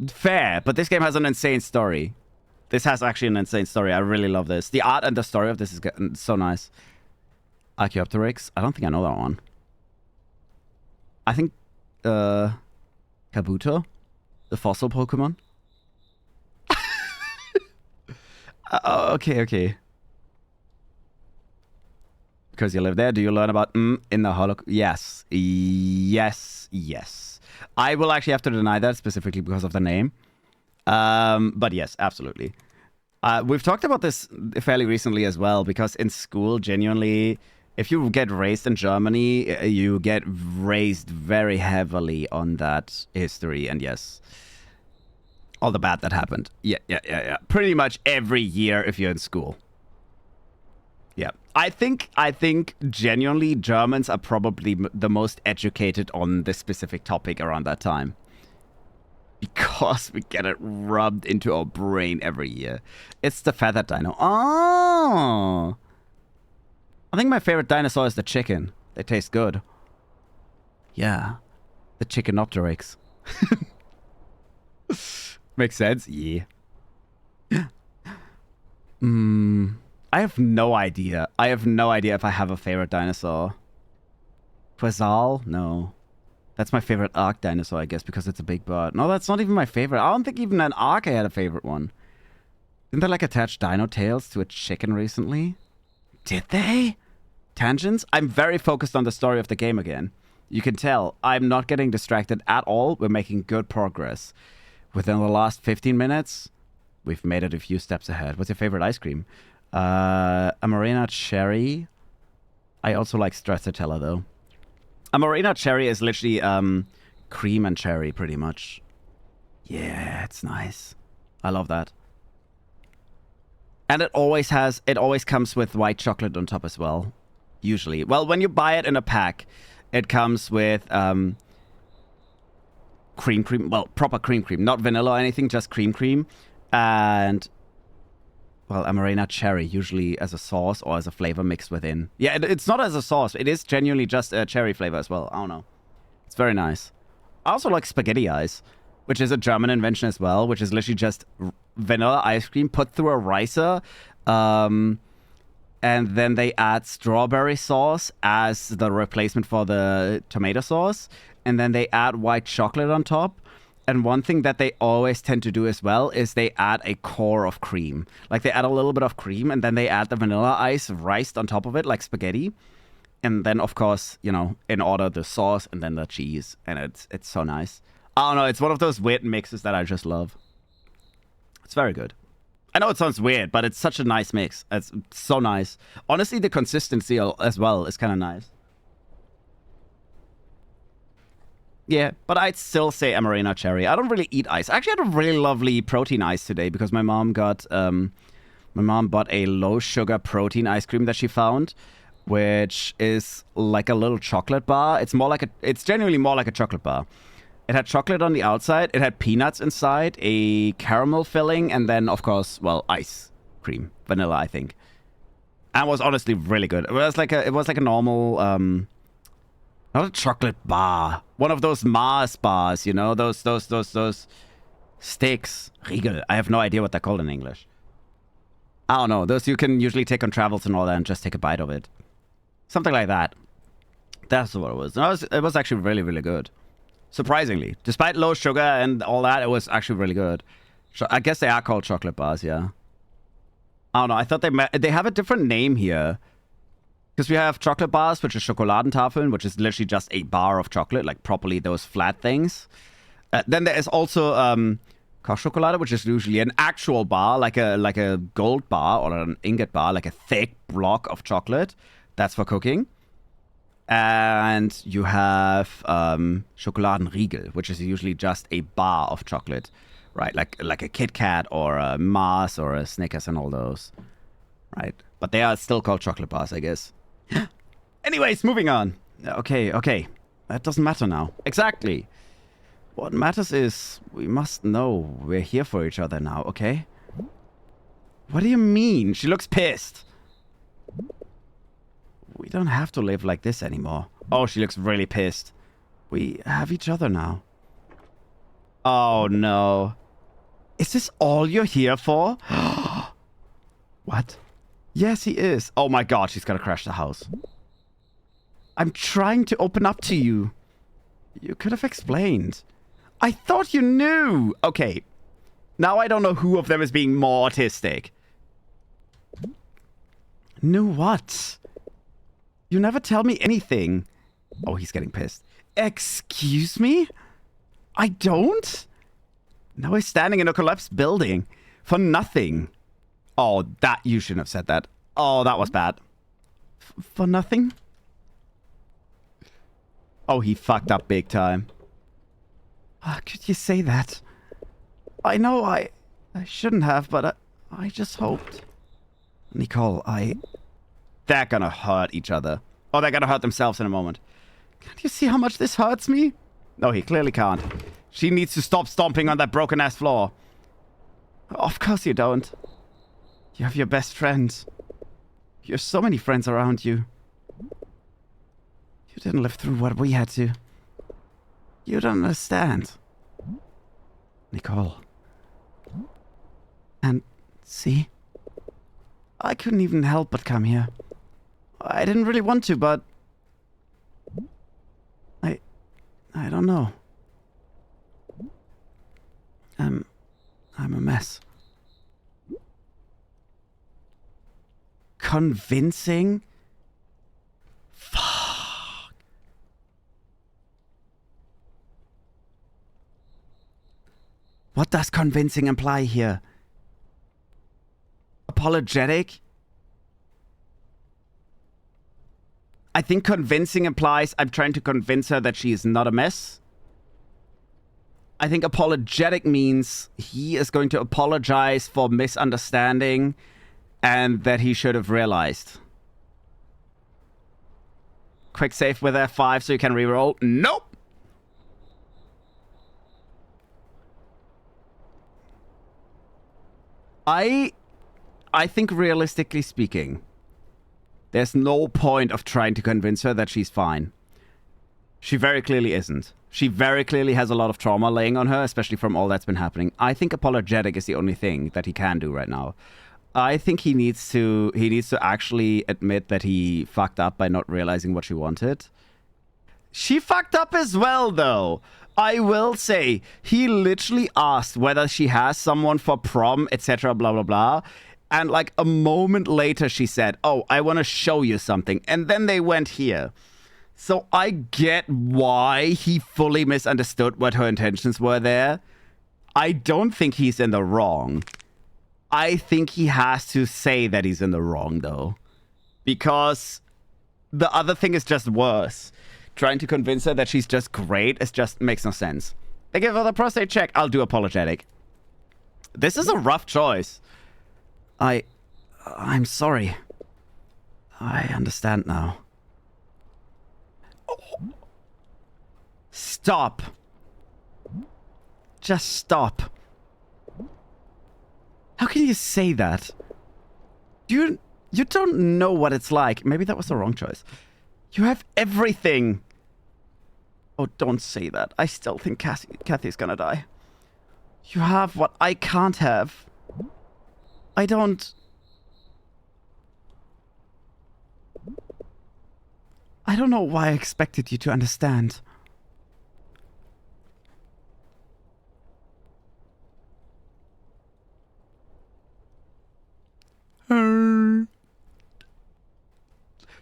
Speaker 1: Fair, but this game has an insane story. This has actually an insane story. I really love this. The art and the story of this is so nice. Archaeopteryx. I don't think I know that one. I think Kabuto, the fossil Pokemon. Okay. Because you live there, do you learn about in the Yes. I will actually have to deny that specifically because of the name. But yes, absolutely. We've talked about this fairly recently as well, because in school, genuinely, if you get raised in Germany, you get raised very heavily on that history. And yes, all the bad that happened. Yeah. Pretty much every year if you're in school. Yeah. I think genuinely Germans are probably the most educated on this specific topic around that time. Because we get it rubbed into our brain every year. It's the feathered dino. Oh! I think my favorite dinosaur is the chicken. They taste good. Yeah. The Chickenopteryx. Makes sense? Yeah. I have no idea. If I have a favorite dinosaur. Quasal? No. That's my favorite Ark dinosaur, I guess, because it's a big bird. No, that's not even my favorite. I don't think even an Ark I had a favorite one. Didn't they like attach dino tails to a chicken recently? Did they? Tangents? I'm very focused on the story of the game again. You can tell I'm not getting distracted at all. We're making good progress. Within the last 15 minutes, we've made it a few steps ahead. What's your favorite ice cream? Amarena cherry. I also like stracciatella though. Amarena cherry is literally cream and cherry pretty much. Yeah, it's nice. I love that. And it always comes with white chocolate on top as well. Usually. Well, when you buy it in a pack, it comes with cream. Well, proper cream. Not vanilla or anything, just cream. And, well, Amarena cherry, usually as a sauce or as a flavor mixed within. Yeah, it's not as a sauce. It is genuinely just a cherry flavor as well. I don't know. It's very nice. I also like spaghetti ice, which is a German invention as well, which is literally just vanilla ice cream put through a ricer. And then they add strawberry sauce as the replacement for the tomato sauce. And then they add white chocolate on top. And one thing that they always tend to do as well is they add a core of cream. Like they add a little bit of cream and then they add the vanilla ice riced on top of it like spaghetti. And then, of course, you know, in order the sauce and then the cheese. And it's so nice. I don't know. It's one of those weird mixes that I just love. It's very good. I know it sounds weird, but it's such a nice mix. It's so nice. Honestly, the consistency as well is kind of nice. Yeah, but I'd still say Amarena cherry. I don't really eat ice. I actually had a really lovely protein ice today because my mom bought a low sugar protein ice cream that she found, which is like a little chocolate bar. It's genuinely more like a chocolate bar. It had chocolate on the outside. It had peanuts inside, a caramel filling, and then, of course, well, ice cream, vanilla, I think. And it was honestly really good. It was like a normal, not a chocolate bar, one of those Mars bars, you know, those sticks, Riegel. I have no idea what they're called in English. I don't know. Those you can usually take on travels and all that, and just take a bite of it, something like that. That's what it was. It was actually really, really good. Surprisingly, despite low sugar and all that, it was actually really good. I guess they are called chocolate bars, yeah. I don't know. I thought they have a different name here. Because we have chocolate bars, which is Schokoladentafeln, which is literally just a bar of chocolate, like properly those flat things. Then there is also Kochschokolade, which is usually an actual bar, like a gold bar or an ingot bar, like a thick block of chocolate. That's for cooking. And you have Schokoladenriegel, which is usually just a bar of chocolate, right? Like a Kit Kat or a Mars or a Snickers and all those, right? But they are still called chocolate bars, I guess. Anyways, moving on. Okay. That doesn't matter now. Exactly. What matters is we must know we're here for each other now, okay? What do you mean? She looks pissed. We don't have to live like this anymore. Oh, she looks really pissed. We have each other now. Oh, no. Is this all you're here for? What? Yes, he is. Oh, my God. She's gonna crash the house. I'm trying to open up to you. You could have explained. I thought you knew. Okay. Now I don't know who of them is being more autistic. Knew what? You never tell me anything. Oh, he's getting pissed. Excuse me? I don't? Now he's standing in a collapsed building. For nothing. Oh, that... You shouldn't have said that. Oh, that was bad. For nothing? Oh, he fucked up big time. How could you say that? I know I shouldn't have, but I just hoped. Nicole, They're gonna hurt each other. Oh, they're gonna hurt themselves in a moment. Can't you see how much this hurts me? No, he clearly can't. She needs to stop stomping on that broken-ass floor. Of course you don't. You have your best friends. You have so many friends around you. You didn't live through what we had to. You don't understand. Nicole. And see? I couldn't even help but come here. I didn't really want to, but... I don't know. I'm a mess. Convincing? Fuck. What does convincing imply here? Apologetic? I think convincing implies I'm trying to convince her that she is not a mess. I think apologetic means he is going to apologize for misunderstanding and that he should have realized. Quick save with F5 so you can reroll. Nope! I think realistically speaking, there's no point of trying to convince her that she's fine. She very clearly isn't. She very clearly has a lot of trauma laying on her, especially from all that's been happening. I think apologetic is the only thing that he can do right now. I think he needs to actually admit that he fucked up by not realizing what she wanted. She fucked up as well, though. I will say, he literally asked whether she has someone for prom, etc., blah, blah, blah. And like a moment later, she said, oh, I want to show you something. And then they went here. So I get why he fully misunderstood what her intentions were there. I don't think he's in the wrong. I think he has to say that he's in the wrong, though. Because the other thing is just worse. Trying to convince her that she's just great, it just makes no sense. They give her the prostate check. I'll do apologetic. This is a rough choice. I'm sorry. I understand now. Stop. Just stop. How can you say that? You don't know what it's like. Maybe that was the wrong choice. You have everything. Oh, don't say that. I still think Kathy's gonna die. You have what I can't have. I don't know why I expected you to understand.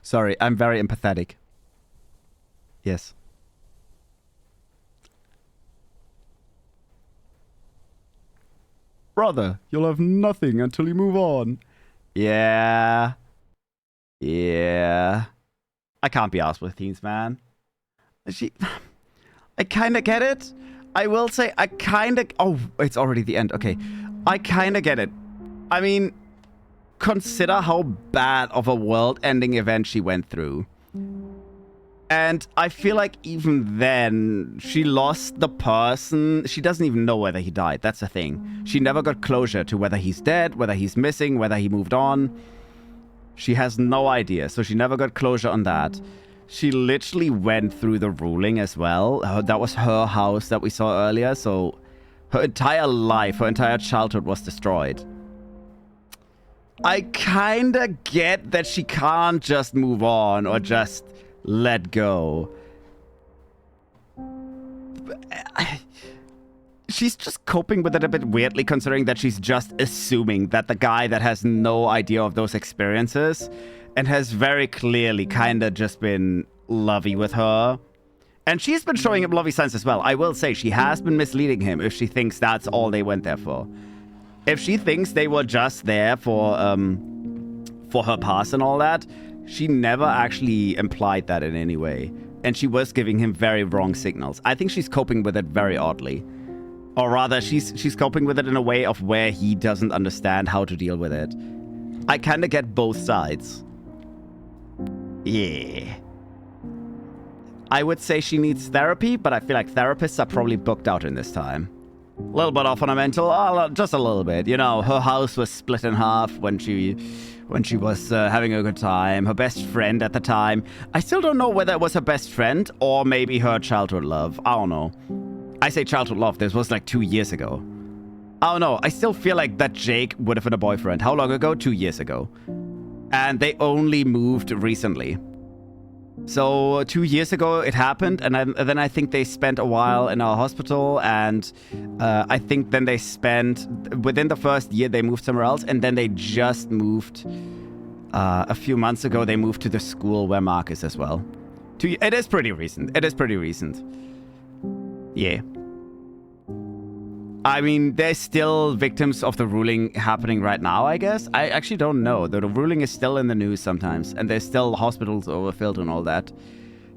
Speaker 1: Sorry, I'm very empathetic. Yes. Brother, you'll have nothing until you move on. Yeah. Yeah. I can't be arsed with teens, man. I kind of get it. I will say I kind of... Oh, it's already the end. Okay. I kind of get it. I mean, consider how bad of a world-ending event she went through. And I feel like even then, she lost the person. She doesn't even know whether he died. That's the thing. She never got closure to whether he's dead, whether he's missing, whether he moved on. She has no idea. So she never got closure on that. She literally went through the ruling as well. That was her house that we saw earlier. So her entire life, her entire childhood was destroyed. I kind of get that she can't just move on or just let go. She's just coping with it a bit weirdly, considering that she's just assuming that the guy that has no idea of those experiences and has very clearly kind of just been lovey with her. And she's been showing him lovey signs as well. I will say she has been misleading him if she thinks that's all they went there for. If she thinks they were just there for her past and all that, she never actually implied that in any way. And she was giving him very wrong signals. I think she's coping with it very oddly. Or rather, she's coping with it in a way of where he doesn't understand how to deal with it. I kind of get both sides. Yeah. I would say she needs therapy, but I feel like therapists are probably booked out in this time. A little bit off on a mental, just a little bit. You know, her house was split in half when she was having a good time. Her best friend at the time. I still don't know whether it was her best friend or maybe her childhood love. I don't know. I say childhood love. This was like 2 years ago. I don't know. I still feel like that Jake would have been a boyfriend. How long ago? 2 years ago. And they only moved recently. So 2 years ago it happened, and then I think they spent a while in our hospital, and I think then they spent, within the first year they moved somewhere else, and then they just moved, a few months ago they moved to the school where Mark is as well. It is pretty recent. It is pretty recent. Yeah. I mean, there's still victims of the ruling happening right now, I guess. I actually don't know. The ruling is still in the news sometimes, and there's still hospitals overfilled and all that.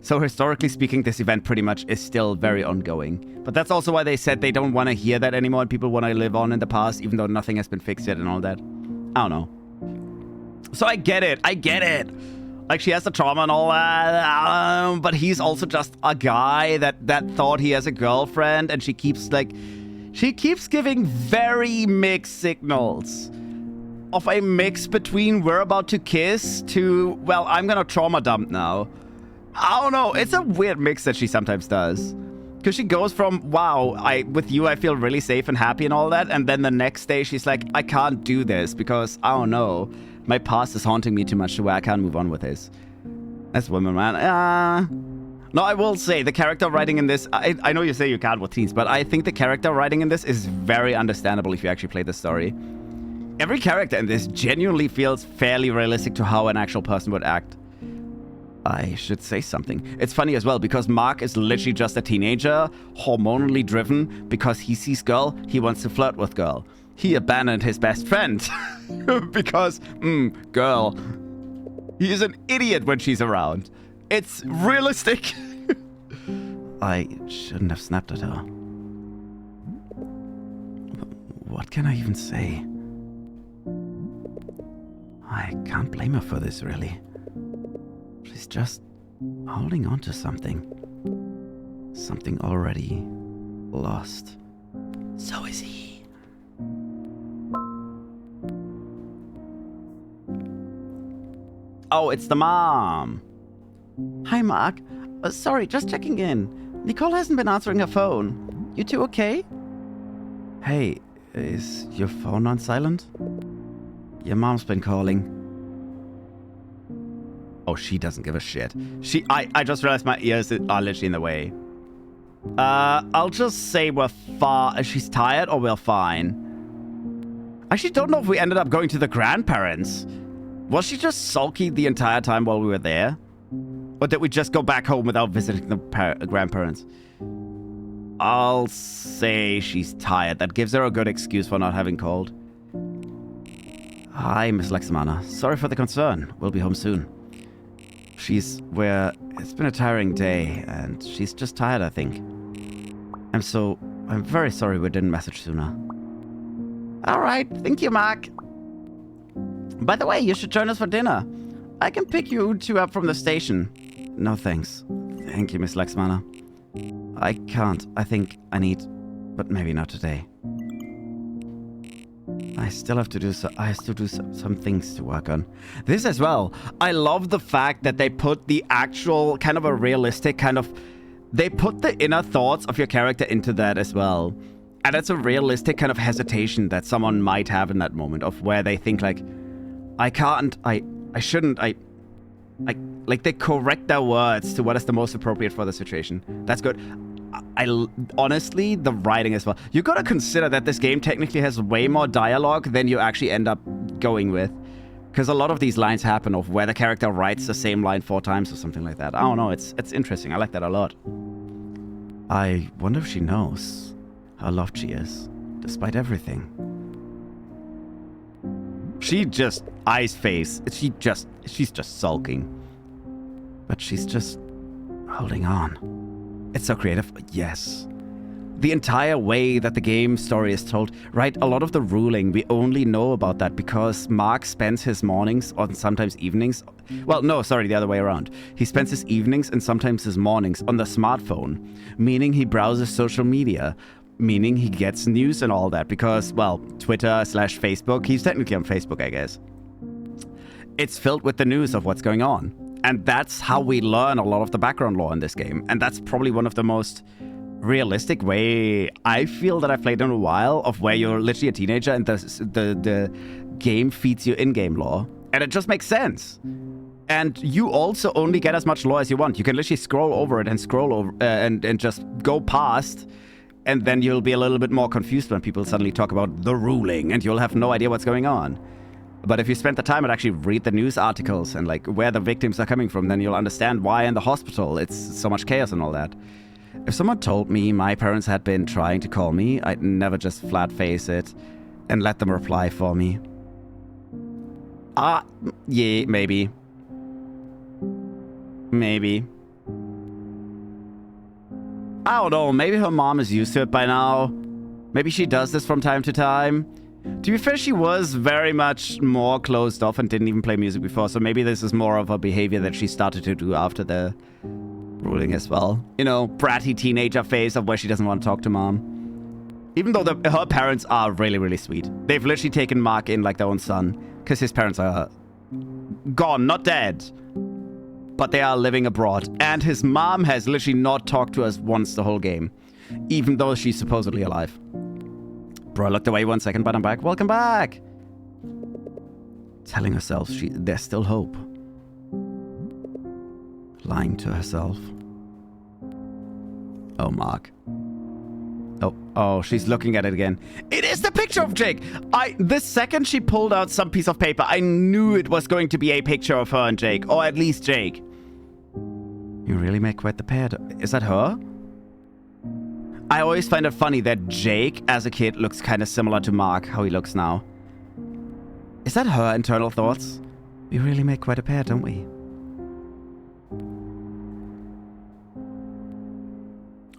Speaker 1: So historically speaking, this event pretty much is still very ongoing. But that's also why they said they don't want to hear that anymore, and people want to live on in the past, even though nothing has been fixed yet and all that. I don't know. So I get it. I get it. Like, she has the trauma and all that, but he's also just a guy that thought he has a girlfriend, and she keeps giving very mixed signals. Of a mix between we're about to kiss to, well, I'm gonna trauma dump now. I don't know. It's a weird mix that she sometimes does. Because she goes from, wow, with you I feel really safe and happy and all that, and then the next day she's like, I can't do this because, I don't know, my past is haunting me too much to where I can't move on with this. That's women, man. No, I will say, the character writing in this, I know you say you can't with teens, but I think the character writing in this is very understandable if you actually play the story. Every character in this genuinely feels fairly realistic to how an actual person would act. I should say something. It's funny as well, because Mark is literally just a teenager, hormonally driven. Because he sees girl, he wants to flirt with girl. He abandoned his best friend. Because, girl. He is an idiot when she's around. It's realistic. I shouldn't have snapped at her. What can I even say? I can't blame her for this, really. She's just holding on to something. Something already lost. So is he. Oh, it's the mom. Hi, Mark. Sorry, just checking in. Nicole hasn't been answering her phone. You two okay? Hey, is your phone on silent? Your mom's been calling. Oh, she doesn't give a shit. I just realized my ears are literally in the way. I'll just say she's tired or we're fine. I actually don't know if we ended up going to the grandparents. Was she just sulky the entire time while we were there? Or did we just go back home without visiting the grandparents? I'll say she's tired. That gives her a good excuse for not having called. Hi, Miss Lexamana. Sorry for the concern. We'll be home soon. It's been a tiring day, and she's just tired, I think. I'm very sorry we didn't message sooner. Alright, thank you, Mark. By the way, you should join us for dinner. I can pick you two up from the station. No thanks. Thank you, Miss Lexmana. I can't. I think I need, but maybe not today. I still have to do some things to work on. This as well. I love the fact that they put the actual kind of a realistic they put the inner thoughts of your character into that as well. And it's a realistic kind of hesitation that someone might have in that moment of where they think like, I can't, I shouldn't, like they correct their words to what is the most appropriate for the situation. That's good. Honestly, the writing as well. You gotta consider that this game technically has way more dialogue than you actually end up going with. Because a lot of these lines happen of where the character writes the same line 4 times or something like that. I don't know, it's interesting. I like that a lot. I wonder if she knows how loved she is, despite everything. She just, I's face, she's just sulking. But she's just holding on. It's so creative. Yes. The entire way that the game story is told, right? A lot of the ruling, we only know about that because Mark spends his mornings or sometimes evenings. Well, no, sorry, the other way around. He spends his evenings and sometimes his mornings on the smartphone, meaning he browses social media, meaning he gets news and all that because, well, Twitter/Facebook, he's technically on Facebook, I guess. It's filled with the news of what's going on. And that's how we learn a lot of the background lore in this game. And that's probably one of the most realistic way I feel that I've played in a while of where you're literally a teenager and the game feeds you in-game lore. And it just makes sense. And you also only get as much lore as you want. You can literally scroll over it and scroll over and just go past. And then you'll be a little bit more confused when people suddenly talk about the ruling and you'll have no idea what's going on. But if you spend the time and actually read the news articles and like where the victims are coming from, then you'll understand why in the hospital it's so much chaos and all that. If someone told me my parents had been trying to call me, I'd never just flat face it and let them reply for me. Yeah, maybe. Maybe. I don't know, maybe her mom is used to it by now. Maybe she does this from time to time. To be fair, she was very much more closed off and didn't even play music before, so maybe this is more of a behavior that she started to do after the ruling as well. You know, bratty teenager phase of where she doesn't want to talk to mom. Even though her parents are really, really sweet. They've literally taken Mark in like their own son, because his parents are gone, not dead. But they are living abroad. And his mom has literally not talked to us once the whole game. Even though she's supposedly alive. Bro, I looked away 1 second, but I'm back. Welcome back! Telling herself there's still hope. Lying to herself. Oh, Mark. Oh, she's looking at it again. It is the picture of Jake! The second she pulled out some piece of paper, I knew it was going to be a picture of her and Jake. Or at least Jake. You really make quite the pair. Is that her? I always find it funny that Jake, as a kid, looks kind of similar to Mark, how he looks now. Is that her internal thoughts? We really make quite a pair, don't we?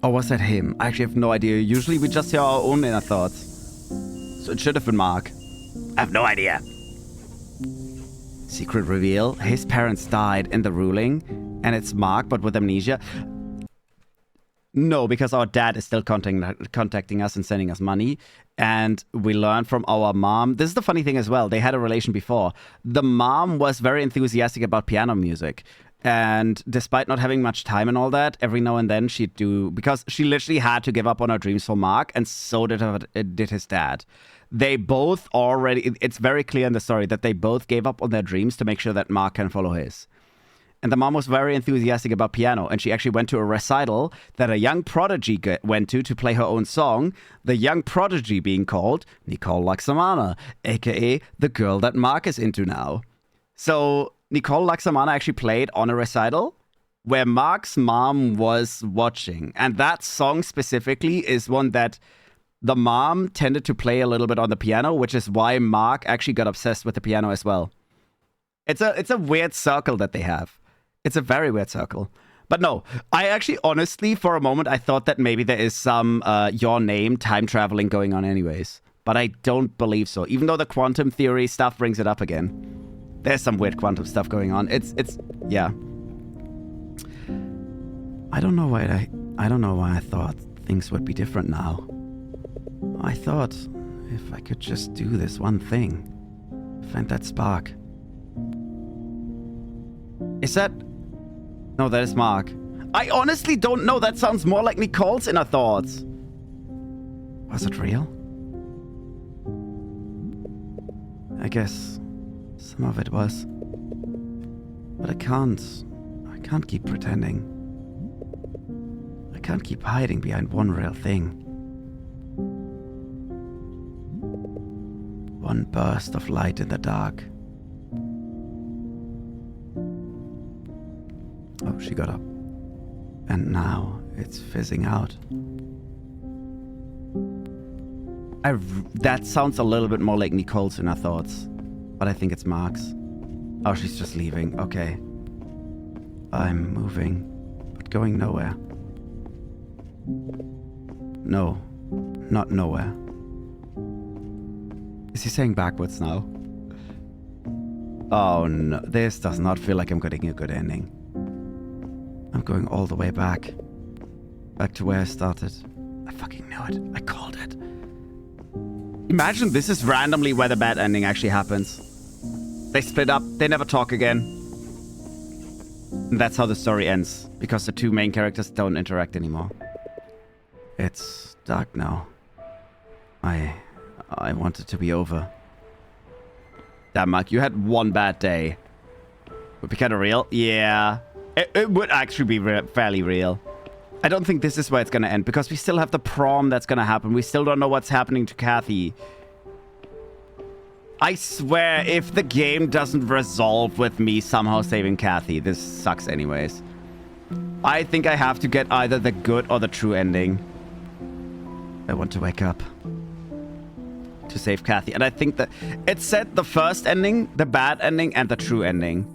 Speaker 1: Or was that him? I actually have no idea. Usually we just hear our own inner thoughts. So it should have been Mark. I have no idea. Secret reveal. His parents died in the ruling. And it's Mark, but with amnesia. No, because our dad is still contacting us and sending us money. And we learned from our mom. This is the funny thing as well. They had a relation before. The mom was very enthusiastic about piano music. And despite not having much time and all that, every now and then she'd do... Because she literally had to give up on her dreams for Mark. And so did his dad. They both already... It's very clear in the story that they both gave up on their dreams to make sure that Mark can follow his. And the mom was very enthusiastic about piano, and she actually went to a recital that a young prodigy went to play her own song, the young prodigy being called Nicole Laksamana, aka the girl that Mark is into now. So Nicole Laksamana actually played on a recital where Mark's mom was watching. And that song specifically is one that the mom tended to play a little bit on the piano, which is why Mark actually got obsessed with the piano as well. It's a weird circle that they have. It's a very weird circle. But no, I actually, honestly, for a moment, I thought that maybe there is some Your Name time traveling going on anyways. But I don't believe so. Even though the quantum theory stuff brings it up again. There's some weird quantum stuff going on. Yeah. I don't know why I thought things would be different now. I thought if I could just do this one thing. Find that spark. Is that... No, that is Mark. I honestly don't know. That sounds more like Nicole's inner thoughts. Was it real? I guess some of it was. But I can't keep pretending. I can't keep hiding behind one real thing. One burst of light in the dark. Oh, she got up. And now it's fizzing out. That sounds a little bit more like Nicole's inner thoughts. But I think it's Mark's. Oh, she's just leaving. Okay. I'm moving, but going nowhere. No, not nowhere. Is he saying backwards now? Oh no, this does not feel like I'm getting a good ending. I'm going all the way back. Back to where I started. I fucking knew it. I called it. Imagine this is randomly where the bad ending actually happens. They split up, they never talk again. And that's how the story ends, because the two main characters don't interact anymore. It's dark now. I want it to be over. Damn, Mark, you had one bad day. Would be kind of real. Yeah. It would actually be fairly real. I don't think this is where it's going to end, because we still have the prom that's going to happen. We still don't know what's happening to Kathy. I swear, if the game doesn't resolve with me somehow saving Kathy, this sucks anyways. I think I have to get either the good or the true ending. I want to wake up to save Kathy. And I think that it said the first ending, the bad ending, and the true ending.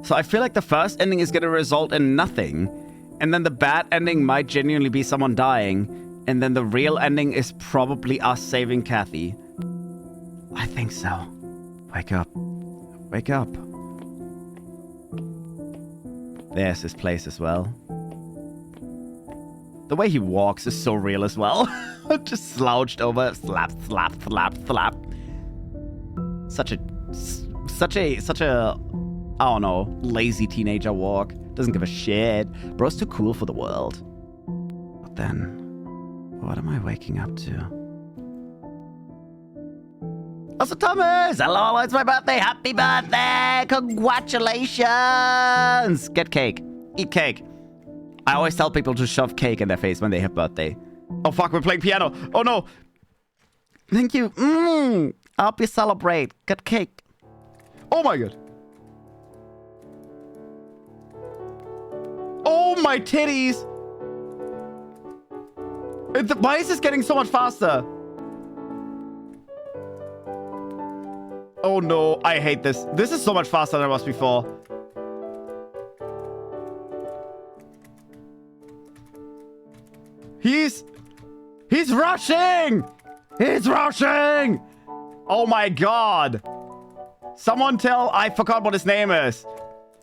Speaker 1: So I feel like the first ending is going to result in nothing. And then the bad ending might genuinely be someone dying. And then the real ending is probably us saving Kathy. I think so. Wake up. Wake up. There's his place as well. The way he walks is so real as well. Just slouched over. Slap, slap, slap, slap. Such a, I don't know, lazy teenager walk. Doesn't give a shit. Bro's too cool for the world. But then, what am I waking up to? Also, Thomas! Hello, it's my birthday! Happy birthday! Congratulations! Get cake. Eat cake. I always tell people to shove cake in their face when they have birthday. Oh, fuck, we're playing piano. Oh, no. Thank you. I hope you celebrate. Get cake. Oh, my God. Oh, my titties! Why is this getting so much faster? Oh no, I hate this. This is so much faster than it was before. He's rushing! He's rushing! Oh my god. Someone tell... I forgot what his name is.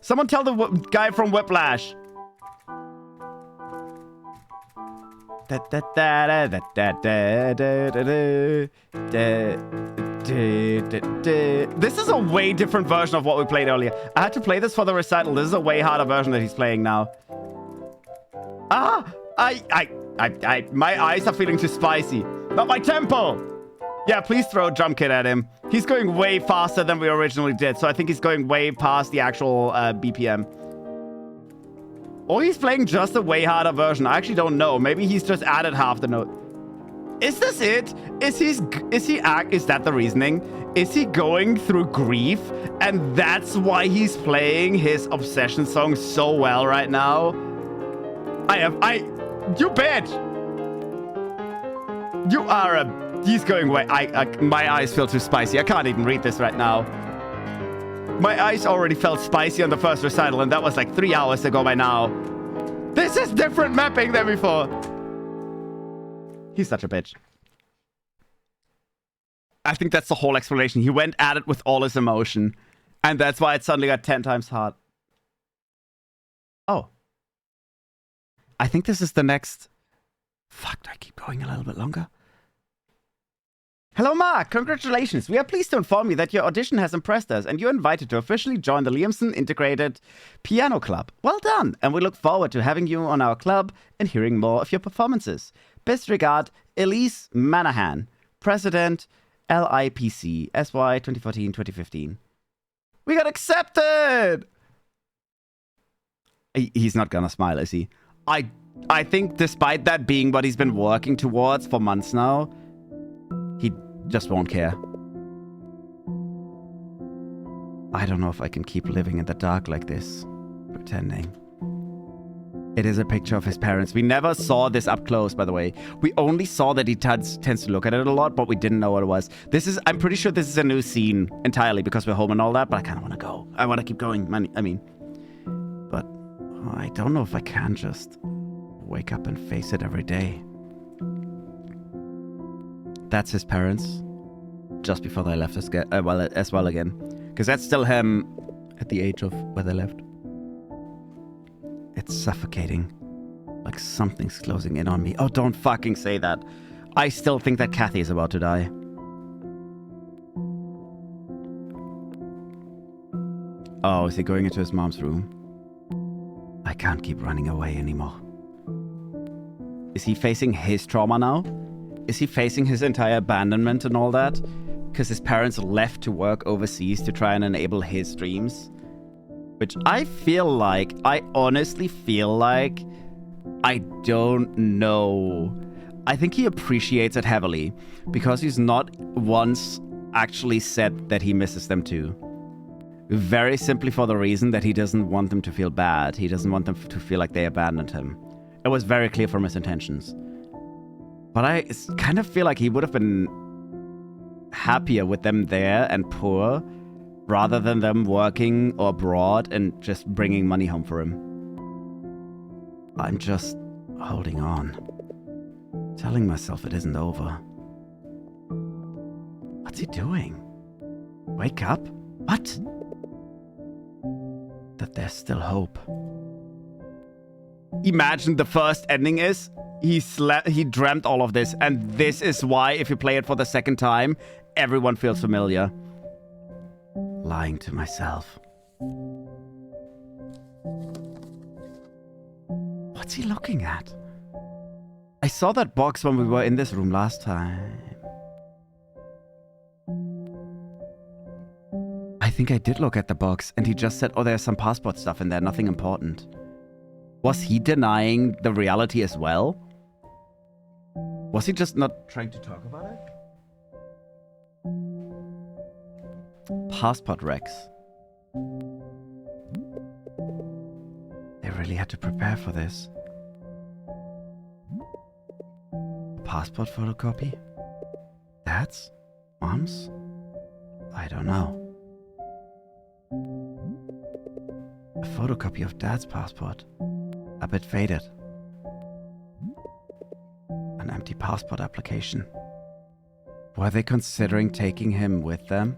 Speaker 1: Someone tell the guy from Whiplash. This is a way different version of what we played earlier. I had to play this for the recital. This is a way harder version that he's playing now. Ah! My eyes are feeling too spicy. Not my tempo! Yeah, please throw a drum kit at him. He's going way faster than we originally did, so I think he's going way past the actual BPM. Or he's playing just a way harder version. I actually don't know. Maybe he's just added half the note. Is this it? Is that the reasoning? Is he going through grief? And that's why he's playing his obsession song so well right now? You bitch! You are a... He's going way... my eyes feel too spicy. I can't even read this right now. My eyes already felt spicy on the first recital, and that was like 3 hours ago by now. This is different mapping than before. He's such a bitch. I think that's the whole explanation. He went at it with all his emotion, and that's why it suddenly got 10 times hard. Oh. I think this is the next... Fuck, do I keep going a little bit longer? Hello, Mark. Congratulations. We are pleased to inform you that your audition has impressed us, and you're invited to officially join the Liamson Integrated Piano Club. Well done, and we look forward to having you on our club and hearing more of your performances. Best regard, Elise Manahan, President, LIPC, SY 2014-2015. We got accepted! He's not gonna smile, is he? I think despite that being what he's been working towards for months now, he just won't care. I don't know if I can keep living in the dark like this, pretending. It is a picture of his parents. We never saw this up close, by the way. We only saw that he tends to look at it a lot, but we didn't know what it was. I'm pretty sure this is a new scene entirely because we're home and all that, but I kind of want to go. I want to keep going. But I don't know if I can just wake up and face it every day. That's his parents, just before they left us as well again. Because that's still him at the age of where they left. It's suffocating. Like something's closing in on me. Oh, don't fucking say that. I still think that Kathy is about to die. Oh, is he going into his mom's room? I can't keep running away anymore. Is he facing his trauma now? Is he facing his entire abandonment and all that? Because his parents left to work overseas to try and enable his dreams? Which I honestly feel like, I don't know. I think he appreciates it heavily because he's not once actually said that he misses them too. Very simply for the reason that he doesn't want them to feel bad. He doesn't want them to feel like they abandoned him. It was very clear from his intentions. But I kind of feel like he would have been happier with them there and poor rather than them working or abroad and just bringing money home for him. I'm just holding on. Telling myself it isn't over. What's he doing? Wake up? What? That there's still hope. Imagine the first ending is he dreamt all of this, and this is why, if you play it for the second time, everyone feels familiar. Lying to myself. What's he looking at? I saw that box when we were in this room last time. I think I did look at the box, and he just said, oh, there's some passport stuff in there, nothing important. Was he denying the reality as well? Was he just not trying to talk about it? Passport Rex. They really had to prepare for this. Passport photocopy? Dad's? Mom's? I don't know. A photocopy of Dad's passport. A bit faded. An empty passport application. Were they considering taking him with them?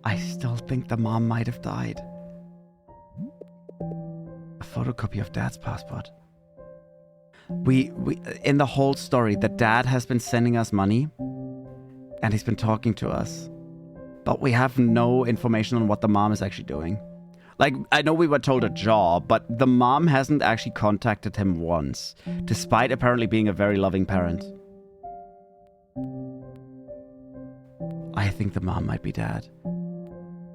Speaker 1: I still think the mom might have died. A photocopy of Dad's passport. We in the whole story, the dad has been sending us money and he's been talking to us. But we have no information on what the mom is actually doing. Like, I know we were told a job, but the mom hasn't actually contacted him once, despite apparently being a very loving parent. I think the mom might be Dad.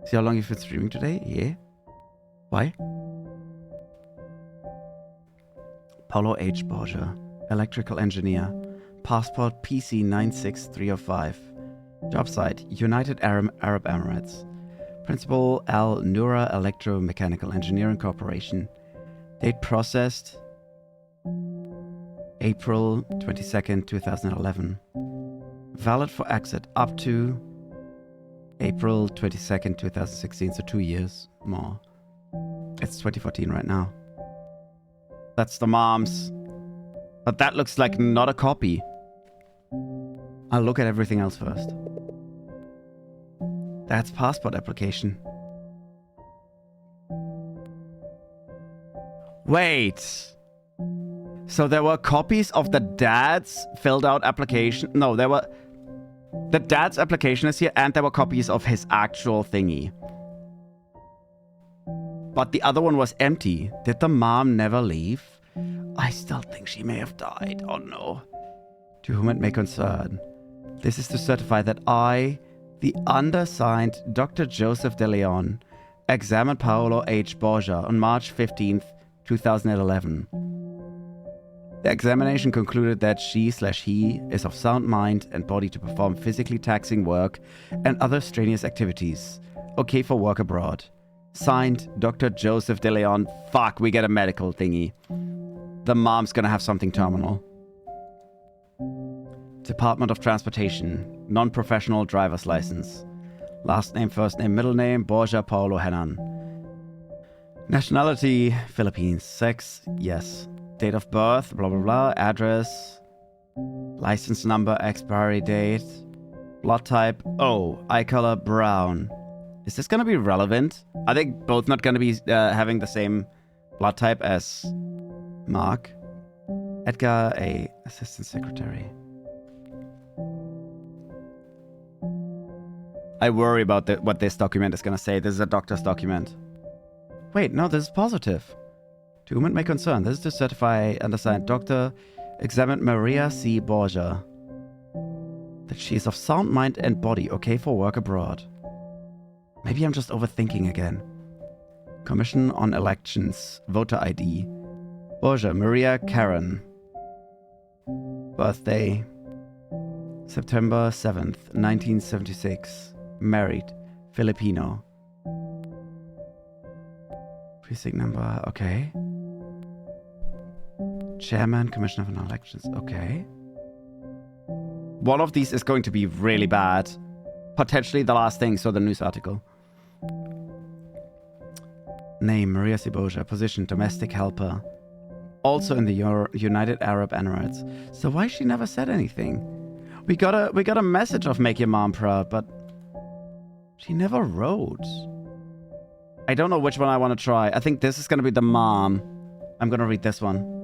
Speaker 1: See how long you've been streaming today? Yeah. Why? Paulo H. Borgia, electrical engineer, passport PC 96305. Job site, United Arab Emirates. Principal Al Nura Electromechanical Engineering Corporation. Date processed April 22nd, 2011. Valid for exit up to April 22nd, 2016, so 2 years more. It's 2014 right now. That's the mom's. But that looks like not a copy. I'll look at everything else first. That's passport application. Wait. So there were copies of the dad's filled out application. No, there were... The dad's application is here and there were copies of his actual thingy. But the other one was empty. Did the mom never leave? I still think she may have died. Oh no. To whom it may concern. This is to certify that I, the undersigned Dr. Joseph De Leon, examined Paolo H. Borgia on March 15th, 2011. The examination concluded that she/he is of sound mind and body to perform physically taxing work and other strenuous activities. Okay for work abroad. Signed, Dr. Joseph De Leon. Fuck, we get a medical thingy. The mom's gonna have something terminal. Department of Transportation. Non-professional driver's license. Last name, first name, middle name, Borgia Paulo Henan. Nationality, Philippines. Sex, yes. Date of birth, blah blah blah. Address. License number, expiry date. Blood type, O. Eye color, brown. Is this gonna be relevant? Are they both not gonna be having the same blood type as Mark? Edgar A. Assistant Secretary. I worry about what this document is going to say. This is a doctor's document. Wait, no, this is positive. To whom it may concern. This is to certify undersigned Dr. Examined Maria C. Borgia. that she is of sound mind and body, okay for work abroad. Maybe I'm just overthinking again. Commission on Elections, voter ID. Borgia Maria Karen. Birthday September 7th, 1976. Married, Filipino. Precinct number, okay. Chairman, Commissioner for Elections, okay. One of these is going to be really bad. Potentially the last thing, so the news article. Name, Maria Siboja. Position, domestic helper. Also in the United Arab Emirates. So why she never said anything? We got a message of make your mom proud, but she never wrote. I don't know which one I want to try. I think this is going to be the mom. I'm going to read this one.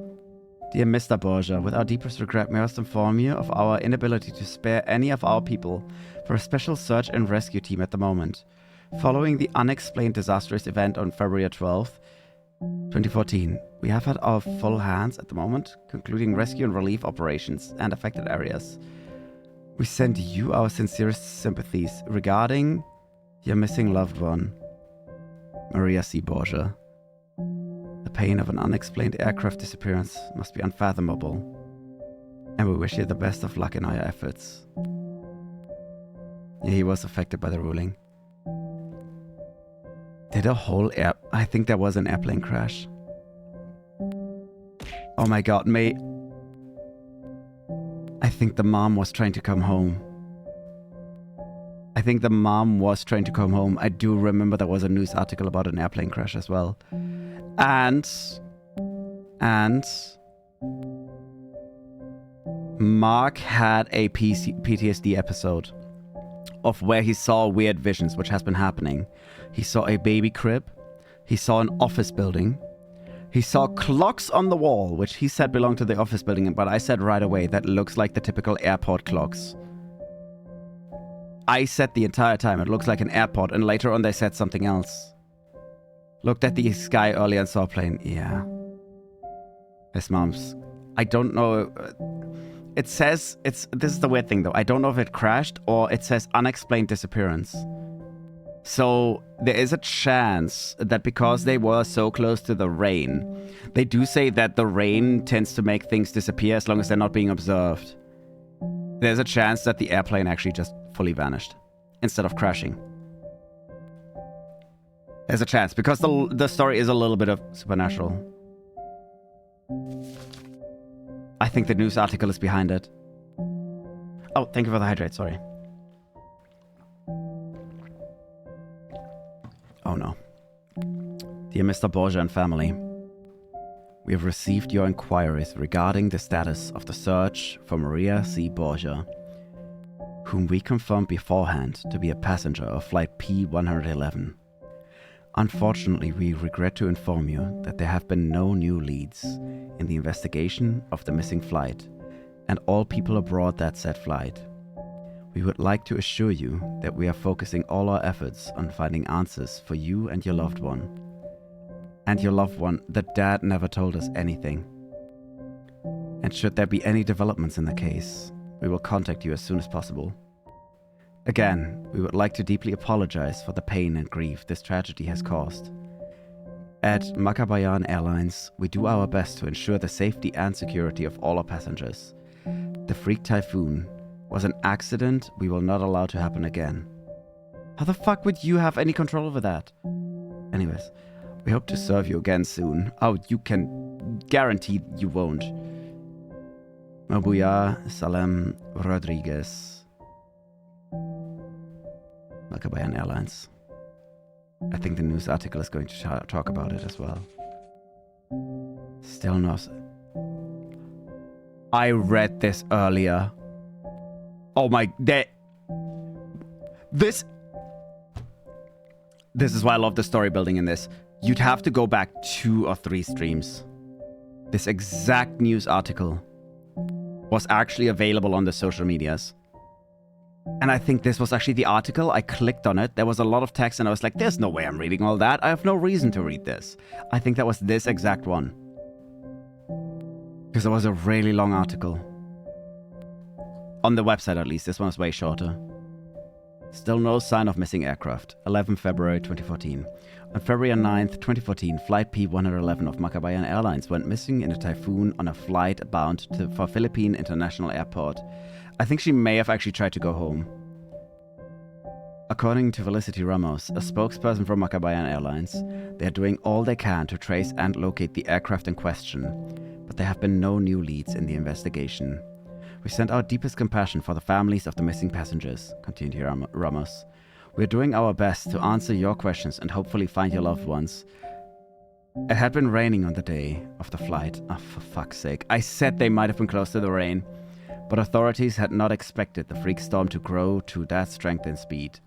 Speaker 1: Dear Mr. Borgia, with our deepest regret, we must inform you of our inability to spare any of our people for a special search and rescue team at the moment. Following the unexplained disastrous event on February 12th, 2014, we have had our full hands at the moment, concluding rescue and relief operations and affected areas. We send you our sincerest sympathies regarding your missing loved one, Maria C. Borgia. The pain of an unexplained aircraft disappearance must be unfathomable, and we wish you the best of luck in all your efforts. Yeah, he was affected by the ruling. Did a whole I think there was an airplane crash. Oh my god, I think the mom was trying to come home. I do remember there was a news article about an airplane crash as well. And Mark had a PTSD episode of where he saw weird visions, which has been happening. He saw a baby crib. He saw an office building. He saw clocks on the wall, which he said belonged to the office building, but I said right away that looks like the typical airport clocks. I said the entire time it looks like an airport, and later on they said something else. Looked at the sky earlier and saw a plane. Yeah. His mom's... I don't know... It says... This is the weird thing though. I don't know if it crashed or it says unexplained disappearance. So there is a chance that because they were so close to the rain, they do say that the rain tends to make things disappear as long as they're not being observed. There's a chance that the airplane actually just fully vanished instead of crashing. There's a chance, because the story is a little bit of supernatural. I think the news article is behind it. Oh, thank you for the hydrate, sorry. Oh no. Dear Mr. Borgia and family, we have received your inquiries regarding the status of the search for Maria C. Borgia, whom we confirmed beforehand to be a passenger of flight P111. Unfortunately, we regret to inform you that there have been no new leads in the investigation of the missing flight and all people aboard that said flight. We would like to assure you that we are focusing all our efforts on finding answers for you and your loved one. And your loved one, that dad never told us anything. And should there be any developments in the case, we will contact you as soon as possible. Again, we would like to deeply apologize for the pain and grief this tragedy has caused. At Makabayan Airlines, we do our best to ensure the safety and security of all our passengers. The freak typhoon was an accident we will not allow to happen again. How the fuck would you have any control over that? Anyways, we hope to serve you again soon. Oh, you can guarantee you won't. Mabuya Salem Rodriguez. Makabayan Airlines. I think the news article is going to talk about it as well. Still not. I read this earlier. Oh my... This is why I love the story building in this. You'd have to go back 2 or 3 streams. This exact news article was actually available on the social medias. And I think this was actually the article. I clicked on it. There was a lot of text and I was like, there's no way I'm reading all that. I have no reason to read this. I think that was this exact one. Because it was a really long article. On the website, at least. This one is way shorter. Still no sign of missing aircraft. 11 February 2014. On February 9th, 2014, Flight P111 of Makabayan Airlines went missing in a typhoon on a flight bound for Philippine International Airport. I think she may have actually tried to go home. According to Felicity Ramos, a spokesperson for Makabayan Airlines, they are doing all they can to trace and locate the aircraft in question, but there have been no new leads in the investigation. We send our deepest compassion for the families of the missing passengers, continued Ramos. We're doing our best to answer your questions and hopefully find your loved ones. It had been raining on the day of the flight. Oh, for fuck's sake. I said they might have been close to the rain. But authorities had not expected the freak storm to grow to that strength and speed.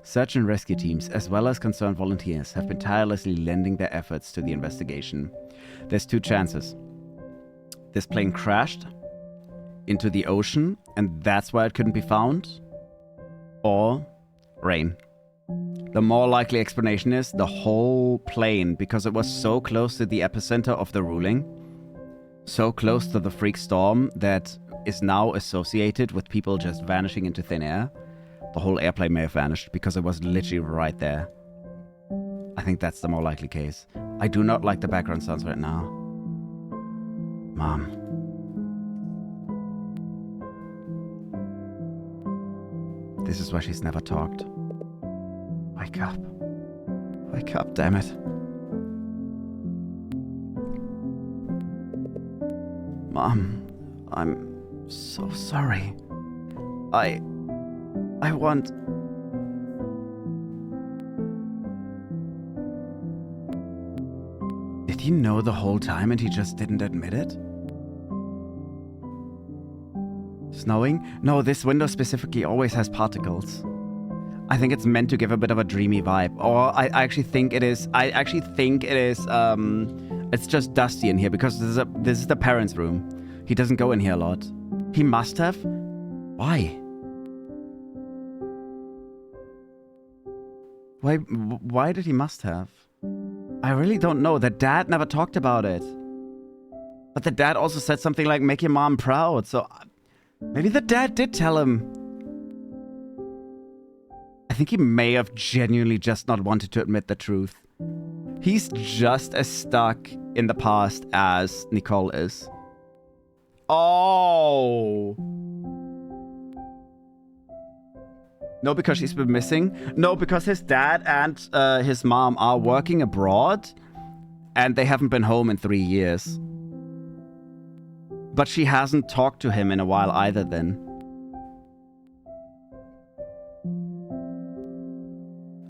Speaker 1: Search and rescue teams, as well as concerned volunteers, have been tirelessly lending their efforts to the investigation. There's two chances. This plane crashed into the ocean, and that's why it couldn't be found. Or rain. The more likely explanation is the whole plane, because it was so close to the epicenter of the ruling, so close to the freak storm that is now associated with people just vanishing into thin air. The whole airplane may have vanished because it was literally right there. I think that's the more likely case. I do not like the background sounds right now. Mom. This is why she's never talked. Wake up. Wake up, damn it. Mom, I'm so sorry. I want... Did he know the whole time and he just didn't admit it? Snowing? No, this window specifically always has particles. I think it's meant to give a bit of a dreamy vibe. Or I actually think it is... it's just dusty in here because this is the parents' room. He doesn't go in here a lot. He must have? Why? Why did he must have? I really don't know. The dad never talked about it. But the dad also said something like, make your mom proud. So maybe the dad did tell him. I think he may have genuinely just not wanted to admit the truth. He's just as stuck in the past as Nicole is. Oh. No, because she's been missing. No, because his dad and his mom are working abroad and they haven't been home in 3 years. But she hasn't talked to him in a while either then.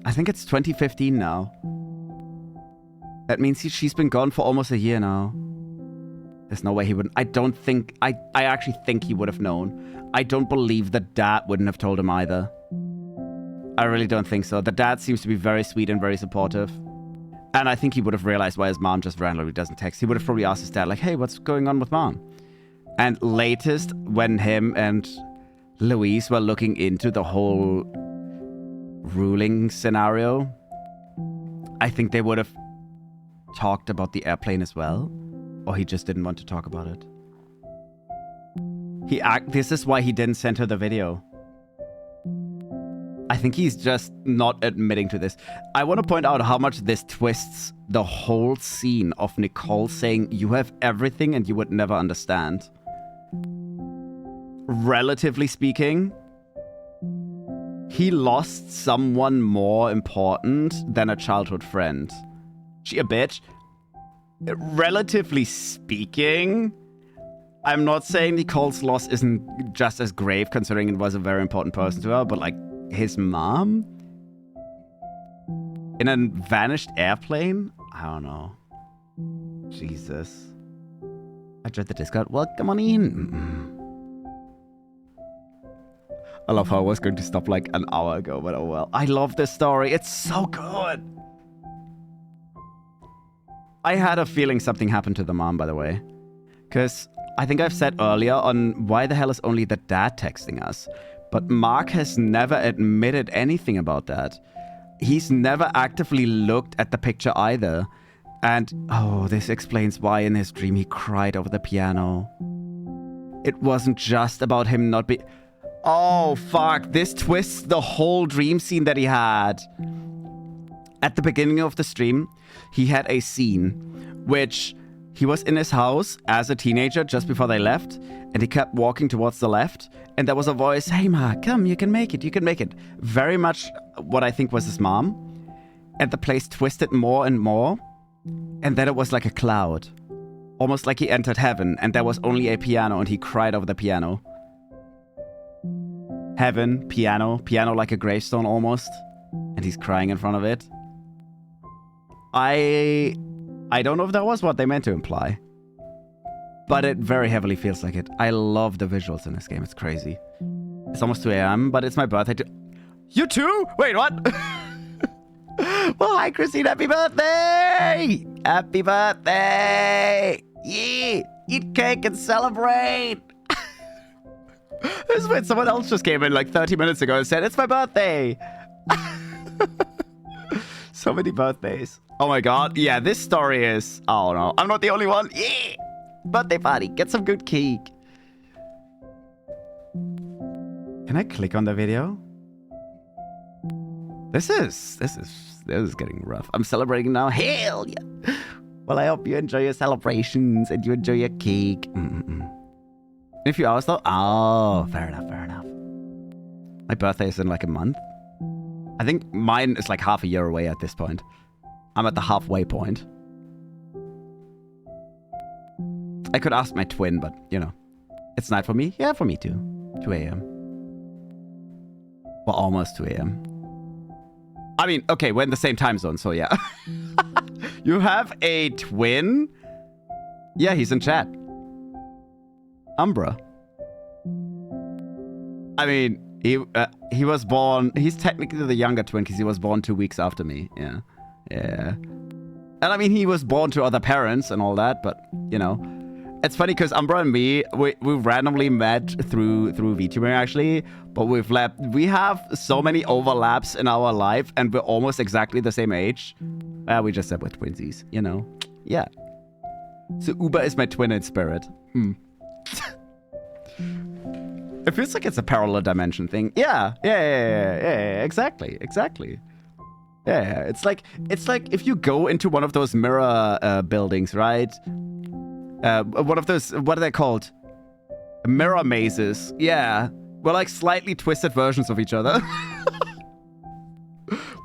Speaker 1: I think it's 2015 now. That means she's been gone for almost a year now. There's no way he wouldn't. I actually think he would have known. I don't believe the dad wouldn't have told him either. I really don't think so. The dad seems to be very sweet and very supportive. And I think he would have realized why his mom just randomly doesn't text. He would have probably asked his dad, like, hey, what's going on with mom? And latest, when him and Louise were looking into the whole ruling scenario, I think they would have talked about the airplane as well. Or he just didn't want to talk about it. This is why he didn't send her the video. I think he's just not admitting to this. I want to point out how much this twists the whole scene of Nicole saying, you have everything and you would never understand. Relatively speaking, he lost someone more important than a childhood friend. She a bitch. Relatively speaking, I'm not saying Nicole's loss isn't just as grave considering it was a very important person to her, but like his mom? In a vanished airplane? I don't know. Jesus. I dread the Discord. Welcome on in. I love how I was going to stop like an hour ago, but oh well. I love this story. It's so good. I had a feeling something happened to the mom, by the way. Because I think I've said earlier on why the hell is only the dad texting us. But Mark has never admitted anything about that. He's never actively looked at the picture either. And, oh, this explains why in his dream he cried over the piano. It wasn't just about him not being... Oh, fuck. This twists the whole dream scene that he had. At the beginning of the stream, he had a scene which he was in his house as a teenager just before they left, and he kept walking towards the left, and there was a voice, "Hey, Ma, come, you can make it, you can make it." Very much what I think was his mom. And the place twisted more and more, and then it was like a cloud. Almost like he entered heaven, and there was only a piano, and he cried over the piano. Heaven, piano like a gravestone almost, and he's crying in front of it. I don't know if that was what they meant to imply, but it very heavily feels like it. I love the visuals in this game. It's crazy. It's almost 2 a.m., but it's my birthday too. You too? Wait, what? Well, hi, Christine. Happy birthday! Happy birthday! Yeah! Eat cake and celebrate! This is when someone else just came in like 30 minutes ago and said, "It's my birthday!" So many birthdays. Oh my god. Yeah, this story is... Oh no, I'm not the only one. Yeah! Birthday party. Get some good cake. Can I click on the video? This is getting rough. I'm celebrating now. Hell yeah! Well, I hope you enjoy your celebrations and you enjoy your cake. In a few hours though? Oh, fair enough, fair enough. My birthday is in like a month. I think mine is like half a year away at this point. I'm at the halfway point. I could ask my twin, but you know. It's night for me? Yeah, for me too. 2 a.m. Well, almost 2 a.m. I mean, okay, we're in the same time zone, so yeah. You have a twin? Yeah, he's in chat. Umbra. I mean, he was born... He's technically the younger twin because he was born 2 weeks after me. Yeah. Yeah. And I mean, he was born to other parents and all that, but, you know. It's funny because Umbra and me, we randomly met through VTuber actually, but we have so many overlaps in our life and we're almost exactly the same age. We just said we're twinsies, you know. Yeah. So Uber is my twin in spirit. It feels like it's a parallel dimension thing. Yeah, exactly. Yeah, it's like if you go into one of those mirror buildings, right? One of those, what are they called? Mirror mazes. Yeah, we're like slightly twisted versions of each other.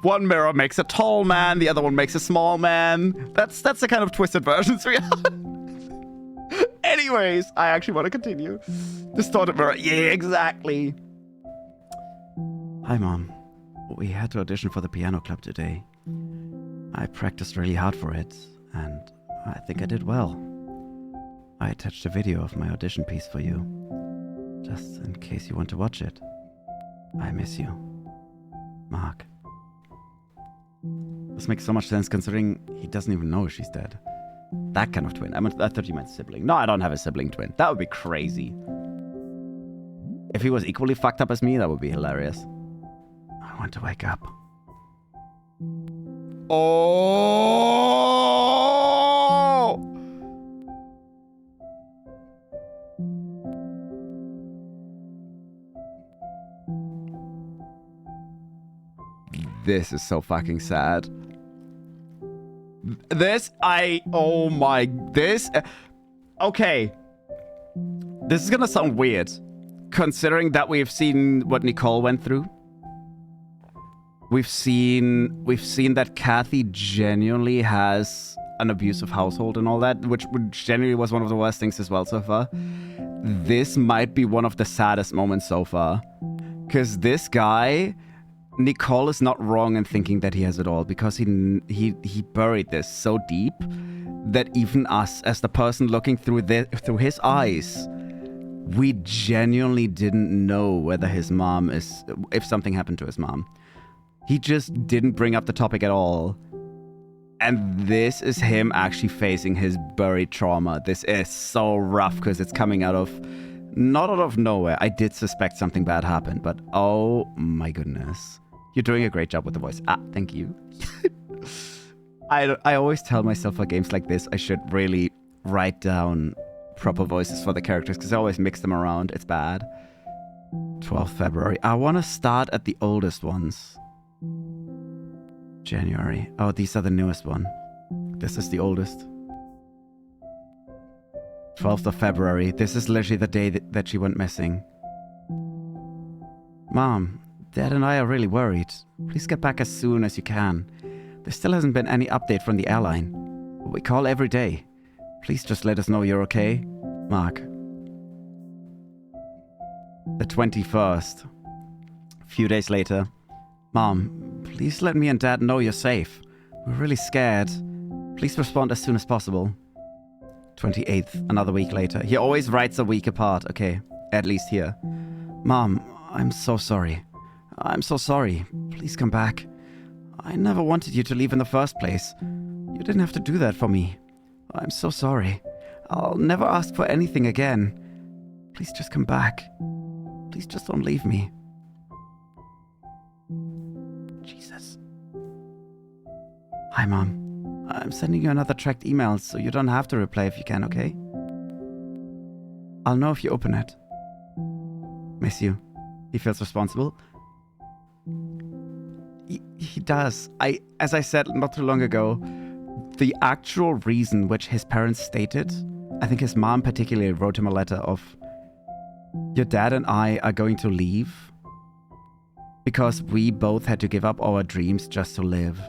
Speaker 1: One mirror makes a tall man, the other one makes a small man. That's the kind of twisted versions we are. Anyways, I actually want to continue. Distorted mirror. Yeah, exactly. Hi, Mom. We had to audition for the piano club today. I practiced really hard for it, and I think I did well. I attached a video of my audition piece for you, just in case you want to watch it. I miss you. Mark. This makes so much sense considering he doesn't even know she's dead. That kind of twin. I thought you meant sibling. No, I don't have a sibling twin. That would be crazy. If he was equally fucked up as me, that would be hilarious. I want to wake up. Oh! This is so fucking sad. Okay. This is gonna sound weird, considering that we've seen what Nicole went through. We've seen that Kathy genuinely has an abusive household and all that, which genuinely was one of the worst things as well so far. This might be one of the saddest moments so far, because this guy... Nicole is not wrong in thinking that he has it all, because he buried this so deep that even us, as the person looking through his eyes, we genuinely didn't know whether his mom is... if something happened to his mom. He just didn't bring up the topic at all. And this is him actually facing his buried trauma. This is so rough because it's coming out of... not out of nowhere. I did suspect something bad happened, but oh my goodness. You're doing a great job with the voice. Ah, thank you. I always tell myself for games like this, I should really write down proper voices for the characters because I always mix them around. It's bad. 12th February. I want to start at the oldest ones. January. Oh, these are the newest one. This is the oldest. 12th of February. This is literally the day that she went missing. Mom, Dad and I are really worried. Please get back as soon as you can. There still hasn't been any update from the airline. We call every day. Please just let us know you're okay. Mark. The 21st. A few days later. Mom, please let me and Dad know you're safe. We're really scared. Please respond as soon as possible. 28th, another week later. He always writes a week apart. Okay, at least here. Mom, I'm so sorry. I'm so sorry. Please come back. I never wanted you to leave in the first place. You didn't have to do that for me. I'm so sorry. I'll never ask for anything again. Please just come back. Please just don't leave me. Jesus. Hi, Mom. I'm sending you another tracked email so you don't have to reply if you can, okay? I'll know if you open it. Miss you. He feels responsible. He does. As I said not too long ago, the actual reason which his parents stated, I think his mom particularly wrote him a letter of, your dad and I are going to leave because we both had to give up our dreams just to live.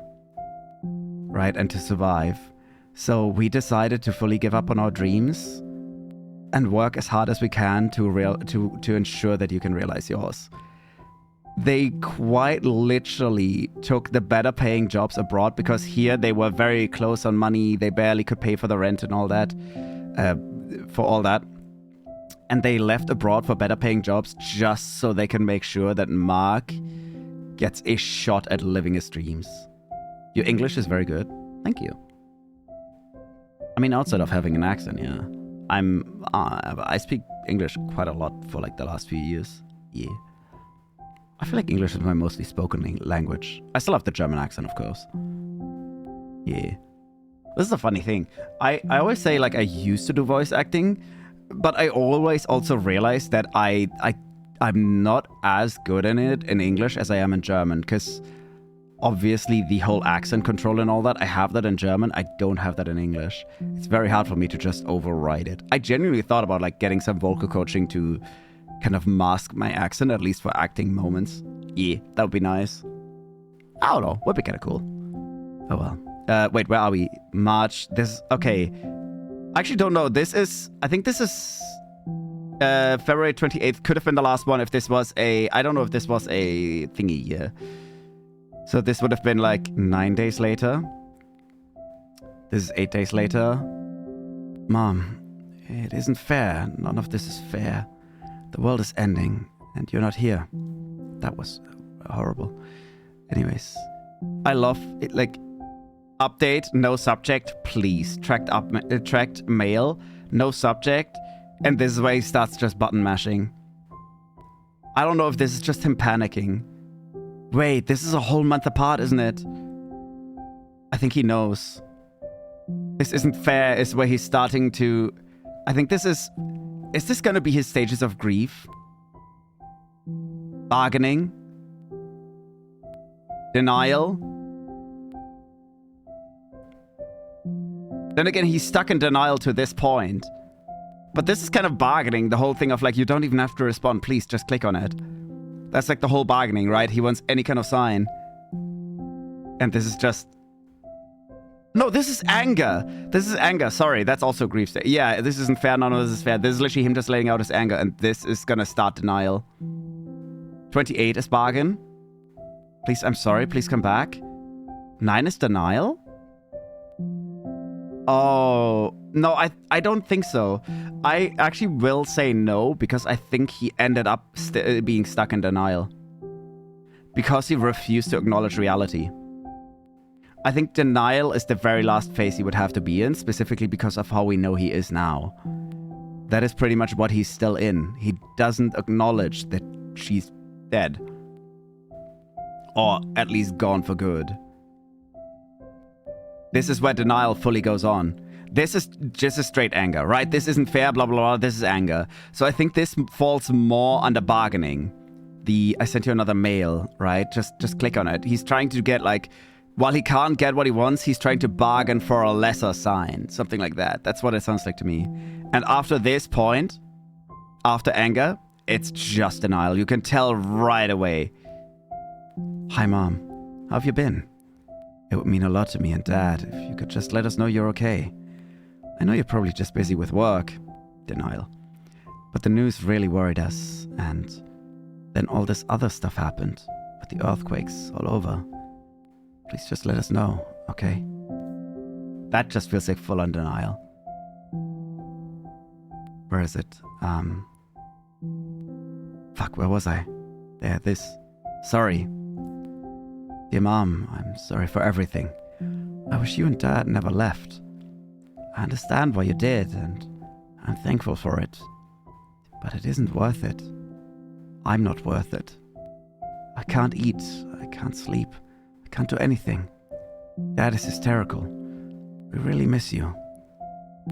Speaker 1: Right, and to survive. So we decided to fully give up on our dreams and work as hard as we can to ensure that you can realize yours. They quite literally took the better paying jobs abroad because here they were very close on money. They barely could pay for the rent and all that, And they left abroad for better paying jobs just so they can make sure that Mark gets a shot at living his dreams. Your English is very good. Thank you. I mean, outside of having an accent, yeah. I speak English quite a lot for like the last few years. Yeah. I feel like English is my mostly spoken language. I still have the German accent, of course. Yeah. This is a funny thing. I always say like I used to do voice acting, but I always also realize that I'm not as good in it in English as I am in German, because obviously the whole accent control and all that, I have that in German. I don't have that in English. It's very hard for me to just override it. I genuinely thought about like getting some vocal coaching to kind of mask my accent, at least for acting moments. Yeah, that would be nice. I don't know. Would be kind of cool. Oh well. Wait, where are we? March. This. Okay. I actually don't know. I think this is February 28th. Could have been the last one if this was I don't know if this was a thingy year. So this would have been like 9 days later. This is 8 days later. Mom, it isn't fair. None of this is fair. The world is ending, and you're not here. That was horrible. Anyways, I love it. Like, update, no subject, please. Tracked mail, no subject. And this is where he starts just button mashing. I don't know if this is just him panicking. Wait, this is a whole month apart, isn't it? I think he knows. This isn't fair is where he's starting to... I think this is... Is this going to be his stages of grief? Bargaining? Denial? Then again, he's stuck in denial to this point. But this is kind of bargaining, the whole thing of like, you don't even have to respond, please just click on it. That's like the whole bargaining, right? He wants any kind of sign. And this is just... No, this is anger. This is anger. Sorry, that's also grief. Yeah, this isn't fair. None of this is fair. This is literally him just letting out his anger. And this is gonna start denial. 28 is bargain. Please, I'm sorry. Please come back. 9 is denial. Oh, no, I don't think so. I actually will say no, because I think he ended up being stuck in denial. Because he refused to acknowledge reality. I think denial is the very last phase he would have to be in, specifically because of how we know he is now. That is pretty much what he's still in. He doesn't acknowledge that she's dead. Or at least gone for good. This is where denial fully goes on. This is just a straight anger, right? This isn't fair, blah, blah, blah. This is anger. So I think this falls more under bargaining. I sent you another mail, right? Just click on it. He's trying to get like, while he can't get what he wants, he's trying to bargain for a lesser sign. Something like that. That's what it sounds like to me. And after this point, after anger, it's just denial. You can tell right away. Hi, Mom. How have you been? It would mean a lot to me and Dad if you could just let us know you're okay. I know you're probably just busy with work. Denial. But the news really worried us, and then all this other stuff happened, with the earthquakes all over. Please just let us know, okay? That just feels like full-on denial. Where is it? Fuck, where was I? There, this. Sorry. Dear Mom, I'm sorry for everything. I wish you and Dad never left. I understand why you did, and I'm thankful for it. But it isn't worth it. I'm not worth it. I can't eat, I can't sleep, I can't do anything. Dad is hysterical. We really miss you.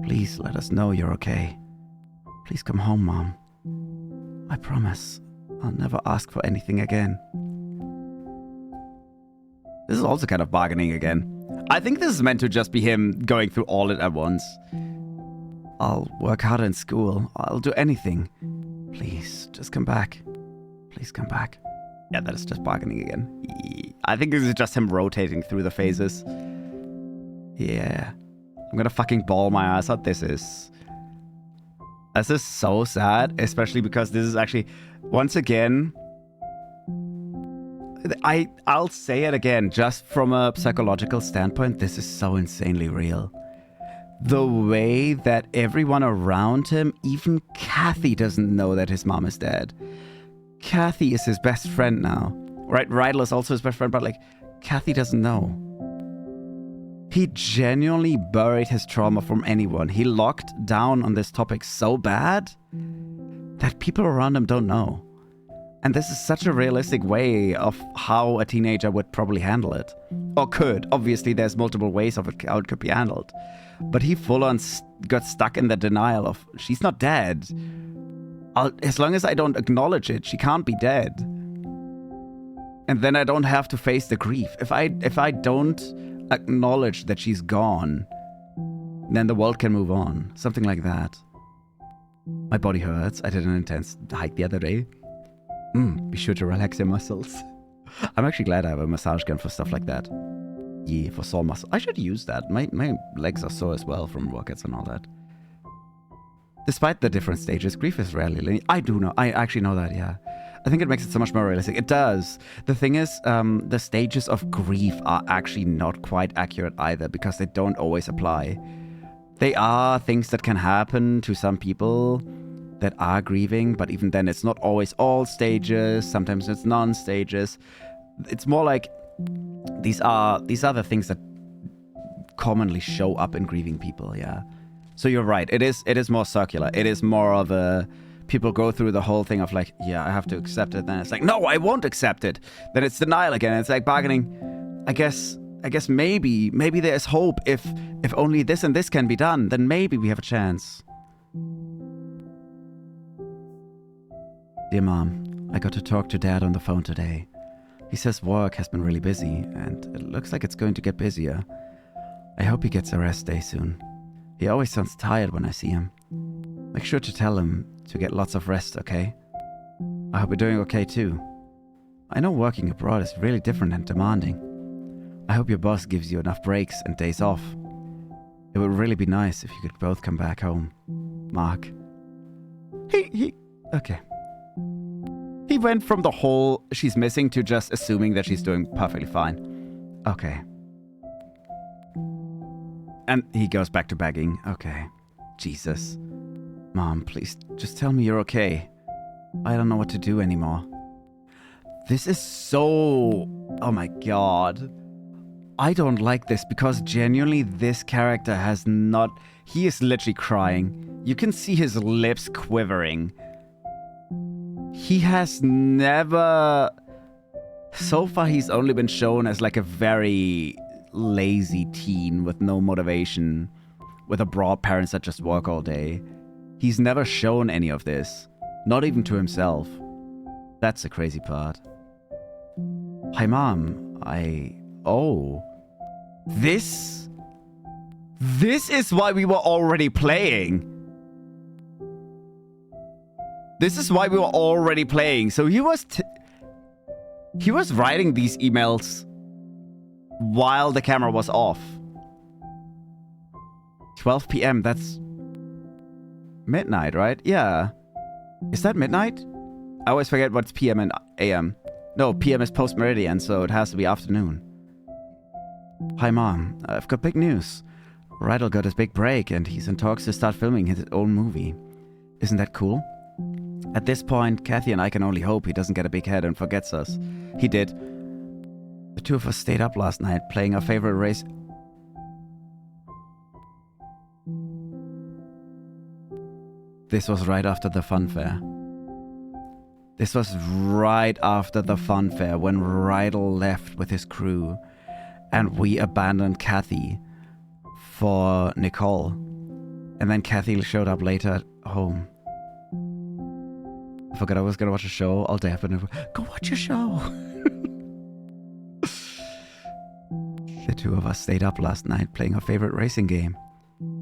Speaker 1: Please let us know you're okay. Please come home, Mom. I promise I'll never ask for anything again. This is also kind of bargaining again. I think this is meant to just be him going through all it at once. I'll work harder in school. I'll do anything. Please, just come back. Please come back. Yeah, that is just bargaining again. I think this is just him rotating through the phases. Yeah. I'm gonna fucking bawl my ass out. This is so sad, especially because this is actually, once again, I'll say it again, just from a psychological standpoint, this is so insanely real. The way that everyone around him, even Kathy doesn't know that his mom is dead. Kathy is his best friend now. Right, Rydell is also his best friend, but like, Kathy doesn't know. He genuinely buried his trauma from anyone. He locked down on this topic so bad that people around him don't know. And this is such a realistic way of how a teenager would probably handle it. Or could. Obviously, there's multiple ways of it, how it could be handled. But he full-on got stuck in the denial of, she's not dead. As long as I don't acknowledge it, she can't be dead. And then I don't have to face the grief. If I don't acknowledge that she's gone, then the world can move on. Something like that. My body hurts. I did an intense hike the other day. Be sure to relax your muscles. I'm actually glad I have a massage gun for stuff like that. Yeah, for sore muscles. I should use that. My legs are sore as well from workouts and all that. Despite the different stages, grief is rarely linear. I do know. I actually know that, yeah. I think it makes it so much more realistic. It does. The thing is, the stages of grief are actually not quite accurate either, because they don't always apply. They are things that can happen to some people that are grieving, but even then it's not always all stages. Sometimes it's non-stages. It's more like these are the things that commonly show up in grieving people, yeah. So you're right. It is more circular. It is more of a, people go through the whole thing of like, yeah, I have to accept it. Then it's like, no, I won't accept it. Then it's denial again. It's like bargaining. I guess maybe there's hope. If only this and this can be done, then maybe we have a chance. Dear Mom, I got to talk to Dad on the phone today. He says work has been really busy, and it looks like it's going to get busier. I hope he gets a rest day soon. He always sounds tired when I see him. Make sure to tell him to get lots of rest, okay? I hope you're doing okay too. I know working abroad is really different and demanding. I hope your boss gives you enough breaks and days off. It would really be nice if you could both come back home. Mark. Okay. He went from the whole she's missing to just assuming that she's doing perfectly fine. Okay. And he goes back to begging. Okay. Jesus. Mom, please just tell me you're okay. I don't know what to do anymore. This is so... Oh my god. I don't like this because genuinely this character has not... He is literally crying. You can see his lips quivering. He has never... So far he's only been shown as like a very lazy teen with no motivation. with abroad parents that just work all day. He's never shown any of this. Not even to himself. That's the crazy part. Hi, Mom. Oh. This is why we were already playing. This is why we were already playing. So he was writing these emails while the camera was off. 12 p.m. That's midnight, right? Yeah. Is that midnight? I always forget what's p.m. and a.m. No, p.m. is post-meridian, so it has to be afternoon. Hi, Mom. I've got big news. Rydell got his big break, and he's in talks to start filming his own movie. Isn't that cool? At this point, Kathy and I can only hope he doesn't get a big head and forgets us. He did. The two of us stayed up last night playing our favorite race. This was right after the fun fair. This was right after the fun fair when Rydell left with his crew and we abandoned Kathy for Nicole. And then Kathy showed up later at home. I forgot I was gonna watch a show all day. Go watch a show! The two of us stayed up last night playing our favorite racing game.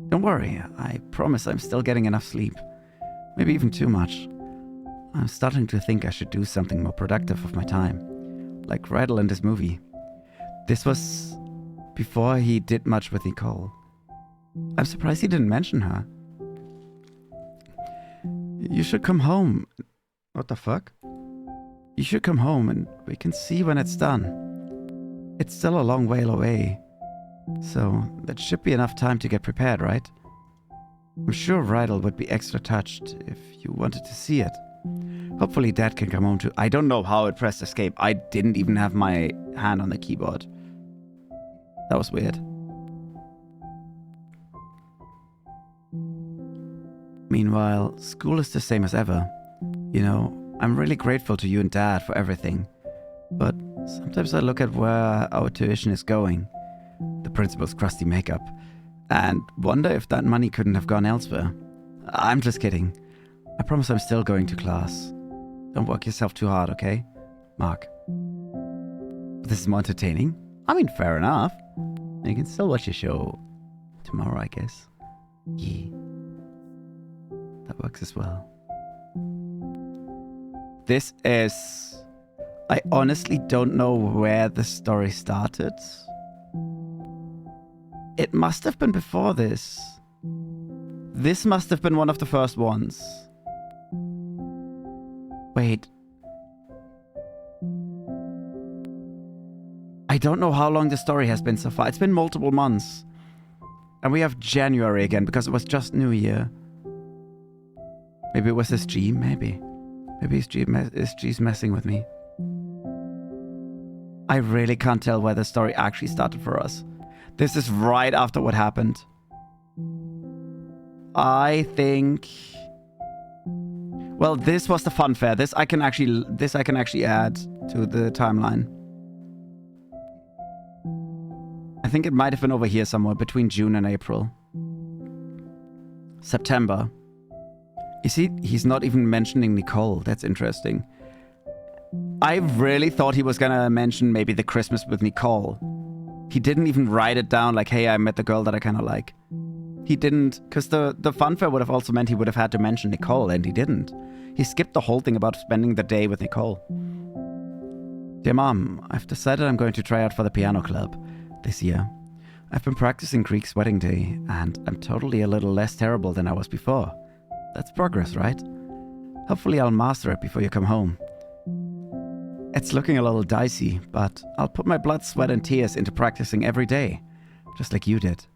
Speaker 1: Don't worry, I promise I'm still getting enough sleep. Maybe even too much. I'm starting to think I should do something more productive with my time. Like Rydell and his movie. This was before he did much with Nicole. I'm surprised he didn't mention her. You should come home. What the fuck? You should come home and we can see when it's done. It's still a long way away. So that should be enough time to get prepared, right? I'm sure Rydell would be extra touched if you wanted to see it. Hopefully Dad can come home too. I don't know how it pressed escape. I didn't even have my hand on the keyboard. That was weird. Meanwhile, school is the same as ever. You know, I'm really grateful to you and Dad for everything. But sometimes I look at where our tuition is going. The principal's crusty makeup. And wonder if that money couldn't have gone elsewhere. I'm just kidding. I promise I'm still going to class. Don't work yourself too hard, okay? Mark. This is more entertaining. I mean, fair enough. You can still watch your show tomorrow, I guess. Yeah. That works as well. This is... I honestly don't know where the story started. It must have been before this. This must have been one of the first ones. Wait. I don't know how long the story has been so far. It's been multiple months. And we have January again because it was just New Year. Maybe it was his G, maybe. Maybe his G's messing with me. I really can't tell where the story actually started for us. This is right after what happened. I think... Well, this was the fun fair. This I can actually add to the timeline. I think it might have been over here somewhere between June and April. September. You see, he's not even mentioning Nicole. That's interesting. I really thought he was gonna mention maybe the Christmas with Nicole. He didn't even write it down like, hey, I met the girl that I kind of like. He didn't, because the fun fair would have also meant he would have had to mention Nicole, and he didn't. He skipped the whole thing about spending the day with Nicole. Dear Mom, I've decided I'm going to try out for the piano club this year. I've been practicing Greek's wedding day, and I'm totally a little less terrible than I was before. That's progress, right? Hopefully I'll master it before you come home. It's looking a little dicey, but I'll put my blood, sweat, and tears into practicing every day, just like you did.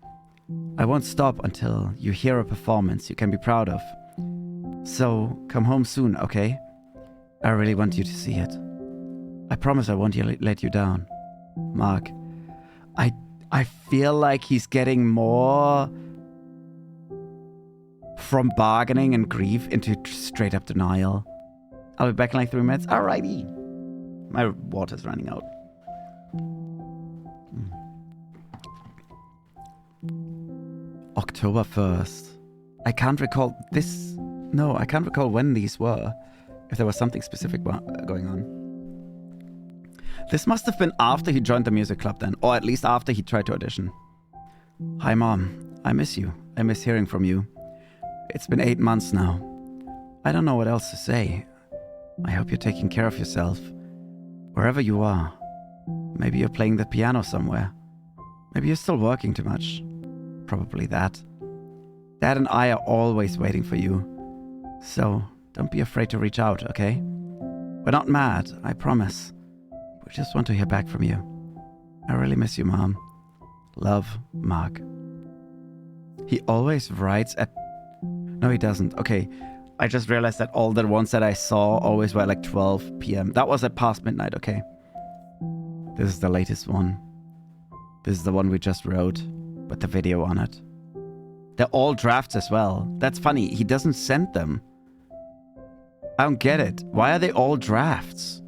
Speaker 1: I won't stop until you hear a performance you can be proud of. So, come home soon, okay? I really want you to see it. I promise I won't let you down. Mark, I feel like he's getting more from bargaining and grief into straight up denial. I'll be back in like 3 minutes. Alrighty. My water's running out. October 1st. I can't recall this. No, I can't recall when these were. If there was something specific going on. This must have been after he joined the music club then. Or at least after he tried to audition. Hi, Mom. I miss you. I miss hearing from you. It's been 8 months now. I don't know what else to say. I hope you're taking care of yourself. Wherever you are. Maybe you're playing the piano somewhere. Maybe you're still working too much. Probably that. Dad and I are always waiting for you. So, don't be afraid to reach out, okay? We're not mad, I promise. We just want to hear back from you. I really miss you, Mom. Love, Mark. He always writes at... No, he doesn't. Okay, I just realized that all the ones that I saw always were like 12 p.m. That was at past midnight, okay. This is the latest one. This is the one we just wrote, with the video on it. They're all drafts as well. That's funny, he doesn't send them. I don't get it. Why are they all drafts?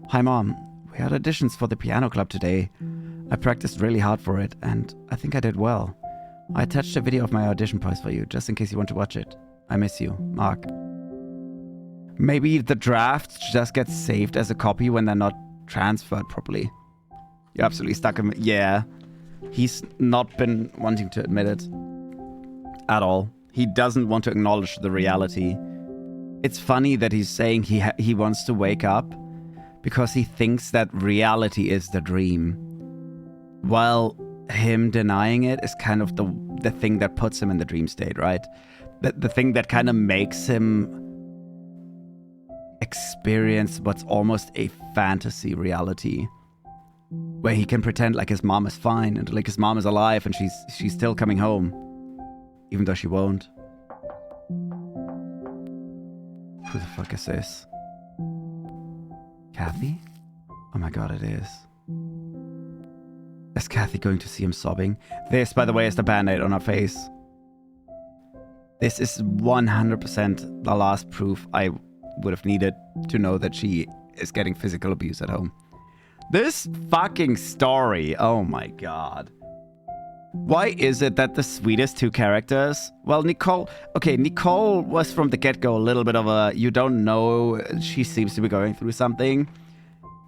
Speaker 1: Hi, Mom. We had auditions for the piano club today. I practiced really hard for it, and I think I did well. I attached a video of my audition post for you, just in case you want to watch it. I miss you, Mark. Maybe the drafts just get saved as a copy when they're not transferred properly. You're absolutely stuck in... Yeah. He's not been wanting to admit it. At all. He doesn't want to acknowledge the reality. It's funny that he's saying he wants to wake up because he thinks that reality is the dream. While him denying it is kind of the thing that puts him in the dream state, right? The thing that kind of makes him experience what's almost a fantasy reality. Where he can pretend like his mom is fine and like his mom is alive and she's still coming home. Even though she won't. Who the fuck is this? Kathy? Oh my god, it is. Is Kathy going to see him sobbing? This, by the way, is the band-aid on her face. This is 100% the last proof I would have needed to know that she is getting physical abuse at home. This fucking story, oh my god. Why is it that the sweetest two characters... Well, Nicole... Okay, Nicole was from the get-go a little bit of a... You don't know, she seems to be going through something.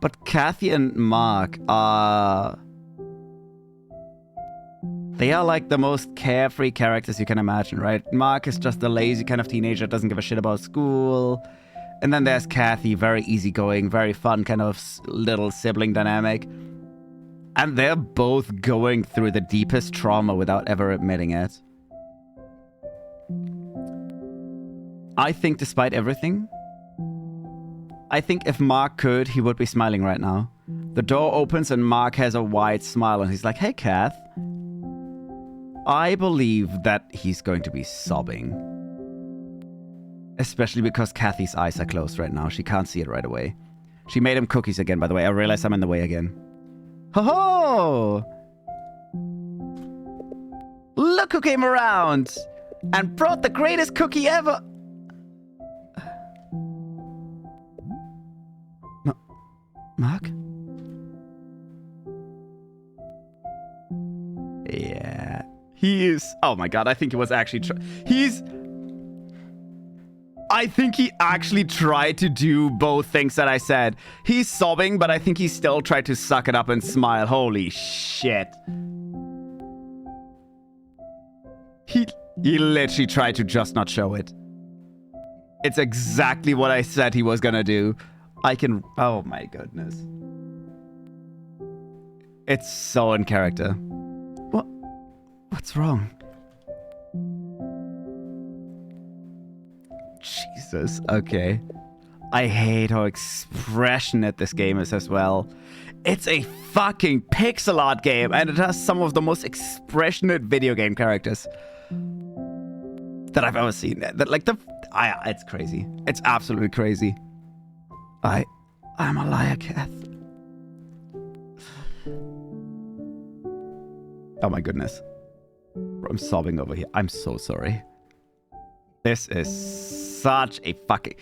Speaker 1: But Kathy and Mark are... They are like the most carefree characters you can imagine, right? Mark is just a lazy kind of teenager, doesn't give a shit about school. And then there's Kathy, very easygoing, very fun kind of little sibling dynamic. And they're both going through the deepest trauma without ever admitting it. I think despite everything, I think if Mark could, he would be smiling right now. The door opens and Mark has a wide smile and he's like, hey, Kath. I believe that he's going to be sobbing. Especially because Kathy's eyes are closed right now. She can't see it right away. She made him cookies again, by the way. I realize I'm in the way again. Ho-ho! Look who came around! And brought the greatest cookie ever! Mark? Yeah. He is... Oh my god, I think he was actually... I think he actually tried to do both things that I said. He's sobbing, but I think he still tried to suck it up and smile. Holy shit. He literally tried to just not show it. It's exactly what I said he was gonna do. Oh my goodness. It's so in character. What's wrong? Jesus, okay. I hate how expressionate this game is as well. It's a fucking pixel art game, and it has some of the most expressionate video game characters that I've ever seen. It's crazy. It's absolutely crazy. I'm a liar, Kath. Oh my goodness. I'm sobbing over here. I'm so sorry. This is such a fucking...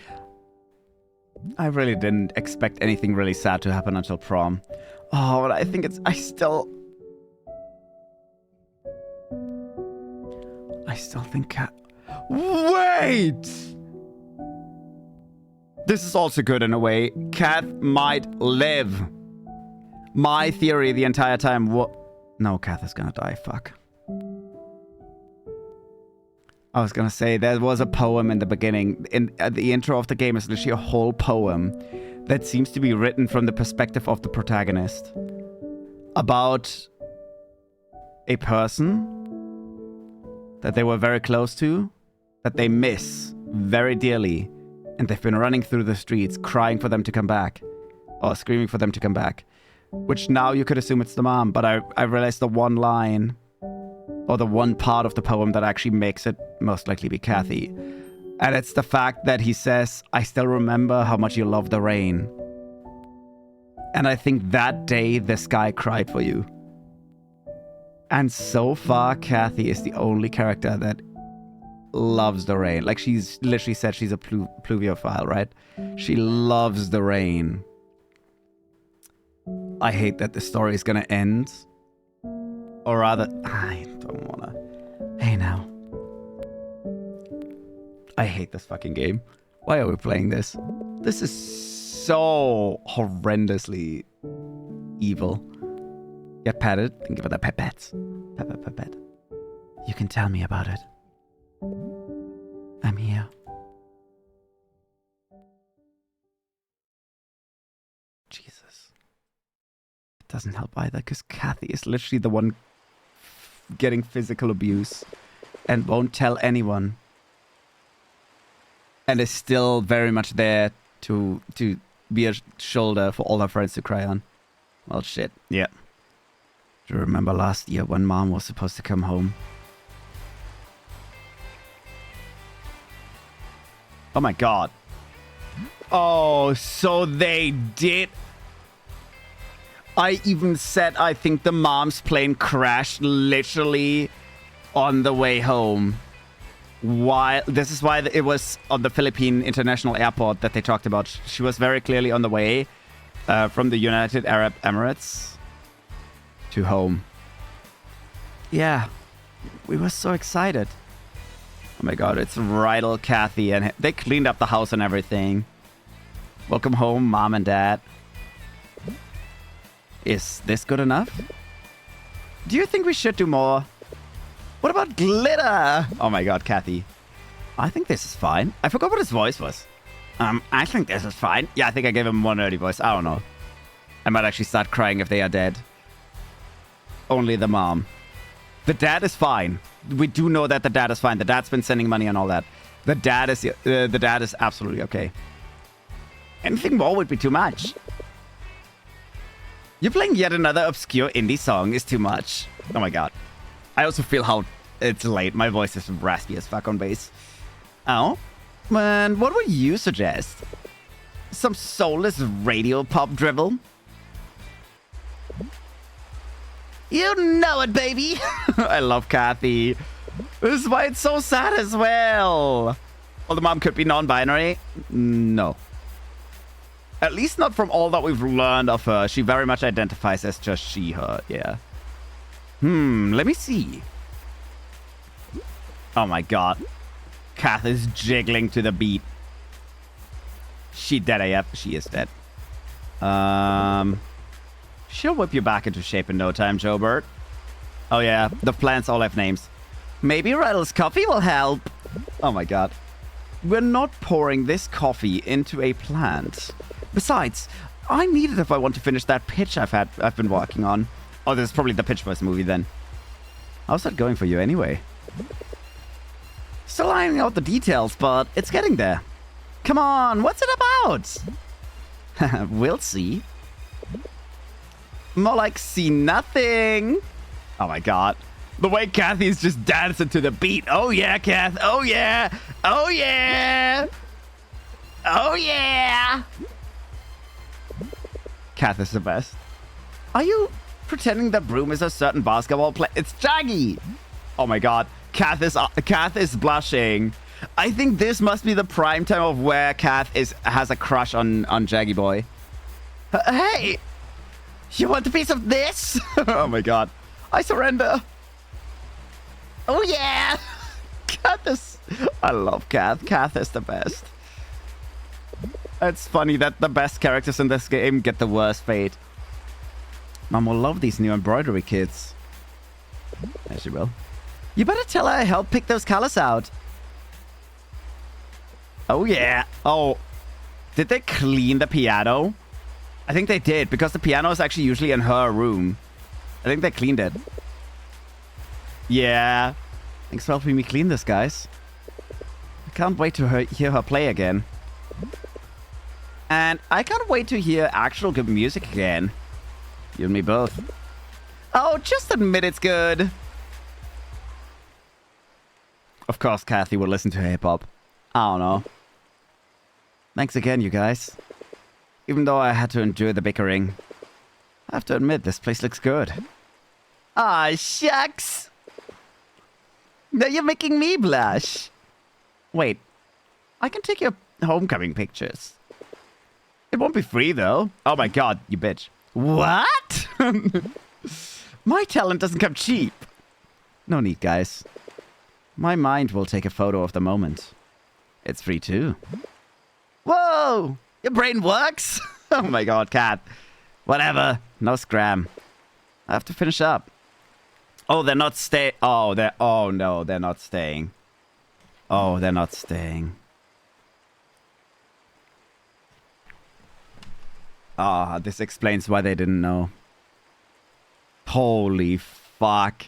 Speaker 1: I really didn't expect anything really sad to happen until prom. Oh, but I think it's... I still think Kath... Wait! This is also good in a way. Kath might live. My theory the entire time... No, Kath is gonna die. Fuck. I was gonna say, there was a poem in the beginning. The intro of the game is literally a whole poem that seems to be written from the perspective of the protagonist. About a person that they were very close to, that they miss very dearly, and they've been running through the streets crying for them to come back, or screaming for them to come back, which now you could assume it's the mom, but I realized the one line, or the one part of the poem that actually makes it most likely be Kathy, and it's the fact that he says, I still remember how much you love the rain. And I think that day the sky cried for you. And so far, Kathy is the only character that loves the rain. Like, she's literally said she's a pluviophile, right? She loves the rain. I hate that the story is gonna end. Or rather, I don't wanna. Hey now. I hate this fucking game. Why are we playing this? This is so horrendously evil. Get patted. Think about the pipette. Pipette. You can tell me about it. I'm here. Jesus. It doesn't help either, because Kathy is literally the one getting physical abuse and won't tell anyone. And is still very much there to be a shoulder for all her friends to cry on. Well, shit. Yeah. Do you remember last year when Mom was supposed to come home? Oh my god. Oh, so they did. I even said I think the mom's plane crashed literally on the way home. This is why it was on the Philippine International Airport that they talked about. She was very clearly on the way from the United Arab Emirates to home. Yeah, we were so excited. Oh my god, it's Rydell, Kathy, and they cleaned up the house and everything. Welcome home, Mom and Dad. Is this good enough? Do you think we should do more? What about glitter? Oh my god, Kathy. I think this is fine. I forgot what his voice was. I think this is fine. Yeah, I think I gave him one nerdy voice. I don't know. I might actually start crying if they are dead. Only the mom. The dad is fine. We do know that the dad is fine. The dad's been sending money and all that. The dad is absolutely okay. Anything more would be too much. You playing yet another obscure indie song is too much. Oh my god. I also feel how it's late. My voice is raspy as fuck on bass. Oh? Man, what would you suggest? Some soulless radio pop drivel? You know it, baby! I love Kathy. This is why it's so sad as well. Well, the mom could be non-binary? No. At least not from all that we've learned of her. She very much identifies as just she, her, yeah. Let me see. Oh my god. Kath is jiggling to the beat. She dead AF. She is dead. She'll whip you back into shape in no time, Joe Bird. Oh yeah, the plants all have names. Maybe Rydell's coffee will help. Oh my god. We're not pouring this coffee into a plant. Besides, I need it if I want to finish that pitch I've been working on. Oh, this is probably the Pitch Boys movie then. How's that going for you anyway? Still ironing out the details, but it's getting there. Come on, what's it about? We'll see. More like see nothing. Oh my god. The way Kathy's just dancing to the beat. Oh yeah, Kath. Oh yeah. Oh yeah. Oh yeah. Kath is the best. Are you pretending that Broom is a certain basketball player? It's Jaggy. Oh my god. Kath is blushing. I think this must be the prime time of where Kath has a crush on Jaggy Boy. Hey! You want a piece of this? Oh my god. I surrender. Oh yeah! I love Kath. Kath is the best. It's funny that the best characters in this game get the worst fate. Mom will love these new embroidery kits. As she will. You better tell her I helped pick those colors out. Oh, yeah. Oh, did they clean the piano? I think they did, because the piano is actually usually in her room. I think they cleaned it. Yeah. Thanks for helping me clean this, guys. I can't wait to hear her play again. And I can't wait to hear actual good music again. You and me both. Oh, just admit it's good. Of course, Kathy would listen to hip-hop. I don't know. Thanks again, you guys. Even though I had to endure the bickering. I have to admit, this place looks good. Ah, shucks! Now you're making me blush. Wait, I can take your homecoming pictures. It won't be free, though. Oh my god, you bitch. What? My talent doesn't come cheap. No need, guys. My mind will take a photo of the moment. It's free, too. Whoa! Your brain works? Oh my god, Cat. Whatever. No scram. I have to finish up. Oh, they're not staying. Oh, they're... Oh, no, they're not staying. Oh, they're not staying. Ah, this explains why they didn't know. Holy fuck.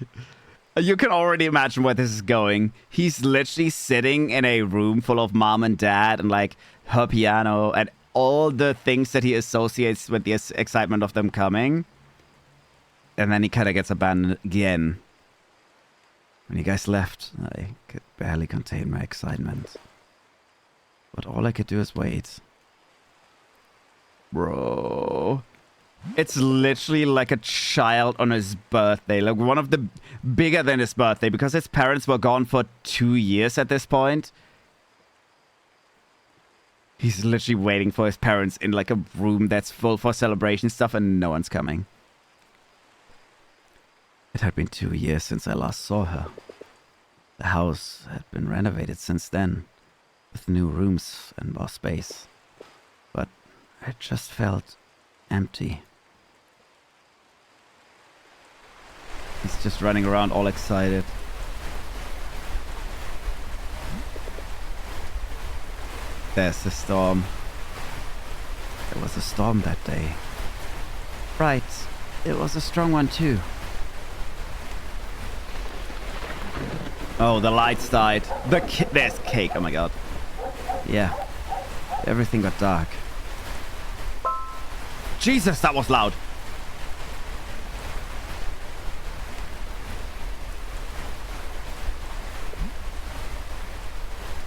Speaker 1: You can already imagine where this is going. He's literally sitting in a room full of mom and dad and, like, her piano and all the things that he associates with the excitement of them coming. And then he kind of gets abandoned again. When you guys left, I could barely contain my excitement. But all I could do is wait. Bro. It's literally like a child on his birthday. Like one of the bigger than his birthday, because his parents were gone for 2 years at this point. He's literally waiting for his parents in like a room that's full for celebration stuff and no one's coming. It had been 2 years since I last saw her. The house had been renovated since then, with new rooms and more space. But it just felt empty. He's just running around all excited. There's the storm. There was a storm that day. Right, it was a strong one too. Oh, the lights died. There's cake, oh my god. Yeah, everything got dark. Jesus, that was loud.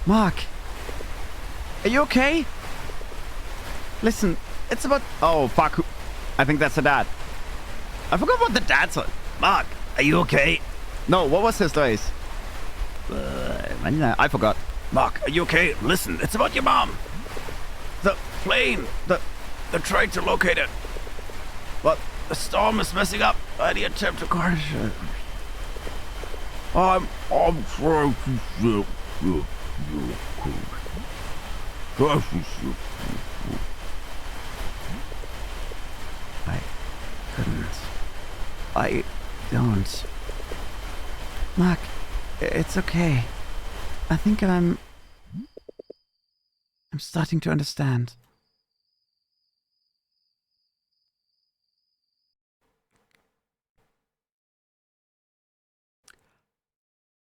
Speaker 1: Mark, are you okay? Listen, it's about... Oh, fuck. I think that's the dad. I forgot what the dad said. Mark, are you okay? No, what was his voice? I forgot. Mark, are you okay? Listen, it's about your mom. The plane, they're trying to locate it. But the storm is messing up any attempt to crash it. I'm trying to... I couldn't. I don't. Mark, it's okay. I think I'm starting to understand.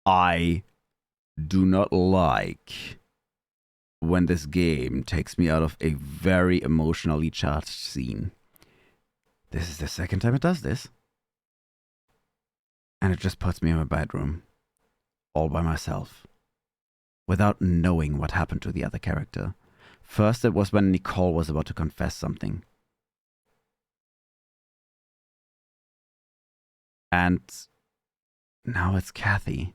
Speaker 1: I do not like when this game takes me out of a very emotionally charged scene. This is the second time it does this. And it just puts me in my bedroom, all by myself, without knowing what happened to the other character. First it was when Nicole was about to confess something. And now it's Kathy.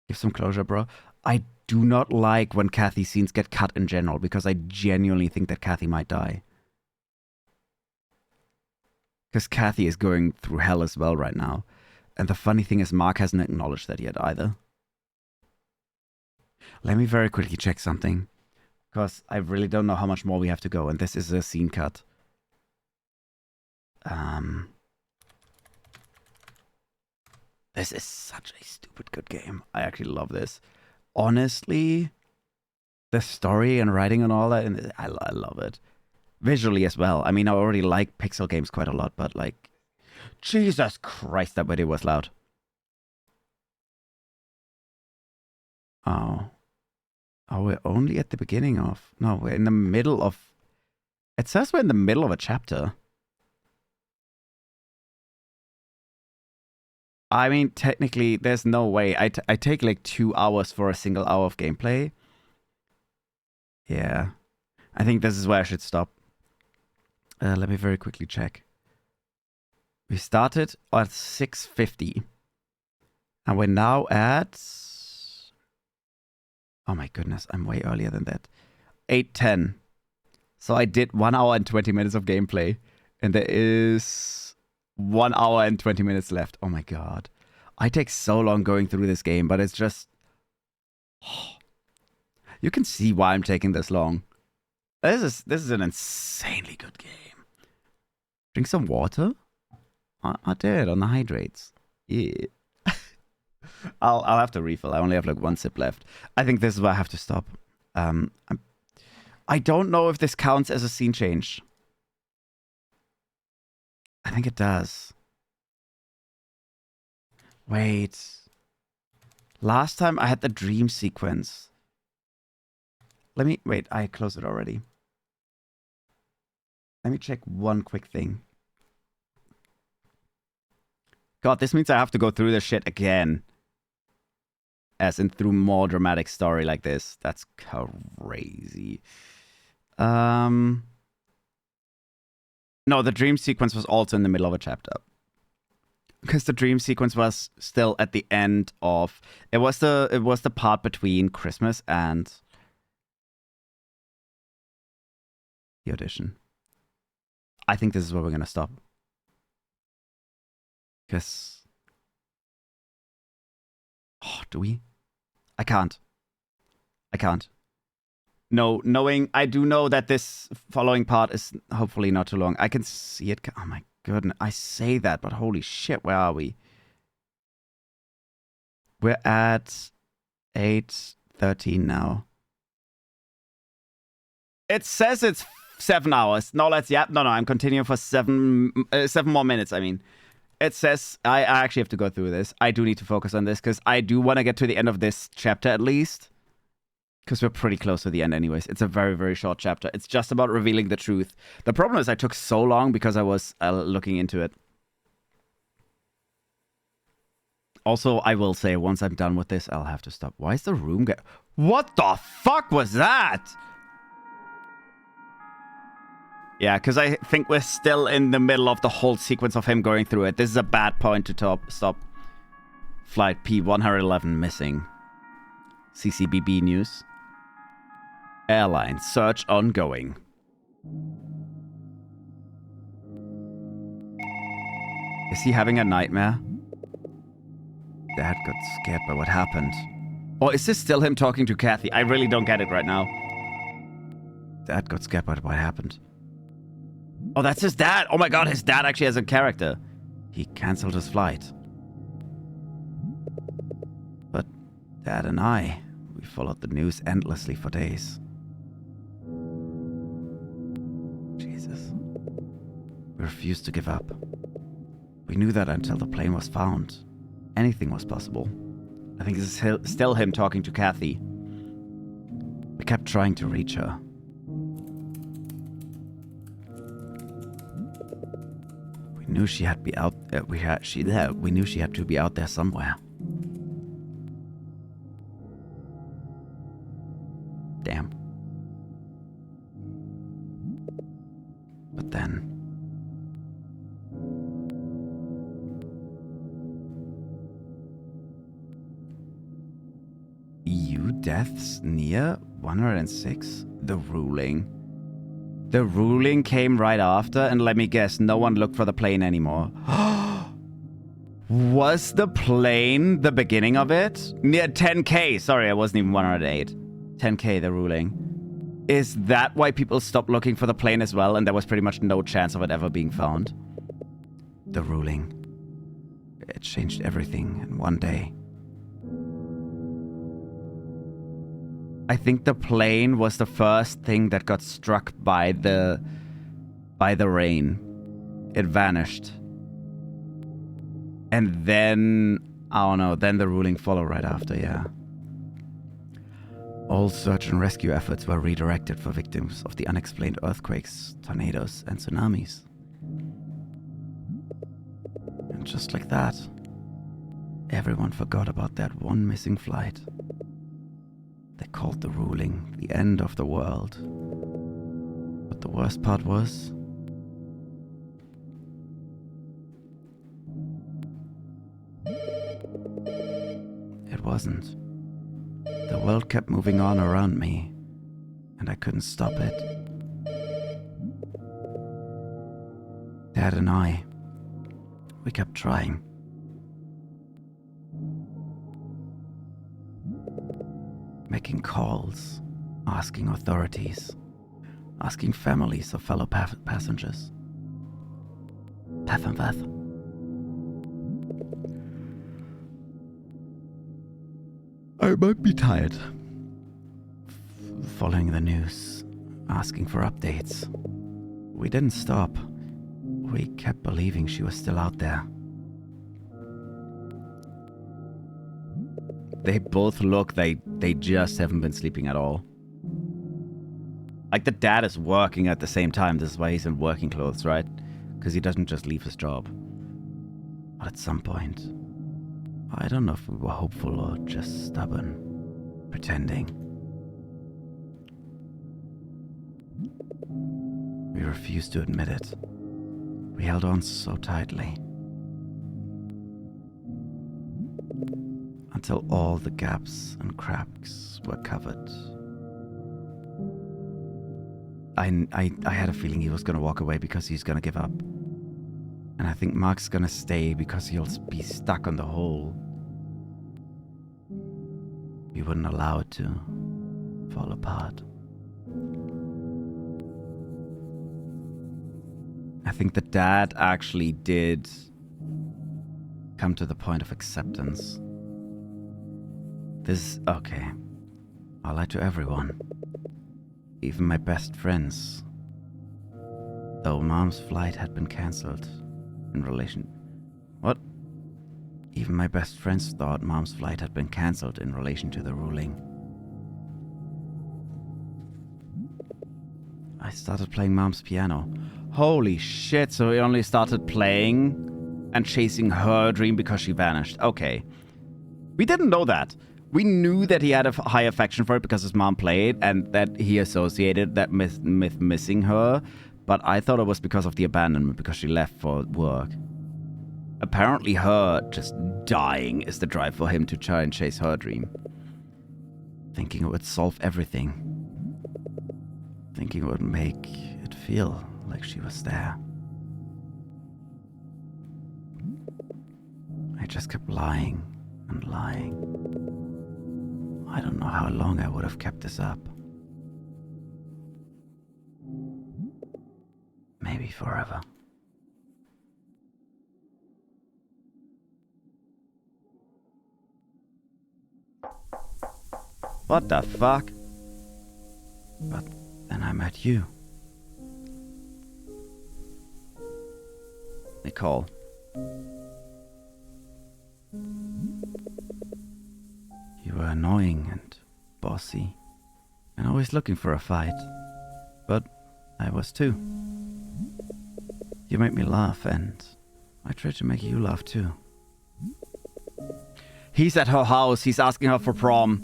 Speaker 1: Give some closure, bro. I do not like when Kathy scenes get cut in general, because I genuinely think that Kathy might die. Because Kathy is going through hell as well right now. And the funny thing is, Mark hasn't acknowledged that yet either. Let me very quickly check something. Because I really don't know how much more we have to go. And this is a scene cut. This is such a stupid good game. I actually love this. Honestly, the story and writing and all that, and I love it. Visually as well. I mean, I already like pixel games quite a lot, but like, Jesus Christ, that video was loud. Oh. Oh, we're only at the beginning of... No, we're in the middle of... It says we're in the middle of a chapter. I mean, technically, there's no way. I take like 2 hours for a single hour of gameplay. Yeah. I think this is where I should stop. Let me very quickly check. We started at 6:50. And we're now at... Oh my goodness, I'm way earlier than that. 8:10. So I did 1 hour and 20 minutes of gameplay. And there is 1 hour and 20 minutes left. Oh my god. I take so long going through this game, but it's just... You can see why I'm taking this long. This is an insanely good game. Drink some water? I did, on the hydrates. Yeah. I'll have to refill. I only have like 1 sip left. I think this is where I have to stop. I don't know if this counts as a scene change. I think it does. Wait. Last time I had the dream sequence. Let me... Wait, I closed it already. Let me check one quick thing. God, this means I have to go through this shit again. As in through more dramatic story like this. That's crazy. No, the dream sequence was also in the middle of a chapter. Because the dream sequence was still at the end of... It was the part between Christmas and... the audition. I think this is where we're gonna stop. Because... Oh, do we? I can't. No, knowing... I do know that this following part is hopefully not too long. I can see it... Oh my goodness. I say that, but holy shit, where are we? We're at 8:13 now. It says it's 7 hours. No, I'm continuing for 7 more minutes, I mean. It says I actually have to go through this. I do need to focus on this because I do want to get to the end of this chapter at least. Because we're pretty close to the end anyways. It's a very, very short chapter. It's just about revealing the truth. The problem is I took so long because I was looking into it. Also, I will say, once I'm done with this, I'll have to stop. Why is the room What the fuck was that? Yeah, because I think we're still in the middle of the whole sequence of him going through it. This is a bad point to stop. Flight P111 missing. CCBB news. Airline search ongoing. Is he having a nightmare? Dad got scared by what happened. Or is this still him talking to Kathy? I really don't get it right now. Dad got scared by what happened. Oh, that's his dad. Oh my god, his dad actually has a character. He cancelled his flight. But Dad and we followed the news endlessly for days. Jesus. We refused to give up. We knew that until the plane was found, anything was possible. I think this is still him talking to Kathy. We kept trying to reach her. We knew she had to be out. We knew she had to be out there somewhere. Damn. But then... EU deaths near 106? The ruling. The ruling came right after, and let me guess, no one looked for the plane anymore. Was the plane the beginning of it? Near 10k. Sorry, I wasn't even 108. 10k, the ruling. Is that why people stopped looking for the plane as well, and there was pretty much no chance of it ever being found? The ruling. It changed everything in one day. I think the plane was the first thing that got struck by the rain. It vanished. And then, I don't know, then the ruling followed right after, yeah. All search and rescue efforts were redirected for victims of the unexplained earthquakes, tornadoes, and tsunamis. And just like that, everyone forgot about that one missing flight. They called the ruling the end of the world. But the worst part was, it wasn't. The world kept moving on around me, and I couldn't stop it. Dad and I, we kept trying. Making calls, asking authorities, asking families of fellow passengers. Path and path. I might be tired. Following the news, asking for updates. We didn't stop. We kept believing she was still out there. They both look like they just haven't been sleeping at all. Like, the dad is working at the same time. This is why he's in working clothes, right? Because he doesn't just leave his job. But at some point, I don't know if we were hopeful or just stubborn, pretending. We refused to admit it. We held on so tightly. Until all the gaps and cracks were covered. I had a feeling he was going to walk away because he's going to give up. And I think Mark's going to stay because he'll be stuck on the hole. We wouldn't allow it to fall apart. I think the dad actually did come to the point of acceptance. Okay. I lied to everyone. Even my best friends. Though Mom's flight had been cancelled in relation... What? Even my best friends thought Mom's flight had been cancelled in relation to the ruling. I started playing Mom's piano. Holy shit, so he only started playing and chasing her dream because she vanished. Okay. We didn't know that. We knew that he had a high affection for it because his mom played and that he associated that myth missing her, but I thought it was because of the abandonment, because she left for work. Apparently her just dying is the drive for him to try and chase her dream. Thinking it would solve everything. Thinking it would make it feel like she was there. I just kept lying and lying. I don't know how long I would have kept this up. Maybe forever. What the fuck? But then I met you. Nicole. You were annoying and bossy, and always looking for a fight. But I was too. You made me laugh, and I tried to make you laugh too. He's at her house. He's asking her for prom.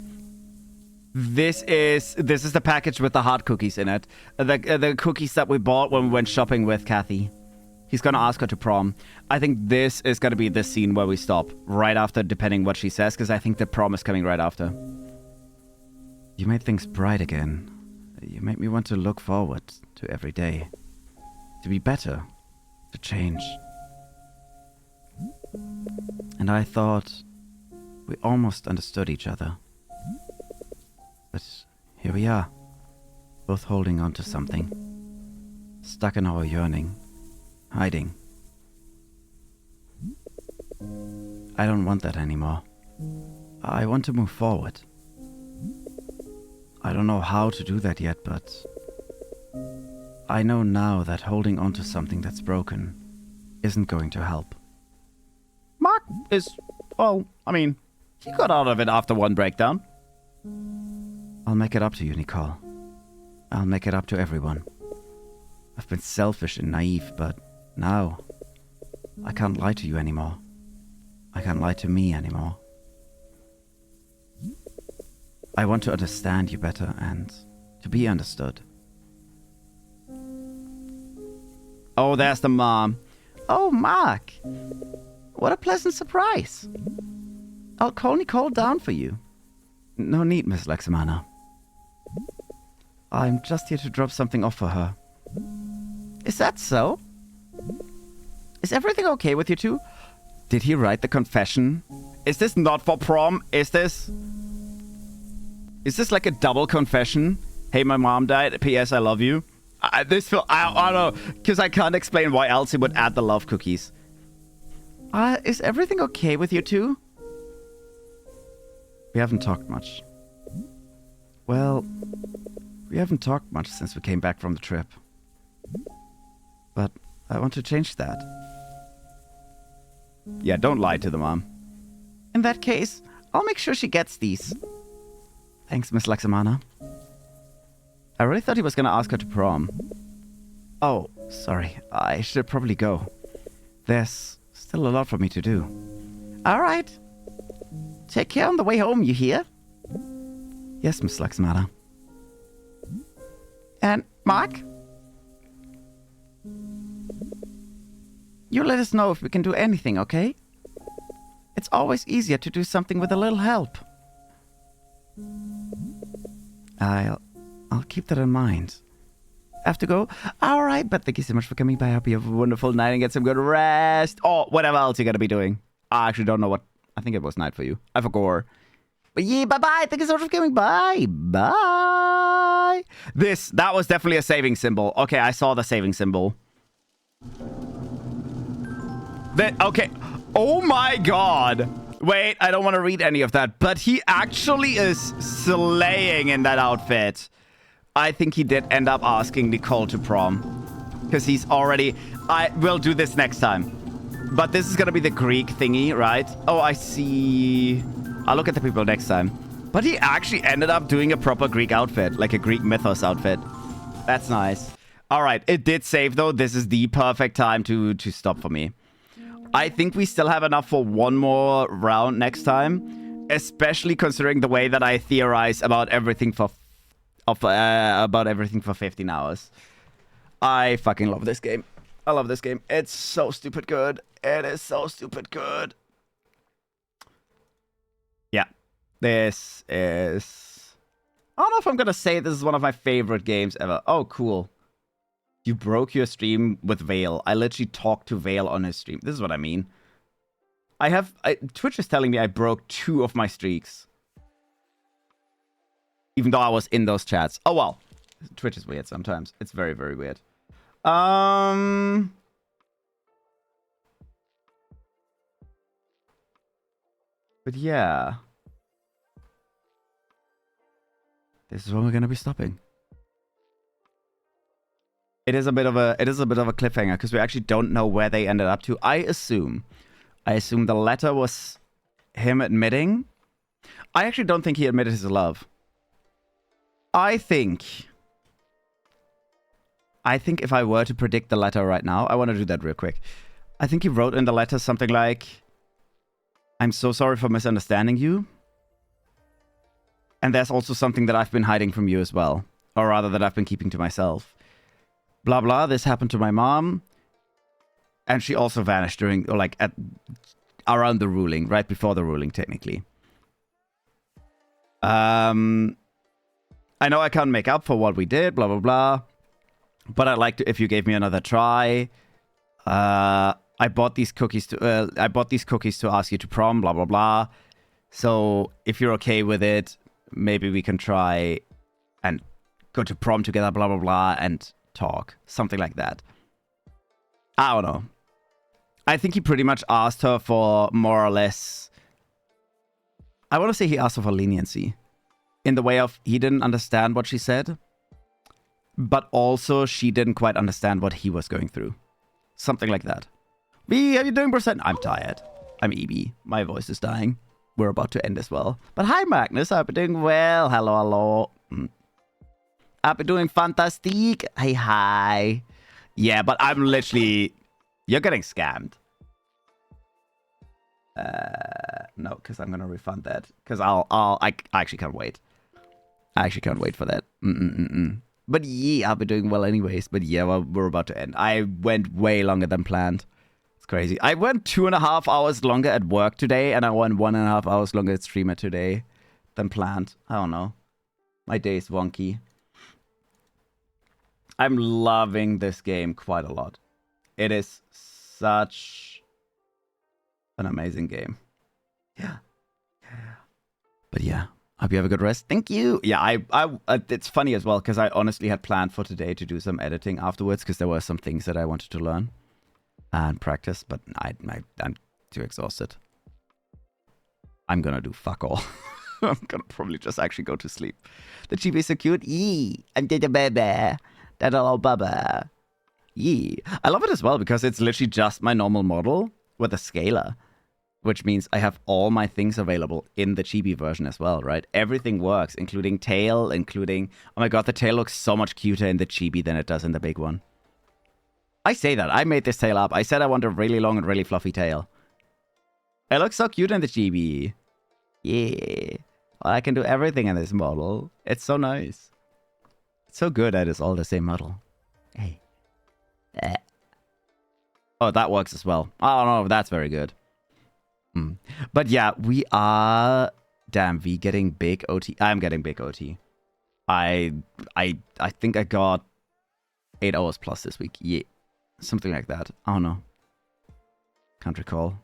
Speaker 1: This is the package with the hot cookies in it. The cookies that we bought when we went shopping with Kathy. He's gonna ask her to prom. I think this is gonna be the scene where we stop. Right after, depending what she says, because I think the prom is coming right after. You made things bright again. You make me want to look forward to every day. To be better. To change. And I thought we almost understood each other. But here we are, both holding on to something, stuck in our yearning, hiding. I don't want that anymore. I want to move forward. I don't know how to do that yet, but I know now that holding on to something that's broken isn't going to help. Mark is, well, I mean, he got out of it after one breakdown. I'll make it up to you, Nicole. I'll make it up to everyone. I've been selfish and naive, but now I can't lie to you anymore. I can't lie to me anymore. I want to understand you better and to be understood. Oh, there's the mom. Oh, Mark. What a pleasant surprise. I'll call Nicole down for you. No need, Miss Lexamana. I'm just here to drop something off for her. Is that so? Is everything okay with you two? Did he write the confession? Is this not for prom? Is this like a double confession? Hey, my mom died. P.S. I love you. I don't know, because I can't explain why Elsie would add the love cookies. Is everything okay with you two? We haven't talked much. Well, we haven't talked much since we came back from the trip. But I want to change that. Yeah, don't lie to the mom. In that case, I'll make sure she gets these. Thanks, Miss Lexamana. I really thought he was gonna ask her to prom. Oh, sorry. I should probably go. There's still a lot for me to do. Alright. Take care on the way home, you hear? Yes, Miss Lexamana. And, Mark? You let us know if we can do anything, okay? It's always easier to do something with a little help. I'll keep that in mind. Have to go? Alright, but thank you so much for coming by. I hope you have a wonderful night and get some good rest. Or whatever else you're gonna be doing. I actually don't know what... I think it was night for you. I forgot. But yeah, bye-bye. Thank you so much for coming by. Bye. That was definitely a saving symbol. Okay, I saw the saving symbol. Okay. Oh my god. Wait, I don't want to read any of that. But he actually is slaying in that outfit. I think he did end up asking Nicole to prom. Because he's already... I will do this next time. But this is going to be the Greek thingy, right? Oh, I see. I'll look at the people next time. But he actually ended up doing a proper Greek outfit. Like a Greek mythos outfit. That's nice. All right. It did save, though. This is the perfect time to stop for me. I think we still have enough for one more round next time. Especially considering the way that I theorize about everything for... about everything for 15 hours. I fucking love this game. I love this game. It's so stupid good. It is so stupid good. Yeah. This is... I don't know if I'm gonna say this is one of my favorite games ever. Oh, cool. You broke your stream with Vale. I literally talked to Vale on his stream. This is what I mean. Twitch is telling me I broke 2 of my streaks. Even though I was in those chats. Oh, well. Twitch is weird sometimes. It's very, very weird. But yeah. This is where we're gonna be stopping. It is a bit of a cliffhanger because we actually don't know where they ended up to. I assume the letter was him admitting. I actually don't think he admitted his love. I think if I were to predict the letter right now, I want to do that real quick. I think he wrote in the letter something like, I'm so sorry for misunderstanding you. And there's also something that I've been hiding from you as well. Or rather that I've been keeping to myself. Blah, blah, this happened to my mom. And she also vanished during, or like, around the ruling, right before the ruling, technically. I know I can't make up for what we did, blah, blah, blah. But I'd like to, if you gave me another try. I bought these cookies to ask you to prom, blah blah blah. So if you're okay with it, maybe we can try and go to prom together, blah blah blah, and talk, something like that. I don't know. I think he pretty much asked her for more or less. I want to say he asked her for leniency, in the way of he didn't understand what she said, but also she didn't quite understand what he was going through, something like that. B, how you doing, percent? I'm tired. I'm EB. My voice is dying. We're about to end as well. But hi, Magnus. I've been doing well. Hello, hello. I've been doing fantastic. Hey, hi. Yeah, but I'm literally... You're getting scammed. No, because I'm going to refund that. Because I actually can't wait. I actually can't wait for that. But yeah, I've been doing well anyways. But yeah, well, we're about to end. I went way longer than planned. Crazy. I went 2.5 hours longer at work today, and I went 1.5 hours longer at streamer today than planned. I don't know. My day is wonky. I'm loving this game quite a lot. It is such an amazing game. Yeah. But yeah, hope you have a good rest. Thank you. Yeah, I it's funny as well because I honestly had planned for today to do some editing afterwards because there were some things that I wanted to learn and practice, but I'm too exhausted. I'm gonna do fuck all. I'm gonna probably just actually go to sleep. The chibi is so cute. Yee, I'm the baby. That little baba. Yee. I love it as well because it's literally just my normal model with a scaler, which means I have all my things available in the chibi version as well, right? Everything works, including tail, including... Oh my god, the tail looks so much cuter in the chibi than it does in the big one. I say that. I made this tail up. I said I want a really long and really fluffy tail. It looks so cute in the chibi. Yeah. Well, I can do everything in this model. It's so nice. It's so good that it's all the same model. Hey. Oh, that works as well. I don't know if that's very good. But yeah, we are... Damn, we getting big OT. I'm getting big OT. I think I got 8 hours plus this week. Yeah. Something like that. I don't know. Can't recall.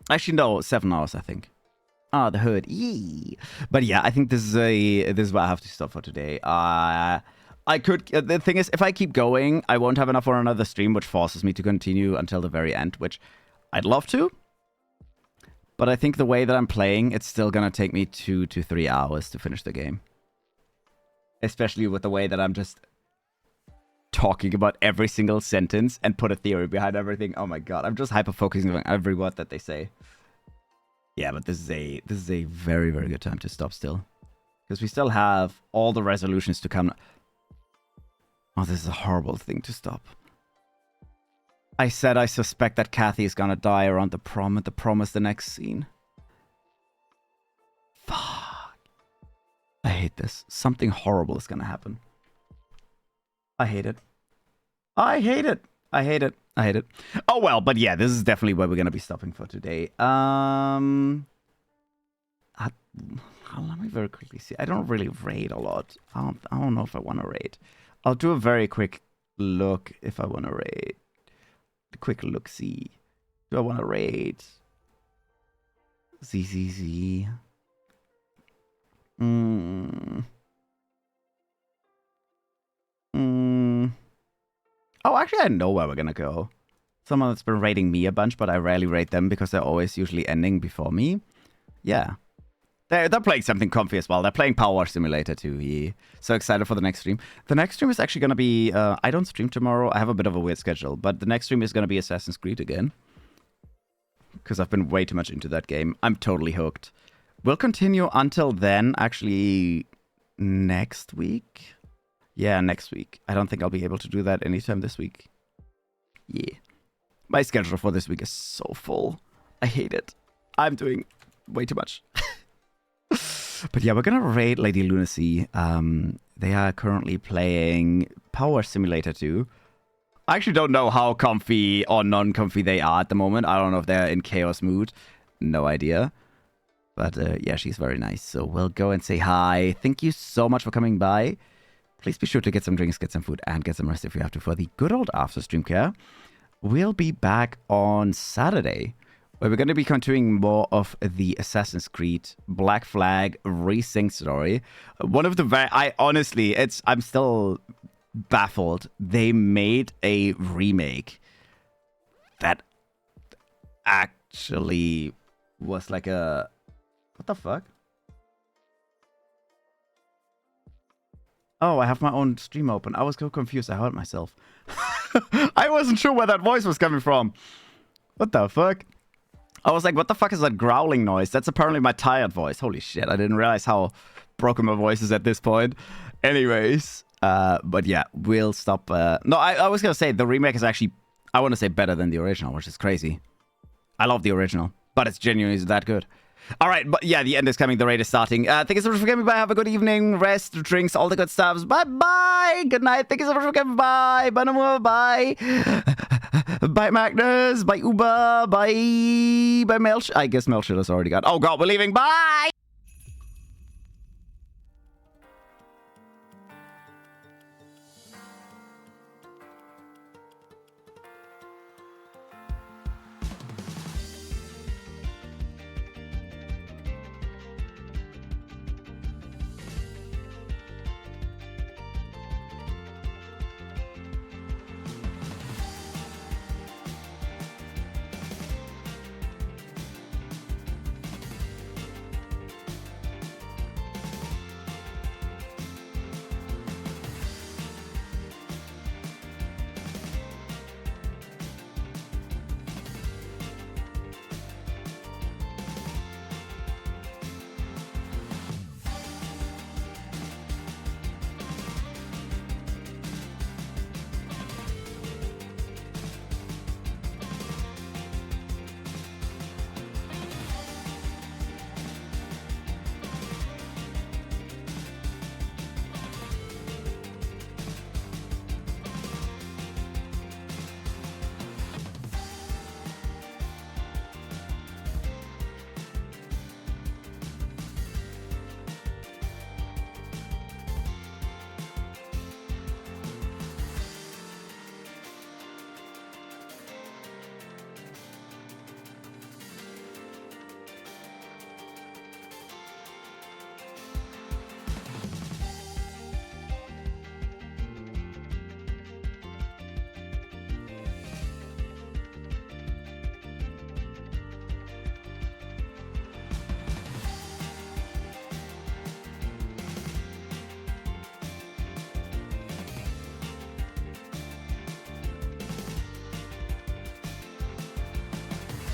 Speaker 1: Actually, no, 7 hours, I think. Ah, the hood. Yee. But yeah, I think this is what I have to stop for today. I could... the thing is, if I keep going, I won't have enough for another stream, which forces me to continue until the very end, which I'd love to. But I think the way that I'm playing, it's still gonna take me 2 to 3 hours to finish the game. Especially with the way that I'm just talking about every single sentence and put a theory behind everything. Oh my god, I'm just hyper-focusing on every word that they say. Yeah, but this is a very, very good time to stop still. Because we still have all the resolutions to come. Oh, this is a horrible thing to stop. I said I suspect that Kathy is gonna die around the prom, and the prom is the next scene. Fuck. I hate this. Something horrible is gonna happen. I hate it. I hate it. I hate it. I hate it. Oh well, but yeah, this is definitely where we're gonna be stopping for today. Let me very quickly see. I don't really raid a lot. I don't know if I want to raid. I'll do a very quick look if I want to raid. A quick look see. Do I want to raid? ZZZ. Oh, actually, I know where we're gonna go. Someone that's been raiding me a bunch, but I rarely raid them because they're always usually ending before me. Yeah. They're playing something comfy as well. They're playing Power Simulator too. Yeah. So excited for the next stream. The next stream is actually going to be... I don't stream tomorrow. I have a bit of a weird schedule. But the next stream is going to be Assassin's Creed again. Because I've been way too much into that game. I'm totally hooked. We'll continue until then. Actually, next week? Yeah, next week. I don't think I'll be able to do that anytime this week. Yeah. My schedule for this week is so full. I hate it. I'm doing way too much. But yeah, we're gonna raid Lady Lunacy. They are currently playing Power Simulator 2. I actually don't know how comfy or non-comfy they are at the moment. I don't know if they're in chaos mood. No idea. But yeah, she's very nice. So we'll go and say hi. Thank you so much for coming by. Please be sure to get some drinks, get some food, and get some rest if you have to for the good old after stream care. we'll be back on Saturday, where we're going to be continuing more of the Assassin's Creed Black Flag resync story. One of the I'm still baffled. They made a remake that actually was like a... What the fuck? Oh, I have my own stream open. I was so confused. I heard myself. I wasn't sure where that voice was coming from. What the fuck? I was like, what the fuck is that growling noise? That's apparently my tired voice. Holy shit. I didn't realize how broken my voice is at this point. Anyways, but yeah, we'll stop. No, I was going to say the remake is actually, I want to say better than the original, which is crazy. I love the original, but it's genuinely that good. All right, but yeah, the end is coming. The raid is starting. Thank you so much for coming by. Have a good evening. Rest, drinks, all the good stuffs. Bye-bye. Good night. Thank you so much for coming by. Bye, Nomo. Bye. Bye, Magnus. Bye, Uber. Bye. Bye, Melch. I guess Melch has already gone. Oh, God, we're leaving. Bye.